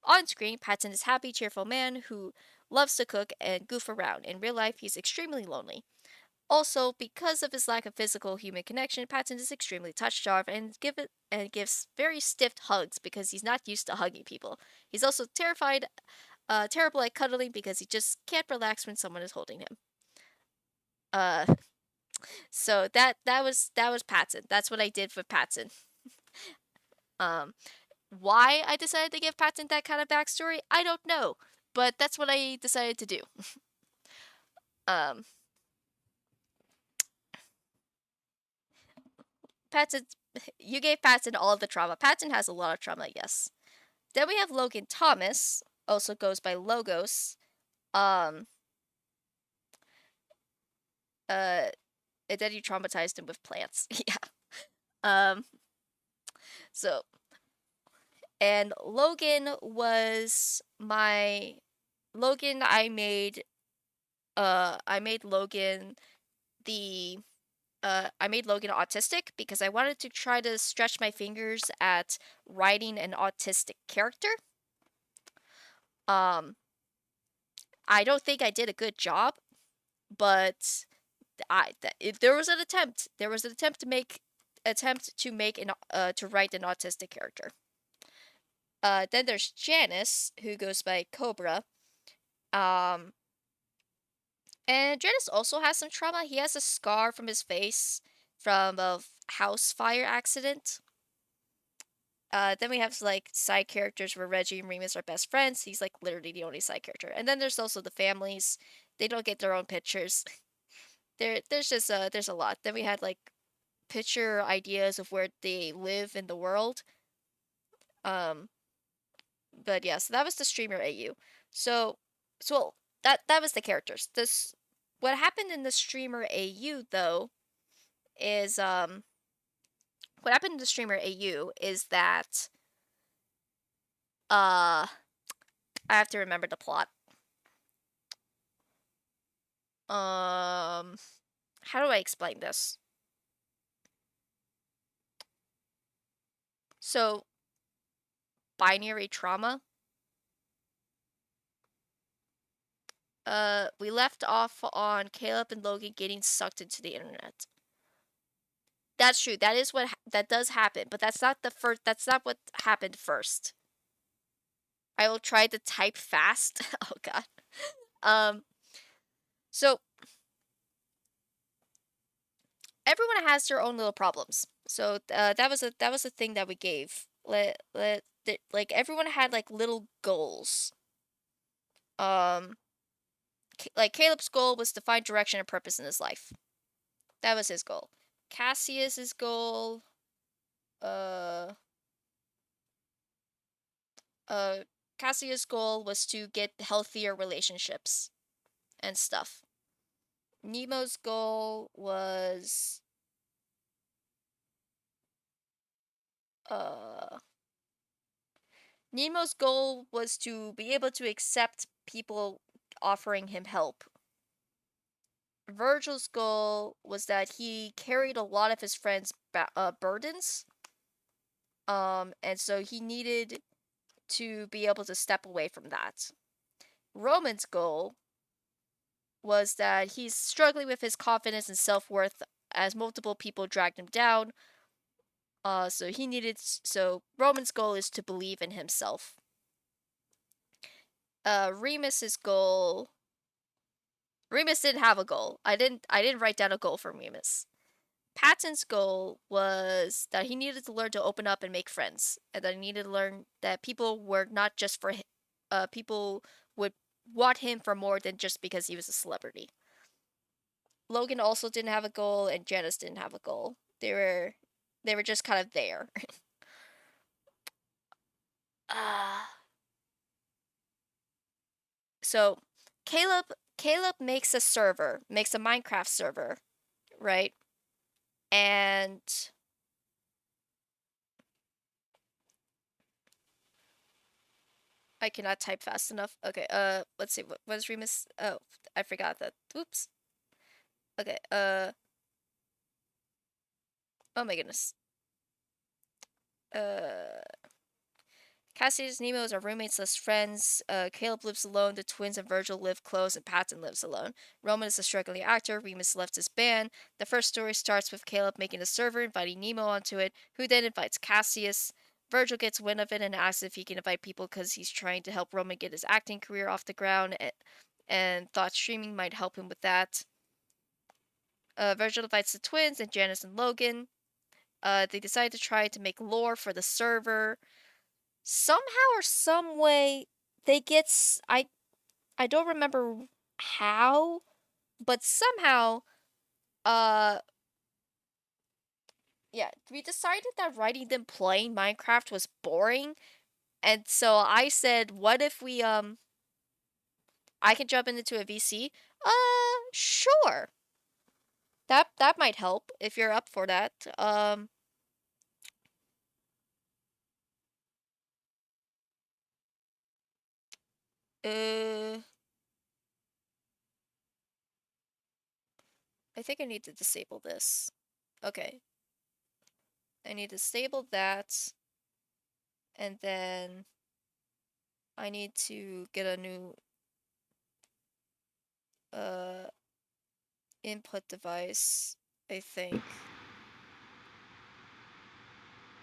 On screen, Patton is a happy, cheerful man who loves to cook and goof around. In real life, he's extremely lonely. Also, because of his lack of physical human connection, Patton is extremely touch-starved and gives very stiff hugs because he's not used to hugging people. He's also terrible at cuddling because he just can't relax when someone is holding him. So that was Patton. That's what I did for Patton. Why I decided to give Patton that kind of backstory, I don't know, but that's what I decided to do. Patton, you gave Patton all of the trauma. Patton has a lot of trauma, yes. Then we have Logan Thomas, also goes by Logos. Um, and then you traumatized him with plants. Yeah. Um, so, and Logan was my Logan. I made Logan the I made Logan autistic because I wanted to try to stretch my fingers at writing an autistic character. Um, I don't think I did a good job, but there was an attempt. There was an attempt to make an to write an autistic character. Then there's Janice, who goes by Cobra. Um, and Janice also has some trauma. He has a scar from his face from a house fire accident. Then we have like side characters where Reggie and Remus are best friends. He's like literally the only side character. And then there's also the families. They don't get their own pictures. There's just there's a lot. Then we had like picture ideas of where they live in the world. But yeah, so that was the streamer AU. So that was the characters. This what happened in the streamer AU though is what happened in the streamer AU is that I have to remember the plot. How do I explain this? So binary trauma. We left off on Caleb and Logan getting sucked into the internet. That's true. That is what that does happen, but that's not the first. That's not what happened first. I will try to type fast. Oh god. So everyone has their own little problems. So that was a thing that we gave. Like everyone had like little goals. Like Caleb's goal was to find direction and purpose in his life. That was his goal. Cassius's goal, Cassius' goal was to get healthier relationships and stuff. Nemo's goal was, Nemo's goal was to be able to accept people offering him help. Virgil's goal was that he carried a lot of his friends' burdens. And so he needed to be able to step away from that. Roman's goal was that he's struggling with his confidence and self-worth as multiple people dragged him down. So Roman's goal is to believe in himself. Remus's goal, Remus didn't have a goal. I didn't write down a goal for Remus. Patton's goal was that he needed to learn to open up and make friends, and that he needed to learn that people were not just for people would want him for more than just because he was a celebrity. Logan also didn't have a goal, and Janice didn't have a goal. They were just kind of there. So Caleb makes a Minecraft server, right? And I cannot type fast enough. Okay, let's see. What is Remus? Oh, I forgot that. Oops. Okay, oh my goodness. Cassius and Nemo are roommates, less friends. Caleb lives alone. The twins and Virgil live close, and Patton lives alone. Roman is a struggling actor. Remus left his band. The first story starts with Caleb making a server, inviting Nemo onto it, who then invites Cassius. Virgil gets wind of it and asks if he can invite people because he's trying to help Roman get his acting career off the ground, and thought streaming might help him with that. Virgil invites the twins and Janice and Logan. They decide to try to make lore for the server. Somehow or some way, they get... I don't remember how, but somehow, yeah, we decided that writing them playing Minecraft was boring, And so I said, what if we I can jump into a VC? Sure. That might help if you're up for that. Uh, I think I need to disable this. Okay. I need to disable that. And then I need to get a new input device, I think.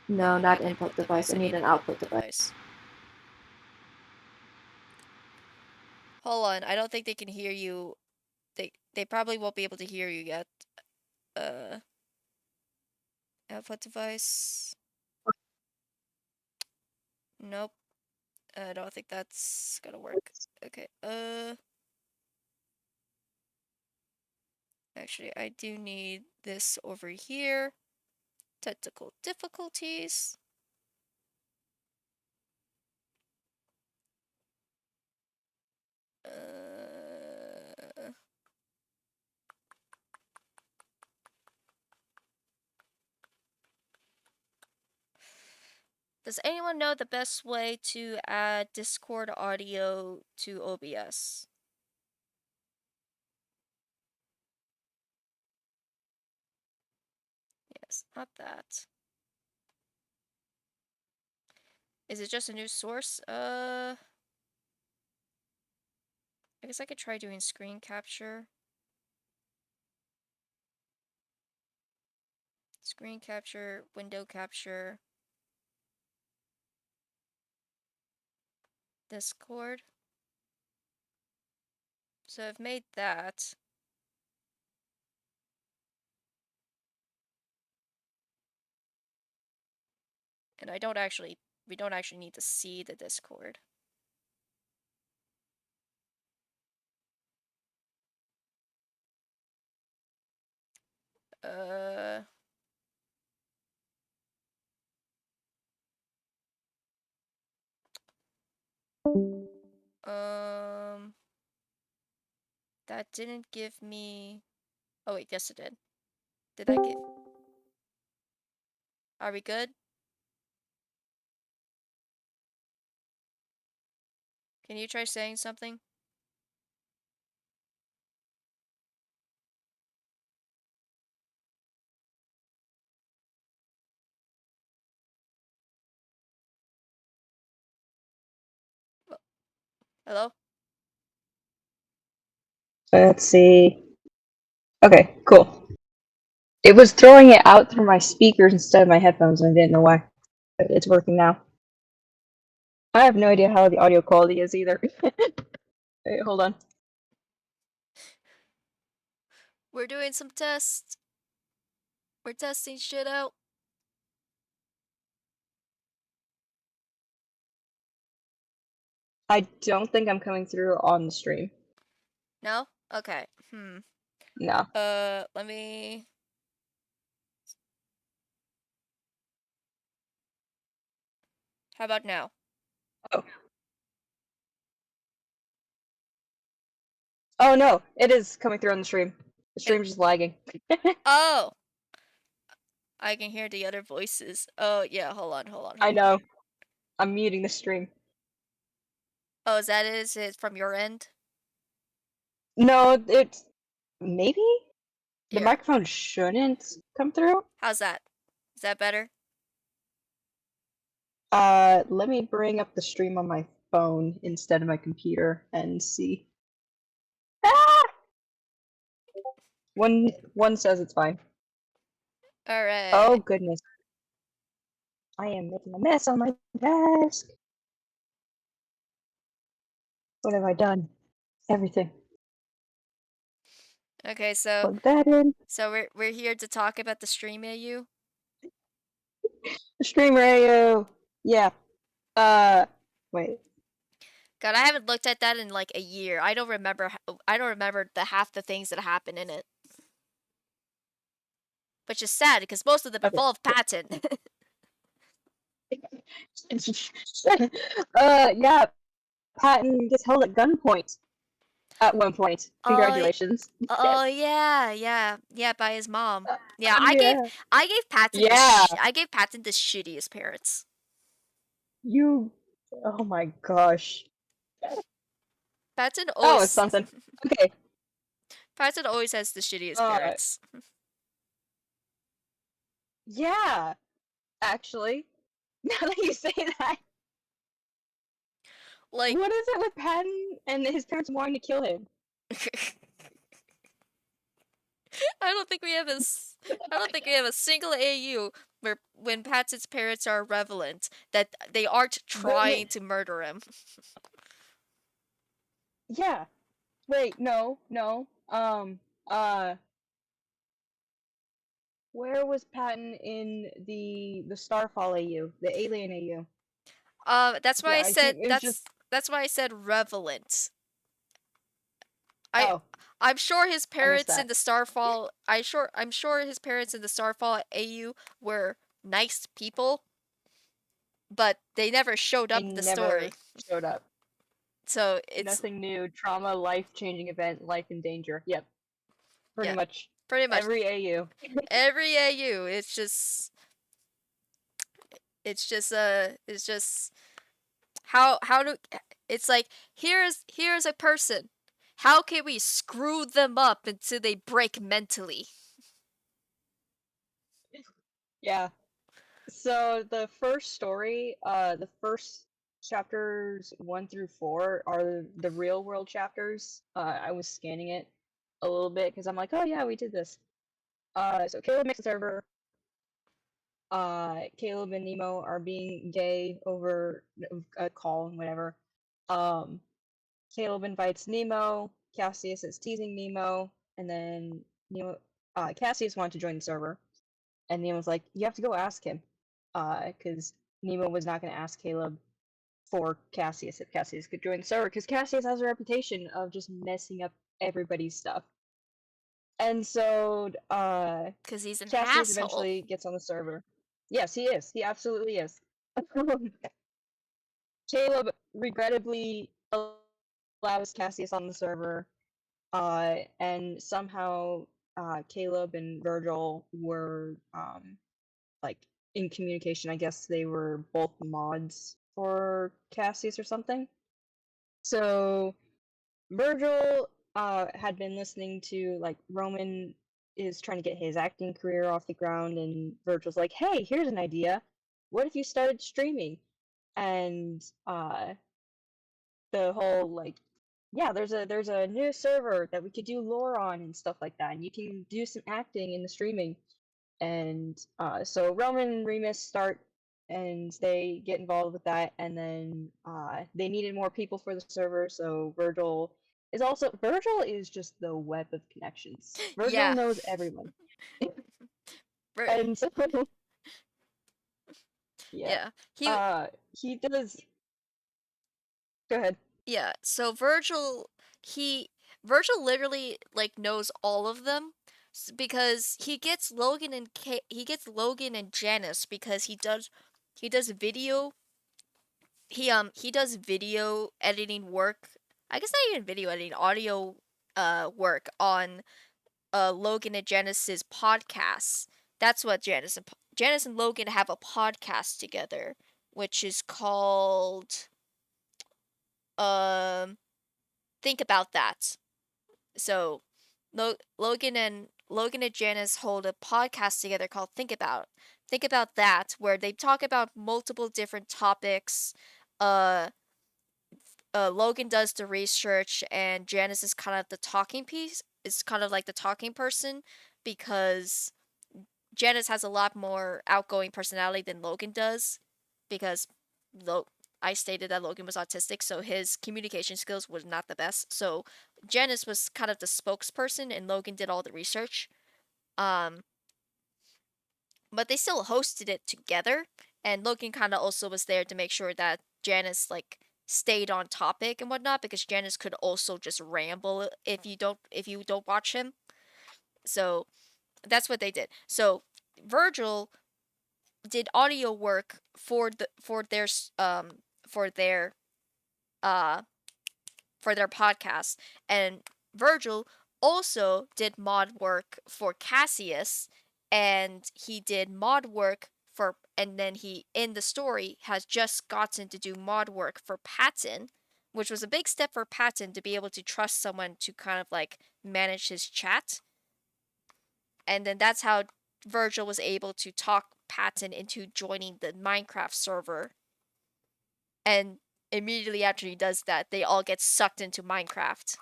No, not input device. I need an output device. Hold on, I don't think they can hear you. They probably won't be able to hear you yet. Output device. Nope. I don't think that's gonna work. Okay, actually, I do need this over here. Technical difficulties. Does anyone know the best way to add Discord audio to OBS? Yes, not that. Is it just a new source? I guess I could try doing screen capture. Screen capture, window capture. Discord. So I've made that. And we don't actually need to see the Discord. That didn't give me... Oh wait, yes it did. Did that give... Are we good? Can you try saying something? Hello? Let's see. Okay, cool. It was throwing it out through my speakers instead of my headphones, and I didn't know why. But it's working now. I have no idea how the audio quality is either. Wait, hold on. We're doing some tests. We're testing shit out. I don't think I'm coming through on the stream. No? Okay. No. Let me... How about now? Oh. Oh no, it is coming through on the stream. The stream's just lagging. Oh! I can hear the other voices. Oh, yeah, hold on. I know. I'm muting the stream. Oh, is that it? Is it from your end? No, it's... Maybe? The Here. microphone shouldn't come through? How's that? Is that better? Let me bring up the stream on my phone instead of my computer and see. Ah! One says it's fine. Alright. Oh goodness. I am making a mess on my desk. What have I done? Everything. Okay, so Plug that in. so we're here to talk about the stream AU. The stream radio. Yeah. Wait. God, I haven't looked at that in like a year. I don't remember the half the things that happen in it. Which is sad because most of them Okay. involve patent. Yeah, Patton gets held at gunpoint at one point. Oh, Congratulations. oh yeah, by his mom. Yeah, Yeah. I gave Patton Yeah. I gave Patton the shittiest parents. You. Oh my gosh. Patton That was always something. Okay. Patton always has the shittiest Uh. parents. Yeah. Actually, now that you say that, Like what is it with Patton and his parents wanting to kill him? I don't think we have I don't think we have a single AU where when Patton's parents are relevant that they aren't trying to murder him. Yeah. Wait. No. No. Where was Patton in the Starfall AU, the Alien AU? That's why Yeah, I I said think it was just. that's why I said relevant. I Oh, I'm sure his I missed parents in that. the Starfall I'm sure his parents in the Starfall AU were nice people, but they never showed They up in the story. never showed up. So it's Nothing new. Trauma, life-changing event, life in danger. Yep. Pretty yeah, much pretty much every AU. every AU. It's just how do it's like here's a person. How can we screw them up until they break mentally? Yeah. So the first story, the first chapters 1 through 4 are the real world chapters. I was scanning it a little bit because I'm like, oh yeah, we did this. So Caleb makes a server. Caleb and Nemo are being gay over a call and whatever. Um, Caleb invites Nemo. Cassius is teasing Nemo, and then Nemo, Cassius wanted to join the server, and Nemo's like, "You have to go ask him," because Nemo was not going to ask Caleb for Cassius if Cassius could join the server, because Cassius has a reputation of just messing up everybody's stuff. And so, Because he's an Cassius asshole. eventually gets on the server. Yes, he is. He absolutely is. Caleb regrettably allows Cassius on the server, and somehow Caleb and Virgil were like in communication. I guess they were both mods for Cassius or something. So Virgil had been listening to like Roman is trying to get his acting career off the ground, and Virgil's like, "Hey, here's an idea. What if you started streaming?" And the whole like, yeah, there's a new server that we could do lore on and stuff like that, and you can do some acting in the streaming. And so Roman and Remus start, and they get involved with that, and then they needed more people for the server, so Virgil is just the web of connections. Virgil Yeah. knows everyone. Vir- And so yeah. yeah. He does. Go ahead. Yeah. So Virgil literally like knows all of them because he gets Logan and Janice because he does video he does video editing work. I guess not even video editing, audio work on Logan and Janice's podcasts. That's what Janice and Logan have a podcast together, which is called um Think About That. So Logan and Janice hold a podcast together called Think About That, where they talk about multiple different topics. Uh Logan does the research and Janice is kind of the talking piece. Is kind of like the talking person because Janice has a lot more outgoing personality than Logan does because I stated that Logan was autistic, so his communication skills was not the best. So Janice was kind of the spokesperson and Logan did all the research. Um but they still hosted it together and Logan kind of also was there to make sure that Janice like stayed on topic and whatnot because Janice could also just ramble if you don't watch him. So that's what they did. So Virgil did audio work for their for their uh for their podcast. And Virgil also did mod work for Cassius, and he did mod work for, and then he in the story has just gotten to do mod work for Patton, which was a big step for Patton to be able to trust someone to kind of like manage his chat. And then that's how Virgil was able to talk Patton into joining the Minecraft server. And immediately after he does that, they all get sucked into Minecraft.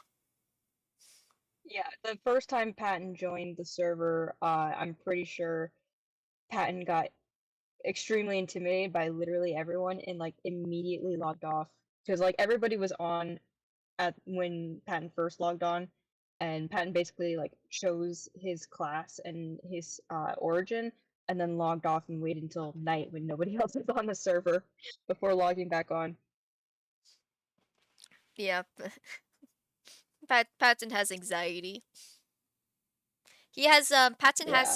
Yeah, the first time Patton joined the server, I'm pretty sure Patton got extremely intimidated by literally everyone and like immediately logged off because like everybody was on at when Patton first logged on, and Patton basically like chose his class and his origin, and then logged off and waited until night when nobody else was on the server before logging back on. Yeah, Patton has anxiety. He has Patton Yeah.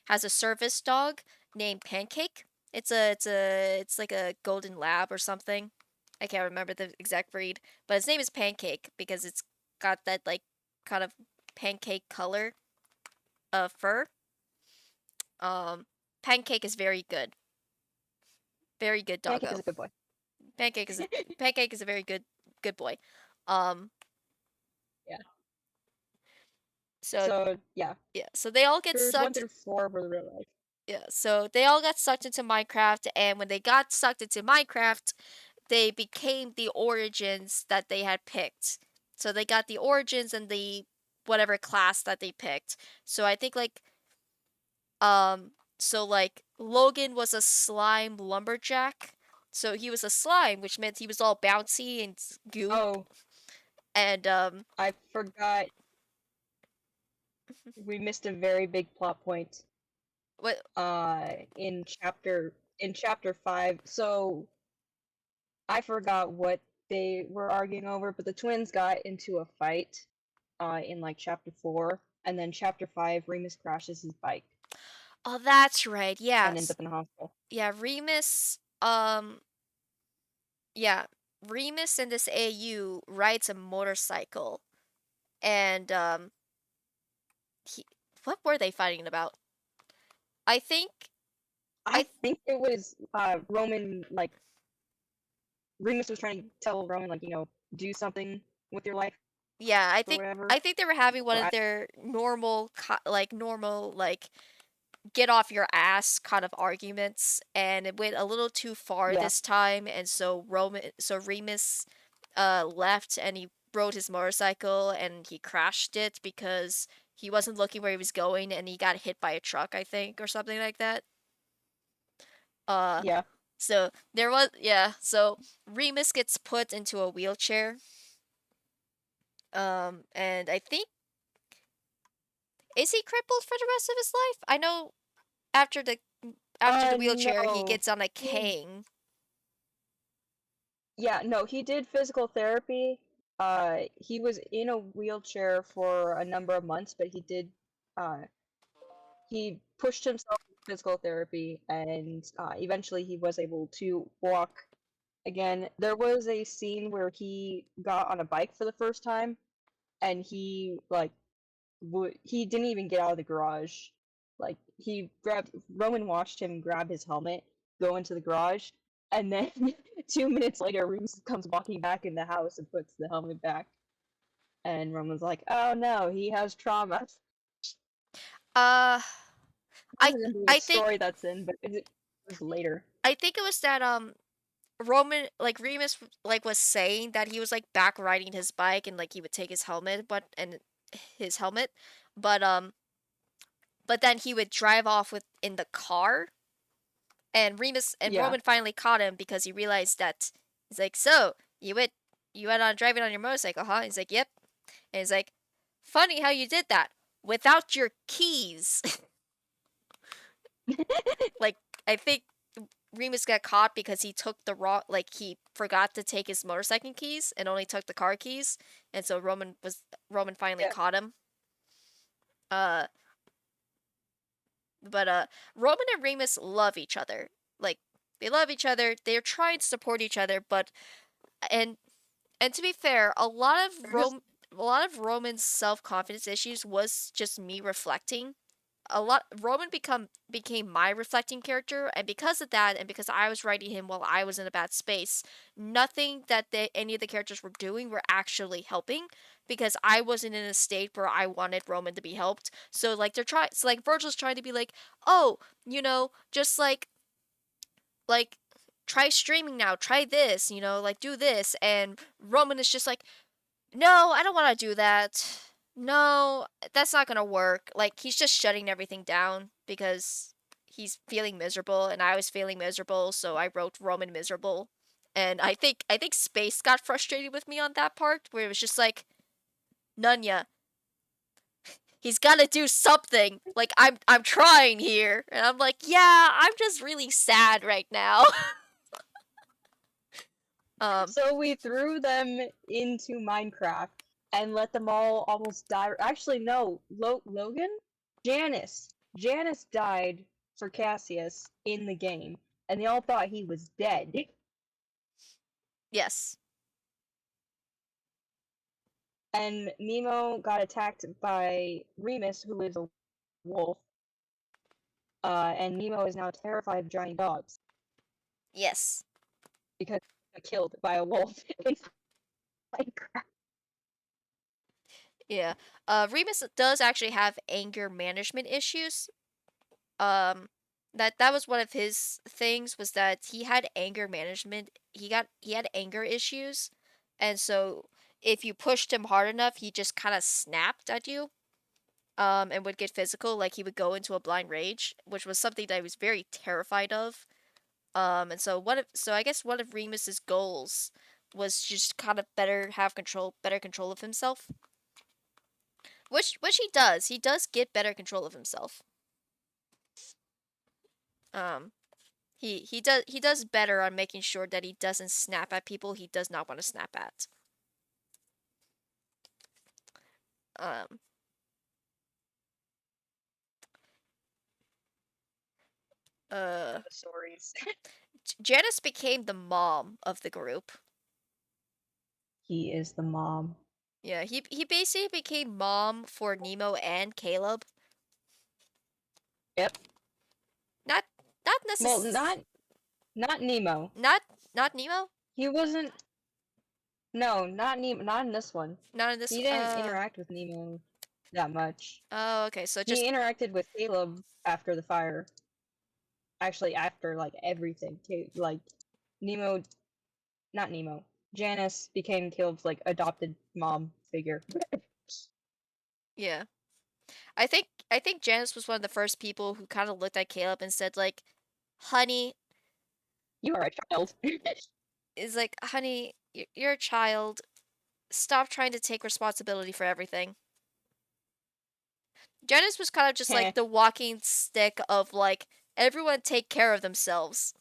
has a service dog named Pancake. It's like a golden lab or something. I can't remember the exact breed, but his name is Pancake because it's got that like kind of pancake color of fur. Pancake is very good. Very good Pancake is doggo. a good boy. Pancake is a very good boy. Um Yeah. so So yeah, yeah, so they all get Chapters 1 sucked. through 4 were the real life. Yeah, so they all got sucked into Minecraft, and when they got sucked into Minecraft, they became the origins that they had picked. So they got the origins and the whatever class that they picked. So I think like so like Logan was a slime lumberjack. So he was a slime, which meant he was all bouncy and goo. Oh, And I forgot. We missed a very big plot point. what In chapter 5. So I forgot what they were arguing over, but the twins got into a fight in like chapter 4, and then chapter 5 Remus crashes his bike Oh, that's right. and ends Yes. up in the hospital. Yeah, yeah, Remus in this AU rides a motorcycle, and he, what were they fighting about? I think I think it was Roman, like Remus was trying to tell Roman, like, do something with your life yeah, or whatever. I think they were having one Or of their normal like get off your ass kind of arguments, and it went a little too far Yeah. this time, and so Remus left, and he rode his motorcycle and he crashed it because he wasn't looking where he was going, and he got hit by a truck, I think, or something like that. Yeah. So so Remus gets put into a wheelchair. And I think, is he crippled for the rest of his life? I know after the wheelchair he No. gets on a cane. Yeah, no, he did physical therapy. He was in a wheelchair for a number of months, but he pushed himself with physical therapy, and eventually he was able to walk again. There was a scene where he got on a bike for the first time, and he he didn't even get out of the garage. Like Roman watched him grab his helmet, go into the garage, and then 2 minutes later, Remus comes walking back in the house and puts the helmet back. And Roman's like, "Oh no, he has trauma." Uh, I I don't remember I which think story that's in, but it was later. I think it was that Remus like was saying that he was like back riding his bike, and like he would take his helmet, but then he would drive off with in the car, and Yeah. Roman finally caught him because he realized that he's like, so you went on driving on your motorcycle, huh? He's like, yep. And he's like, funny how you did that without your keys. Like, I think Remus got caught because he took the wrong, like he forgot to take his motorcycle keys and only took the car keys, and so Roman finally caught him. But Roman and Remus love each other. like they love each other. They're trying to support each other, but and and to be fair, a lot of Roman's self-confidence issues was just me reflecting. A lot Roman became my reflecting character, and because of that, and because I was writing him while I was in a bad space, nothing that any of the characters were doing were actually helping because I wasn't in a state where I wanted Roman to be helped. So like Virgil's trying to be like, oh, just like try streaming now, try this, like do this, and Roman is just like, no, I don't want to do that. No, that's not gonna work. Like he's just shutting everything down because he's feeling miserable, and I was feeling miserable, so I wrote Roman miserable. And I think Space got frustrated with me on that part, where it was just like, Nunya, he's gotta do something. Like I'm trying here, and I'm like, yeah, I'm just really sad right now. So we threw them into Minecraft and let them all almost die. Actually, no, Logan? Janice. Janice died for Cassius in the game, and they all thought he was dead. Yes. And Nemo got attacked by Remus, who is a wolf. And Nemo is now terrified of giant dogs Yes. because he got killed by a wolf in Minecraft. Yeah. Remus does actually have anger management issues. That was one of his things, was that he had anger management. He had anger issues, and so if you pushed him hard enough, he just kind of snapped at you. And would get physical, like he would go into a blind rage, which was something that I was very terrified of. And so I guess one of Remus's goals was just kind of better control of himself. Which he does. He does get better control of himself. Um, he does better on making sure that he doesn't snap at people he does not want to snap at. Um, The stories. Janice became the mom of the group. He is the mom. Yeah, he basically became mom for Nemo and Caleb. Yep. Not not Well, necessarily. not Nemo. Not Nemo. He wasn't. No, not Nemo. Not in this one. Not in this. He didn't interact with Nemo that much. Oh, okay. So just He interacted with Caleb after the fire. Actually, after like everything. Like Nemo, not Nemo. Janice became Caleb's like adopted mom figure. yeah. I think Janice was one of the first people who kind of looked at Caleb and said like, "Honey," You are a child. is like, "Honey, you're a child. Stop trying to take responsibility for everything." Janice was kind of just Heh. like the walking stick of like, everyone take care of themselves.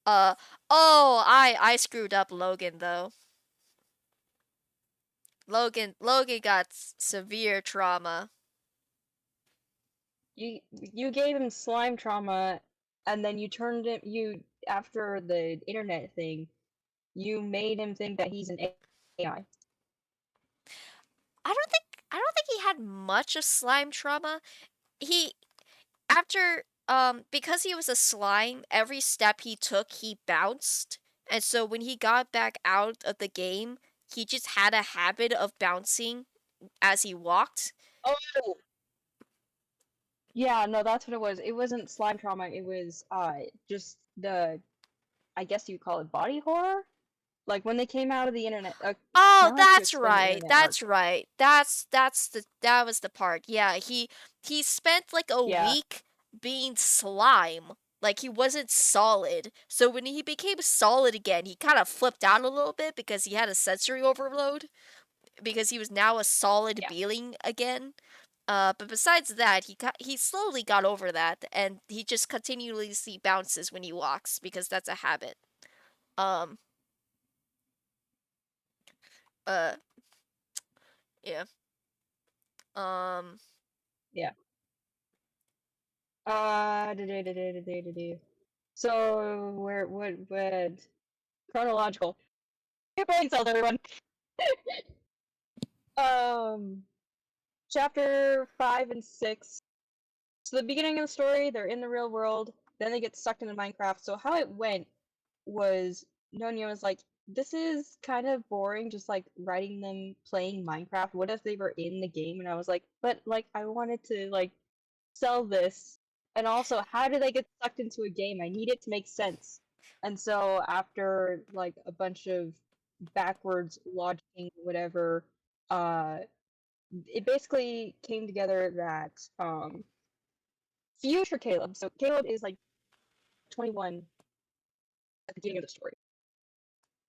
Oh, I screwed up Logan though. Logan got severe trauma. You gave him slime trauma, and then you turned him after the internet thing. You made him think that he's an AI. I don't think he had much of slime trauma. He after because he was a slime, every step he took he bounced. And so when he got back out of the game, he just had a habit of bouncing as he walked. Oh. Yeah, no, that's what it was. It wasn't slime trauma. It was just I guess you'd call it body horror. Like when they came out of the internet. Oh, Now I have to that's explain the right. internet That's hardcore. right. That was the part. Yeah, he spent like a Yeah. week being slime. Like he wasn't solid. So when he became solid again, he kind of flipped out a little bit because he had a sensory overload because he was now a solid Yeah. being again. But besides that, he slowly got over that, and he just continuously bounces when he walks because that's a habit. Um. Uh. Yeah. Um. Yeah. Do. So what chronological. Get brain cells, everyone. Chapter 5 and 6. So the beginning of the story, they're in the real world, then they get sucked into Minecraft. So how it went was Nonya was like, this is kind of boring, just like writing them playing Minecraft. What if they were in the game? And I was like, but like I wanted to like sell this. And also, how do they get sucked into a game? I need it to make sense. And so after like a bunch of backwards logicking, whatever, it basically came together that future Caleb. So Caleb is like 21 at the beginning of the story,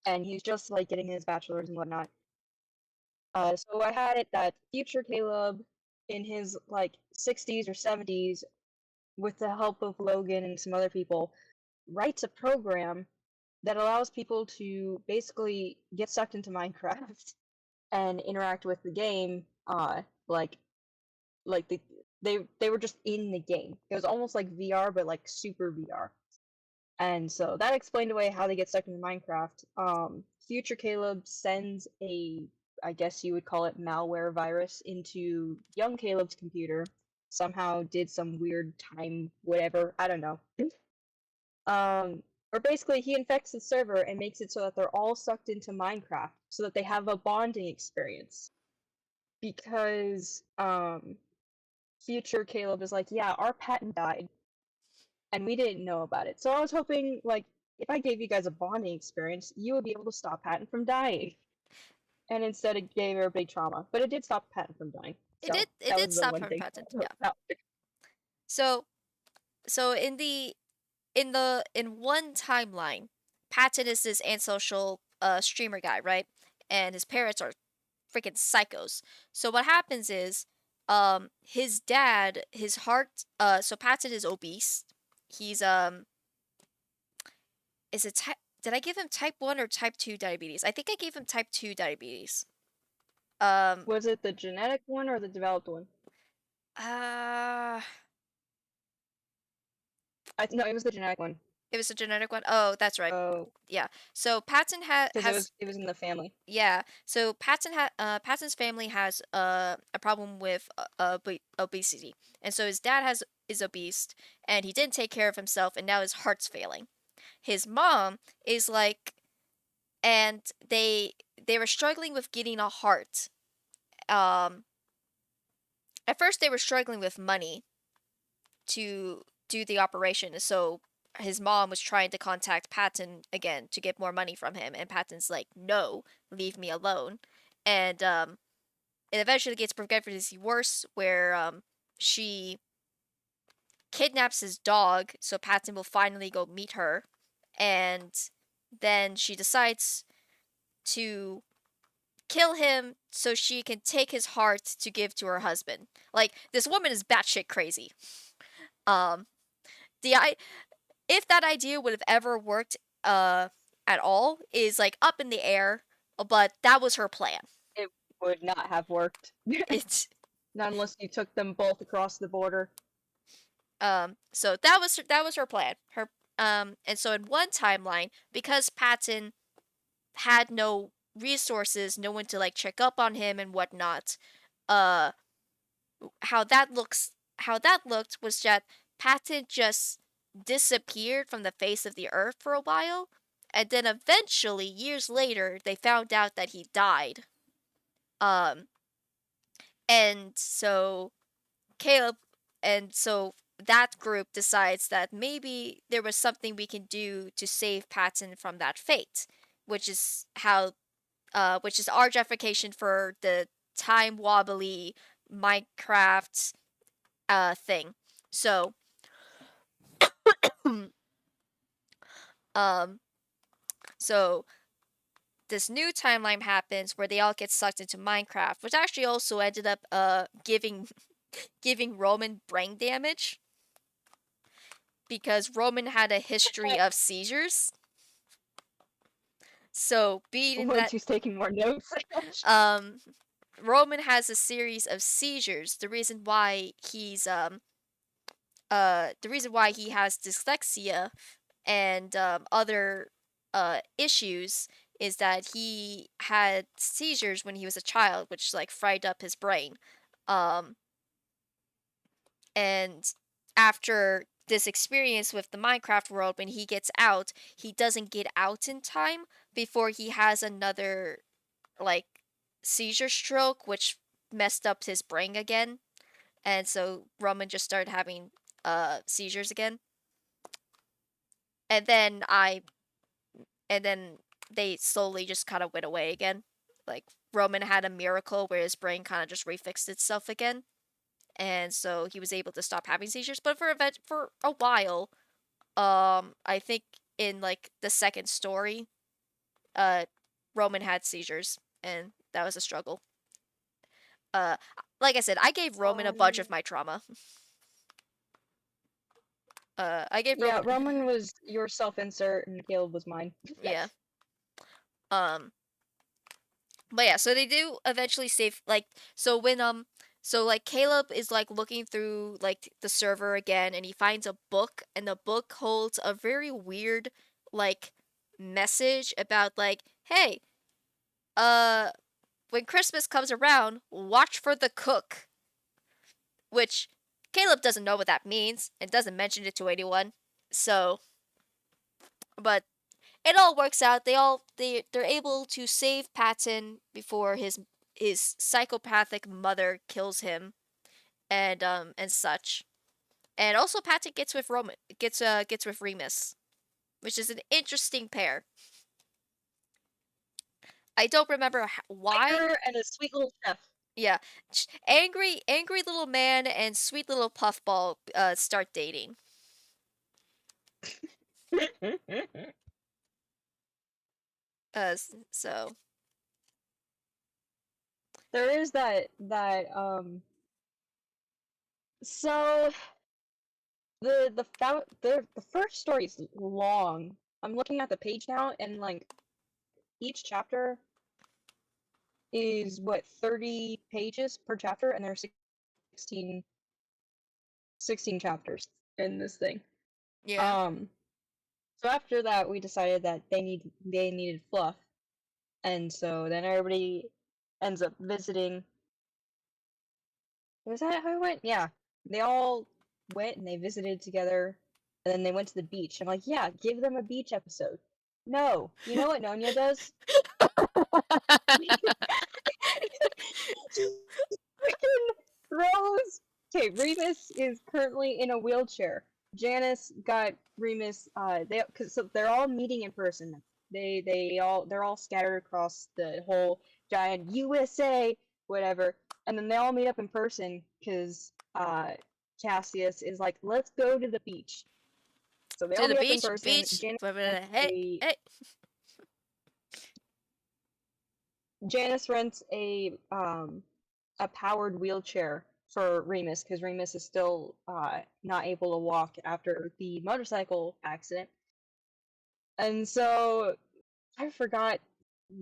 and he's just like getting his bachelor's and whatnot. So I had it that future Caleb, in his like 60s or 70s, with the help of Logan and some other people, writes a program that allows people to basically get sucked into Minecraft and interact with the game, like they were just in the game. It was almost like VR, but like super VR. And so that explained away how they get stuck into Minecraft. Future Caleb sends a, I guess you would call it malware virus into young Caleb's computer. Somehow did some weird time, whatever, I don't know. Or basically he infects the server and makes it so that they're all sucked into Minecraft so that they have a bonding experience. Because, future Caleb is like, yeah, our patent died and we didn't know about it. So I was hoping, like, if I gave you guys a bonding experience, you would be able to stop Patton from dying. And instead, it gave her a big trauma, but it did stop Patton from dying. It So did. It that did was the stop one her thing. patent. Yeah. So, in one timeline, Patton is this antisocial streamer guy, right? And his parents are freaking psychos. So what happens is, his dad, his heart. So Patton is obese. He's is it type? Did I give him type 1 or type 2 diabetes? I think I gave him type 2 diabetes. Was it the genetic one or the developed one? Uh, No, it was the genetic one. it was a genetic one. Oh, that's right. Oh, Yeah. So Patton because has it was in the family. yeah. So Patton's family has a problem with obesity, and so his dad is obese, and he didn't take care of himself, and now his heart's failing. His mom is like, and they were struggling with getting a heart. At first they were struggling with money to do the operation, so his mom was trying to contact Patton again to get more money from him, and Patton's like, "No, leave me alone." And it eventually gets progressively worse, where she kidnaps his dog, so Patton will finally go meet her, and then she decides to kill him so she can take his heart to give to her husband. Like, this woman is batshit crazy. Um, if that idea would have ever worked at all is like up in the air, but that was her plan. It would not have worked. It's Not unless you took them both across the border. so that was her plan. And so in one timeline, because Patton had no resources, no one to like check up on him and whatnot, uh how that looked was that Patton just disappeared from the face of the earth for a while, and then eventually, years later, they found out that he died. Um, and so Caleb, and so that group decides that maybe there was something we can do to save Patton from that fate, which is which is our justification for the time wobbly Minecraft thing. So, um, so this new timeline happens where they all get sucked into Minecraft, which actually also ended up giving Roman brain damage because Roman had a history of seizures. So being that She's taking more notes. Roman has a series of seizures. The reason why he has dyslexia and other issues is that he had seizures when he was a child, which like fried up his brain. Um, and after this experience with the Minecraft world, when he gets out, he doesn't get out in time before he has another like seizure stroke, which messed up his brain again. And so Roman just started having seizures again. And then they slowly just kind of went away again. Like Roman had a miracle where his brain kind of just refixed itself again, and so he was able to stop having seizures. But for a while, I think in like the second story, uh, Roman had seizures, and that was a struggle. Uh, like I said, I gave Roman a bunch of my trauma. I gave Yeah, Roman. Roman was your self-insert and Caleb was mine. Yeah. But yeah, so they do eventually save like so like Caleb is like looking through like the server again and he finds a book and the book holds a very weird like message about like, hey, uh when Christmas comes around, watch for the cook. Which Caleb doesn't know what that means and doesn't mention it to anyone. So but it all works out. They're able to save Patton before his psychopathic mother kills him and such. And also Patton gets with gets with Remus, which is an interesting pair. I don't remember why. Tiger and a sweet little chef. Yeah, angry little man and sweet little puffball start dating. So There is that so the first story is long. I'm looking at the page now and like each chapter is what 30 pages per chapter and there are 16 chapters in this thing. yeah. So after that we decided that they needed fluff. And so then everybody ends up visiting. Was that how it went? Yeah. They all went and they visited together, and then they went to the beach. I'm like, yeah, give them a beach episode. No. You know what Nonya does? Freaking throws. Okay, Remus is currently in a wheelchair. Janice got Remus. So they're all meeting in person. They're all scattered across the whole giant USA, whatever. And then they all meet up in person because Cassius is like, let's go to the beach. So they all To the meet beach, up in person. beach. Janice Hey, hey. Janice rents a powered wheelchair for Remus because Remus is still not able to walk after the motorcycle accident. And so I forgot,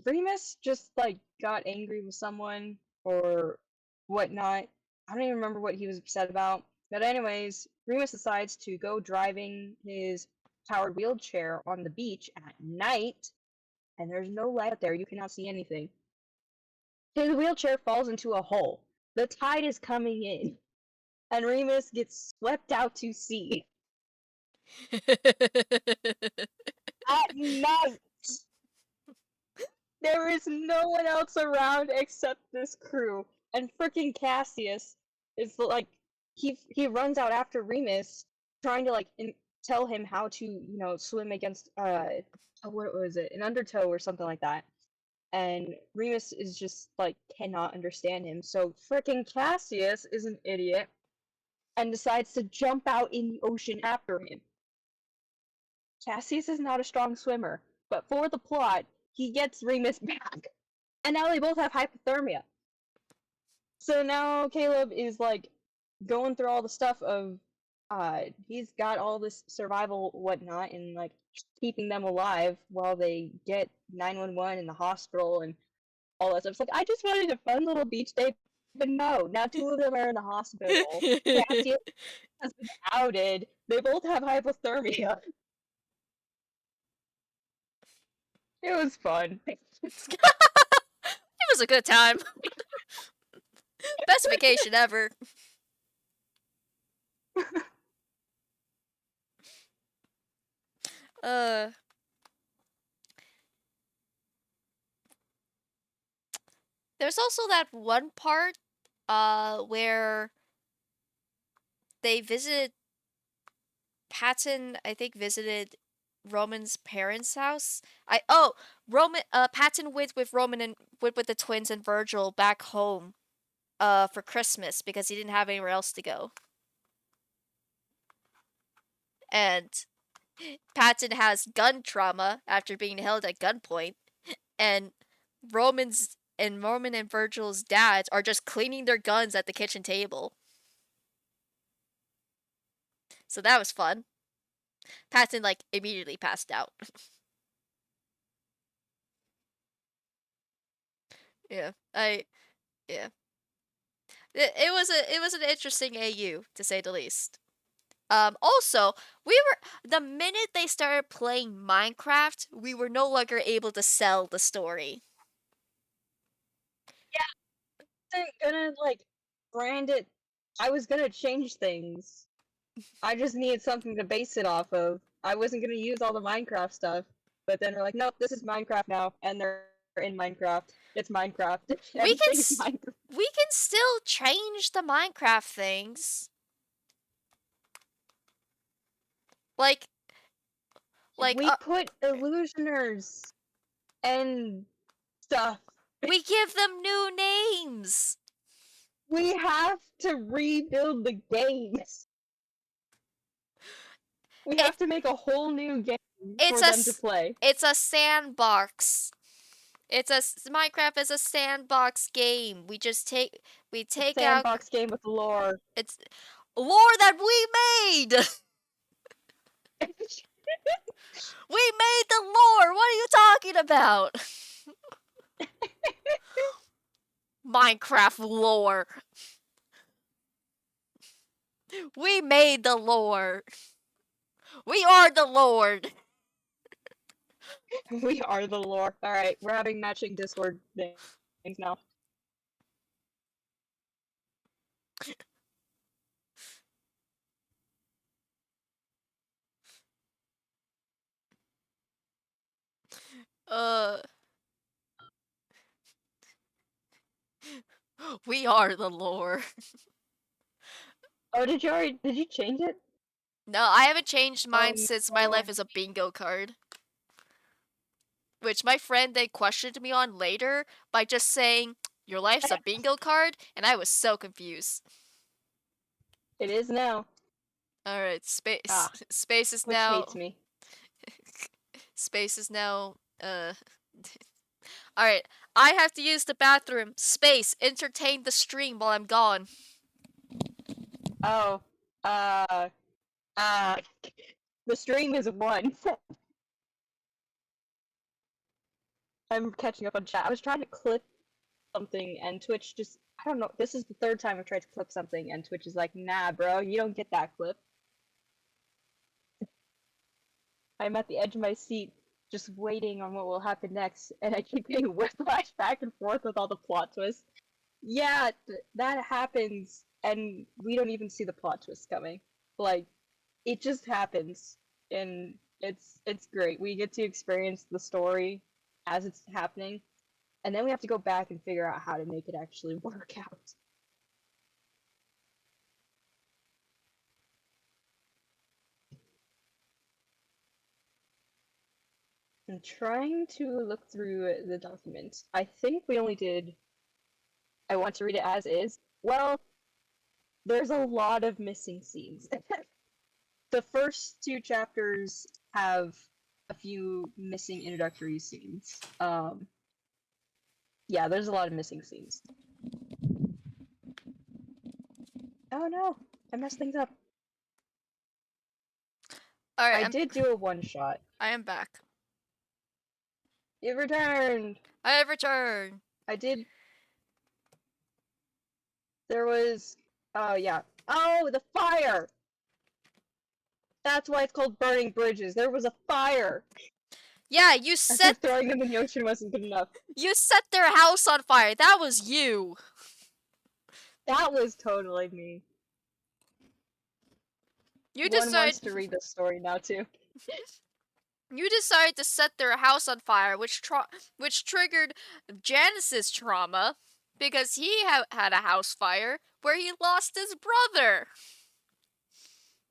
Remus just like got angry with someone or whatnot. I don't even remember what he was upset about. But anyways, Remus decides to go driving his powered wheelchair on the beach at night, and there's no light out there. You cannot see anything. His wheelchair falls into a hole. The tide is coming in, and Remus gets swept out to sea at night. There is no one else around except this crew, and frickin' Cassius is like he runs out after Remus, trying to like tell him how to swim against what was it, an undertow or something like that. And Remus is just like cannot understand him. So frickin' Cassius is an idiot and decides to jump out in the ocean after him. Cassius is not a strong swimmer, but for the plot, he gets Remus back. And now they both have hypothermia. So now Caleb is like going through all the stuff of he's got all this survival whatnot and like keeping them alive while they get 911 in the hospital and all that stuff. It's like, I just wanted a fun little beach day, but no, now two of them are in the hospital. Cassius has been outed. They both have hypothermia. It was fun. It was a good time. Best vacation ever. Uh, there's also that one part, where they visited Patton, I think visited Roman's parents' house. Patton went with Roman and went with the twins and Virgil back home, for Christmas because he didn't have anywhere else to go. And Patton has gun trauma after being held at gunpoint, and Roman and Virgil's dads are just cleaning their guns at the kitchen table. So that was fun. Patton like immediately passed out. Yeah, yeah. It was an interesting AU to say the least. Also, the minute they started playing Minecraft, we were no longer able to sell the story. They're gonna like brand it. I was gonna change things. I just needed something to base it off of. I wasn't gonna use all the Minecraft stuff, but then we're like, nope, this is Minecraft now, and they're in Minecraft. It's Minecraft. Everything's Minecraft. We can still change the Minecraft things. Like we put illusioners and stuff. we give them new names. We have to rebuild the games. We have to make a whole new game for them to play. It's a sandbox. Minecraft is a sandbox game. We take Sandbox game with lore. It's lore that we made. We made the lore. What are you talking about? Minecraft lore. We made the lore. We are the Lord. We are the lore. Alright, we're having matching Discord things now. We are the lore. Oh, did you change it? No, I haven't changed mine since my life is a bingo card. Which my friend they questioned me on later by just saying, your life's a bingo card, and I was so confused. It is now. Alright, space is Which now hates me. Space is now Alright, I have to use the bathroom. Space, entertain the stream while I'm gone. Oh. The stream is 1. I'm catching up on chat. I was trying to clip something and Twitch just, I don't know, this is the 3rd time I've tried to clip something and Twitch is like, nah bro, you don't get that clip. I'm at the edge of my seat, just waiting on what will happen next, and I keep getting whiplash back and forth with all the plot twists. Yeah, that happens, and we don't even see the plot twist coming. Like, it just happens, and it's great. We get to experience the story as it's happening, and then we have to go back and figure out how to make it actually work out. I'm trying to look through the document. I think we only did... I want to read it as is. Well, there's a lot of missing scenes. The first 2 chapters have a few missing introductory scenes. Yeah, there's a lot of missing scenes. Oh no, I messed things up. Alright, I did do a one-shot. I am back. It returned! I have returned. I did... There was... Oh, yeah. Oh, the fire! That's why it's called Burning Bridges. There was a fire! Yeah, you As if set throwing them in the ocean wasn't good enough. their house on fire. That was you. That was totally me. You One wants decided to read this story now too. to set their house on fire, which triggered Janice's trauma because he had a house fire where he lost his brother.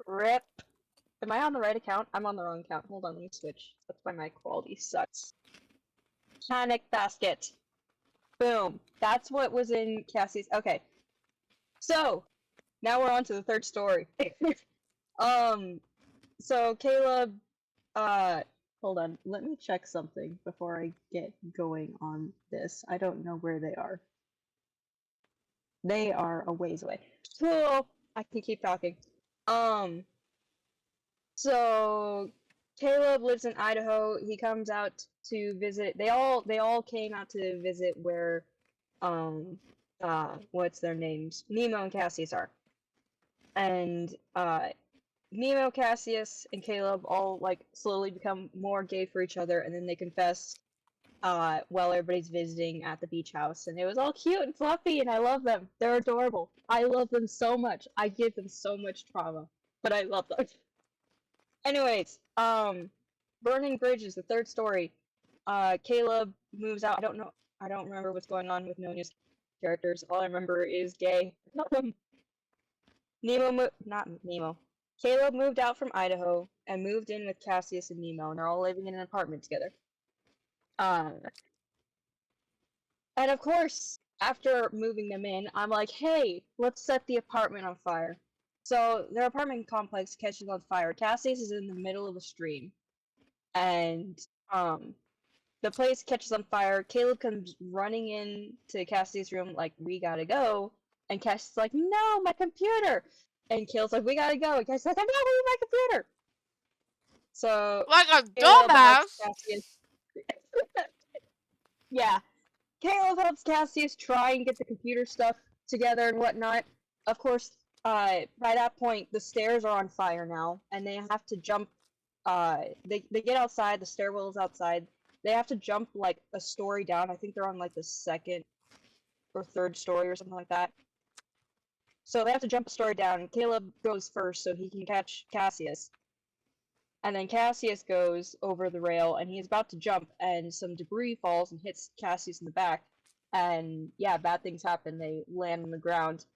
Rip. Am I on the right account? I'm on the wrong account. Hold on, let me switch. That's why my quality sucks. Panic basket. Boom. That's what was in Cassie's. Okay. So, now we're on to the third story. So Caleb, hold on. Let me check something before I get going on this. I don't know where they are. They are a ways away. So, I can keep talking. So Caleb lives in Idaho. He comes out to visit. They all came out to visit where what's their names? Nemo and Cassius are. And Nemo, Cassius, and Caleb all like slowly become more gay for each other, and then they confess while everybody's visiting at the beach house, and it was all cute and fluffy, and I love them. They're adorable. I love them so much. I give them so much trauma, but I love them. Anyways, Burning Bridge is the third story. Caleb moves out. I don't remember what's going on with Nonia's characters. All I remember is gay. Not Nemo. Caleb moved out from Idaho and moved in with Cassius and Nemo, and they're all living in an apartment together. And of course, after moving them in, I'm like, hey, let's set the apartment on fire. So their apartment complex catches on fire. Cassius is in the middle of a stream, and the place catches on fire. Caleb comes running in to Cassius' room like, we gotta go, and Cassius is like, no, my computer. And Caleb's like, we gotta go. And Cassius is like, I'm not leaving my computer. So Like a Caleb helps dumbass. Cassius. Yeah. Caleb helps Cassius try and get the computer stuff together and whatnot. Of course, by that point, the stairs are on fire now, and they have to jump. They get outside. The stairwell is outside. They have to jump like a story down. I think they're on like the second or third story or something like that. So they have to jump a story down, and Caleb goes first so he can catch Cassius. And then Cassius goes over the rail, and he's about to jump, and some debris falls and hits Cassius in the back. And yeah, bad things happen. They land on the ground.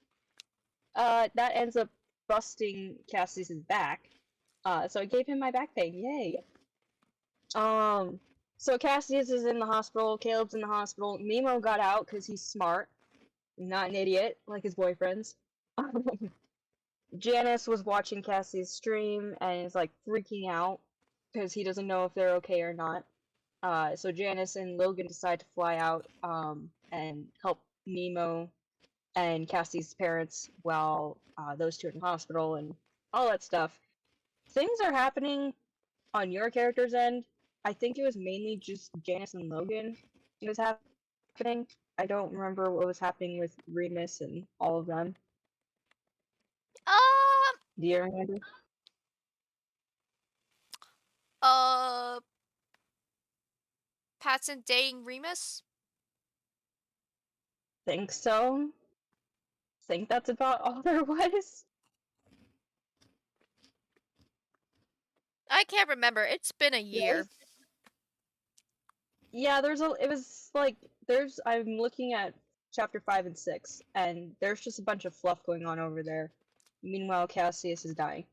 That ends up busting Cassius's back. So I gave him my back pain. Yay. So Cassius is in the hospital. Caleb's in the hospital. Nemo got out because he's smart, not an idiot like his boyfriends. Janice was watching Cassie's stream and is like freaking out because he doesn't know if they're okay or not. So Janice and Logan decide to fly out and help Nemo and Cassie's parents while those two are in the hospital and all that stuff. Things are happening on your character's end. I think it was mainly just Janice and Logan it was happening. I don't remember what was happening with Remus and all of them. Do you remember? Patson dating Remus? Think so. Think that's about all there was. I can't remember. It's been a year. Yeah, it was like, I'm looking at chapter 5 and 6, and there's just a bunch of fluff going on over there. Meanwhile, Cassius is dying.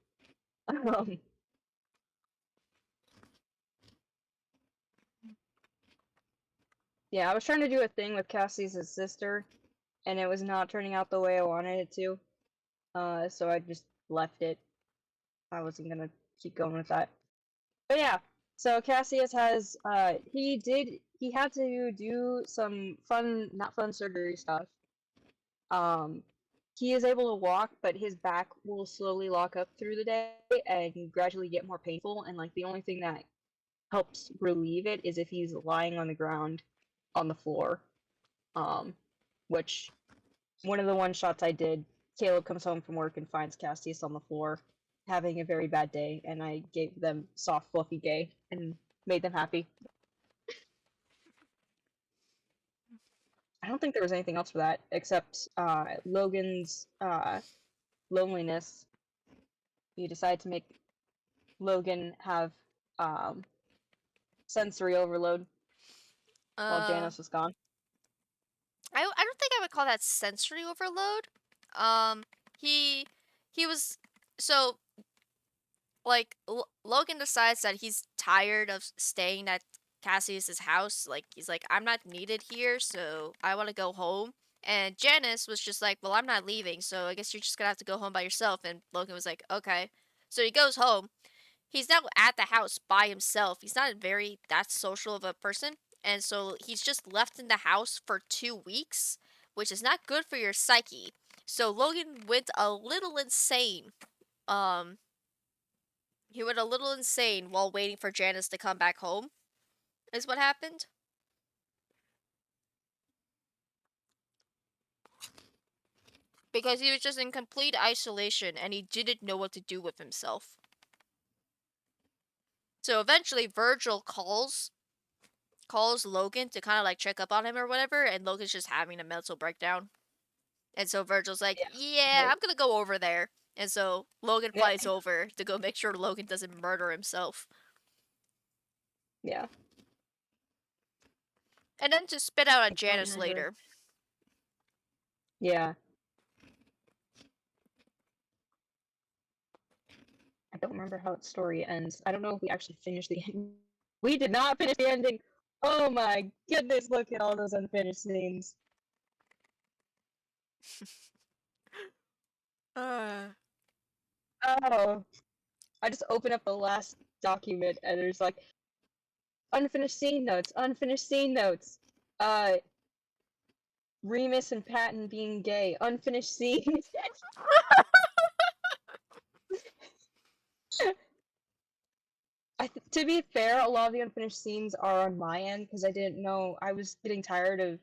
Yeah, I was trying to do a thing with Cassius' sister, and it was not turning out the way I wanted it to. So I just left it. I wasn't gonna keep going with that. But yeah, so Cassius has, he had to do some not fun surgery stuff. He is able to walk, but his back will slowly lock up through the day and gradually get more painful, and like the only thing that helps relieve it is if he's lying on the ground on the floor. Which one of the one shots I did, Caleb comes home from work and finds Cassius on the floor having a very bad day, and I gave them soft fluffy gay, and made them happy. I don't think there was anything else for that except Logan's loneliness. You decide to make Logan have sensory overload while Janice was gone. I don't think I would call that sensory overload. He was so like Logan decides that he's tired of staying at Cassius's house. Like he's like, I'm not needed here, so I want to go home. And Janice was just like, well, I'm not leaving, so I guess you're just gonna have to go home by yourself. And Logan was like, okay. So he goes home. He's now at the house by himself. He's not very that social of a person. And so he's just left in the house for 2 weeks, which is not good for your psyche. So Logan went a little insane. He went a little insane while waiting for Janice to come back home, is what happened. Because he was just in complete isolation and he didn't know what to do with himself. So eventually Virgil calls Logan to kind of like check up on him or whatever, and Logan's just having a mental breakdown. And so Virgil's like, yeah, I'm gonna go over there. And so Logan flies over to go make sure Logan doesn't murder himself. Yeah. And then to spit out on Janice later. Yeah. I don't remember how its story ends. I don't know if we actually finished the ending. We did not finish the ending! Oh my goodness, look at all those unfinished scenes. Oh. I just opened up the last document and there's like unfinished scene notes, unfinished scene notes. Remus and Patton being gay, unfinished scenes. To be fair, a lot of the unfinished scenes are on my end because I didn't know. I was getting tired of.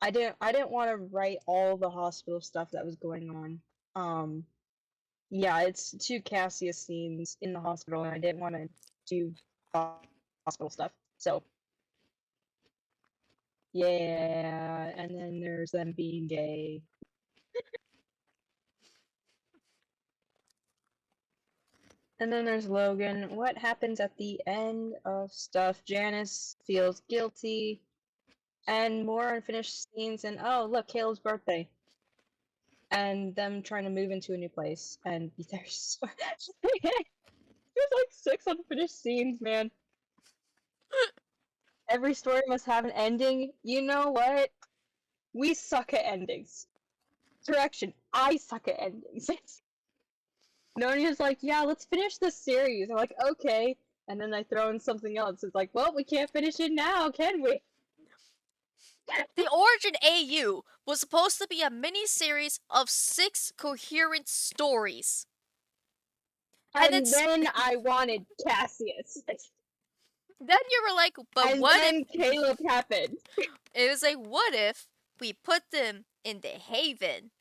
I didn't want to write all the hospital stuff that was going on. Yeah, it's 2 Cassius scenes in the hospital, and I didn't want to do hospital stuff. So yeah, and then there's them being gay. And then there's Logan. What happens at the end of stuff? Janice feels guilty. And more unfinished scenes, and oh, look, Caleb's birthday. And them trying to move into a new place. And there's like 6 unfinished scenes, man. Every story must have an ending. You know what? We suck at endings. Correction, I suck at endings. Nonia's like, yeah, let's finish this series. I'm like, okay. And then I throw in something else. It's like, well, we can't finish it now, can we? The Origin AU was supposed to be a mini-series of 6 coherent stories. And then I wanted Cassius. Then you were like, but and what then if Caleb happened? It was like, what if we put them in the Haven?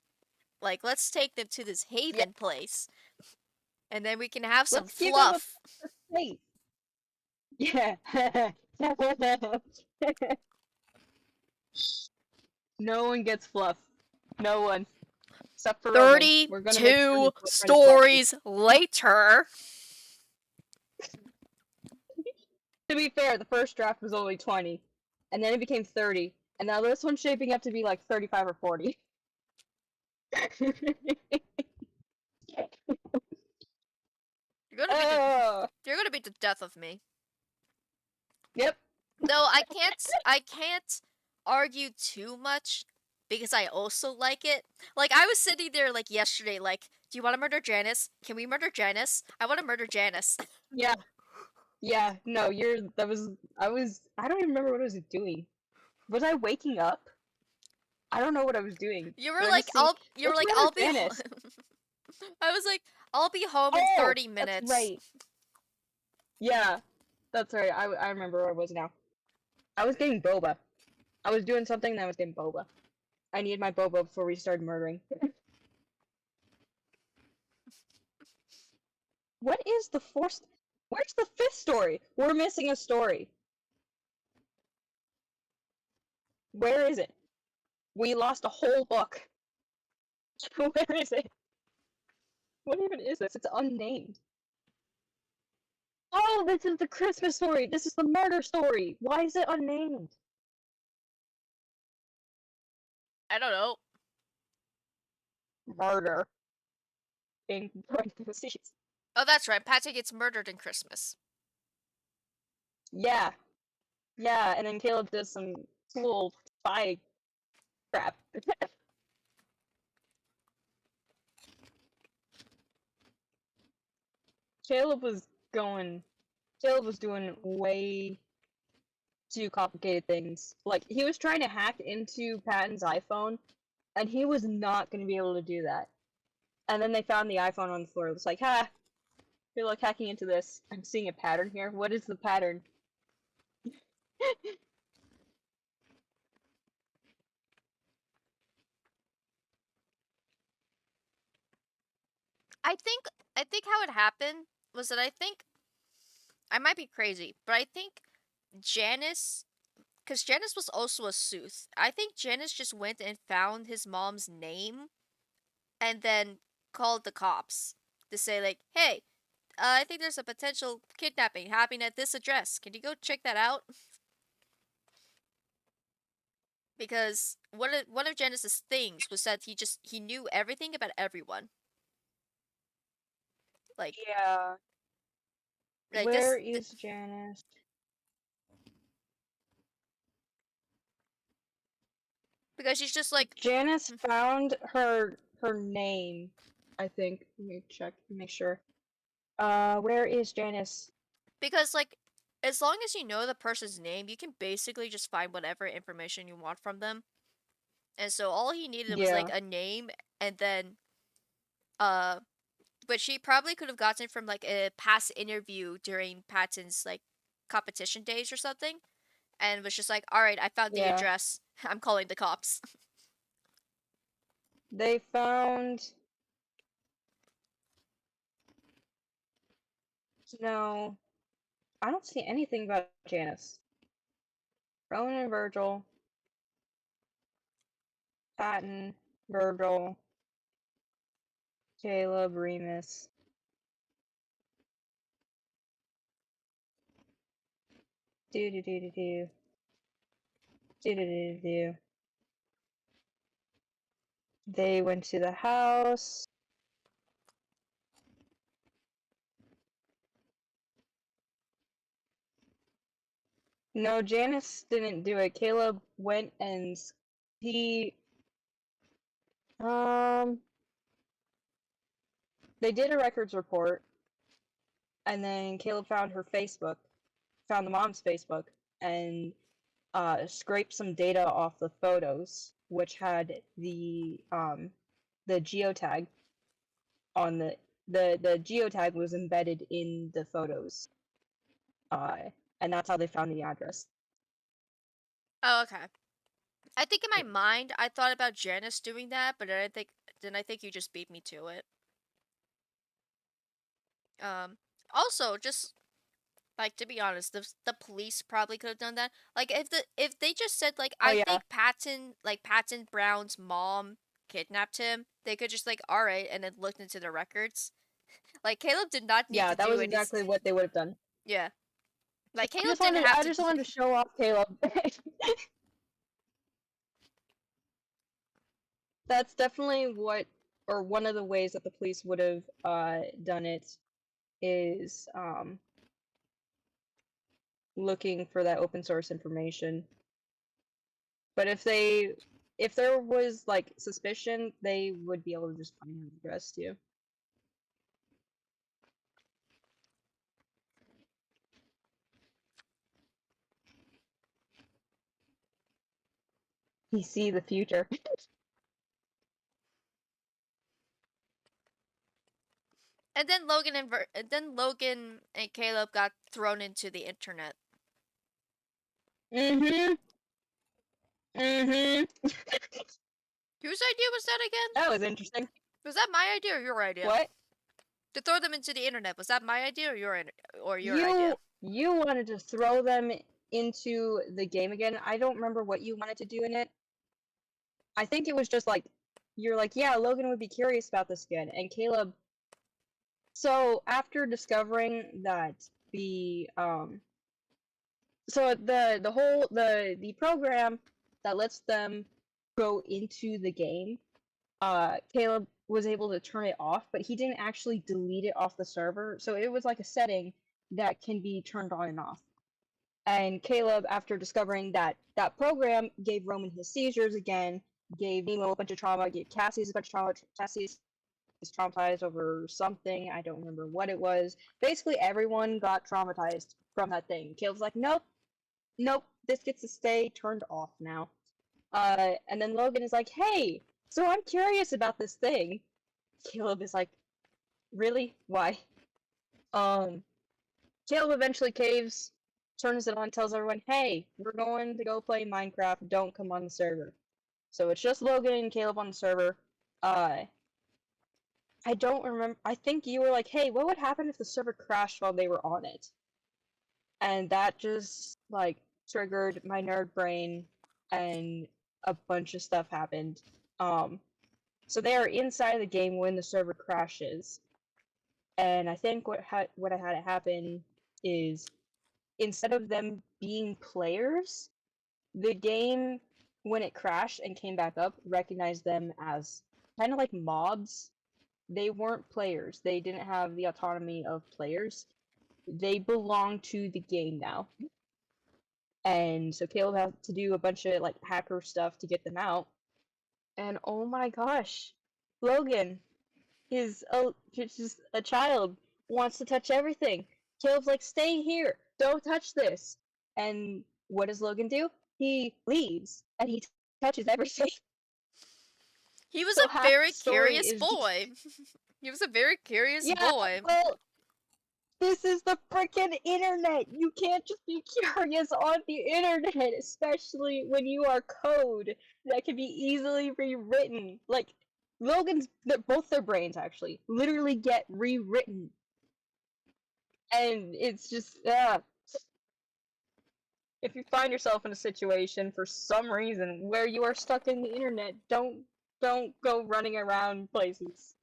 Like, let's take them to this Haven place. And then we can have some fluff. Yeah. No one gets fluff. No one. Except for 32 stories later. To be fair, the first draft was only 20. And then it became 30. And now this one's shaping up to be like 35 or 40. You're gonna be the death of me. Yep. Though I can't argue too much because I also like it. Like I was sitting there like yesterday, like, do you want to murder Janice? Can we murder Janice? I want to murder Janice. Yeah. Yeah, no, I don't even remember what I was doing. Was I waking up? I don't know what I was doing. You were like, I'll be I was like, I'll be home in 30 minutes. That's right. Yeah, that's right. I remember where I was now. I was getting boba. I was doing something and I was getting boba. I needed my boba before we started murdering. What is the force? Where's the 5th story? We're missing a story. Where is it? We lost a whole book. Where is it? What even is this? It's unnamed. Oh, this is the Christmas story. This is the murder story. Why is it unnamed? I don't know. Murder. In parentheses. Oh, that's right. Patrick gets murdered in Christmas. Yeah. Yeah, and then Caleb does some cool spy crap. Caleb was doing way too complicated things. Like, he was trying to hack into Patton's iPhone, and he was not going to be able to do that. And then they found the iPhone on the floor. It was like, ha! You're like hacking into this. I'm seeing a pattern here. What is the pattern? I think how it happened was that I might be crazy, but I think Janice, because Janice was also a sleuth. I think Janice just went and found his mom's name, and then called the cops to say like, "Hey, I think there's a potential kidnapping happening at this address. Can you go check that out?" Because one of Janice's things was that he knew everything about everyone. Like, Yeah. like Where this, is Janice? because she's just like, Janice found her name, I think. Let me check, make sure. Where is Janice? because like, as long as you know the person's name, you can basically just find whatever information you want from them. And so all he needed was like Yeah. a name, and then but she probably could have gotten from like a past interview during Patton's like competition days or something, and was just like, all right, I found the Yeah. address. I'm calling the cops. They found... No. I don't see anything about Janice. Rowan and Virgil. Patton. Virgil. Caleb. Remus. Do-do-do-do-do. Do-do-do-do-do. They went to the house. No, Janice didn't do it. Caleb went and he they did a records report, and then Caleb found her Facebook, found the mom's Facebook, and scraped some data off the photos, which had the geotag on the geotag was embedded in the photos. And that's how they found the address. Oh, okay. I think in my mind I thought about Janice doing that, but I think you just beat me to it. Also, just like, to be honest, the police probably could have done that. Like, if they just said like, Oh I yeah, think Patton Brown's mom kidnapped him, they could just like, all right, and then looked into the records. Like, Caleb did not need yeah, to that do was any. exactly what they would have done. Yeah, like Caleb didn't have I to. just wanted to show off Caleb. That's definitely what, or one of the ways that the police would have done it is looking for that open source information. But if there was like suspicion, they would be able to just find the address too. You see the future. And then Logan and Caleb got thrown into the internet. Mm-hmm. Mm-hmm. Whose idea was that again? That was interesting. Was that my idea or your idea? What? To throw them into the internet. Was that my idea or your idea? You wanted to throw them into the game again. I don't remember what you wanted to do in it. I think it was just like you're like, yeah, Logan would be curious about this again, and Caleb. So after discovering that so the program that lets them go into the game, Caleb was able to turn it off, but he didn't actually delete it off the server. So it was like a setting that can be turned on and off. And Caleb, after discovering that that program gave Roman his seizures again, gave Nemo a bunch of trauma, gave Cassius a bunch of trauma. Cassius is traumatized over something. I don't remember what it was. Basically, everyone got traumatized from that thing. Caleb's like, nope, nope, this gets to stay turned off now. And then Logan is like, hey, so I'm curious about this thing. Caleb is like, really? Why? Caleb eventually caves, turns it on, tells everyone, hey, we're going to go play Minecraft, don't come on the server. So it's just Logan and Caleb on the server. I don't remember, I think you were like, hey, what would happen if the server crashed while they were on it? And that just, like, triggered my nerd brain, and a bunch of stuff happened. So they are inside the game when the server crashes. And I think what I had it happen is, instead of them being players, the game, when it crashed and came back up, recognized them as kind of like mobs. They weren't players. They didn't have the autonomy of players. They belong to the game now. And so Caleb had to do a bunch of like hacker stuff to get them out. And oh my gosh, Logan is just a child, wants to touch everything. Caleb's like, stay here, don't touch this. And what does Logan do? He leaves and he touches everything. He was So a half very the story curious is boy. He was a very curious boy. Well, this is the freaking internet. You can't just be curious on the internet, especially when you are code that can be easily rewritten. Like, both their brains actually literally get rewritten. And it's just, if you find yourself in a situation for some reason where you are stuck in the internet, don't go running around places.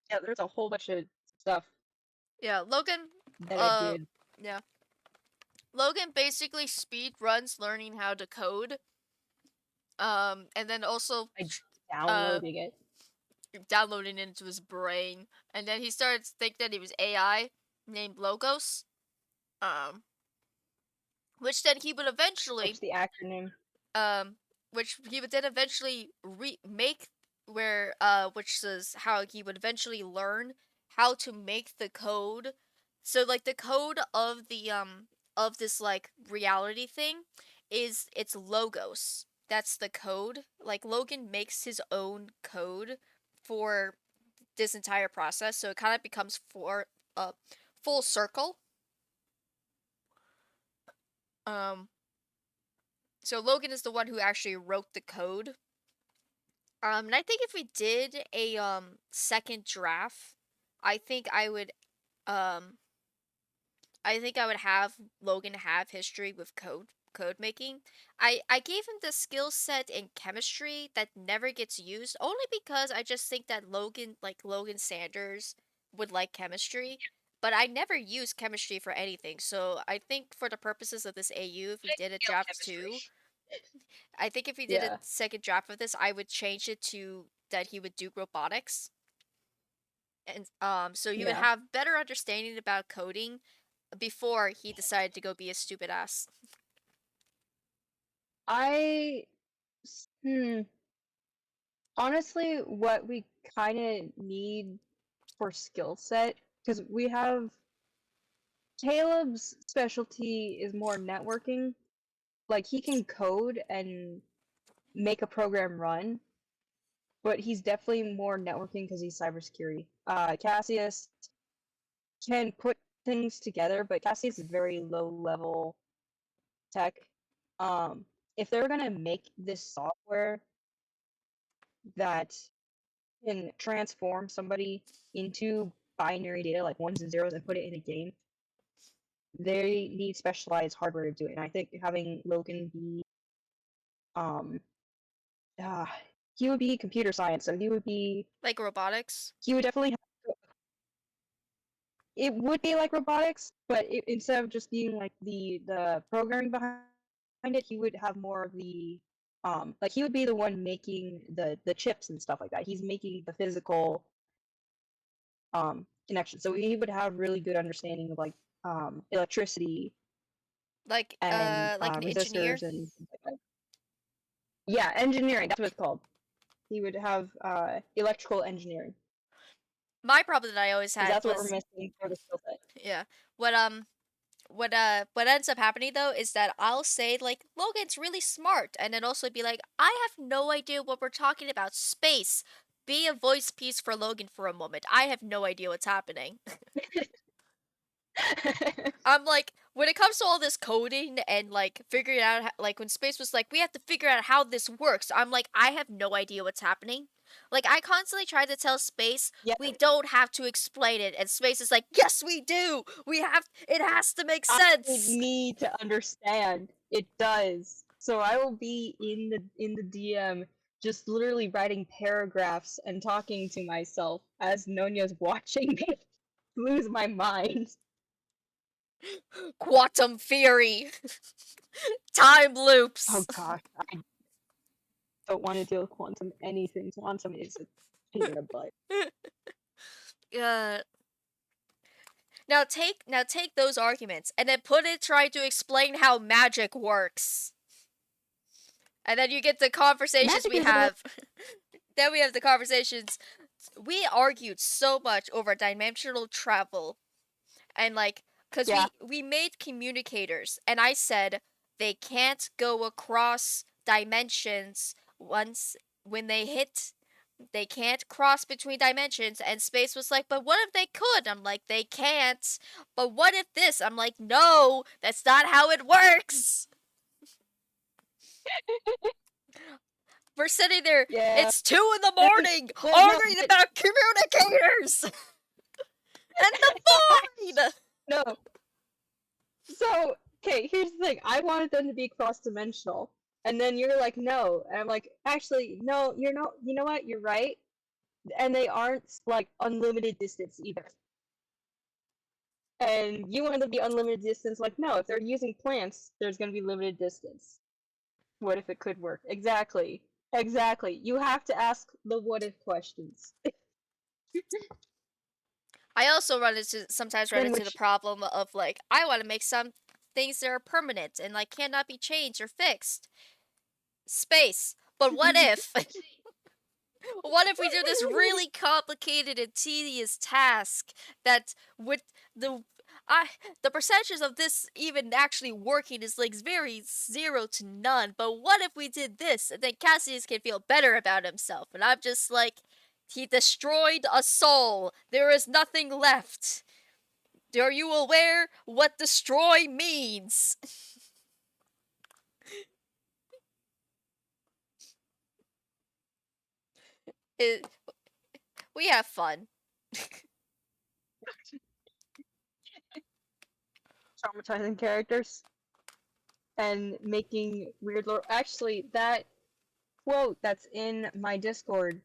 Yeah, there's a whole bunch of stuff Yeah, Logan. that I did. Yeah. Logan basically speed runs learning how to code. And then also Downloading it. downloading it into his brain, and then he started to think that he was AI named Logos. Which then he would eventually What's the acronym? which he would then eventually remake, where which is how he would eventually learn how to make the code. So like the code of the of this like reality thing is, it's Logos. That's the code. Like Logan makes his own code for this entire process, so it kind of becomes full circle. So Logan is the one who actually wrote the code. And I think if we did a second draft, I think I would have Logan have history with code making. I gave him the skill set in chemistry that never gets used, only because I just think that Logan Sanders would like chemistry, but I never use chemistry for anything. So I think for the purposes of this AU, if we did a draft 2, I think if we did a second draft of this, I would change it to that he would do robotics. And so you would have better understanding about coding before he decided to go be a stupid ass. Honestly, what we kind of need for skill set, because we have Caleb's specialty is more networking. Like, he can code and make a program run, but he's definitely more networking because he's cybersecurity. Cassius can put things together, but Cassius is very low level tech. If they're gonna make this software that can transform somebody into binary data like ones and zeros and put it in a game, they need specialized hardware to do it. And I think having Logan be um he would be computer science, so Like robotics? he would definitely it would be like robotics, but instead of just being like the programming behind it, he would have more of the like he would be the one making the chips and stuff like that. He's making the physical connection, so he would have really good understanding of like electricity Like and an engineer? resistors and things like that. Yeah, engineering. That's what it's called. He would have electrical engineering My problem that I always because had that's what we're was missing for the skill set. yeah. What ends up happening though is that I'll say like Logan's really smart and then also be like, I have no idea what we're talking about. Space. Be a voice piece for Logan for a moment. I have no idea what's happening. I'm like, when it comes to all this coding and like figuring out like when Space was like, we have to figure out how this works. I'm like, I have no idea what's happening. Like I constantly try to tell Space Yeah. we don't have to explain it, and Space is like, yes, we do. We have. It has to make sense. I need to understand. It does. So I will be in the DM just literally writing paragraphs and talking to myself as Nonya's watching me lose my mind. Quantum theory. Time loops. Oh gosh, I don't want to deal with quantum anything. Quantum is a pain in the butt. Now take those arguments and then put it trying to explain how magic works. And then you get the conversations Magic we is have. Then we have the conversations. We argued so much over dimensional travel. And like, because Yeah. we made communicators, and I said they can't go across dimensions when they hit. They can't cross between dimensions, and Space was like, but what if they could? I'm like, they can't. But what if this? I'm like, no, that's not how it works. We're sitting there, Yeah. it's 2 in the morning, no, arguing about communicators! And the void! No. So, okay, here's the thing. I wanted them to be cross-dimensional. And then you're like, no. And I'm like, actually, no, you're not. You know what? You're right. And they aren't, like, unlimited distance either. And you want them to be unlimited distance. Like, no, if they're using plants, there's going to be limited distance. What if it could work? Exactly. Exactly. You have to ask the what if questions. I also sometimes run Then into the which- problem of like, I want to make some things that are permanent and like cannot be changed or fixed. Space. But what if? What if we do this really complicated and tedious task that with the percentages of this even actually working is like very 0 to none. But what if we did this and then Cassius can feel better about himself? And I'm just like, he destroyed a soul. There is nothing left. Are you aware what destroy means? We have fun. Traumatizing characters. And making weird lore. Actually, that quote that's in my Discord,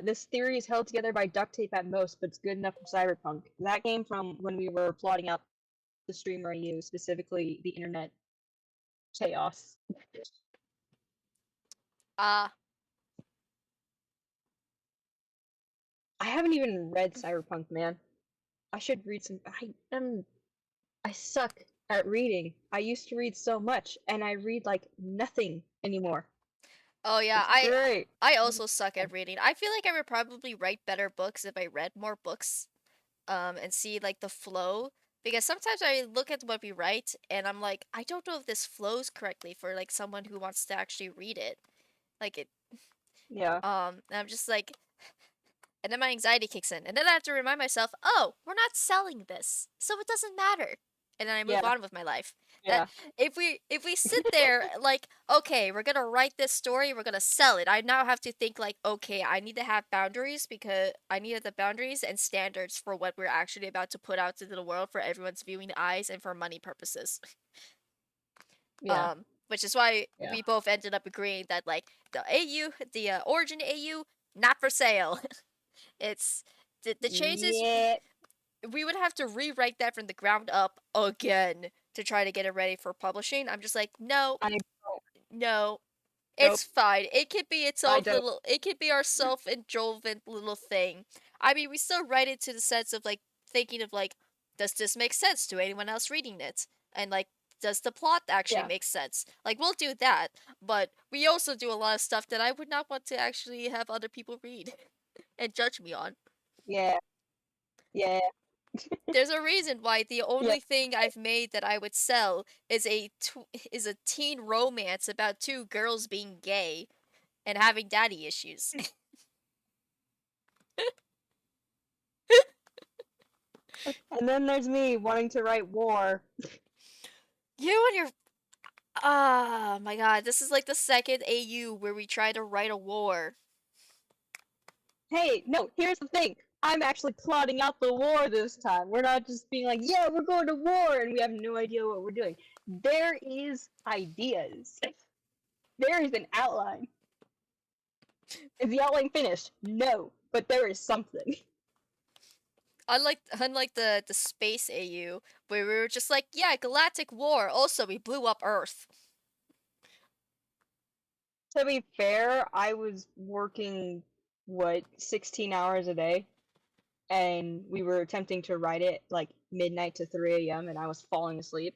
this theory is held together by duct tape at most, but it's good enough for Cyberpunk. That came from when we were plotting out the streamer I use, specifically the internet chaos. I haven't even read Cyberpunk, man. I should read some. I suck at reading. I used to read so much, and I read like nothing anymore. Oh yeah, It's great. I also suck at reading. I feel like I would probably write better books if I read more books, and see like the flow. Because sometimes I look at what we write and I'm like, I don't know if this flows correctly for like someone who wants to actually read it. Like it, Yeah. and I'm just like, and then my anxiety kicks in, and then I have to remind myself, oh, we're not selling this, so it doesn't matter. And then I move Yeah. on with my life. Yeah. If we sit there like, okay, we're gonna write this story, we're gonna sell it. I now have to think like, okay, I need to have boundaries because I needed the boundaries and standards for what we're actually about to put out into the world for everyone's viewing eyes and for money purposes. Yeah. Which is why Yeah. we both ended up agreeing that like the AU, the Origin AU, not for sale. It's the changes. Yeah. We would have to rewrite that from the ground up again to try to get it ready for publishing. I'm just like, no, I no, Nope. it's fine. It could be its I own don't. little. It could be our self-indulgent little thing. I mean, we still write it to the sense of like thinking of like, does this make sense to anyone else reading it? And like, does the plot actually Yeah. make sense? Like, we'll do that, but we also do a lot of stuff that I would not want to actually have other people read and judge me on. Yeah. Yeah. There's a reason why the Yeah. only thing I've made that I would sell is is a teen romance about two girls being gay and having daddy issues. And then there's me wanting to write war. You and your ah my god, this is like the second AU where we try to write a war. Hey, no, here's the thing. I'm actually plotting out the war this time. We're not just being like, yeah, we're going to war, and we have no idea what we're doing. There is ideas. There is an outline. Is the outline finished? No, but there is something. Unlike the space AU where we were just like, yeah, galactic war. Also, we blew up Earth. To be fair, I was working, 16 hours a day? And we were attempting to write it like midnight to 3 a.m. and I was falling asleep.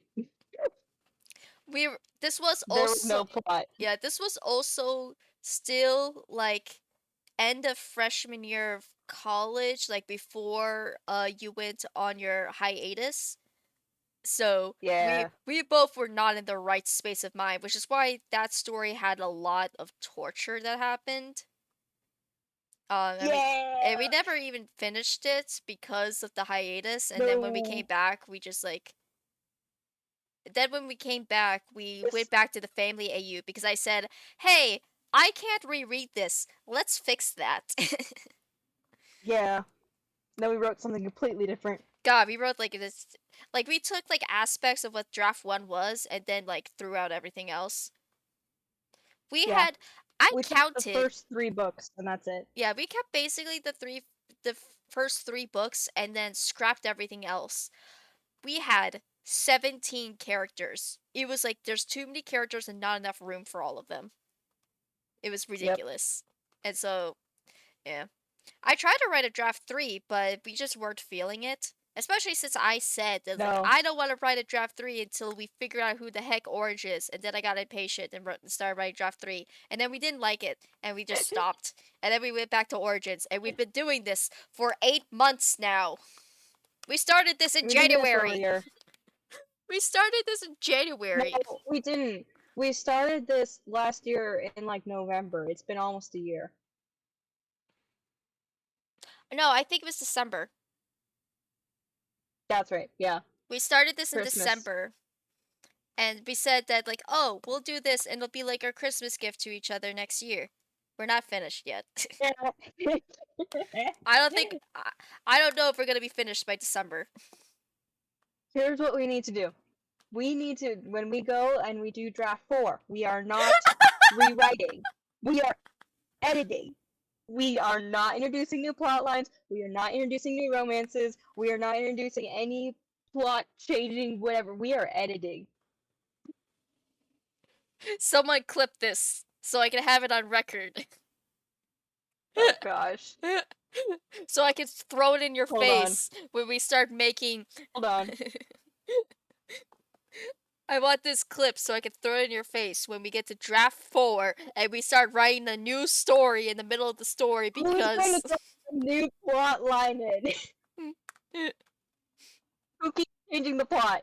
This was There was also no plot. yeah, this was also still like end of freshman year of college, like before you went on your hiatus. So Yeah. we both were not in the right space of mind, which is why that story had a lot of torture that happened. And we never even finished it because of the hiatus. And then when we came No. back, we just like. Then when we came back, we went back to the family AU because I said, "Hey, I can't reread this. Let's fix that." Yeah. Then we wrote something completely different. God, we wrote like this, like we took like aspects of what draft one was and then like threw out everything else. We Yeah. had, I We took counted. the first 3 books, and that's it. Yeah, we kept basically the first 3 books and then scrapped everything else. We had 17 characters. It was like there's too many characters and not enough room for all of them. It was ridiculous. And so, yeah. I tried to write a draft 3, but we just weren't feeling it. Especially since I said that like, No. I don't want to write a draft 3 until we figure out who the heck Orange is. And then I got impatient and started writing draft 3. And then we didn't like it, and we just stopped. And then we went back to Origins, and we've been doing this for 8 months now. We started this in We did this January. earlier. We started this in January. No, we didn't. We started this last year in like November. It's been almost a year. No, I think it was December. That's right. Yeah. We started this in Christmas. December. And we said that like, oh, we'll do this and it'll be like our Christmas gift to each other next year. We're not finished yet. I don't think I don't know if we're going to be finished by December. Here's what we need to do. We need to, when we go and we do draft 4, we are not rewriting. We are editing. We are not introducing new plot lines. We are not introducing new romances. We are not introducing any plot changing, whatever. We are editing. Someone clip this so I can have it on record. Oh gosh. So I can throw it in your Hold on. face when we start making. Hold on. I want this clip so I can throw it in your face when we get to draft 4 and we start writing a new story in the middle of the story Who's trying because. to throw a new plot line in? Who keeps changing the plot?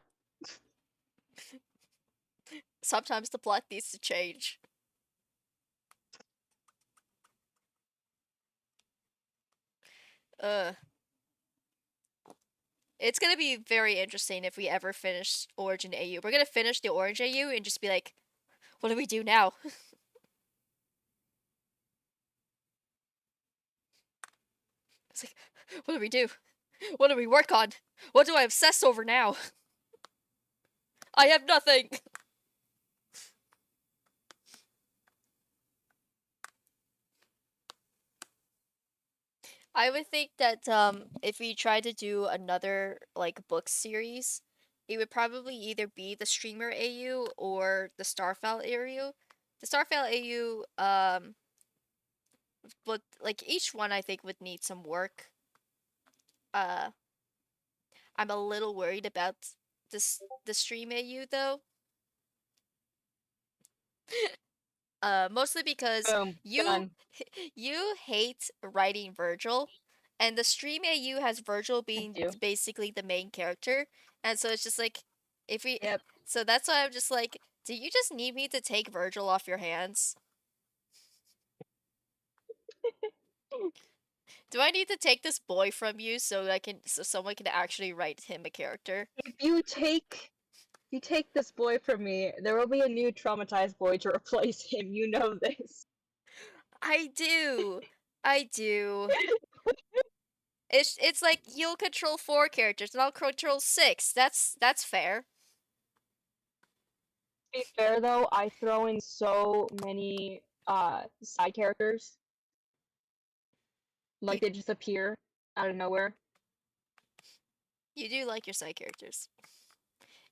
Sometimes the plot needs to change. It's gonna be very interesting if we ever finish Origin AU. We're gonna finish the Orange AU and just be like, what do we do now? It's like, what do we do? What do we work on? What do I obsess over now? I have nothing. I would think that if we tried to do another like book series, it would probably either be the Streamer AU or the Starfall AU. The Starfall AU would like each one I think would need some work. Uh I'm a little worried about the Stream AU though. Mostly because Boom. you Done. you hate writing Virgil, and the Stream AU has Virgil being do. basically the main character, and so it's just like if we Yep. so that's why I'm just like, do you just need me to take Virgil off your hands? Do I need to take this boy from you so someone can actually write him a character? If you take this boy from me, there will be a new traumatized boy to replace him. You know this. I do. I do. It's like you'll control 4 characters and I'll control 6. That's fair. To be fair though, I throw in so many side characters. Like they just appear out of nowhere. You do like your side characters.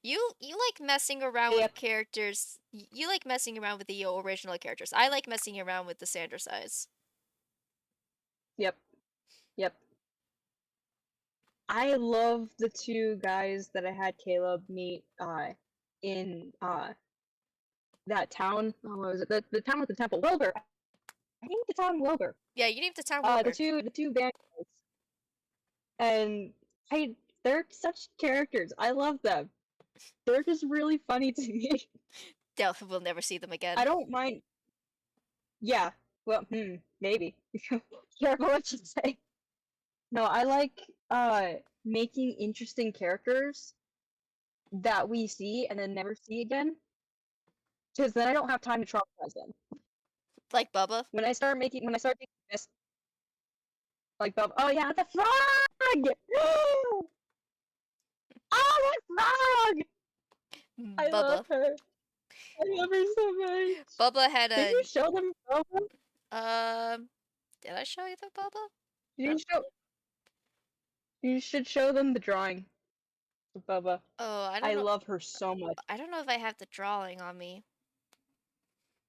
You like messing around Yep. with characters. You like messing around with the original characters. I like messing around with the Sandra size. Yep. Yep. I love the two guys that I had Caleb meet in that town. Oh, what was it? The town with the temple. Wilbur. I think the town Wilbur. Yeah, you need the town The Wilbur. two band guys. And they're such characters. I love them. They're just really funny to me. We'll never see them again. I don't mind. Yeah. Well, maybe. Careful what you say. No, I like making interesting characters that we see and then never see again. Because then I don't have time to traumatize them. Like Bubba. When I start making this, like Bob. Oh yeah, the frog! Oh, the frog! I Bubba. love her. I love her so much. Bubba had Did a you show them Bubba? Did I show you the Bubba? You show. You should show them the drawing of Bubba. Oh, I I don't know. love her so much. I don't know if I have the drawing on me.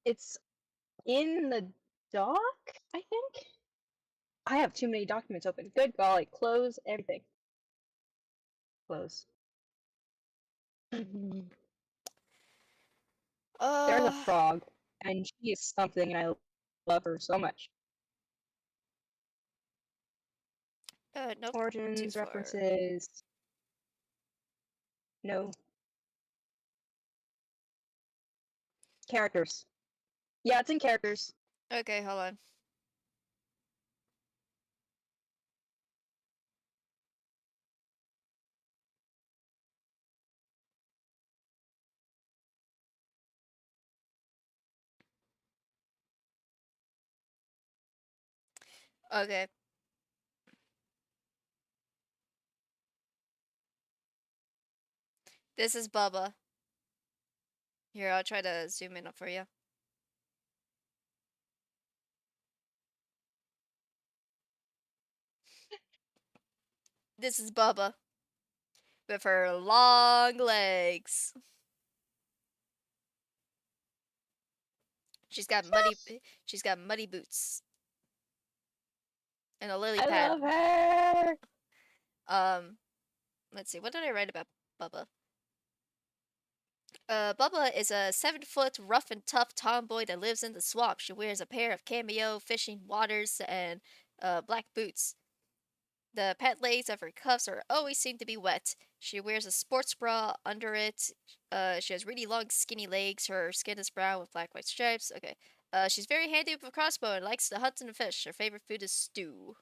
It's in the doc, I think. I have too many documents open. Good golly, close everything. Close. There's a frog, and she is something, and I love her so much. Nope. Origins, too far. references. No. Characters. Yeah, it's in characters. Okay, hold on. Okay. This is Bubba. Here, I'll try to zoom in for you. This is Bubba. With her long legs. She's got muddy boots. And a lily I pad. love her! Let's see, what did I write about Bubba? Bubba is a 7-foot rough and tough tomboy that lives in the swamp. She wears a pair of cameo fishing waters and black boots. The pant legs of her cuffs are always seem to be wet. She wears a sports bra under it. She has really long, skinny legs. Her skin is brown with black white stripes. Okay. She's very handy with a crossbow and likes to hunt and fish. Her favorite food is stew.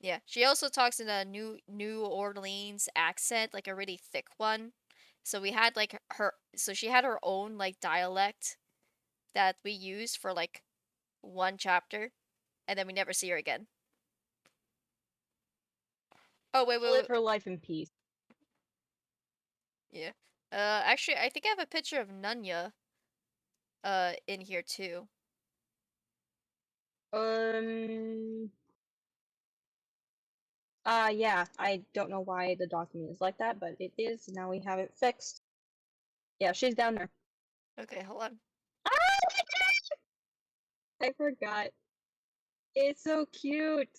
Yeah, she also talks in a New Orleans accent, like a really thick one. So we had like so she had her own like dialect that we used for like one chapter, and then we never see her again. Oh wait, wait, Live wait. her life in peace. Yeah. Actually, I think I have a picture of Nunya in here too. Yeah, I don't know why the document is like that, but it is. Now we have it fixed. Yeah, she's down there. Okay, hold on. Ah, I forgot. It's so cute.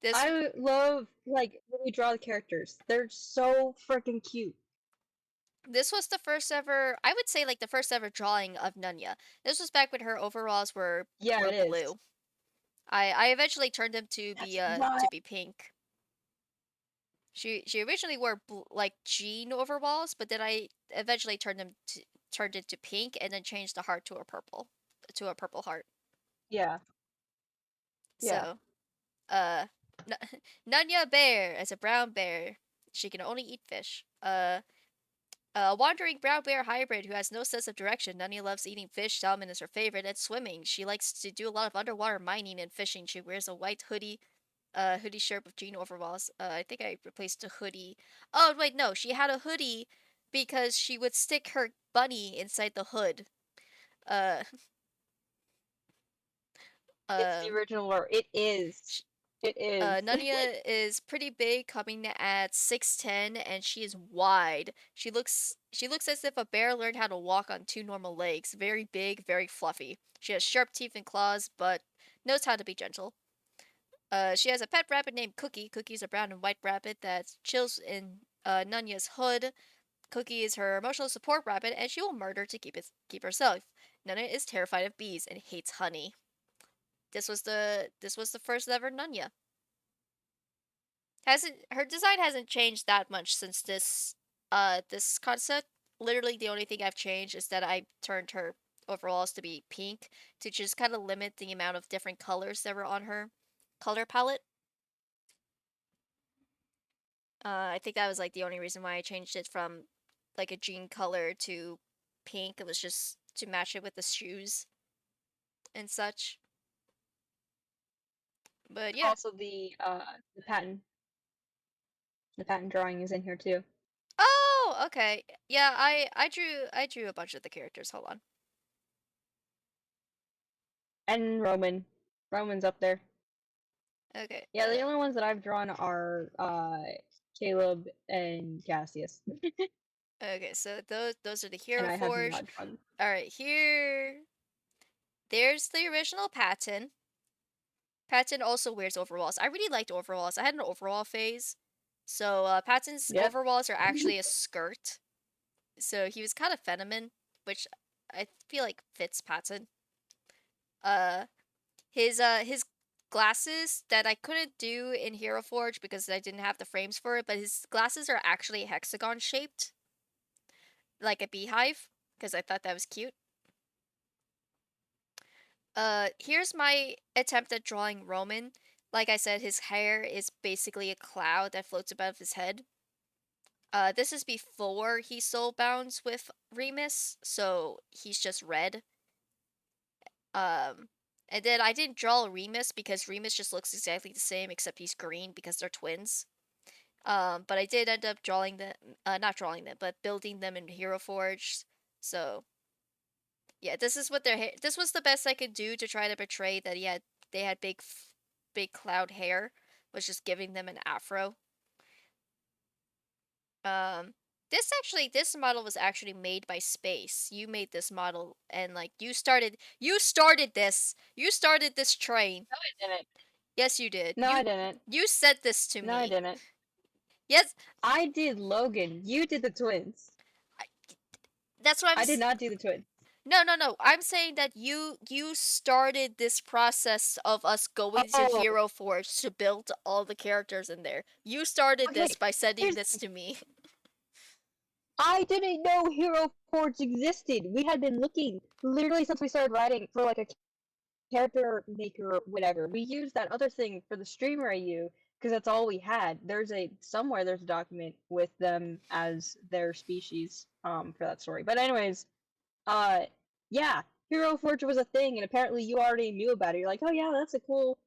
This I love like when we draw the characters. They're so freaking cute. this was the first ever, I would say like the first ever drawing of Nunya. This was back when her overalls Yeah, were it is. blue. I eventually turned them That's right. to be pink. She originally wore like jean overalls, but then I eventually turned it to pink and then changed the heart to a purple heart. Yeah. Yeah. So, uh, Nunya Bear is a brown bear. She can only eat fish. A wandering brown bear hybrid who has no sense of direction. Nunya loves eating fish. Salmon is her favorite, and swimming. She likes to do a lot of underwater mining and fishing. She wears a white hoodie shirt with jean overalls. I think I replaced the hoodie. Oh wait, no, she had a hoodie because she would stick her bunny inside the hood. Uh, It's the um, original art. It is. It is. Nunya is pretty big, coming at 6'10", and she is wide. She looks as if a bear learned how to walk on two normal legs. Very big, very fluffy. She has sharp teeth and claws, but knows how to be gentle. She has a pet rabbit named Cookie. Cookie's a brown and white rabbit that chills in Nunya's hood. Cookie is her emotional support rabbit, and she will murder to keep herself. Nunya is terrified of bees and hates honey. This was the first ever Nunya. Hasn't Her design hasn't changed that much since this concept. Literally the only thing I've changed is that I turned her overalls to be pink to just kind of limit the amount of different colors that were on her color palette. I think that was like the only reason why I changed it from like a jean color to pink. It was just to match it with the shoes and such. But yeah. Also the patent. The patent drawing is in here too. Oh, okay. Yeah, I drew a bunch of the characters. Hold on. And Roman. Roman's up there. Okay. Yeah, the only ones that I've drawn are Caleb and Cassius. Okay, so those are the And Hero I have Forge. not drawn. All right, here there's the original Patton. Patton also wears overalls. I really liked overalls. I had an overall phase. So Patton's Yep. overalls are actually a skirt. So he was kind of feminine, which I feel like fits Patton. His glasses that I couldn't do in Hero Forge because I didn't have the frames for it, but his glasses are actually hexagon shaped, like a beehive, because I thought that was cute. Here's my attempt at drawing Roman. Like I said, his hair is basically a cloud that floats above his head. This is before he soul bounds with Remus, so he's just red. And then I didn't draw Remus because Remus just looks exactly the same except he's green because they're twins. But I did end up drawing them, not drawing them, but building them in Hero Forge. So yeah, this is what this was the best I could do to try to portray that they had big cloud hair, was just giving them an afro. This model was actually made by Space. You made this model, and like you started this train. No, I didn't. Yes, you did. No, I didn't. You said this to me. No, I didn't. Yes, I did Logan. You did the twins. that's what I did not do the twins. No. I'm saying that you started this process of us going to Oh. Hero Forge to build all the characters in there. You started Okay, this by sending here's- this to me. I didn't know Hero Forge existed. We had been looking literally since we started writing for like a character maker, whatever. We used that other thing for the streamer AU because that's all we had. There's a document with them as their species for that story. But anyways, uh yeah, Hero Forge was a thing and apparently you already knew about it. You're like, "Oh yeah, that's a cool,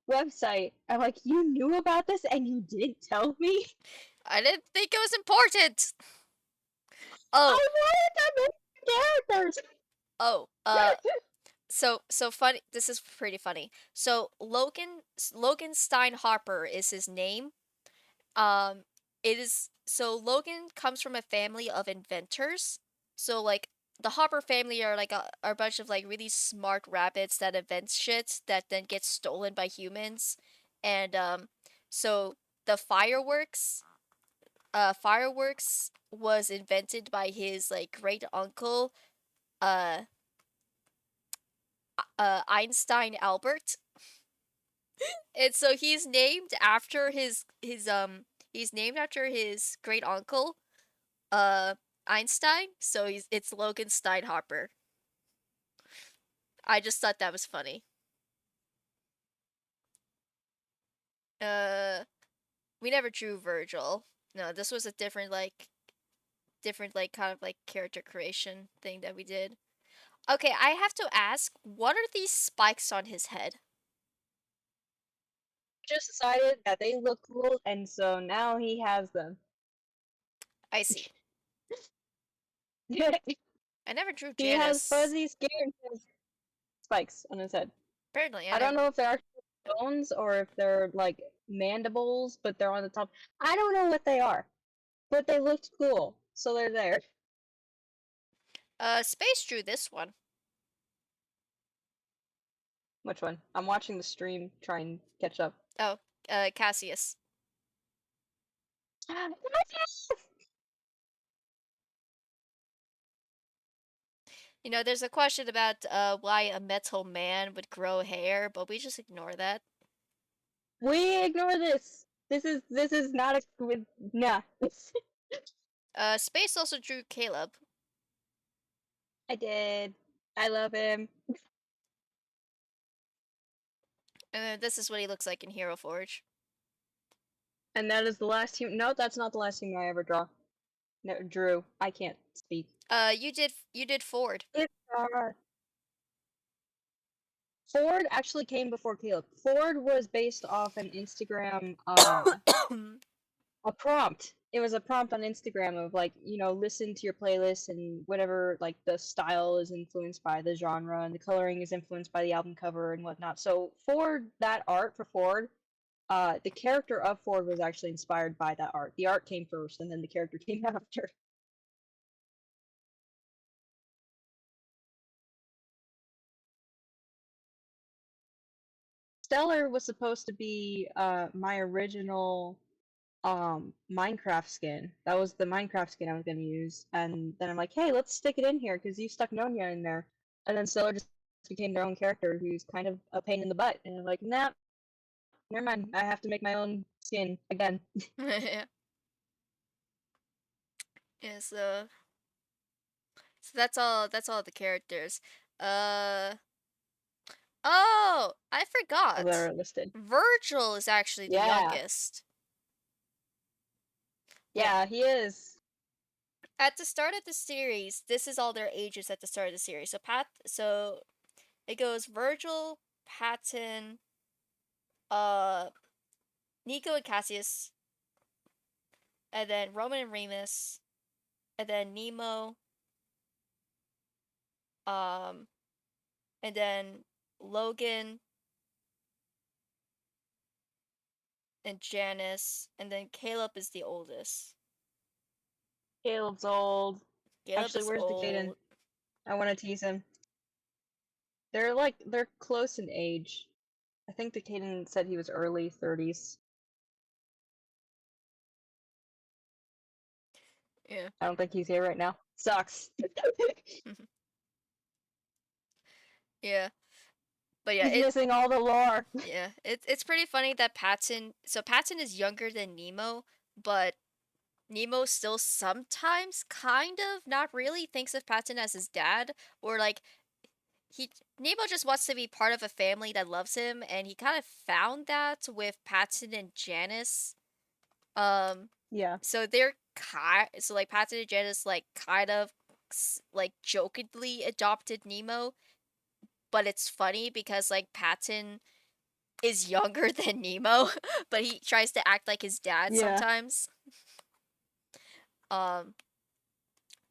website." I'm like, "You knew about this and you didn't tell me?" I didn't think it was important. Oh, I wanted to make characters. oh, so funny. This is pretty funny. So Logan Stein Harper is his name. Um, it is so Logan comes from a family of inventors. So like the Hopper family are like are a bunch of like really smart rabbits that invent shit that then gets stolen by humans. And so the fireworks was invented by his like great uncle uh Einstein Albert. And so he's named after his great uncle uh Einstein, so it's Logan Steinhopper. I just thought that was funny. Uh we never drew Virgil. No, this was a different like kind of like character creation thing that we did. Okay, I have to ask, what are these spikes on his head? Just decided that they look cool and so now he has them. I see. He I never drew has Janice. fuzzy skin and spikes on his head. Apparently, I don't know if they're actually bones or if they're like mandibles, but they're on the top. I don't know what they are, but they looked cool, so they're there. Space drew this one. Which one? I'm watching the stream, try and catch up. Oh, Cassius. You know, there's a question about why a metal man would grow hair, but we just ignore that. We ignore this. This is not a nah. Space also drew Caleb. I did. I love him. And then this is what he looks like in Hero Forge. And that is the last human. No, that's not the last human I ever drew. I can't speak. You did Ford. Ford actually came before Caleb. Ford was based off an Instagram a prompt. It was a prompt on Instagram of like, listen to your playlist and whatever, like the style is influenced by the genre and the coloring is influenced by the album cover and whatnot. So Ford, that art for Ford, the character of Ford was actually inspired by that art. The art came first and then the character came after. Stellar was supposed to be my original Minecraft skin. That was the Minecraft skin I was gonna use, and then I'm like, hey, let's stick it in here because you stuck Nonya in there, and then Stellar just became their own character who's kind of a pain in the butt, and I'm like, nah, never mind. I have to make my own skin again. Yeah. Yeah, so that's all the characters. Oh, I forgot. that are listed. Virgil is actually the Yeah. youngest. Yeah, he is. At the start of the series, this is all their ages at the start of the series. So it goes Virgil, Patton, Nico and Cassius, and then Roman and Remus, and then Nemo, and then Logan and Janice, and then Caleb is the oldest. Caleb's old. Caleb Actually, is where's old. the Caden? I want to tease him. They're close in age. I think the Caden said he was early 30s. Yeah. I don't think he's here right now. Sucks. Yeah. But yeah, He's missing all the lore. Yeah, it's pretty funny that Patton is younger than Nemo, but Nemo still sometimes kind of not really thinks of Patton as his dad, or like Nemo just wants to be part of a family that loves him, and he kind of found that with Patton and Janice. Yeah. So like Patton and Janice like kind of like jokingly adopted Nemo, but it's funny because like Patton is younger than Nemo, but he tries to act like his dad Yeah. sometimes. Um,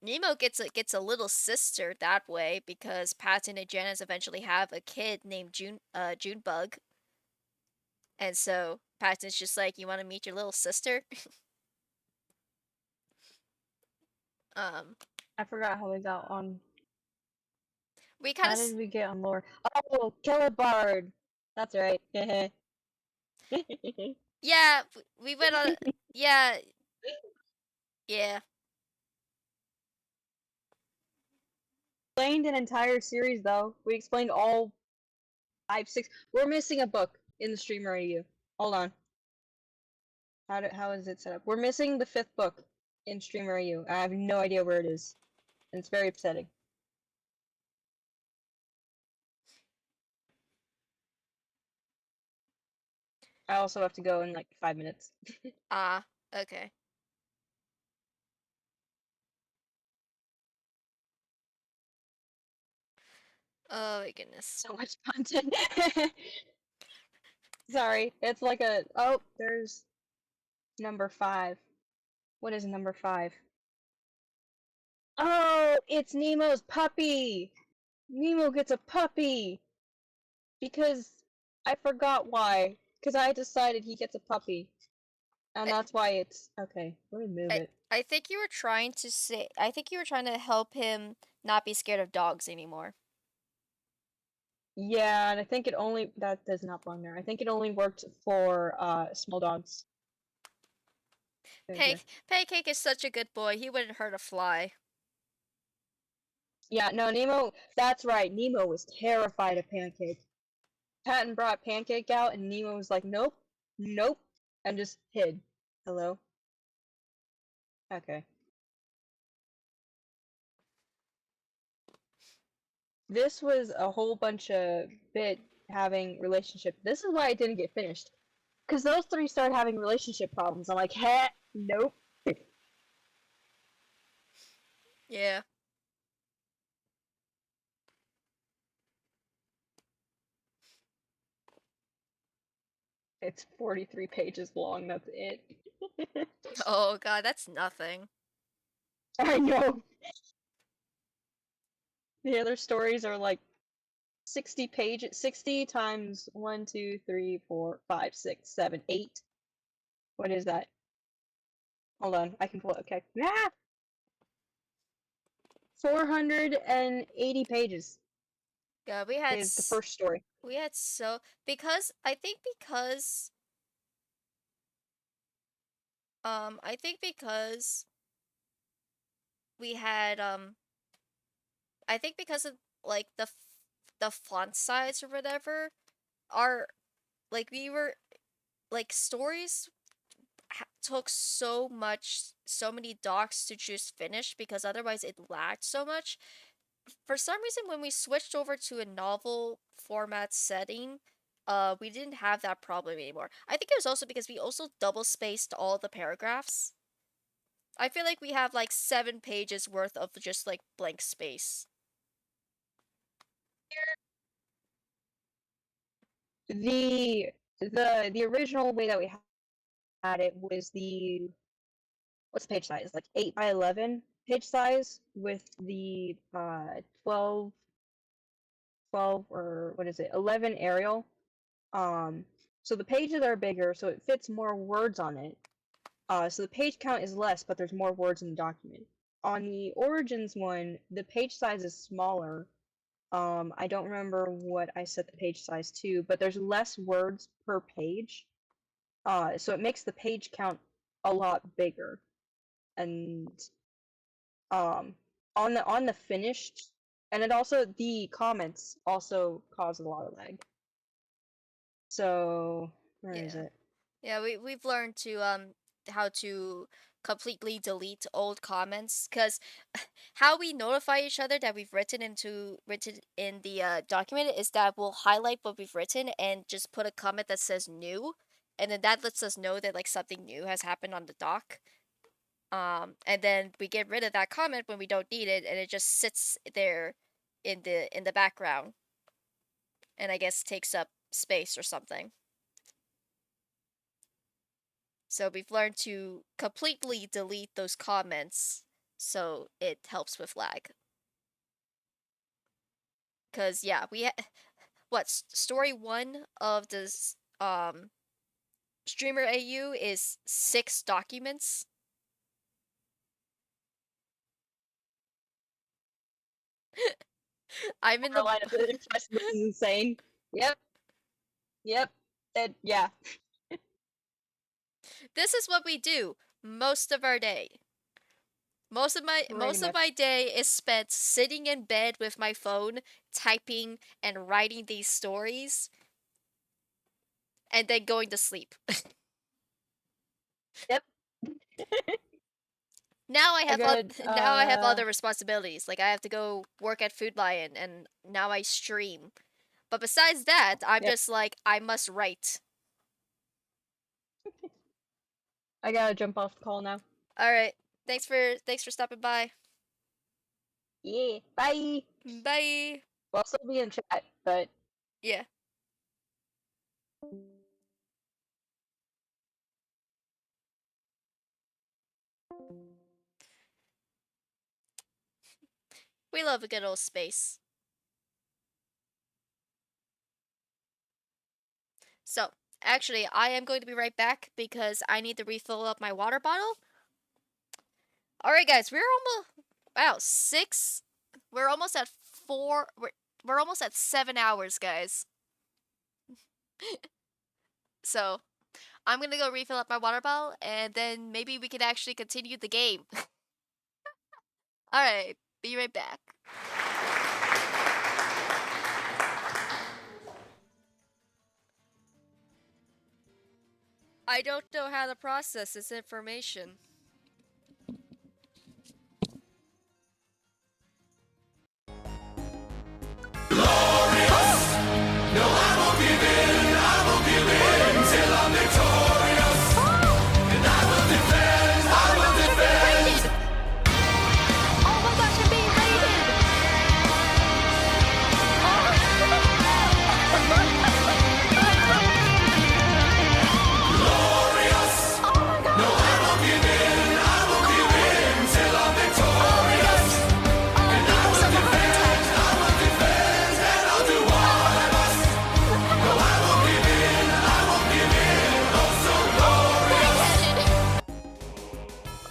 Nemo gets a little sister that way because Patton and Janice eventually have a kid named Junebug, and so Patton's just like, "You want to meet your little sister?" um, I forgot how we got on. we kind How of did we get on lore? Oh, Bard. That's right. yeah, we went on yeah yeah. Explained an entire series though. We explained all 5, 6. We're missing a book in the streamer review. Hold on. How is it set up? We're missing the 5th book in streamer review. I have no idea where it is. And it's very upsetting. I also have to go in like 5 minutes. Okay. Oh my goodness. So much content. Sorry, it's like a. Oh, there's number 5. What is number 5? Oh, it's Nemo's puppy! Nemo gets a puppy! Because I forgot why. Because I decided he gets a puppy. And I- that's why it's. Okay, let me move it. I think you were trying to say. I think you were trying to help him not be scared of dogs anymore. Yeah, and I think it only. That does not belong there. I think it only worked for small dogs. There. Pancake is such a good boy. He wouldn't hurt a fly. Yeah, no, Nemo. That's right. Nemo was terrified of Pancake. Patton brought Pancake out, and Nemo was like, "Nope, nope," and just hid. Hello. Okay. This was a whole bunch of bit having relationship. This is why it didn't get finished. Because those 3 started having relationship problems. I'm like, heh, nope. Yeah. It's 43 pages long, that's it. Oh god, that's nothing. I know. The other stories are like 60 pages, 60 times 1, 2, 3, 4, 5, 6, 7, 8. What is that? Hold on, I can pull it. Okay. Ah! 480 pages Yeah, is the first story. we had so because I think because we had I think because of like the font size or whatever, our like we were like stories took so many docs to just finish because otherwise it lagged so much. For some reason, when we switched over to a novel format setting, we didn't have that problem anymore. I think it was also because we also double spaced all the paragraphs. I feel like we have like 7 pages worth of just like blank space. The original way that we had it was the what's the page size? Like 8 by 11 page size with the 12 or what is it? 11 Arial. So the pages are bigger, so it fits more words on it. So the page count is less, but there's more words in the document. On the Origins one, the page size is smaller. I don't remember what I set the page size to, but there's less words per page. So it makes the page count a lot bigger. And on the finished, and it also the comments also cause a lot of lag. So where is Yeah. it? Yeah, we've learned to how to completely delete old comments, because how we notify each other that we've written in the document is that we'll highlight what we've written and just put a comment that says new, and then that lets us know that like something new has happened on the doc. And then we get rid of that comment when we don't need it, and it just sits there in the background, and I guess takes up space or something. So we've learned to completely delete those comments so it helps with lag. Cause yeah, story 1 of this streamer AU is 6 documents. I'm in the Carolina Food Express. This is insane. Yep. Yep. Yeah. This is what we do most of our day. Most of my day is spent sitting in bed with my phone, typing and writing these stories, and then going to sleep. Yep. Now I have now I have uh, other responsibilities. Like I have to go work at Food Lion, and now I stream. But besides that, I'm Yep. just like I must write. I gotta jump off the call now. All right. Thanks for stopping by. Yeah. Bye. Bye. We'll still be in chat, but Yeah. We love a good old space. So, actually, I am going to be right back because I need to refill up my water bottle. Alright, guys, we're almost. Wow, 6. We're almost at 4. We're almost at 7 hours, guys. So, I'm gonna go refill up my water bottle and then maybe we can actually continue the game. Alright, be right back. I don't know how to process this information. Oh my gosh, I'm being raided!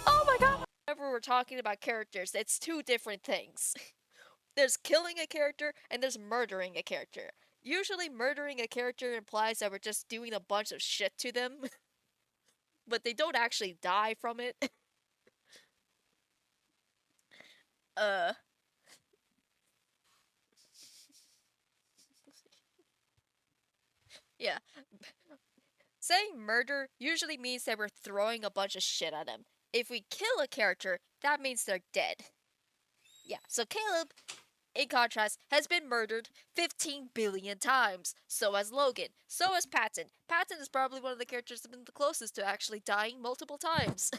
Oh my god! Whenever we're talking about characters, it's 2 different things. There's killing a character and there's murdering a character. Usually murdering a character implies that we're just doing a bunch of shit to them. But they don't actually die from it. Yeah. Saying murder usually means that we're throwing a bunch of shit at them. If we kill a character, that means they're dead. Yeah, so Caleb, in contrast, has been murdered 15 billion times. So has Logan. So has Patton. Patton is probably one of the characters that's been the closest to actually dying multiple times.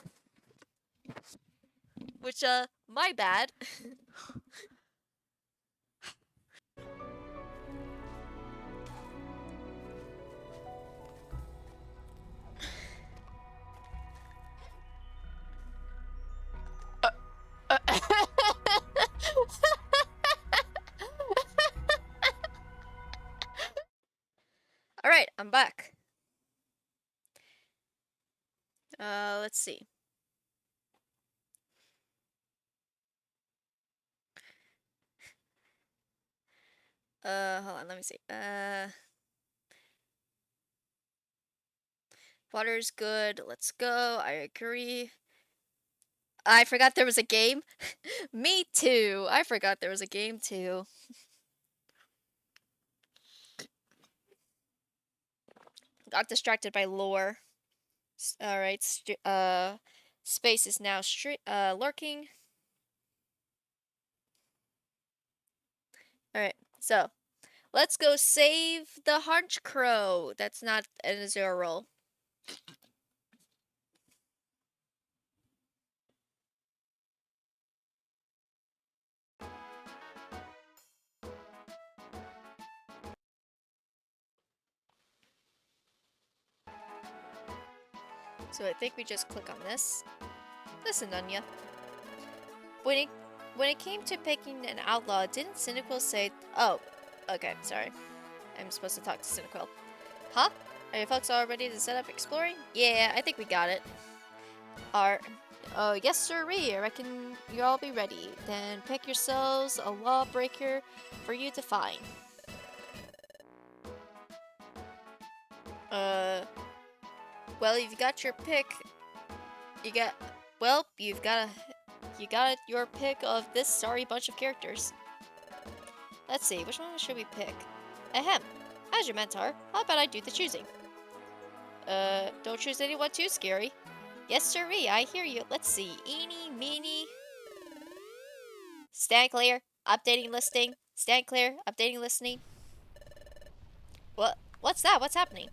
Which, my bad. Alright, I'm back. Let's see. Hold on, let me see. Water's good. Let's go. I agree. I forgot there was a game. Me too. I forgot there was a game too. Got distracted by lore. Alright, Space is now lurking. Alright, so let's go save the Honchkrow. That's not a zero roll. So I think we just click on this. Listen, Nunya. When it came to picking an outlaw, didn't Cyndaquil say... Oh, okay, sorry. I'm supposed to talk to Cyndaquil. Huh? Are you folks all ready to set up exploring? Yeah, I think we got it. Oh, yes, sirree. I reckon you'll all be ready. Then pick yourselves a lawbreaker for you to find. Well, you've got your pick. You got your pick of this sorry bunch of characters. Let's see, which one should we pick? Ahem. As your mentor, how about I do the choosing? Don't choose anyone too scary. Yes, sirree, I hear you. Let's see. Eeny, meeny. Stand clear. Updating listing. Stand clear. Updating listening. What's that? What's happening?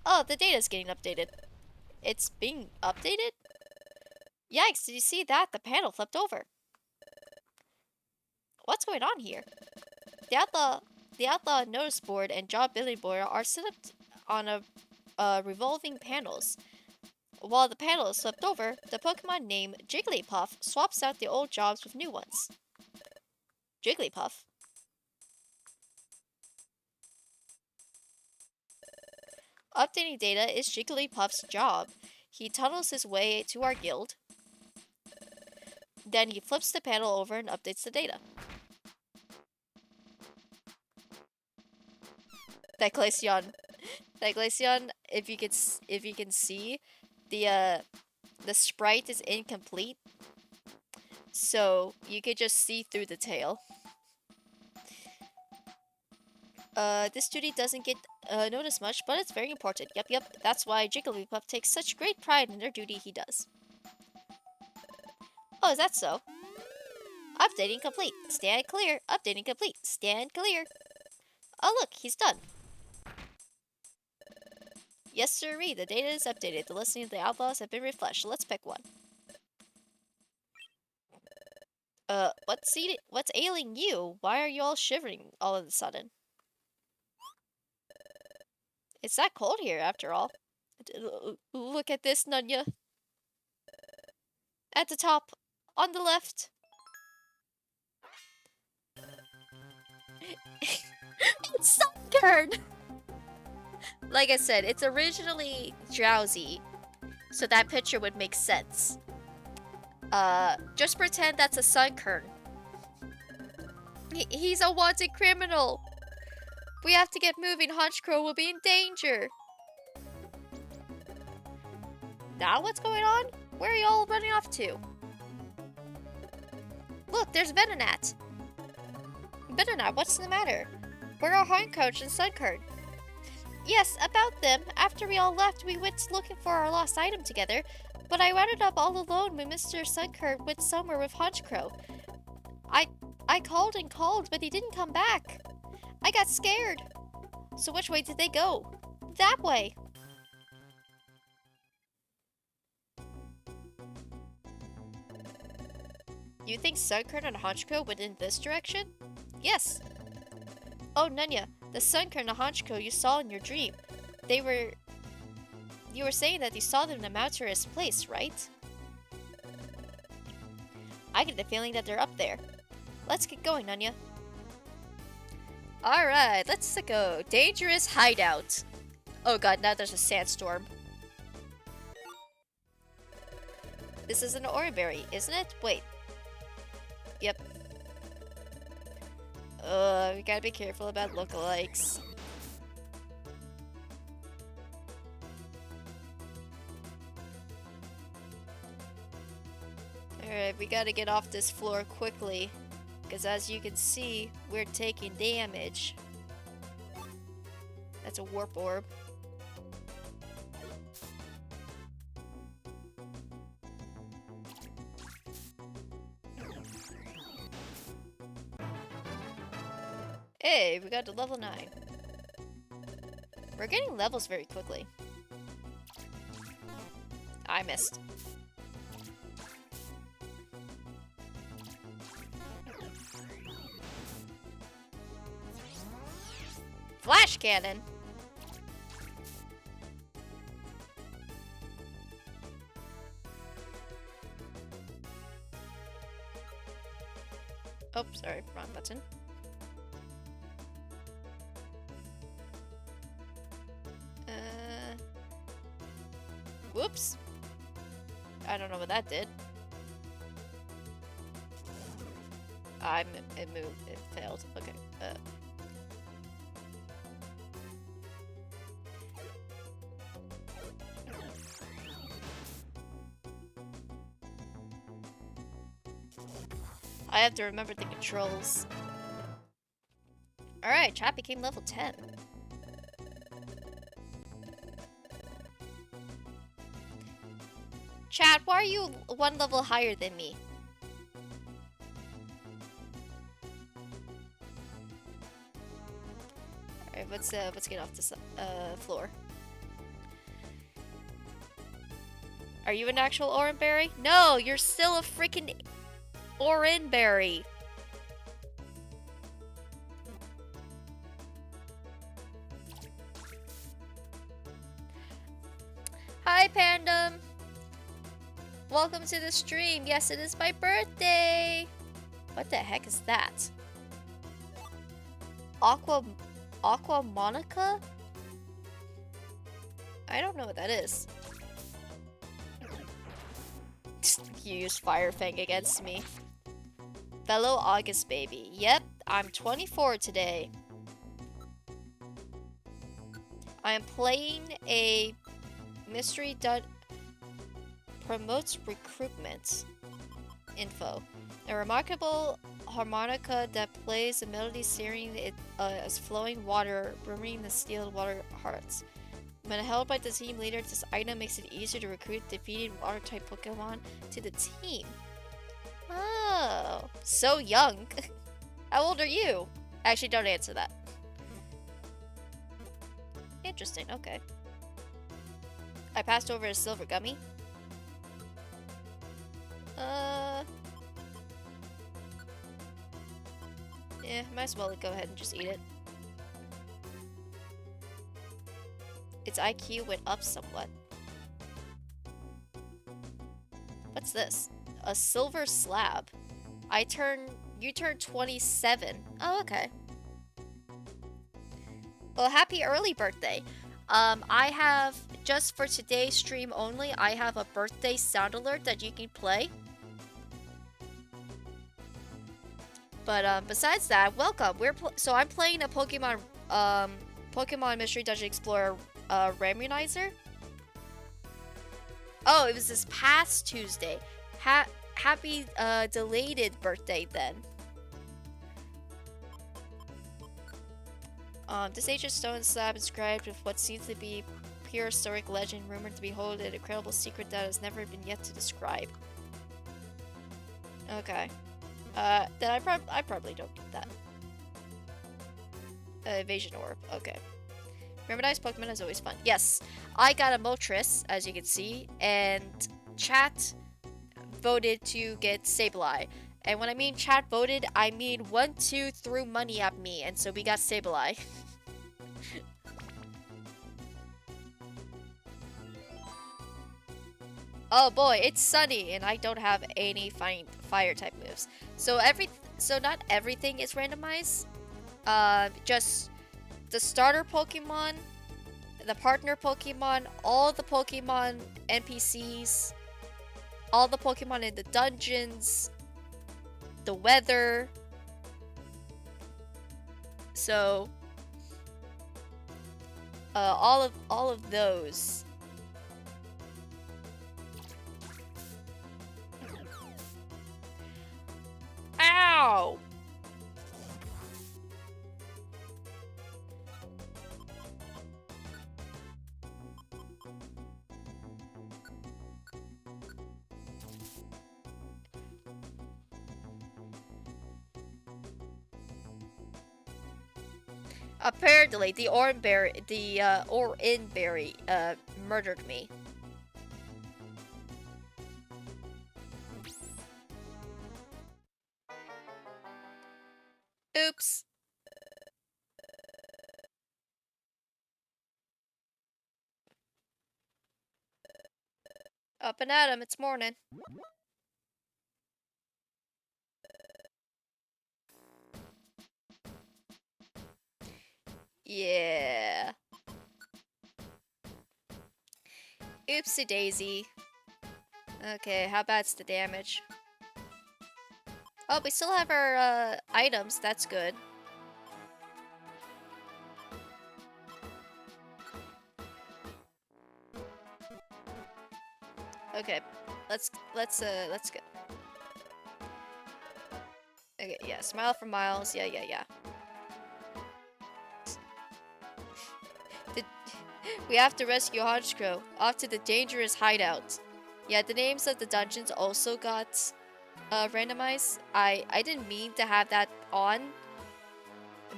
Oh, the data's getting updated. It's being updated? Yikes, did you see that? The panel flipped over. What's going on here? The outlaw notice board and job billing board are set up on a revolving panels. While the panel is flipped over, the Pokemon named Jigglypuff swaps out the old jobs with new ones. Jigglypuff? Updating data is Jigglypuff's job. He tunnels his way to our guild. Then he flips the panel over and updates the data. Diglaceon, if you can see, the sprite is incomplete, so you could just see through the tail. This duty doesn't get noticed much, but it's very important. Yep. That's why Jigglypuff takes such great pride in their duty he does. Oh, is that so? Updating complete. Stand clear. Updating complete. Stand clear. Oh, look, he's done. Yes, sirree, the data is updated. The listing of the outlaws have been refreshed. Let's pick one. What's ailing you? Why are you all shivering all of a sudden? It's that cold here, after all. Look at this, Nunya. At the top, on the left. It's Sunkern! Like I said, it's originally Drowsy, so that picture would make sense. Just pretend that's a Sunkern. He's a wanted criminal! We have to get moving, Honchkrow will be in danger! Now what's going on? Where are y'all running off to? Look, there's Venonat! Venonat, what's the matter? Where are Honchkrow and Sunkern? Yes, about them. After we all left, we went looking for our lost item together, but I wound up all alone when Mr. Sunkern went somewhere with Honchkrow. I called and called, but he didn't come back. I got scared. So which way did they go? That way. You think Sunkern and Honchkrow went in this direction? Yes. Oh, Nunya, the Sunkern and Honchkrow you saw in your dream. You were saying that you saw them in a mountainous place, right? I get the feeling that they're up there. Let's get going, Nunya. Alright, let's go. Dangerous hideout. Oh god, now there's a sandstorm. This is an Oreberry, isn't it? Wait. Yep. We gotta be careful about lookalikes. Alright, we gotta get off this floor quickly. Because as you can see, we're taking damage. That's a warp orb. Hey, we got to level 9. We're getting levels very quickly. I missed. Flash cannon. Oh, sorry, wrong button. Whoops. I don't know what that did. It moved. It failed. Okay. I have to remember the controls. Alright, chat became level 10. Chat, why are you one level higher than me? Alright, let's get off this floor. Are you an actual Oranberry? No, you're still a freaking Oranberry. Hi, Pandem. Welcome to the stream. Yes, it is my birthday. What the heck is that? Aqua Monica? I don't know what that is. You used Fire Fang against me. Fellow August baby. Yep, I'm 24 today. I am playing a mystery that promotes recruitment info. A remarkable harmonica that plays a melody searing it as flowing water, brimming the steel water hearts. When held by the team leader, this item makes it easier to recruit defeated water-type Pokemon to the team. Oh, so young. How old are you? Actually, don't answer that. Interesting, okay. I passed over a silver gummy. Yeah, might as well go ahead and just eat it. Its IQ went up somewhat. What's this? A silver slab. You turn 27. Oh, okay. Well, happy early birthday. I have, just for today's stream only, I have a birthday sound alert that you can play. But besides that, welcome. So I'm playing a Pokemon Mystery Dungeon Explorer Ramunizer. Oh, it was this past Tuesday. Happy delayed birthday then. This ancient stone slab inscribed with what seems to be pure historic legend, rumored to behold an incredible secret that has never been yet to describe. Okay. Then I probably don't need that. Evasion orb. Okay. Remember nice Pokemon is always fun. Yes, I got a Moltres, as you can see, and chat voted to get Sableye. And when I mean chat voted, I mean 1, 2 threw money at me, and so we got Sableye. Oh boy, it's sunny, and I don't have any fire type moves. So not everything is randomized. Just the starter Pokemon, the partner Pokemon, all the Pokemon NPCs, all the Pokemon in the dungeons, the weather. So all of those. Ow! Apparently, the Oranberry, murdered me. Oops. Up and at 'em, it's morning. Yeah. Oopsie daisy. Okay, how bad's the damage? Oh, we still have our items, that's good. Okay, let's go. Okay, yeah, smile for miles. Yeah. We have to rescue Honchkrow. Off to the dangerous hideout. Yeah, the names of the dungeons also got randomized. I didn't mean to have that on,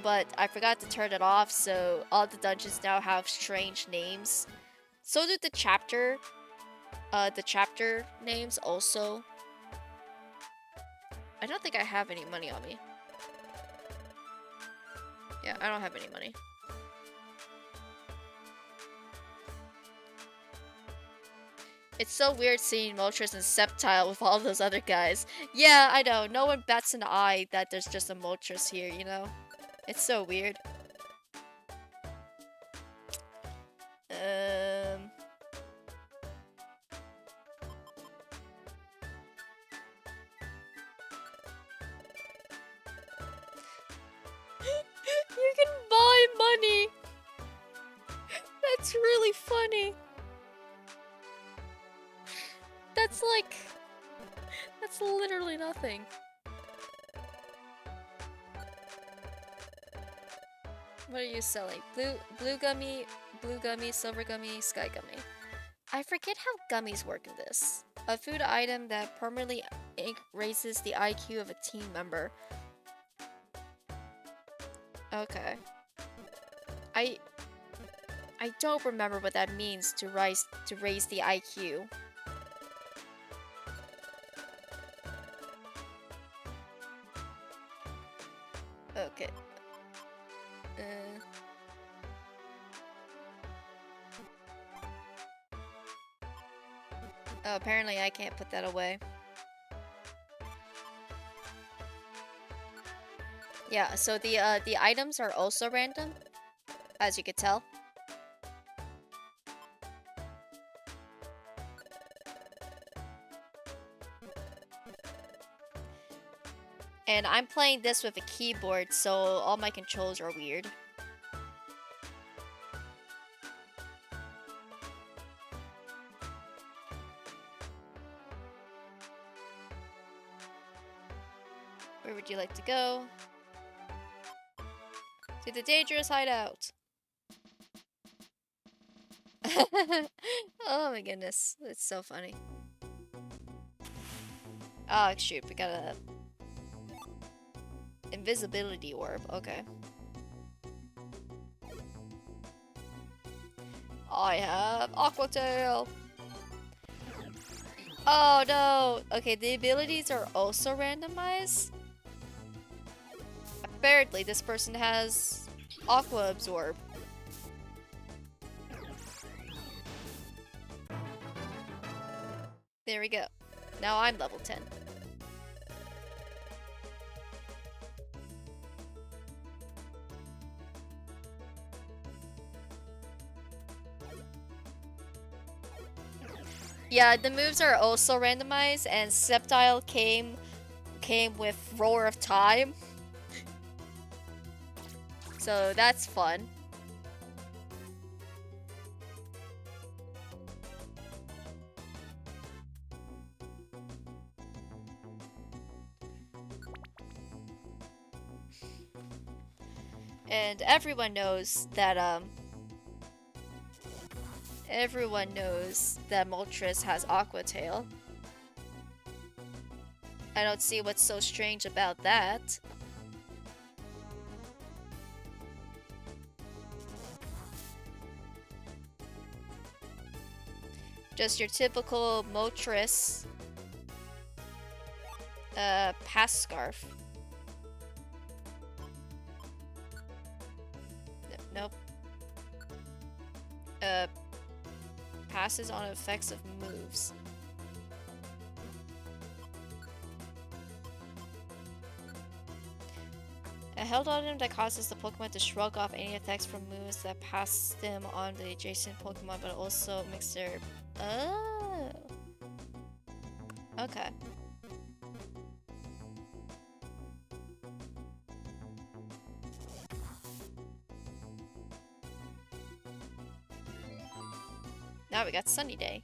but I forgot to turn it off, so all the dungeons now have strange names. So do the chapter names also. I don't think I have any money on me. Yeah, I don't have any money. It's so weird seeing Moltres and Sceptile with all those other guys. Yeah, I know. No one bats an eye that there's just a Moltres here, you know? It's so weird. You can buy money! That's really funny. That's like... That's literally nothing. What are you selling? Blue gummy, silver gummy, sky gummy. I forget how gummies work in this. A food item that permanently raises the IQ of a team member. Okay. I don't remember what that means to raise the IQ. Okay. Oh, apparently I can't put that away. Yeah, so the items are also random, as you could tell. And I'm playing this with a keyboard, so all my controls are weird. Where would you like to go? To the dangerous hideout. Oh my goodness, it's so funny. Oh shoot, we got a invisibility orb. Okay. I have Aqua Tail. Oh no. Okay, the abilities are also randomized. Apparently, this person has Aqua Absorb. There we go. Now I'm level 10. Yeah, the moves are also randomized, and Sceptile came with Roar of Time. So that's fun. And everyone knows that Moltres has Aqua Tail. I don't see what's so strange about that. Just your typical Moltres pass scarf. Nope. Passes on effects of moves. A held item that causes the Pokemon to shrug off any effects from moves that pass them on the adjacent Pokemon, but also makes their... Oh. Okay. Now we got Sunny Day.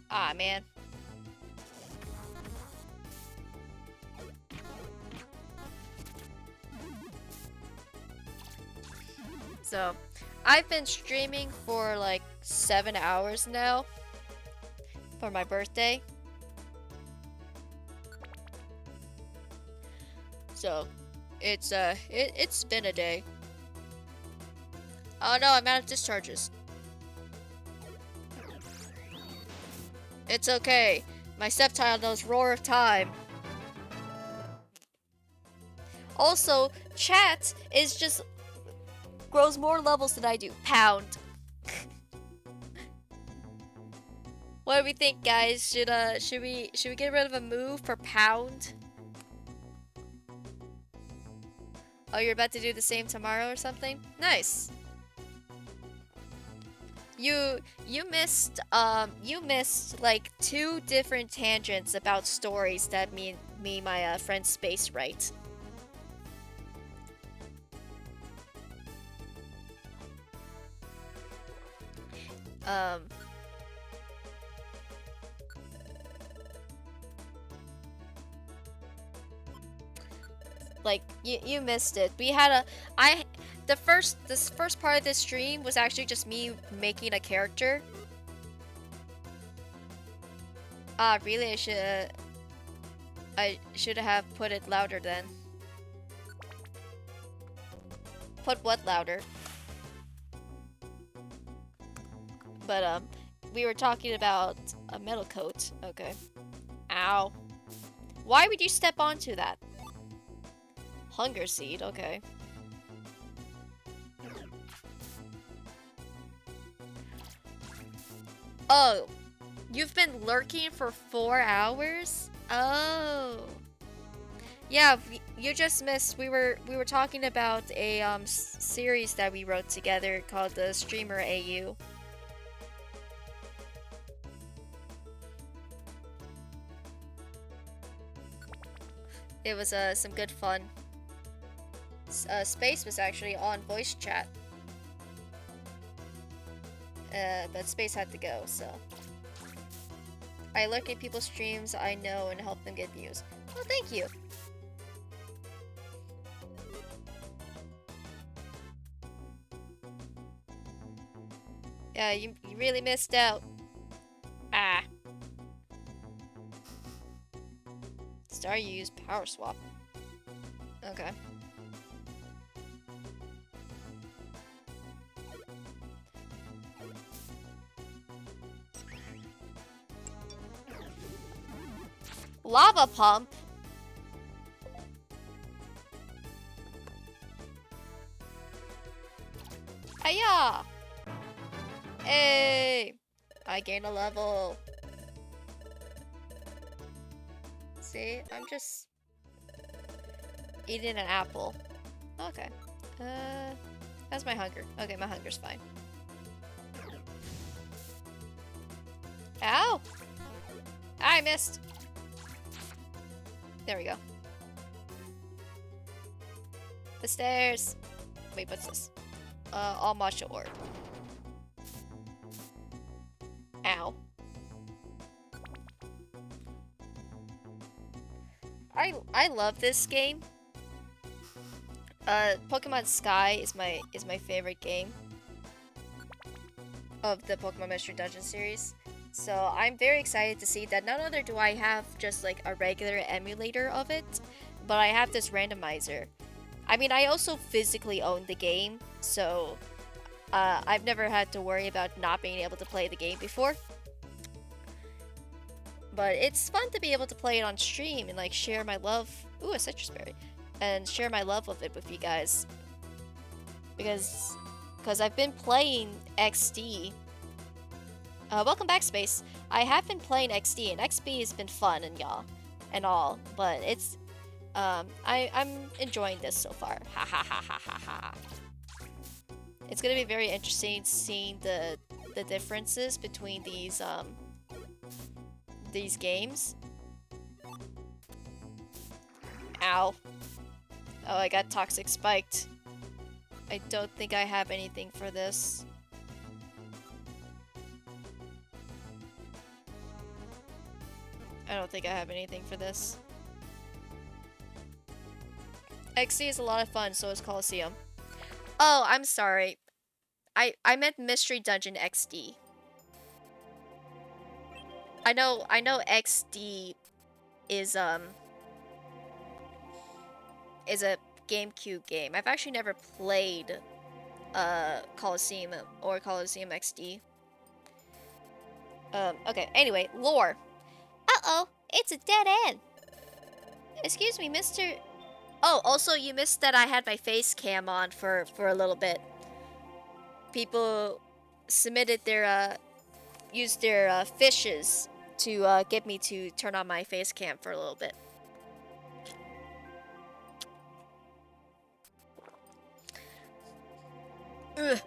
Ah, man. So, I've been streaming for like 7 hours now for my birthday. So, it's been a day. Oh no, I'm out of discharges. It's okay. My stepchild knows Roar of Time. Also, chat is just grows more levels than I do. Pound. What do we think, guys? Should we get rid of a move for Pound? Oh, you're about to do the same tomorrow or something? Nice. You missed like 2 different tangents about stories that me my friend Space write. Like you missed it. We had this first part of this stream was actually just me making a character. Really? I should have put it louder then. Put what louder? But we were talking about a metal coat. Okay. Ow. Why would you step onto that? Hunger seed, okay. Oh, you've been lurking for 4 hours? Oh. Yeah, you just missed. We were talking about a series that we wrote together called the Streamer AU. It was some good fun. Space was actually on voice chat. But Space had to go, so. I look at people's streams I know and help them get views. Well, thank you. Yeah, you really missed out. Ah. Star, you use Power Swap. Okay. Lava Pump? Hiya! Hey! I gained a level. See? I'm just eating an apple. Okay. How's my hunger? Okay, my hunger's fine. Ow! I missed! There we go. The stairs! Wait, what's this? All matcha orb. Ow. I love this game. Pokemon Sky is my favorite game of the Pokemon Mystery Dungeon series. So I'm very excited to see that not only do I have just like a regular emulator of it, but I have this randomizer. I mean, I also physically own the game, so I've never had to worry about not being able to play the game before. But it's fun to be able to play it on stream and like share my love. Ooh, a citrus berry. And share my love of it with you guys. Because I've been playing XD. Welcome back, Space. I have been playing XD, and XP has been fun and all, but it's I'm enjoying this so far. Ha ha ha ha ha ha. It's gonna be very interesting seeing the differences between these games. Ow. Oh, I got toxic spiked. I don't think I have anything for this. I don't think I have anything for this. XD is a lot of fun, so is Coliseum. Oh, I'm sorry. I meant Mystery Dungeon XD. I know XD is a GameCube game. I've actually never played Coliseum or Coliseum XD. Okay, anyway, lore. Uh-oh, it's a dead end. Excuse me, Mr. Oh, also you missed that I had my face cam on for a little bit. People submitted their used their fishes to get me to turn on my face cam for a little bit. Ugh.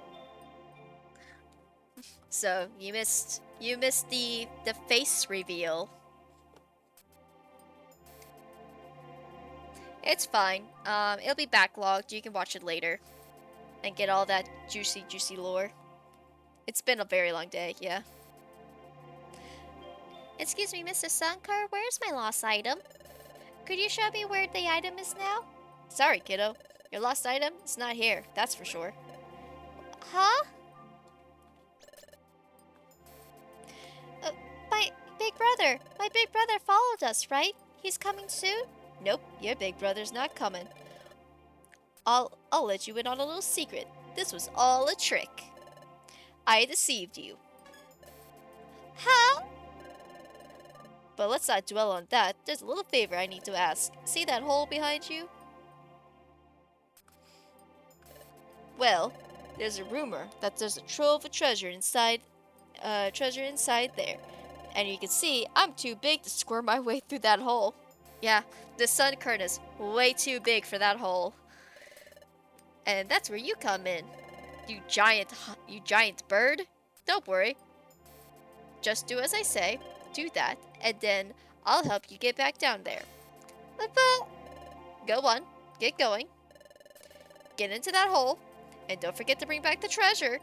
So you missed the face reveal. It's fine. It'll be backlogged. You can watch it later and get all that juicy lore. It's been a very long day, yeah. Excuse me, Mr. Sunkar, where's my lost item? Could you show me where the item is now? Sorry, kiddo. Your lost item is not here, that's for sure. Huh? My big brother followed us, right? He's coming soon? Nope, your big brother's not coming. I'll let you in on a little secret. This was all a trick. I deceived you. Huh? But let's not dwell on that. There's a little favor I need to ask. See that hole behind you? Well, there's a rumor that there's a trove of treasure inside there. And you can see I'm too big to squirm my way through that hole. Yeah, the sun curtain is way too big for that hole. And that's where you come in. You giant bird. Don't worry. Just do as I say. Do that, and then I'll help you get back down there. Go on. Get going. Get into that hole. And don't forget to bring back the treasure.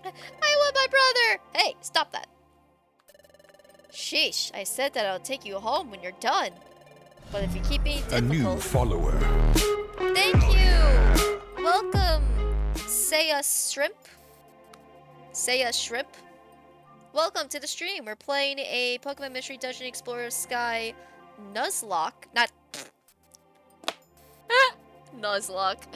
I want my brother! Hey, stop that. Sheesh, I said that I'll take you home when you're done. But if you keep being difficult... A new follower. Thank you! Welcome, Seiya Shrimp. Welcome to the stream. We're playing a Pokemon Mystery Dungeon Explorer Sky Nuzlocke. Not... Nuzlocke.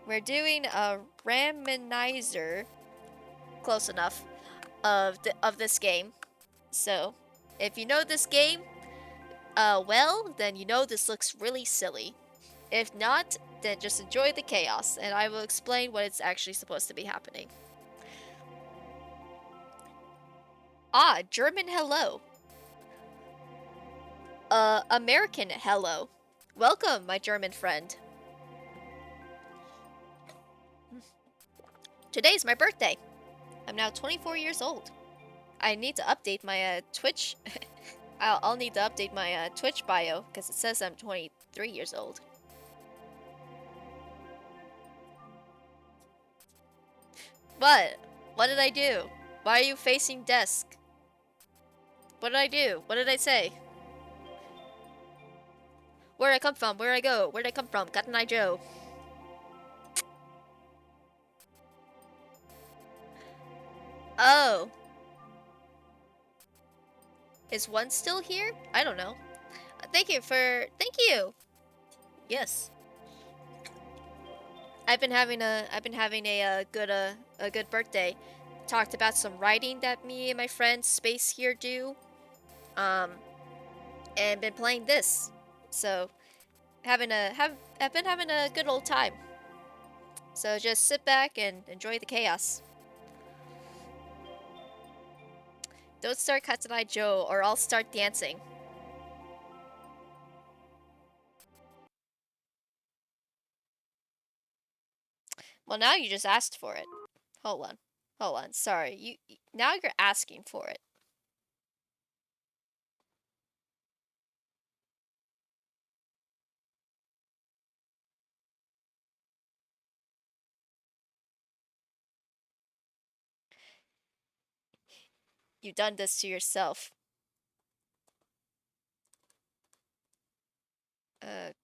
We're doing a randomizer, close enough, of this game. So, if you know this game, well, then you know this looks really silly. If not, then just enjoy the chaos, and I will explain what it's actually supposed to be happening. Ah, German hello. American hello. Welcome, my German friend. Today's my birthday. I'm now 24 years old. I need to update my Twitch. I'll need to update my Twitch bio because it says I'm 23 years old. What? What did I do? Why are you facing desk? What did I do? What did I say? Where did I come from? Where did I go? Where did I come from? Cotton Eye Joe. Oh. Is one still here? I don't know. thank you. Yes. I've been having a good birthday. Talked about some writing that me and my friend Space here do. And been playing this. So I've been having a good old time. So just sit back and enjoy the chaos. Don't start Katsunai Joe or I'll start dancing. Well, now you just asked for it. Hold on. Hold on. Sorry. Now you're asking for it. You've done this to yourself.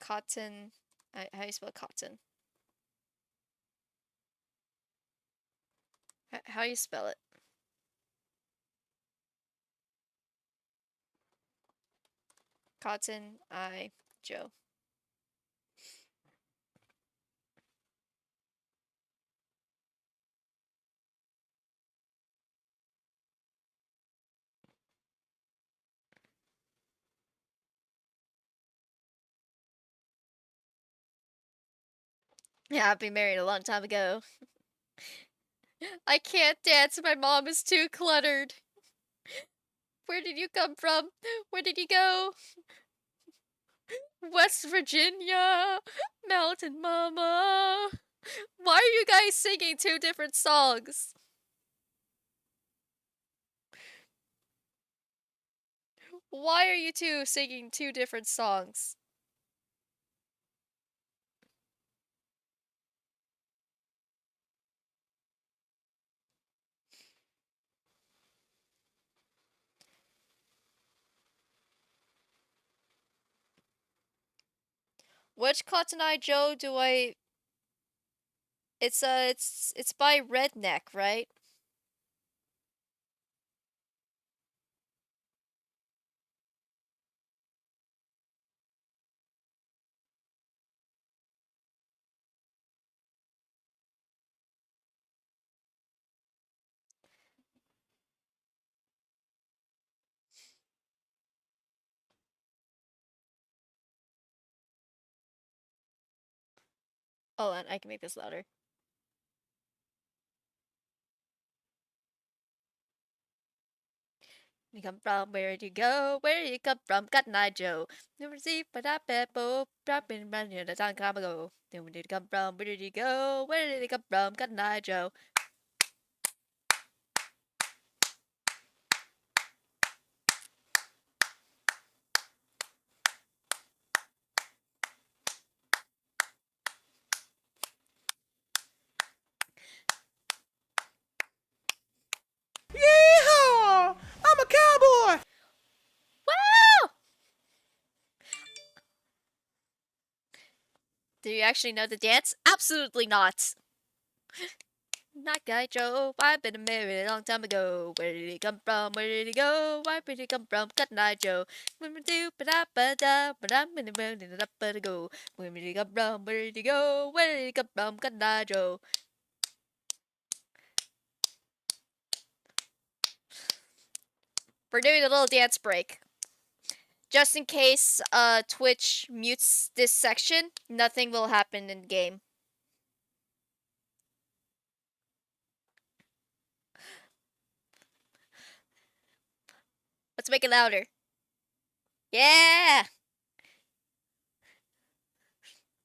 Cotton. How do you spell cotton? How do you spell it? Cotton Eye Joe. Yeah, I've been married a long time ago. I can't dance. My mom is too cluttered. Where did you come from? Where did you go? West Virginia, Mountain Mama. Why are you guys singing two different songs? Why are you two singing two different songs? Which Cotton Eye Joe do I... It's by Redneck, right? Hold on, I can make this louder. You come from? Where did you go? Where did you come from? Cotton Eye Joe. Never see but I bet both dropping around here the time ago. Where did you come from? Where did you go? Where did you come from? Cotton Eye Joe. Yeehaw! I'm a cowboy! Wow! Do you actually know the dance? Absolutely not. Not Guy Joe, I've been married a long time ago. Where did he come from? Where did he go? Where did he come from? Cotton Eye Joe. When we do ba da ba da, but I'm in the road and up to go. Where did he come from? Where did he go? Where did he come from? Cotton Eye Joe. We're doing a little dance break. Just in case Twitch mutes this section, nothing will happen in game. Let's make it louder. Yeah!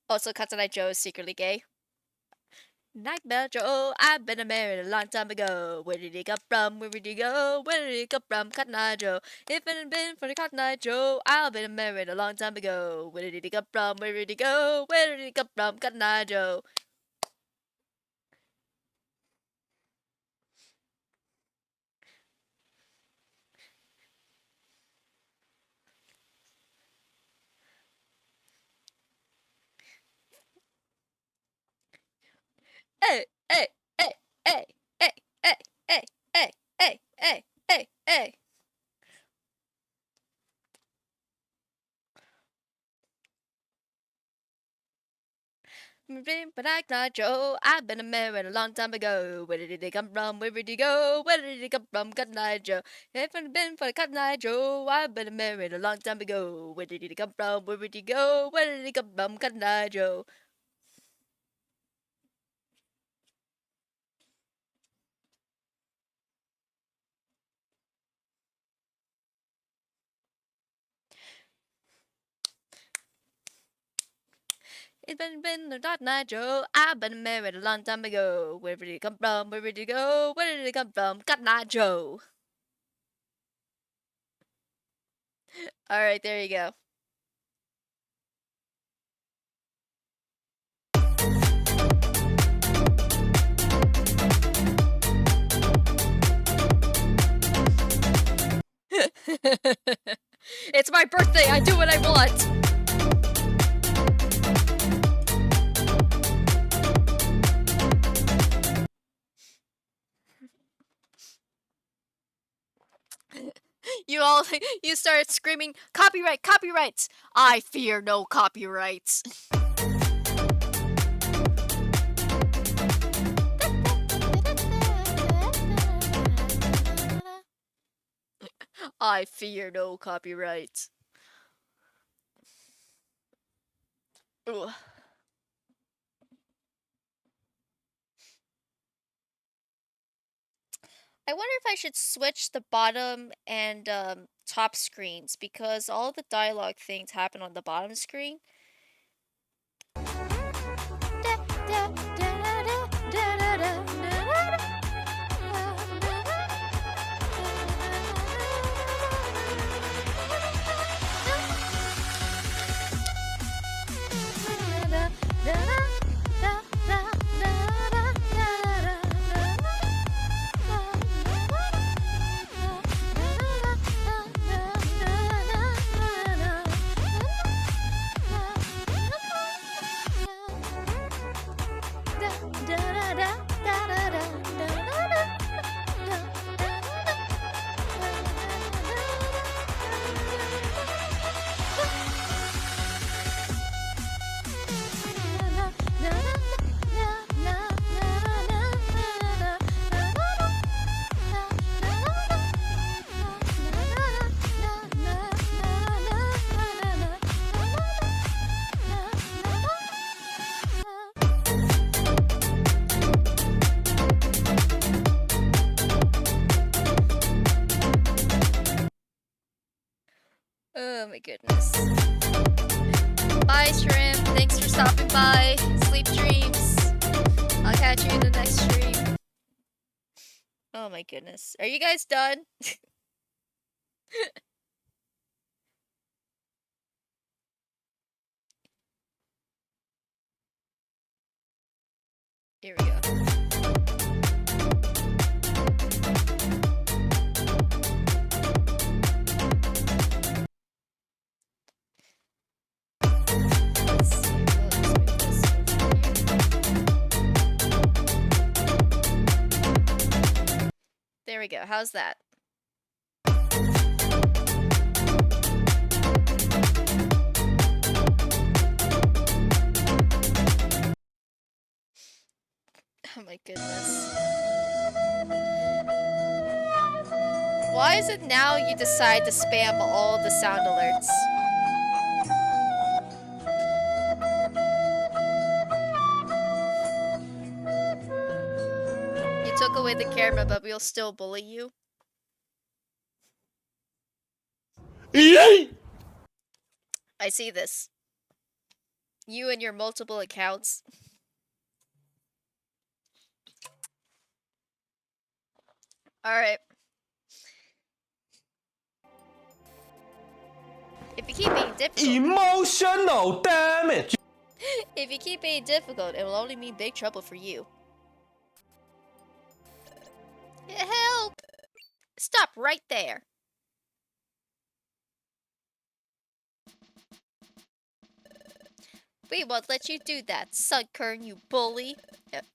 Also, Katana Joe is secretly gay. Nightmare Joe, I've been married a long time ago. Where did he come from? Where did he go? Where did he come from? Cotton Eye Joe. If it had been for the Cotton Eye Joe, I've been married a long time ago. Where did he come from? Where did he go? Where did he come from? Cotton Eye Joe. Hey, hey, hey, hey, hey, hey, hey, hey, hey, hey, hey, hey. but I not Joe. I've been married a long time ago. Where did it come from? Where did it go? Where did it come from? Cotton Eye Joe. If it had been for Cotton Eye Joe, I've been married a long time ago. Where did it come from? Where did it go? Where did it come from? Cotton Eye Joe. It's been a Cotton Eye Joe. I've been married a long time ago. Where did it come from? Where did it go? Where did it come from? Cotton Eye Joe. All right, there you go. It's my birthday. I do what I want. You start screaming, copyright, copyrights. I fear no copyrights. I fear no copyrights. Ugh. I wonder if I should switch the bottom and top screens because all the dialogue things happen on the bottom screen. Oh my goodness. Bye, Shrimp. Thanks for stopping by. Sleep dreams. I'll catch you in the next stream. Oh my goodness. Are you guys done? Here we go. Let's see. Let's move this over here. There we go. How's that? Oh my goodness. Why is it now you decide to spam all the sound alerts? You took away the camera, but we'll still bully you? Yay! I see this. You and your multiple accounts. Alright. If you keep being difficult, Emotional damage. if you keep being difficult, it will only mean big trouble for you. Help! Stop right there. We won't let you do that, Sunkern, you bully.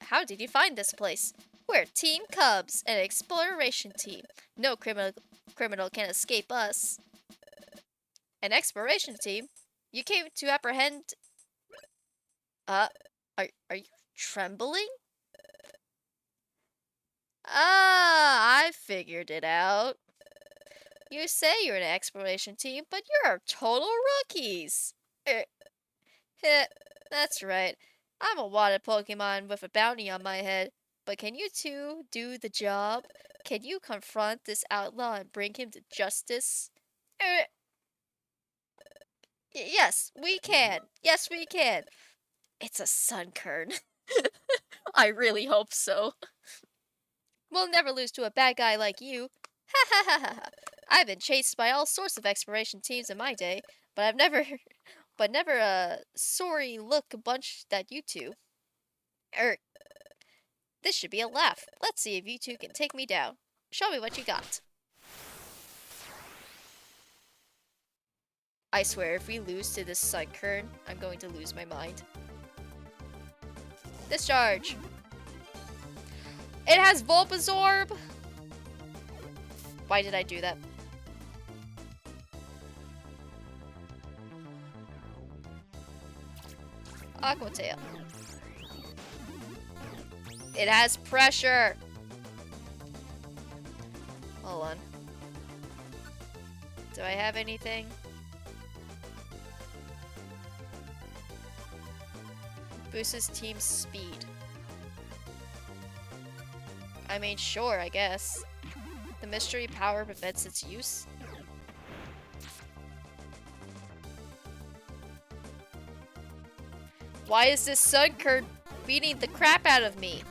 How did you find this place? We're Team Cubs, an exploration team. No criminal can escape us. An exploration team? You came to apprehend... Are you trembling? Ah, I figured it out. You say you're an exploration team, but you're total rookies. Er, heh, that's right. I'm a wanted Pokemon with a bounty on my head. But can you two do the job? Can you confront this outlaw and bring him to justice? Yes, we can. Yes, we can. It's a Sunkern. I really hope so. We'll never lose to a bad guy like you. Ha ha ha ha ha. I've been chased by all sorts of exploration teams in my day, but I've never, but never a sorry look bunch that you two. Er, this should be a laugh. Let's see if you two can take me down. Show me what you got. I swear, if we lose to this Sunkern, I'm going to lose my mind. Discharge! It has Bulbasaur! Why did I do that? Aqua Tail. It has pressure! Hold on. Do I have anything? Boosts team's speed. I mean, sure, I guess. The mystery power prevents its use. Why is this Sunkern beating the crap out of me?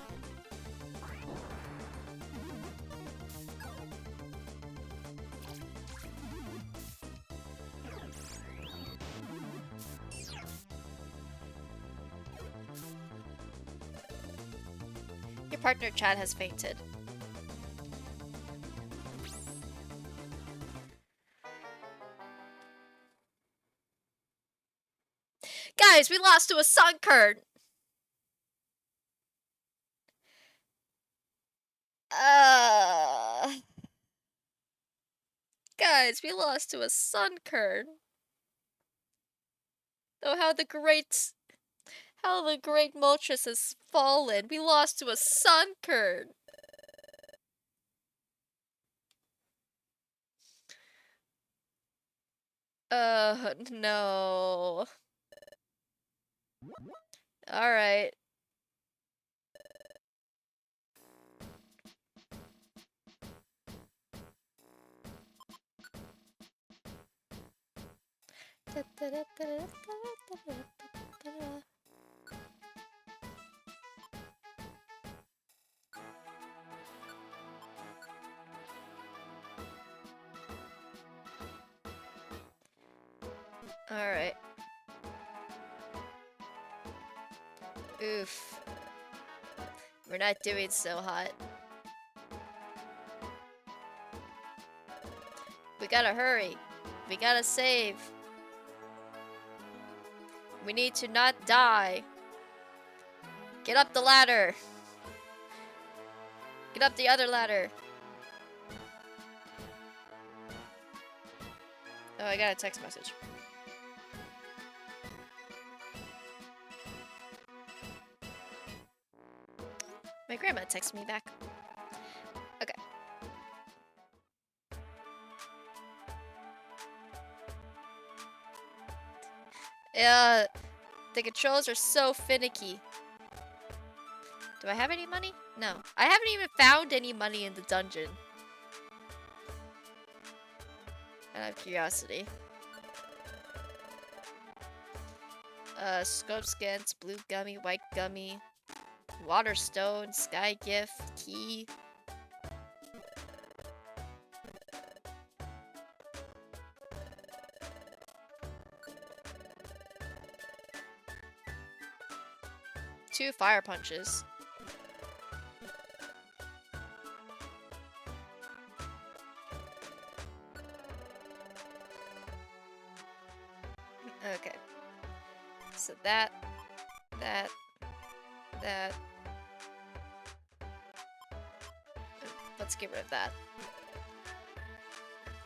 Your partner Chad has fainted. Guys, we lost to a Sunkern! Guys, we lost to a Sunkern. Oh, how the great Moltres has fallen. We lost to a Sunkern. No. Alright. Alright. Oof. We're not doing so hot. We gotta hurry. We gotta save. We need to not die. Get up the ladder. Get up the other ladder. Oh, I got a text message. My grandma texted me back. Okay. The controls are so finicky. Do I have any money? No. I haven't even found any money in the dungeon. Out of curiosity. Scope scans, blue gummy, white gummy, water stone, sky gift, key. Two fire punches. Okay. So that. Let's get rid of that.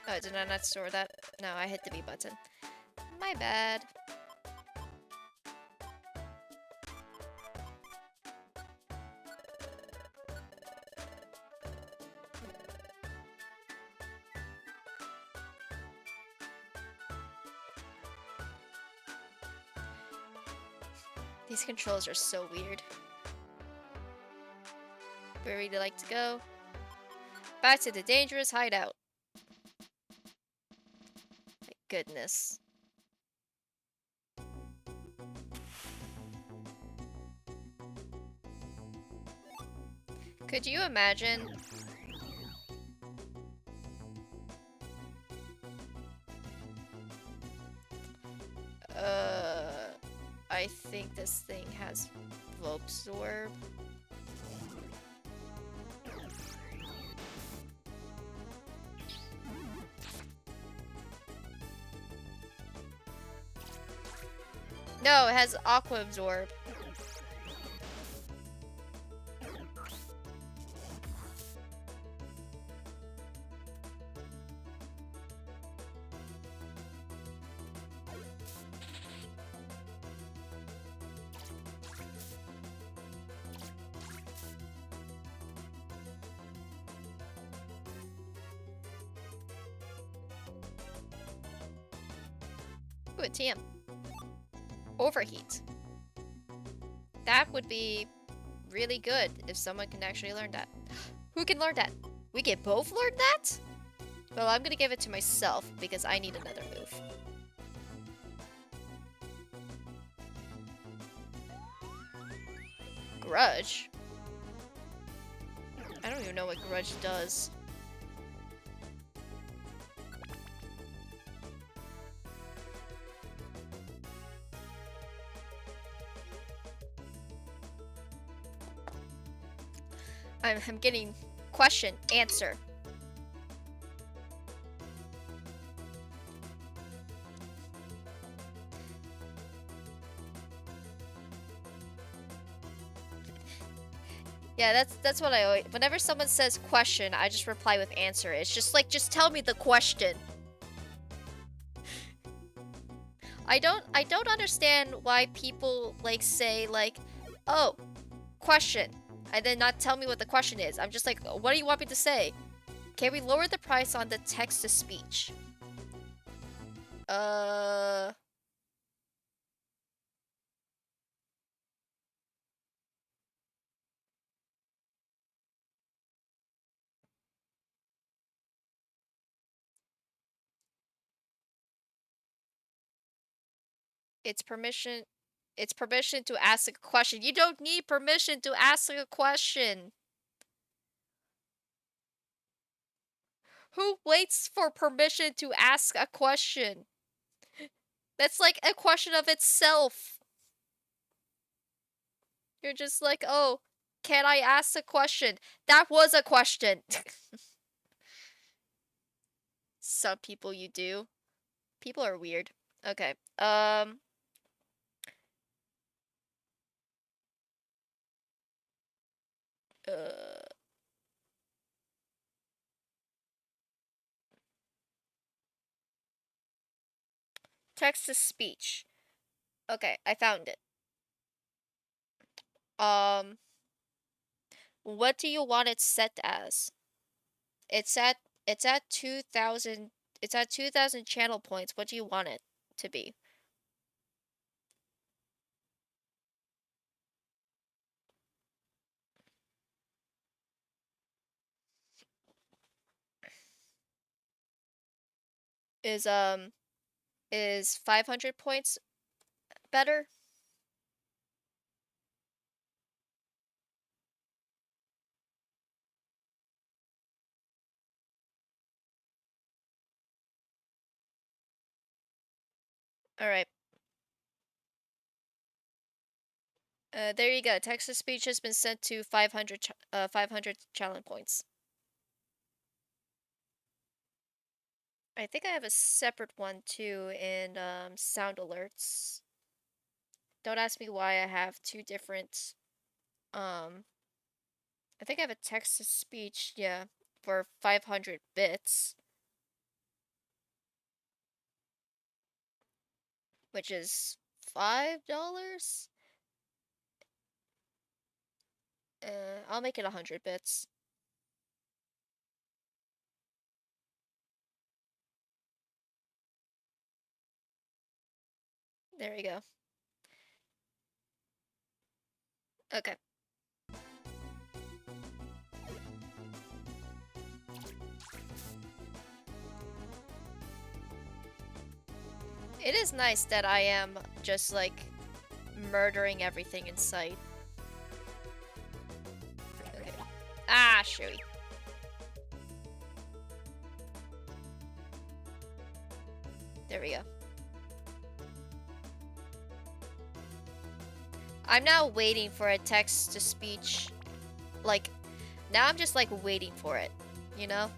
Oh, did I not store that? No, I hit the B button. My bad. These controls are so weird. Where would you like to go? Back to the dangerous hideout. My goodness. Could you imagine? I think this thing has Volpzorb. No, it has Aqua Absorb. Ooh, a TM. Overheat. That would be really good if someone can actually learn that. Who can learn that? We can both learn that? Well, I'm gonna give it to myself because I need another move. Grudge? I don't even know what Grudge does. I'm getting question, answer. Yeah, that's what I always, whenever someone says question, I just reply with answer. It's just like, just tell me the question. I don't understand why people like say like, oh, question, and then not tell me what the question is. I'm just like, what do you want me to say? Can we lower the price on the text to speech? It's permission. It's permission to ask a question. You don't need permission to ask a question. Who waits for permission to ask a question? That's like a question of itself. You're just like, oh, can I ask a question? That was a question. Some people you do. People are weird. Okay. Uh, Text to speech. Okay, I found it. What do you want it set as? It's at 2000, it's at 2000 channel points. What do you want it to be? Is 500 points better? All right. There you go. Text to speech has been sent to 500 challenge points. I think I have a separate one too in sound alerts. Don't ask me why I have two different. I think I have a text to speech, yeah, for 500 bits, which is $5. I'll make it 100 bits. There we go. Okay. It is nice that I am just like murdering everything in sight. Okay. Ah, shooey. There we go. I'm now waiting for a text to speech. Like, now I'm just like waiting for it, you know?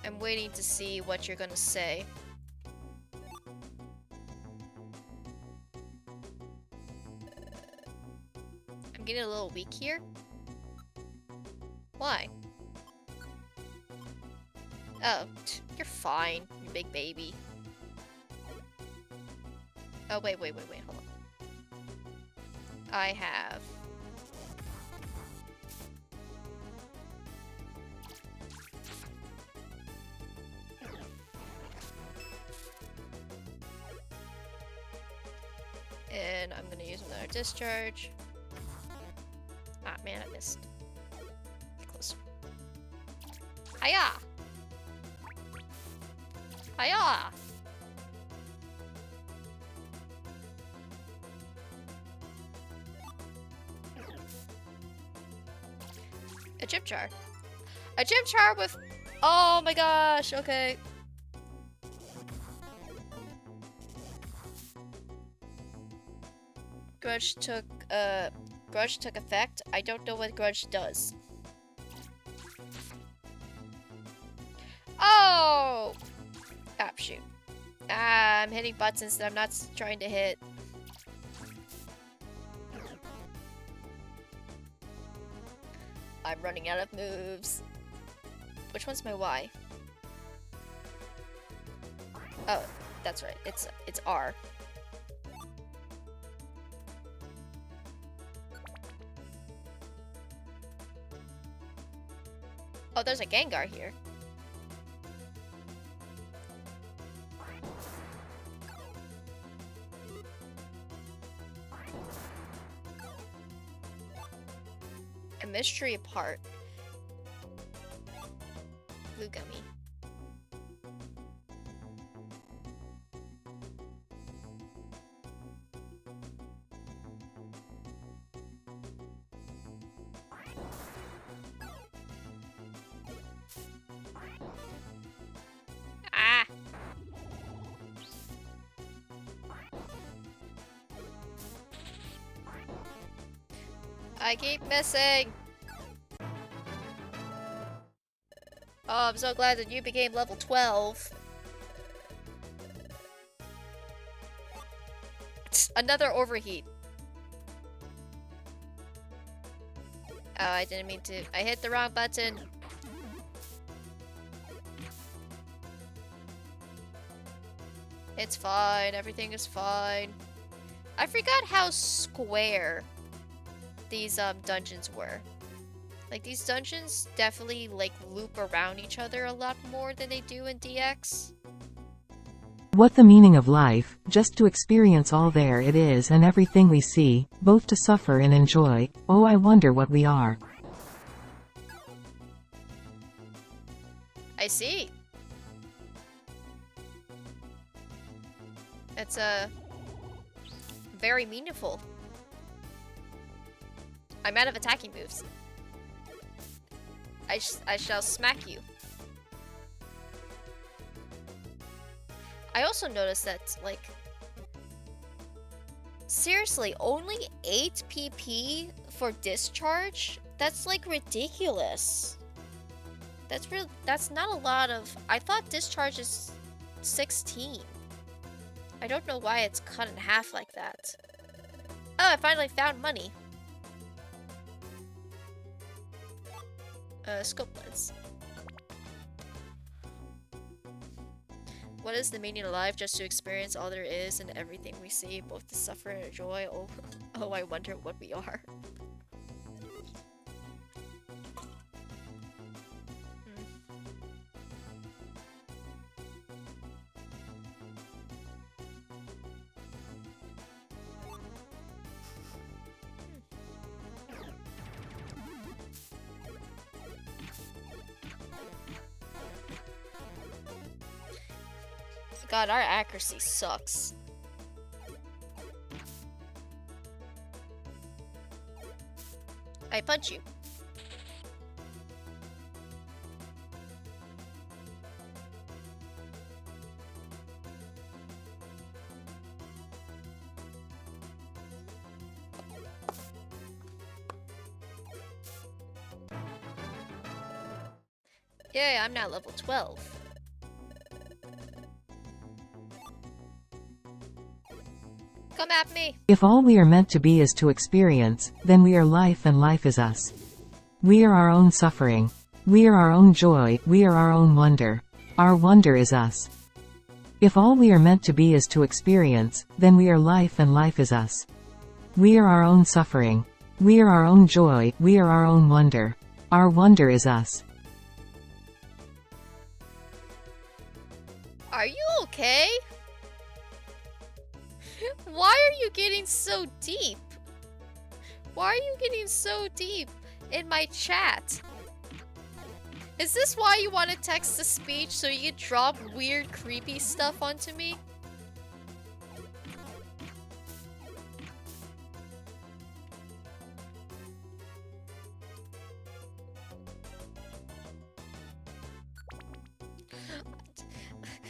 I'm waiting to see what you're gonna say. I'm getting a little weak here. Why? Oh, you're fine, you big baby. Oh, wait, hold on. I have... And I'm gonna use another discharge. Ah, man, I missed. Get closer. Hiya! Hiya! A chip jar. A chip jar with... Oh my gosh, okay. Grudge took effect. I don't know what Grudge does. Oh! Ah, shoot. Ah, I'm hitting buttons that I'm not trying to hit. I'm running out of moves. Which one's my Y? Oh, that's right. It's R. Oh, there's a Gengar here. A mystery apart. Blue gummy. Ah! I keep missing! Oh, I'm so glad that you became level 12. Another overheat. Oh, I didn't mean to. I hit the wrong button. It's fine. Everything is fine. I forgot how square these dungeons were. Like, these dungeons definitely like loop around each other a lot more than they do in DX. What the meaning of life, just to experience all there it is and everything we see, both to suffer and enjoy. Oh, I wonder what we are. I see. That's very meaningful. I'm out of attacking moves. I shall smack you. I also noticed that, like, seriously, only 8 PP for discharge? That's, like, ridiculous. That's not a lot of... I thought discharge is 16. I don't know why it's cut in half like that. Oh, I finally found money. Scope lens. What is the meaning of life? Just to experience all there is and everything we see, both to suffer and enjoy. Oh, oh, I wonder what we are. God, our accuracy sucks. I punch you. Yay, I'm now level 12. Come at me. If all we are meant to be is to experience, then we are life and life is us. We are our own suffering. We are our own joy, we are our own wonder. Our wonder is us. If all we are meant to be is to experience, then we are life and life is us. We are our own suffering. We are our own joy, we are our own wonder. Our wonder is us. Are you okay? Why are you getting so deep? Why are you getting so deep in my chat? Is this why you want to text to speech so you can drop weird, creepy stuff onto me?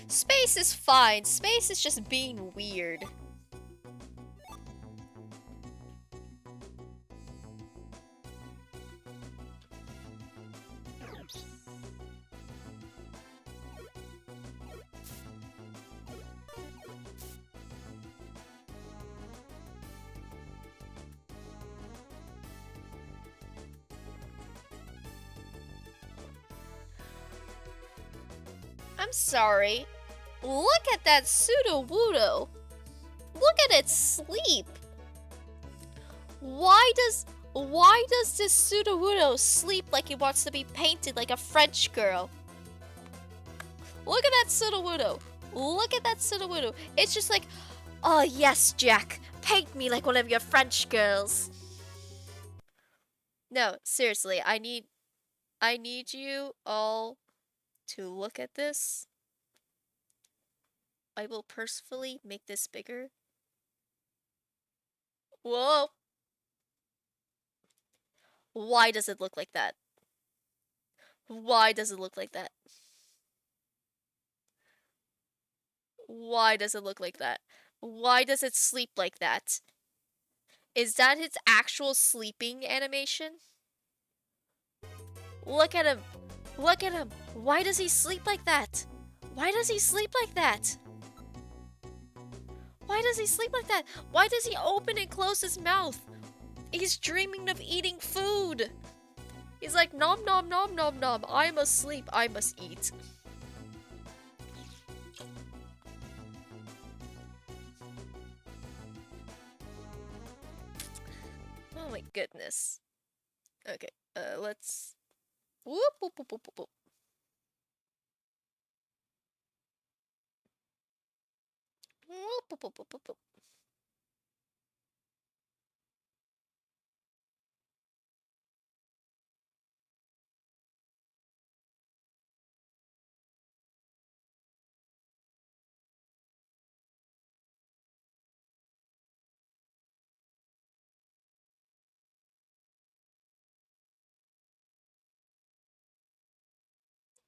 Space is fine. Space is just being weird. I'm sorry. Look at that Sudowoodo. Look at it sleep. Why does this Sudowoodo sleep like it wants to be painted like a French girl? Look at that Sudowoodo. Look at that Sudowoodo. It's just like, oh yes, Jack, paint me like one of your French girls. No, seriously, I need you all to look at this. I will personally make this bigger. Whoa! Why does it look like that? Why does it look like that? Why does it look like that? Why does it sleep like that? Is that its actual sleeping animation? Look at him! Look at him! Why does he sleep like that? Why does he sleep like that? Why does he sleep like that? Why does he open and close his mouth? He's dreaming of eating food. He's like, nom nom nom nom nom. I must sleep. I must eat. Oh my goodness. Okay, let's... Whoop, whoop, whoop, whoop, whoop. Whoop, whoop, whoop, whoop, whoop.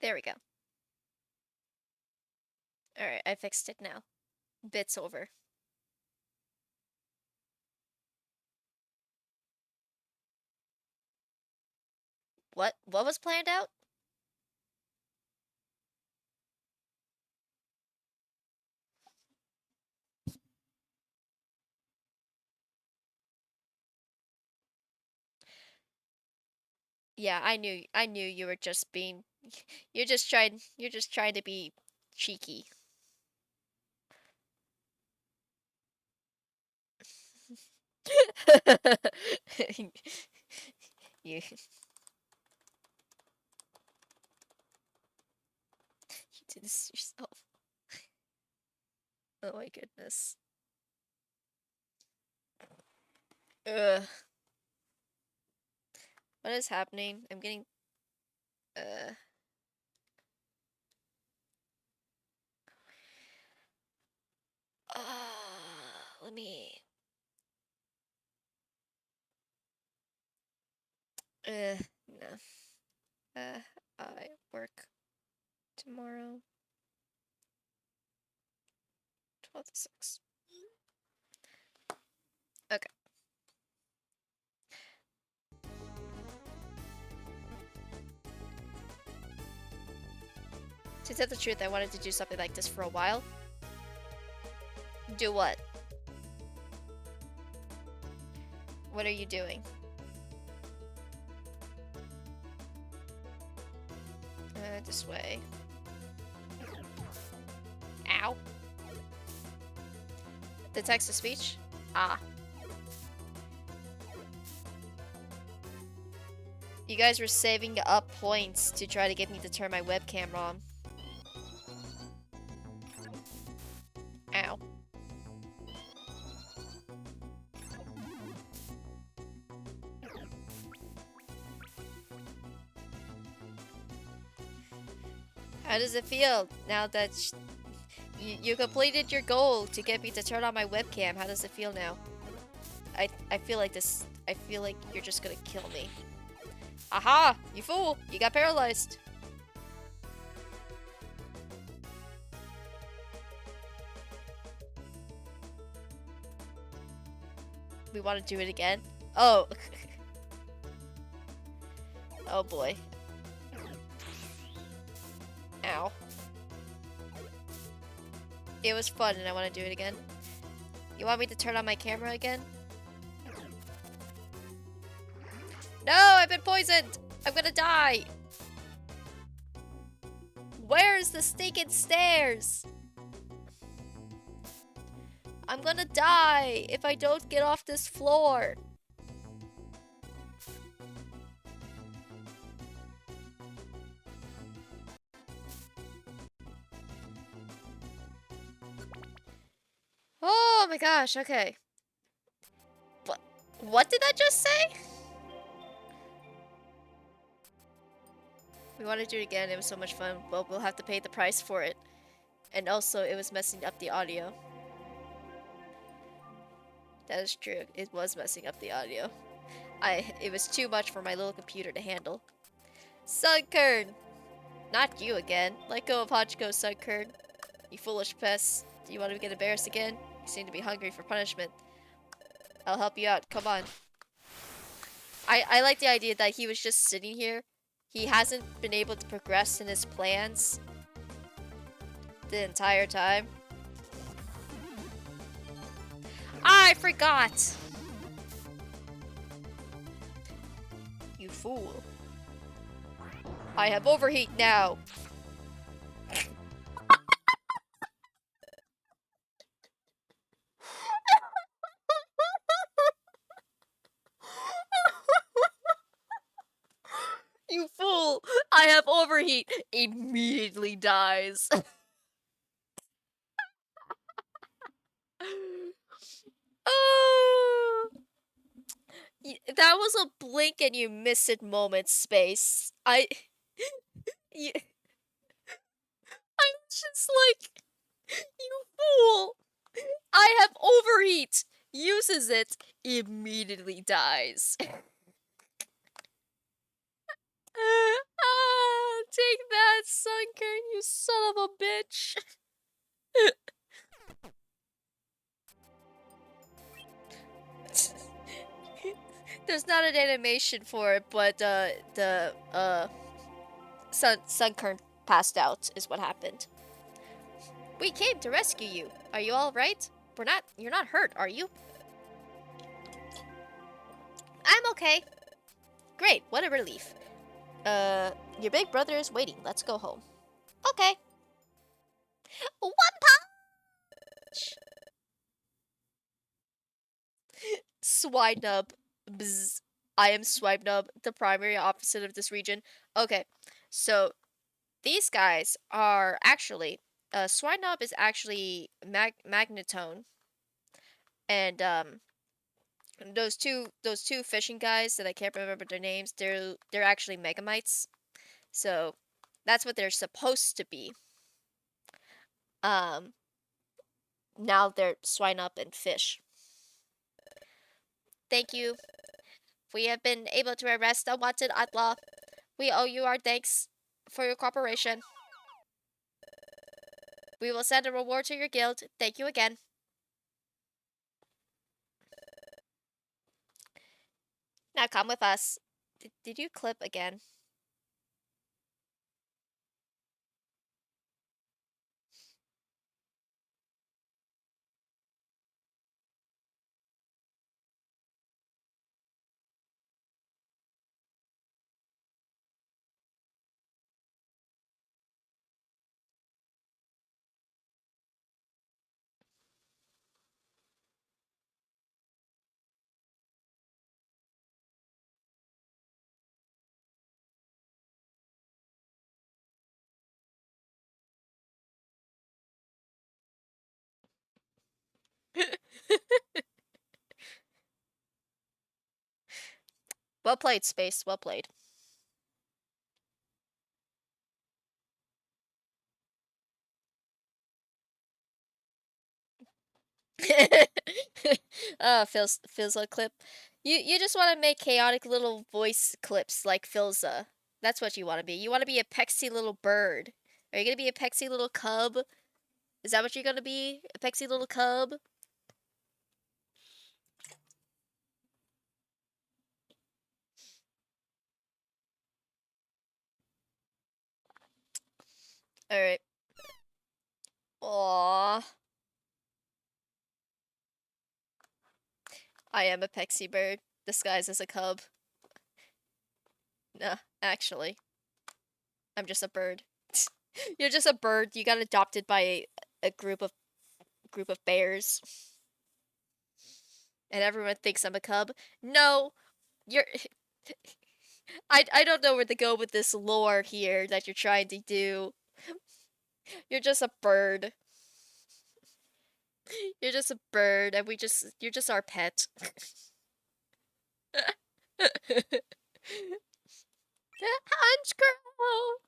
There we go. Alright, I fixed it now. Bit's over. What was planned out? Yeah, I knew you were just being you're just trying to be cheeky. You did this yourself. Oh my goodness. Ugh. What is happening? I'm getting Let me. No. I work tomorrow. 12 to 6. Okay. To tell the truth, I wanted to do something like this for a while. Do what? What are you doing? This way. Ow. The text to speech? Ah. You guys were saving up points to try to get me to turn my webcam on. Ow. How does it feel now that you completed your goal to get me to turn on my webcam? How does it feel now? I feel like this. I feel like you're just gonna kill me. Aha! You fool! You got paralyzed. We want to do it again? Oh. Oh boy. Ow. It was fun and I want to do it again. You want me to turn on my camera again? No, I've been poisoned! I'm gonna die! Where's the stinking stairs? I'm gonna die if I don't get off this floor. Oh my gosh, okay. What did I just say? We want to do it again. It was so much fun, but we'll have to pay the price for it. And also, it was messing up the audio. That is true. It was messing up the audio. It was too much for my little computer to handle. Sunkern! Not you again. Let go of Hachiko, Sunkern. You foolish pest. Do you want to get embarrassed again? You seem to be hungry for punishment. I'll help you out. Come on. I like the idea that he was just sitting here. He hasn't been able to progress in his plans the entire time. I forgot! You fool. I have overheat now. You fool! I have overheat! Immediately dies. Oh, that was a blink and you miss it moment, Space. I'm just like, you fool! I have overheat! Uses it, immediately dies. Take that, Sunkern, you son of a bitch. There's not an animation for it, but Sunkern passed out is what happened. We came to rescue you. Are you all right? You're not hurt, are you? I'm okay. Great, what a relief. Your big brother is waiting. Let's go home. Okay. One punch! Swinub. Bzz. I am Swinub, the primary opposite of this region. Okay, so these guys are actually... Swinub is actually Magnetone. And, those two fishing guys that I can't remember their names, they're actually Megamites. So that's what they're supposed to be. now they're swine up and fish. Thank you. We have been able to arrest a wanted outlaw. We owe you our thanks for your cooperation. We will send a reward to your guild. Thank you again. Now come with us. Did you clip again? Well played, Space. Well played. Philza clip. You just want to make chaotic little voice clips like Philza. That's what you want to be. You want to be a pexy little bird. Are you gonna be a pexy little cub? Is that what you're gonna be? A pexy little cub? Alright. Aww. I am a pexy bird, disguised as a cub. Nah, actually. I'm just a bird. You're just a bird. You got adopted by a group of bears. And everyone thinks I'm a cub. No, you're I don't know where to go with this lore here that you're trying to do. You're just a bird. You're just a bird and you're just our pet. Hunchcrow!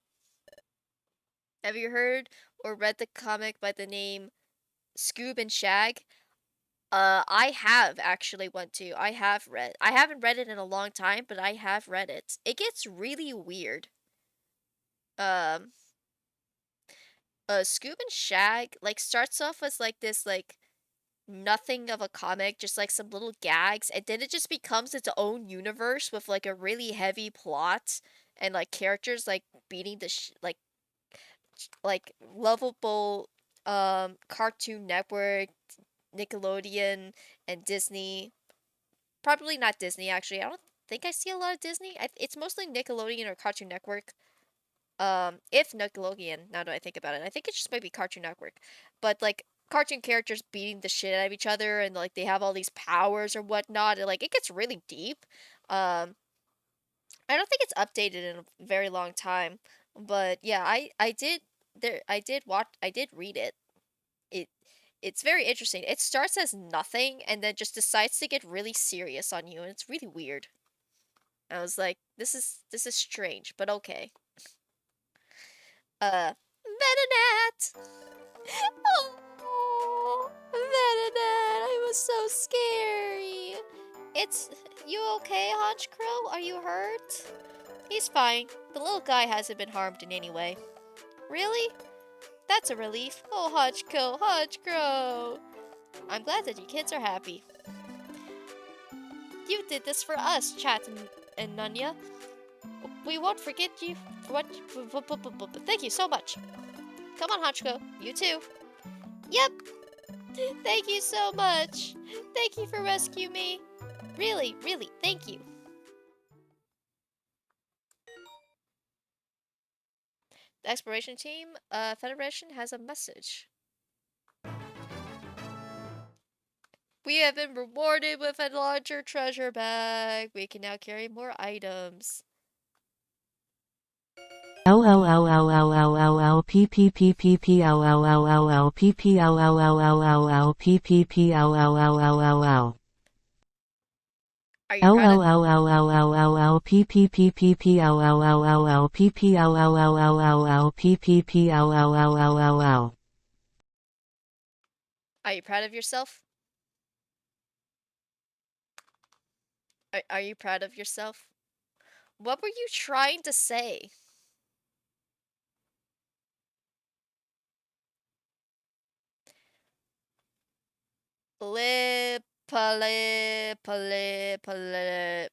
Have you heard or read the comic by the name Scoob and Shag? I have actually went to. I haven't read it in a long time, but I have read it. It gets really weird. Scoob and Shag, like, starts off as, like, this, like, nothing of a comic, just, like, some little gags, and then it just becomes its own universe with, like, a really heavy plot, and, like, characters, like, beating the like, lovable, Cartoon Network, Nickelodeon, and Disney. Probably not Disney, actually. I don't think I see a lot of Disney. It's mostly Nickelodeon or Cartoon Network. If Nickelodeon, now that I think about it. I think it just might be Cartoon Network. But, like, cartoon characters beating the shit out of each other, and, like, they have all these powers or whatnot, and, like, it gets really deep. I don't think it's updated in a very long time. But, yeah, I did read it. It's very interesting. It starts as nothing and then just decides to get really serious on you, and it's really weird. I was like, this is strange, but okay. Venonat! Oh, Venonat, I was so scary. You okay, Hunchcrow? Are you hurt? He's fine. The little guy hasn't been harmed in any way. Really? That's a relief. Oh, Hunchcrow. I'm glad that you kids are happy. You did this for us, Chat and Nunya. We won't forget you. Thank you so much. Come on, Hunchcrow. You too. Yep. Thank you so much. Thank you for rescuing me. Really, really, thank you. The exploration team, Federation has a message. We have been rewarded with a larger treasure bag. We can now carry more items. L L L L L L L L P P P P P L L L L L P P L L L L L L P P P L L L L L L. L L L L L L L L P P P P P L L L L L P P L L L L L L P P P L L L L L L. Are you proud of yourself? Are you proud of yourself? What were you trying to say? Lip, lip, lip, lip.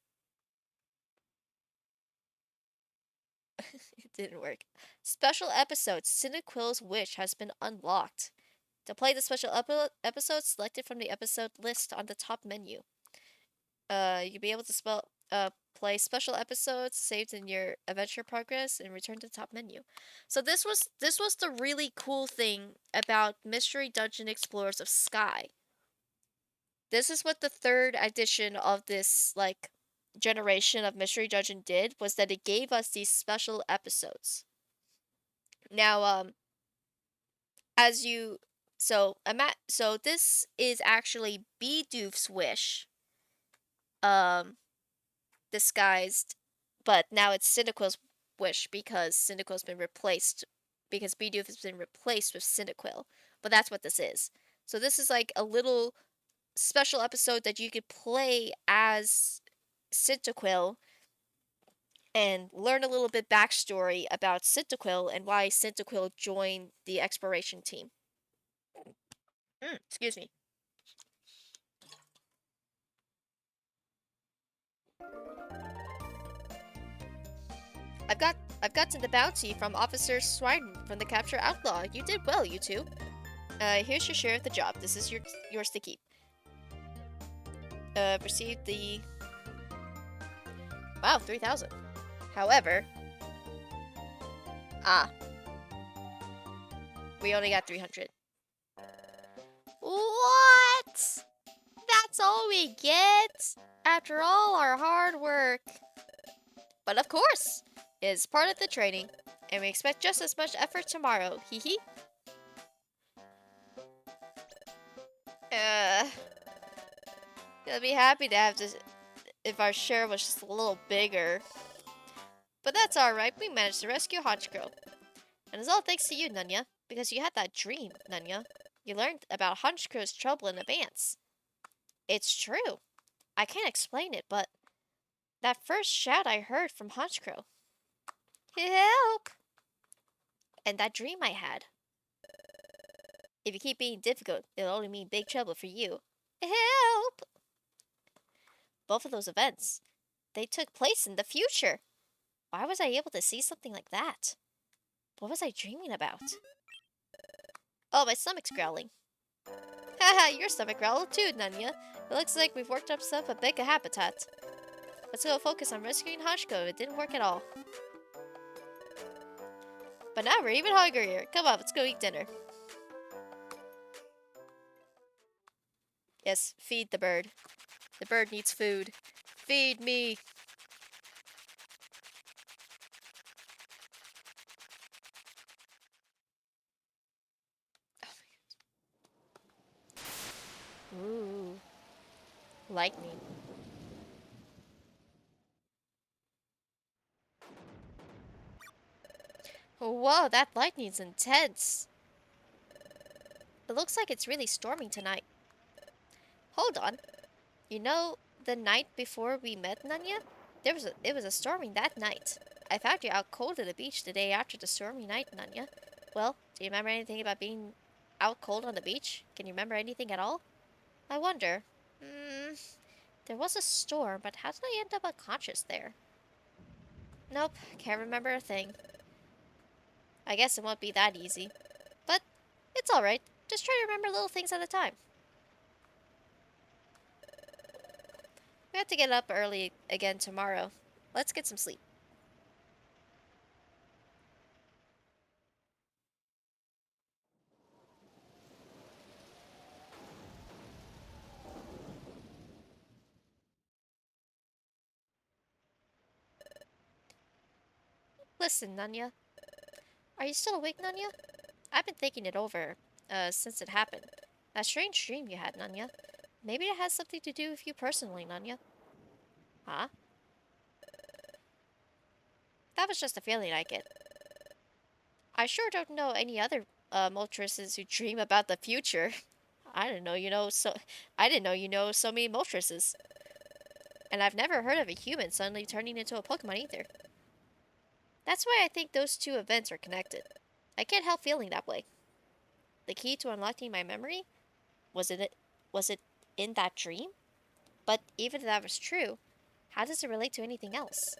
It didn't work. Special episode, Cyndaquil's Wish has been unlocked. To play the special episode, select it from the episode list on the top menu. You'll be able to play special episodes saved in your adventure progress and return to the top menu. So this was the really cool thing about Mystery Dungeon Explorers of Sky. This is what the third edition of this like generation of Mystery Dungeon did, was that it gave us these special episodes. Now as you so this is actually Bidoof's wish disguised, but now it's Cyndaquil's wish because Cyndaquil's been replaced, because Bidoof has been replaced with Cyndaquil. But that's what this is. So this is like a little special episode that you could play as Cyndaquil and learn a little bit backstory about Cyndaquil and why Cyndaquil joined the exploration team. Excuse me. I've gotten the bounty from Officer Swiden from the Capture Outlaw. You did well, you two. Here's your share of the job. This is yours to keep. Received the... Wow, 3,000. However... we only got 300. What? That's all we get? After all our hard work. But of course, it is part of the training, and we expect just as much effort tomorrow. Hee hee. I'd be happy to have this if our share was just a little bigger. But that's alright, we managed to rescue Honchkrow. And it's all thanks to you, Nunya, because you had that dream, Nunya. You learned about Honchkrow's trouble in advance. It's true. I can't explain it, but that first shout I heard from Honchkrow. Help! And that dream I had. If you keep being difficult, it'll only mean big trouble for you. Help! Both of those events, they took place in the future. Why was I able to see something like that? What was I dreaming about? Oh, my stomach's growling. Haha, your stomach growled too, Nunya. It looks like we've worked up some a big habitat. Let's go focus on rescuing Honchkrow. It didn't work at all. But now we're even hungrier. Come on, let's go eat dinner. Yes, feed the bird. The bird needs food. Feed me. Ooh. Lightning. Whoa, that lightning's intense. It looks like it's really storming tonight. Hold on. You know, the night before we met, Nunya? It was a storming that night. I found you out cold at the beach the day after the stormy night, Nunya. Well, do you remember anything about being out cold on the beach? Can you remember anything at all? I wonder. There was a storm, but how did I end up unconscious there? Nope, can't remember a thing. I guess it won't be that easy. But it's alright. Just try to remember little things at a time. We have to get up early again tomorrow. Let's get some sleep. Listen, Nunya. Are you still awake, Nunya? I've been thinking it over, since it happened. That strange dream you had, Nunya. Maybe it has something to do with you personally, Nunya. Huh? That was just a feeling I get. I sure don't know any other Moltres who dream about the future. I didn't know you know so. I didn't know you know so many Moltres. And I've never heard of a human suddenly turning into a Pokemon either. That's why I think those two events are connected. I can't help feeling that way. The key to unlocking my memory? Was it in that dream? But even if that was true, how does it relate to anything else?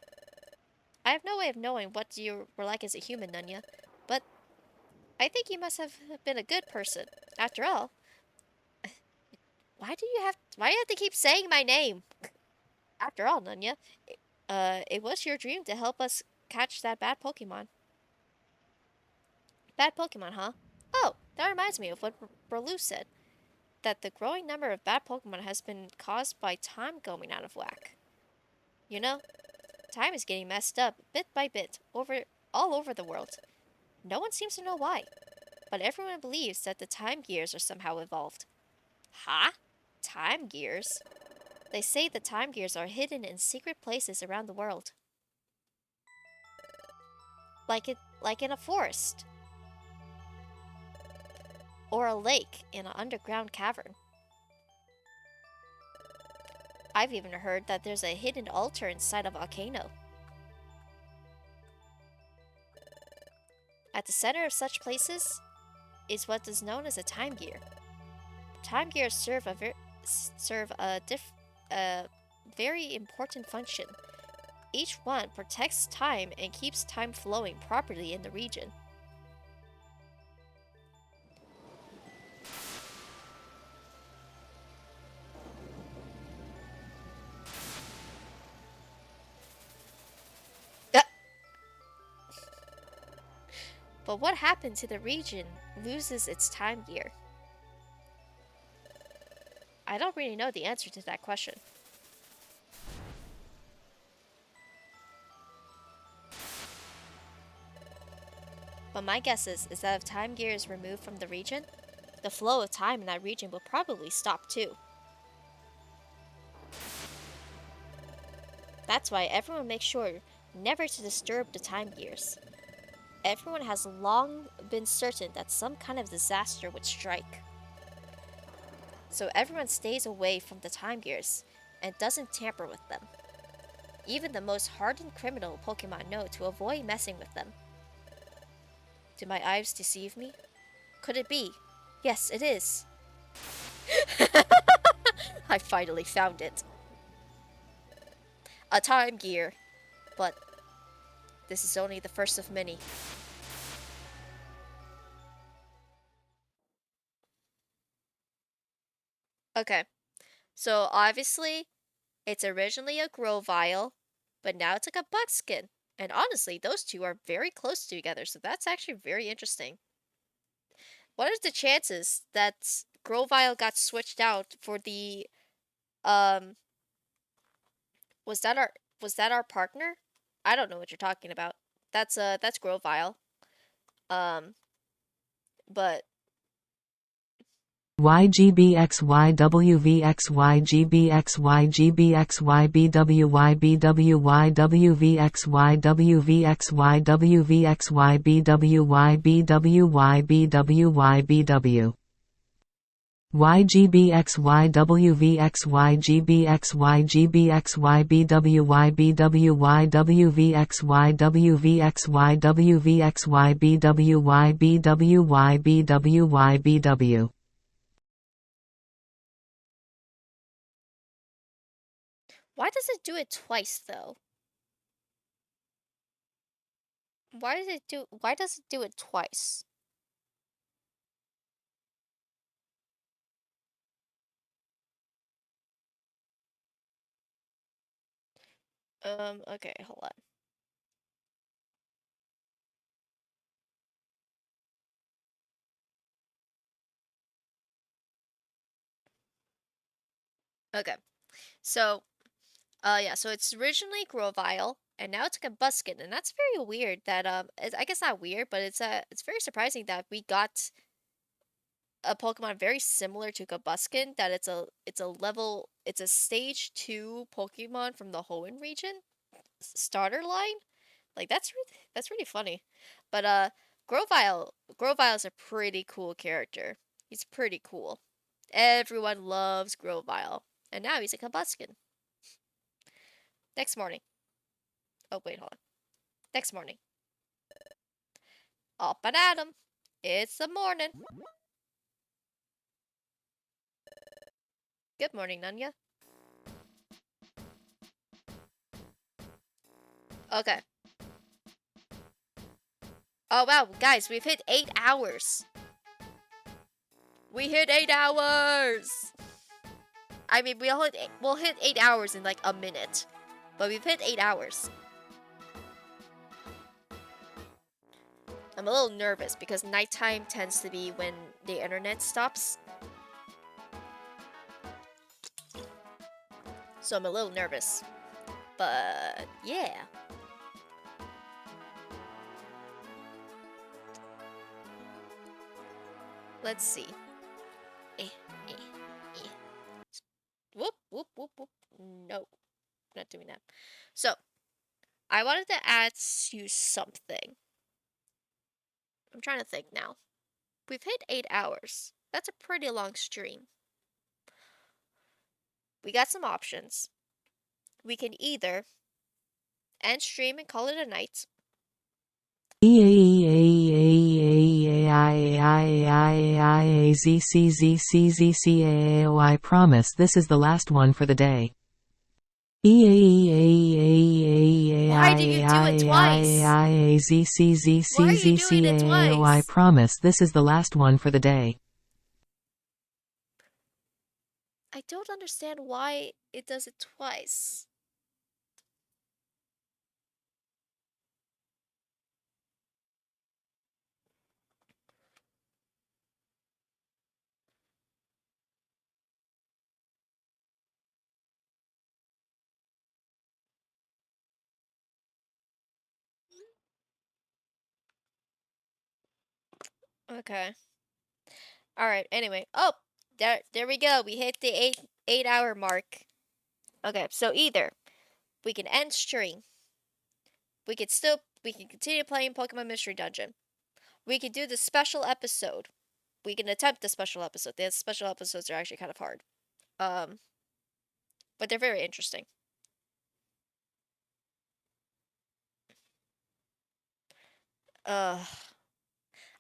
I have no way of knowing what you were like as a human, Nunya, but I think you must have been a good person. After all, why do you have to keep saying my name? After all, Nunya, it was your dream to help us catch that bad Pokemon. Bad Pokemon, huh? Oh, that reminds me of what Berlu said, that the growing number of bad Pokemon has been caused by time going out of whack. You know, time is getting messed up bit by bit all over the world. No one seems to know why, but everyone believes that the time gears are somehow evolved. Huh? Time gears? They say the time gears are hidden in secret places around the world. Like in a forest. Or a lake in an underground cavern. I've even heard that there's a hidden altar inside a volcano. At the center of such places is what is known as a time gear. Time gears serve a very important function. Each one protects time and keeps time flowing properly in the region. But what happened to the region loses its time gear? I don't really know the answer to that question. But my guess is that if time gear is removed from the region, the flow of time in that region will probably stop too. That's why everyone makes sure never to disturb the time gears. Everyone has long been certain that some kind of disaster would strike. So everyone stays away from the time gears and doesn't tamper with them. Even the most hardened criminal Pokemon know to avoid messing with them. Do my eyes deceive me? Could it be? Yes, it is. I finally found it. A time gear. But this is only the first of many. Okay, so obviously, it's originally a Grovyle, but now it's like a Buckskin. And honestly, those two are very close together, so that's actually very interesting. What are the chances that Grovyle got switched out for the um was that our partner? I don't know what you're talking about. That's Grovyle. Um but YGBXYWVXYGBXYBWYBWYBWYBWYBWYBWYBW YGBXYWVXYGBXYBWYBWYBWYBWYBWYBWYBW why does it do it twice though? Why does it do it twice? Okay, hold on. Okay. So, yeah, so it's originally Grovyle, and now it's like a Buskin, and that's very weird that, I guess not weird, but it's very surprising that we got a Pokemon very similar to Gabuskin, that it's a stage 2 Pokemon from the Hoenn region starter line. Like, that's really funny. But, Grovyle is a pretty cool character. He's pretty cool. Everyone loves Grovyle. And now he's a Combuskin. Next morning. Oh, wait, hold on. Next morning. Up and at 'em. It's the morning. Good morning, Nunya. Okay. Oh, wow, guys, we've hit 8 hours. We hit 8 hours! I mean, we'll hit 8 hours in like a minute. But we've hit 8 hours. I'm a little nervous because nighttime tends to be when the internet stops. So I'm a little nervous. But yeah. Let's see. Whoop, whoop, whoop, whoop. No, not doing that. So, I wanted to ask you something. I'm trying to think now. We've hit 8 hours. That's a pretty long stream. We got some options. We can either end stream and call it a night. I promise this is the last one for the day. Why do you do it twice? Why are you doing it twice? I promise this is the last one for the day. I don't understand why it does it twice. Okay. Alright, anyway. Oh, there we go. We hit the 8 hour mark. Okay, so either we can end stream. We can continue playing Pokemon Mystery Dungeon. We can do the special episode. We can attempt the special episode. The special episodes are actually kind of hard. But they're very interesting.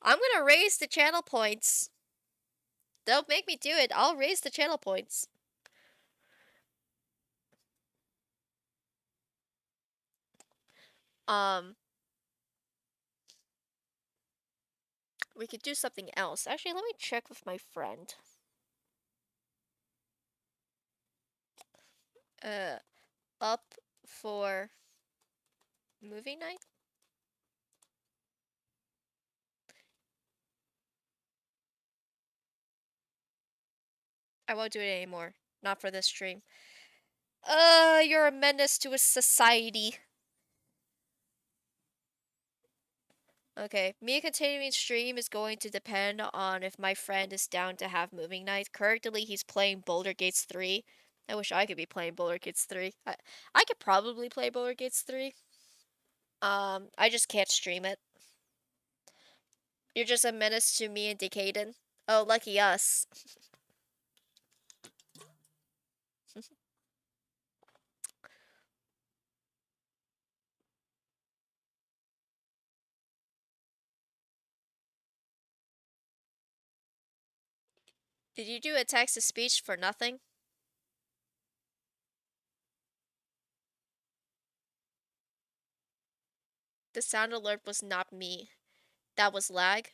I'm gonna raise the channel points. Don't make me do it. I'll raise the channel points. We could do something else. Actually, let me check with my friend. Up for movie night? I won't do it anymore. Not for this stream. You're a menace to a society. Okay, me continuing stream is going to depend on if my friend is down to have moving night. Currently, he's playing Boulder Gates 3. I wish I could be playing Boulder Gates 3. I could probably play Boulder Gates 3. I just can't stream it. You're just a menace to me and Decaden. Oh, lucky us. Did you do a text-to-speech for nothing? The sound alert was not me. That was lag.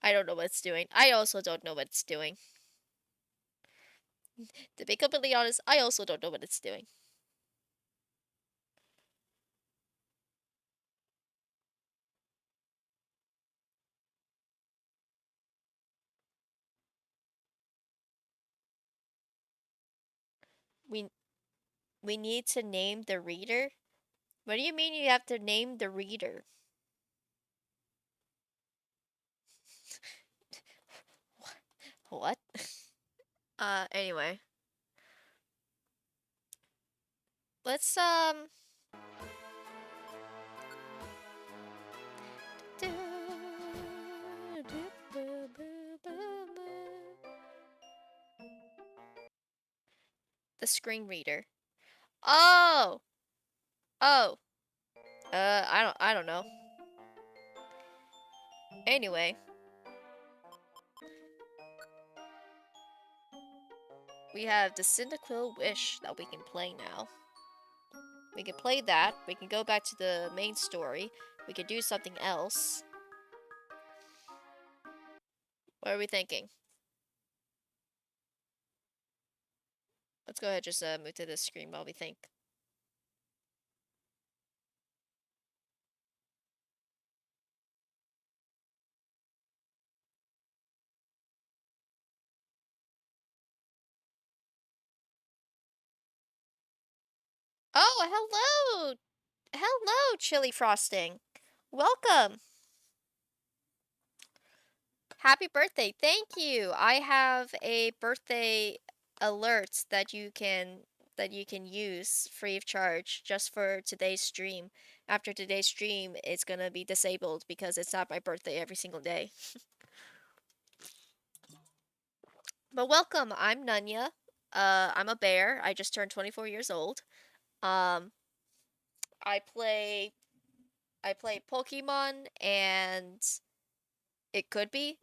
I don't know what it's doing. I also don't know what it's doing. To be completely honest, I also don't know what it's doing. We need to name the reader? What do you mean you have to name the reader? What? Anyway. Let's, The screen reader. Oh! Oh. I don't know. Anyway. We have the Cyndaquil Wish that we can play now. We can play that. We can go back to the main story. We can do something else. What are we thinking? Let's go ahead and just move to this screen while we think. Oh, hello! Hello, Chili Frosting. Welcome. Happy birthday. Thank you. I have a birthday alert that you can use free of charge just for today's stream. After today's stream, it's going to be disabled because it's not my birthday every single day. But welcome. I'm Nunya. I'm a bear. I just turned 24 years old. Um I play Pokemon, and it could be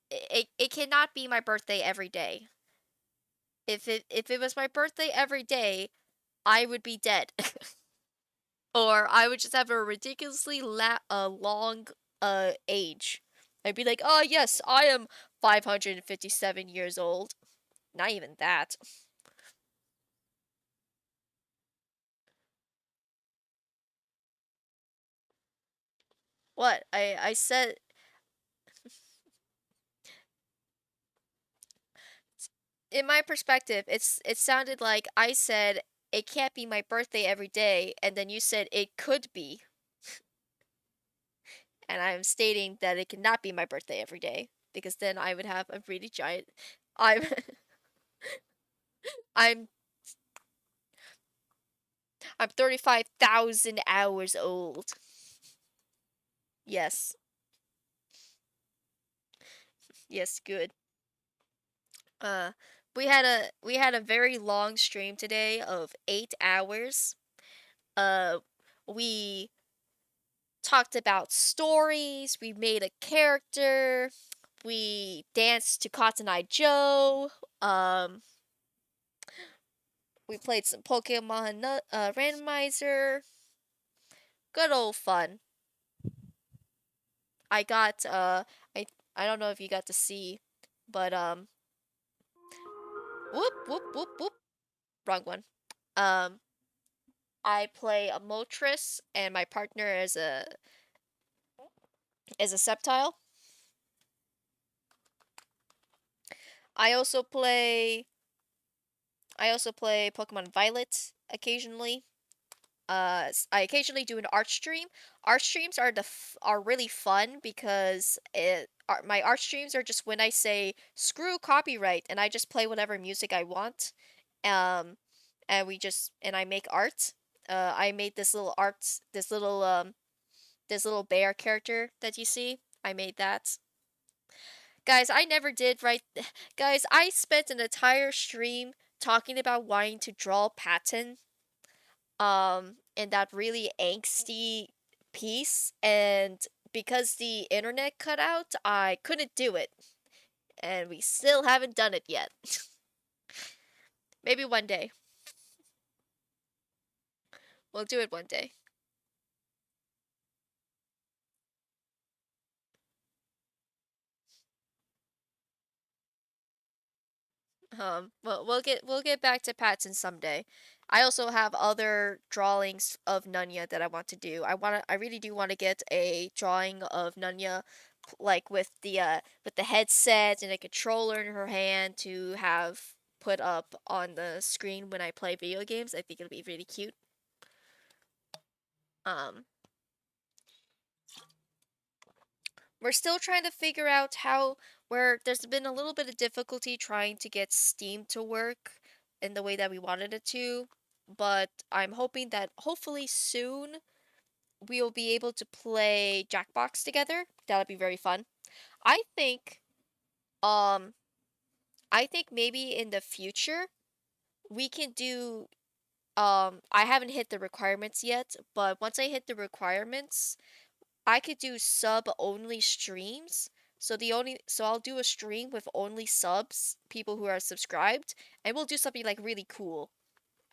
it cannot be my birthday every day. If it was my birthday every day, I would be dead. Or I would just have a ridiculously long age. I'd be like, "Oh, yes, I am 557 years old." Not even that. What? I said in my perspective, it sounded like I said it can't be my birthday every day, and then you said it could be. And I'm stating that it cannot be my birthday every day because then I would have a really giant. I'm I'm I'm 35,000 hours old. Yes. Yes, good. Uh we had a very long stream today of 8 hours. Uh we talked about stories, we made a character, we danced to Cotton Eye Joe, we played some Pokemon Randomizer. Good old fun. I got I don't know if you got to see, but whoop whoop whoop whoop. Wrong one. Um I play a Moltres and my partner is a Sceptile. I also play I also play Pokemon Violet occasionally. I occasionally do an art stream. Art streams are really fun because my art streams are just when I say screw copyright and I just play whatever music I want. Um, and I make art. I made this little this little bear character that you see. I made that. Guys, I never did write. Guys, I spent an entire stream talking about wanting to draw Patton in that really angsty piece, and because the internet cut out, I couldn't do it. And we still haven't done it yet. Maybe one day. We'll do it one day. Well, we'll get back to Patson someday. I also have other drawings of Nunya that I want to do. I really do want to get a drawing of Nunya, like with the headset and a controller in her hand to have put up on the screen when I play video games. I think it'll be really cute. Um, we're still trying to figure out how where there's been a little bit of difficulty trying to get Steam to work in the way that we wanted it to, but I'm hoping that hopefully soon we'll be able to play Jackbox together. That'll be very fun. I think um I think maybe in the future we can do I haven't hit the requirements yet, but once I hit the requirements, I could do sub only streams. So I'll do a stream with only subs, people who are subscribed, and we'll do something like really cool.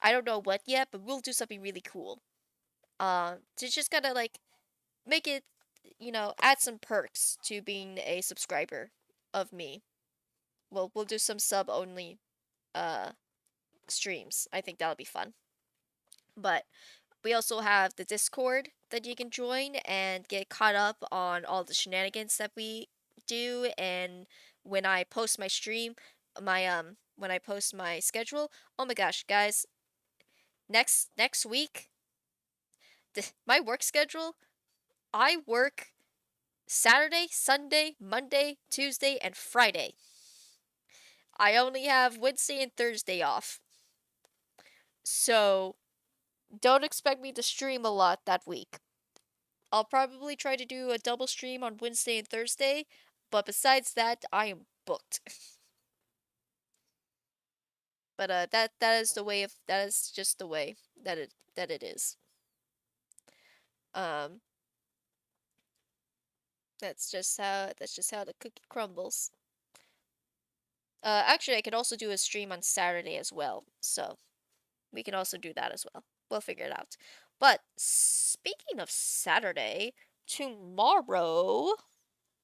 I don't know what yet, but we'll do something really cool. To just kind of like make it, add some perks to being a subscriber of me. We'll do some sub only uh streams. I think that'll be fun. But we also have the Discord that you can join and get caught up on all the shenanigans that we do. And when I post my stream, when I post my schedule, oh my gosh, guys, next week, my work schedule, I work Saturday, Sunday, Monday, Tuesday, and Friday. I only have Wednesday and Thursday off. So don't expect me to stream a lot that week. I'll probably try to do a double stream on Wednesday and Thursday, but besides that, I am booked. But that is just the way that it is. Um that's just how the cookie crumbles. Actually I could also do a stream on Saturday as well. So, we can also do that as well. We'll figure it out. But speaking of Saturday, tomorrow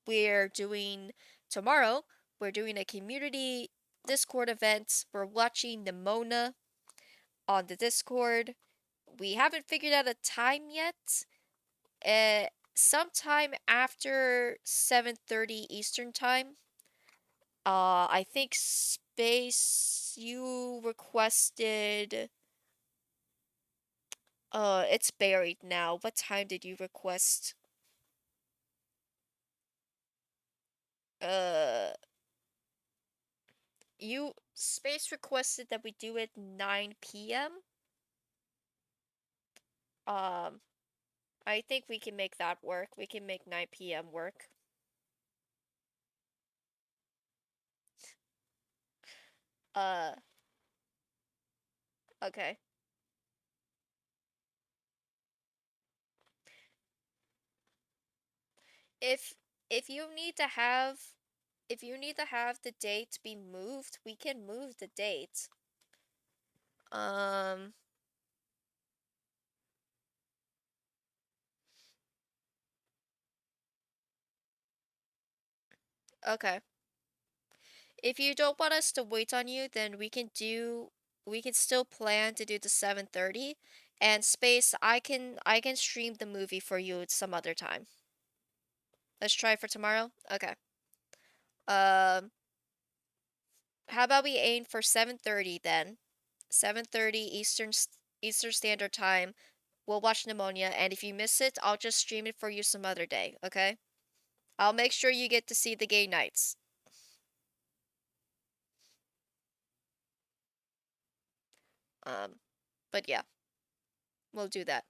we're doing tomorrow we're doing a community Discord event. We're watching Nimona on the Discord. We haven't figured out a time yet. Sometime after 7:30 Eastern time. I think Space, you requested. It's buried now. What time did you request? Uh, you Space requested that we do it 9 p.m. Um, I think we can make that work. We can make 9 p.m. work. Uh, okay. If if you need to have if you need to have the date be moved, we can move the date. Um, okay. If you don't want us to wait on you, then we can still plan to do the 7:30 and Space, I can stream the movie for you at some other time. Let's try for tomorrow. Okay. Um, how about we aim for 7:30 then? 7:30 Eastern Standard Time. We'll watch Pneumonia, and if you miss it, I'll just stream it for you some other day, okay? I'll make sure you get to see the gay nights. But yeah, we'll do that.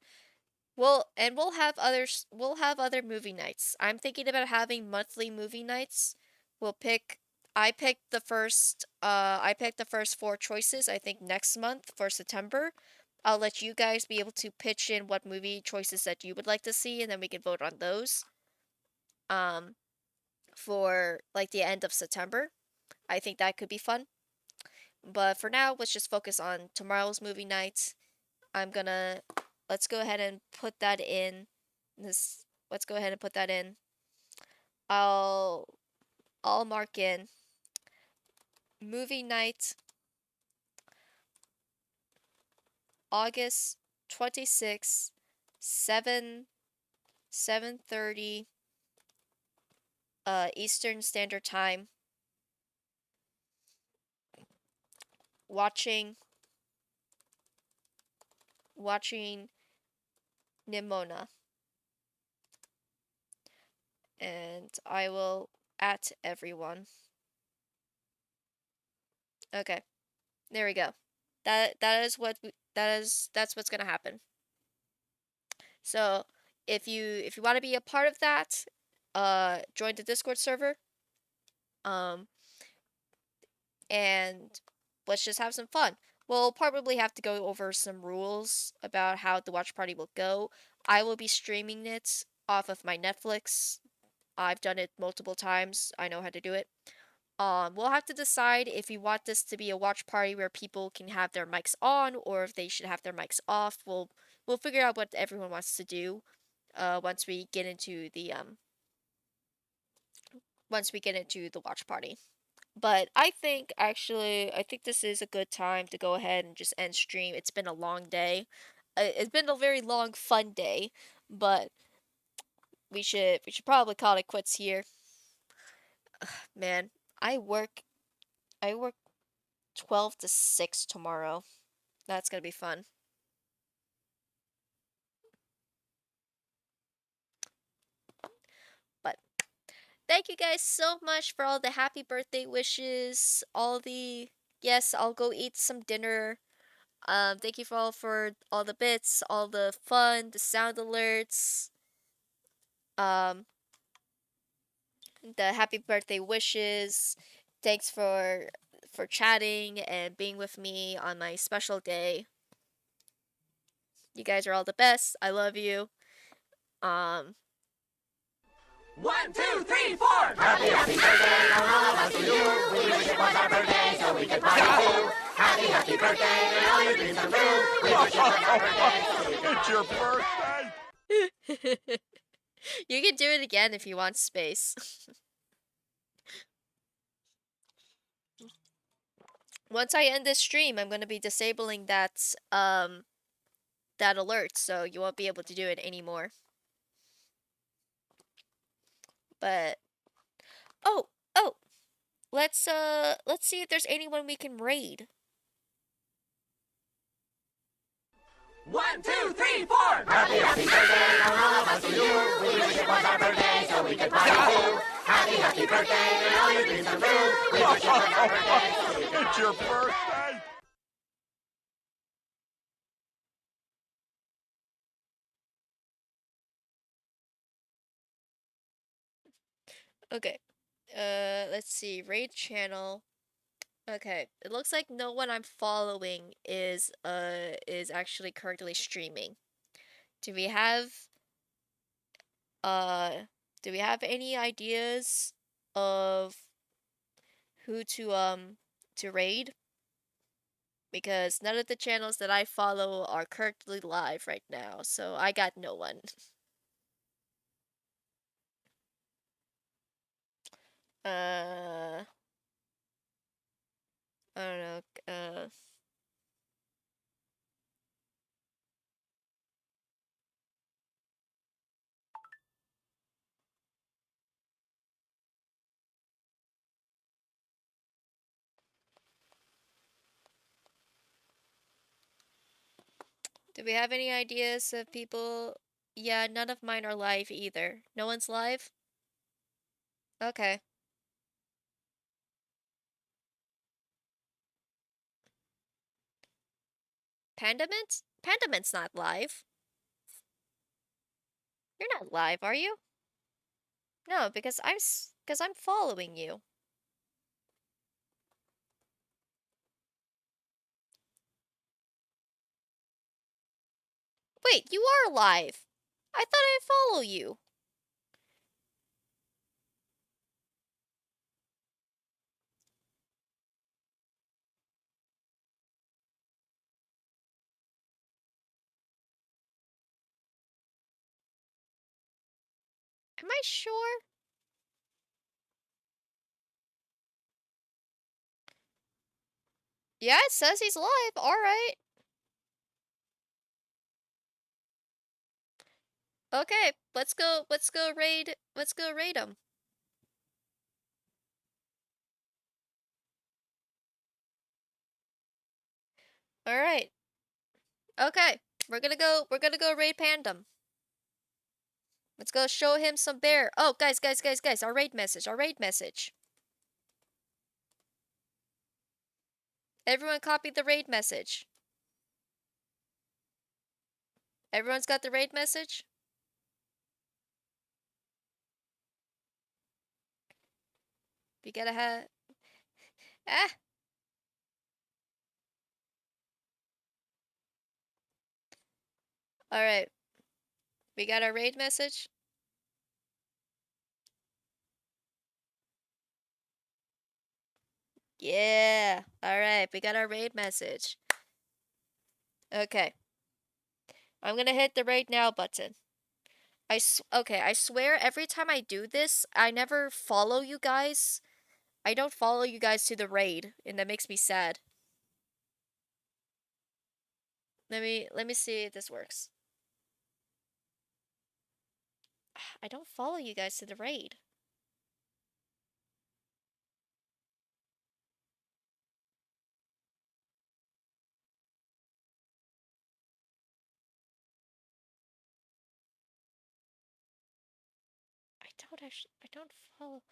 We'll have other movie nights. I'm thinking about having monthly movie nights. We'll pick I picked the first four choices, I think next month for September. I'll let you guys be able to pitch in what movie choices that you would like to see and then we can vote on those. For like the end of September. I think that could be fun. But for now, let's just focus on tomorrow's movie night. I'm gonna let's go ahead and put that in let's go ahead and put that in. I'll I'll mark in movie night August 26th 7:30 Eastern Standard Time. Watching Nimona. And I will at everyone. Okay. There we go. That's what's gonna happen. So if you want to be a part of that, join the Discord server. And let's just have some fun. we'll probably have to go over some rules about how the watch party will go. I will be streaming it off of my Netflix. I've done it multiple times. I know how to do it. We'll have to decide if we want this to be a watch party where people can have their mics on or if they should have their mics off. We'll figure out what everyone wants to do once we get into the watch party. But I think this is a good time to go ahead and just end stream. It's been a long day. It's been a very long fun day, but we should probably call it quits here. Man, I work 12 to 6 tomorrow. That's going to be fun. But thank you guys so much for all the happy birthday wishes. Yes, I'll go eat some dinner. Thank you for all the bits, all the fun, the sound alerts, um, the happy birthday wishes. Thanks for chatting and being with me on my special day. You guys are all the best. I love you. Um, 1, 2, 3, 4. Happy, happy birthday from all of us to you. We wish it was our birthday so we could party too. Happy, happy birthday and all your dreams come true. We wish it was our birthday so we could It's your birthday. you can do it again if you want space. Once I end this stream, I'm gonna be disabling that alert, so you won't be able to do it anymore. But oh, let's see if there's anyone we can raid. 1, 2, 3, 4. Happy, happy birthday from all of us to you. We wish it was our birthday so we could party too. Happy, happy birthday and all your dreams come true. We wish it was our birthday so we could It's your birthday. Okay. Let's see. Raid channel. Okay. It looks like no one I'm following is actually currently streaming. Do we have uh do we have any ideas of who to raid? Because none of the channels that I follow are currently live right now, so I got no one. I don't know. Do we have any ideas of people? Yeah, none of mine are live either. No one's live? Okay. Pandamint? Pandamint's not live. You're not live, are you? No, because I'm following you. Wait, you are live. I thought I follow you. Am I sure? Yeah, it says he's live. All right. Okay, let's go raid him. All right. Okay. We're going to go raid Pandem. Let's go show him some bear. Oh, guys, our raid message. Everyone copy the raid message. Everyone's got the raid message? We gotta have... Ah! Alright. We got our raid message. Yeah. Alright, we got our raid message. Okay. I'm gonna hit the raid now button. Okay, I swear every time I do this, I never follow you guys. I don't follow you guys to the raid, and that makes me sad. Let me see if this works. I don't follow you guys to the raid. I don't follow.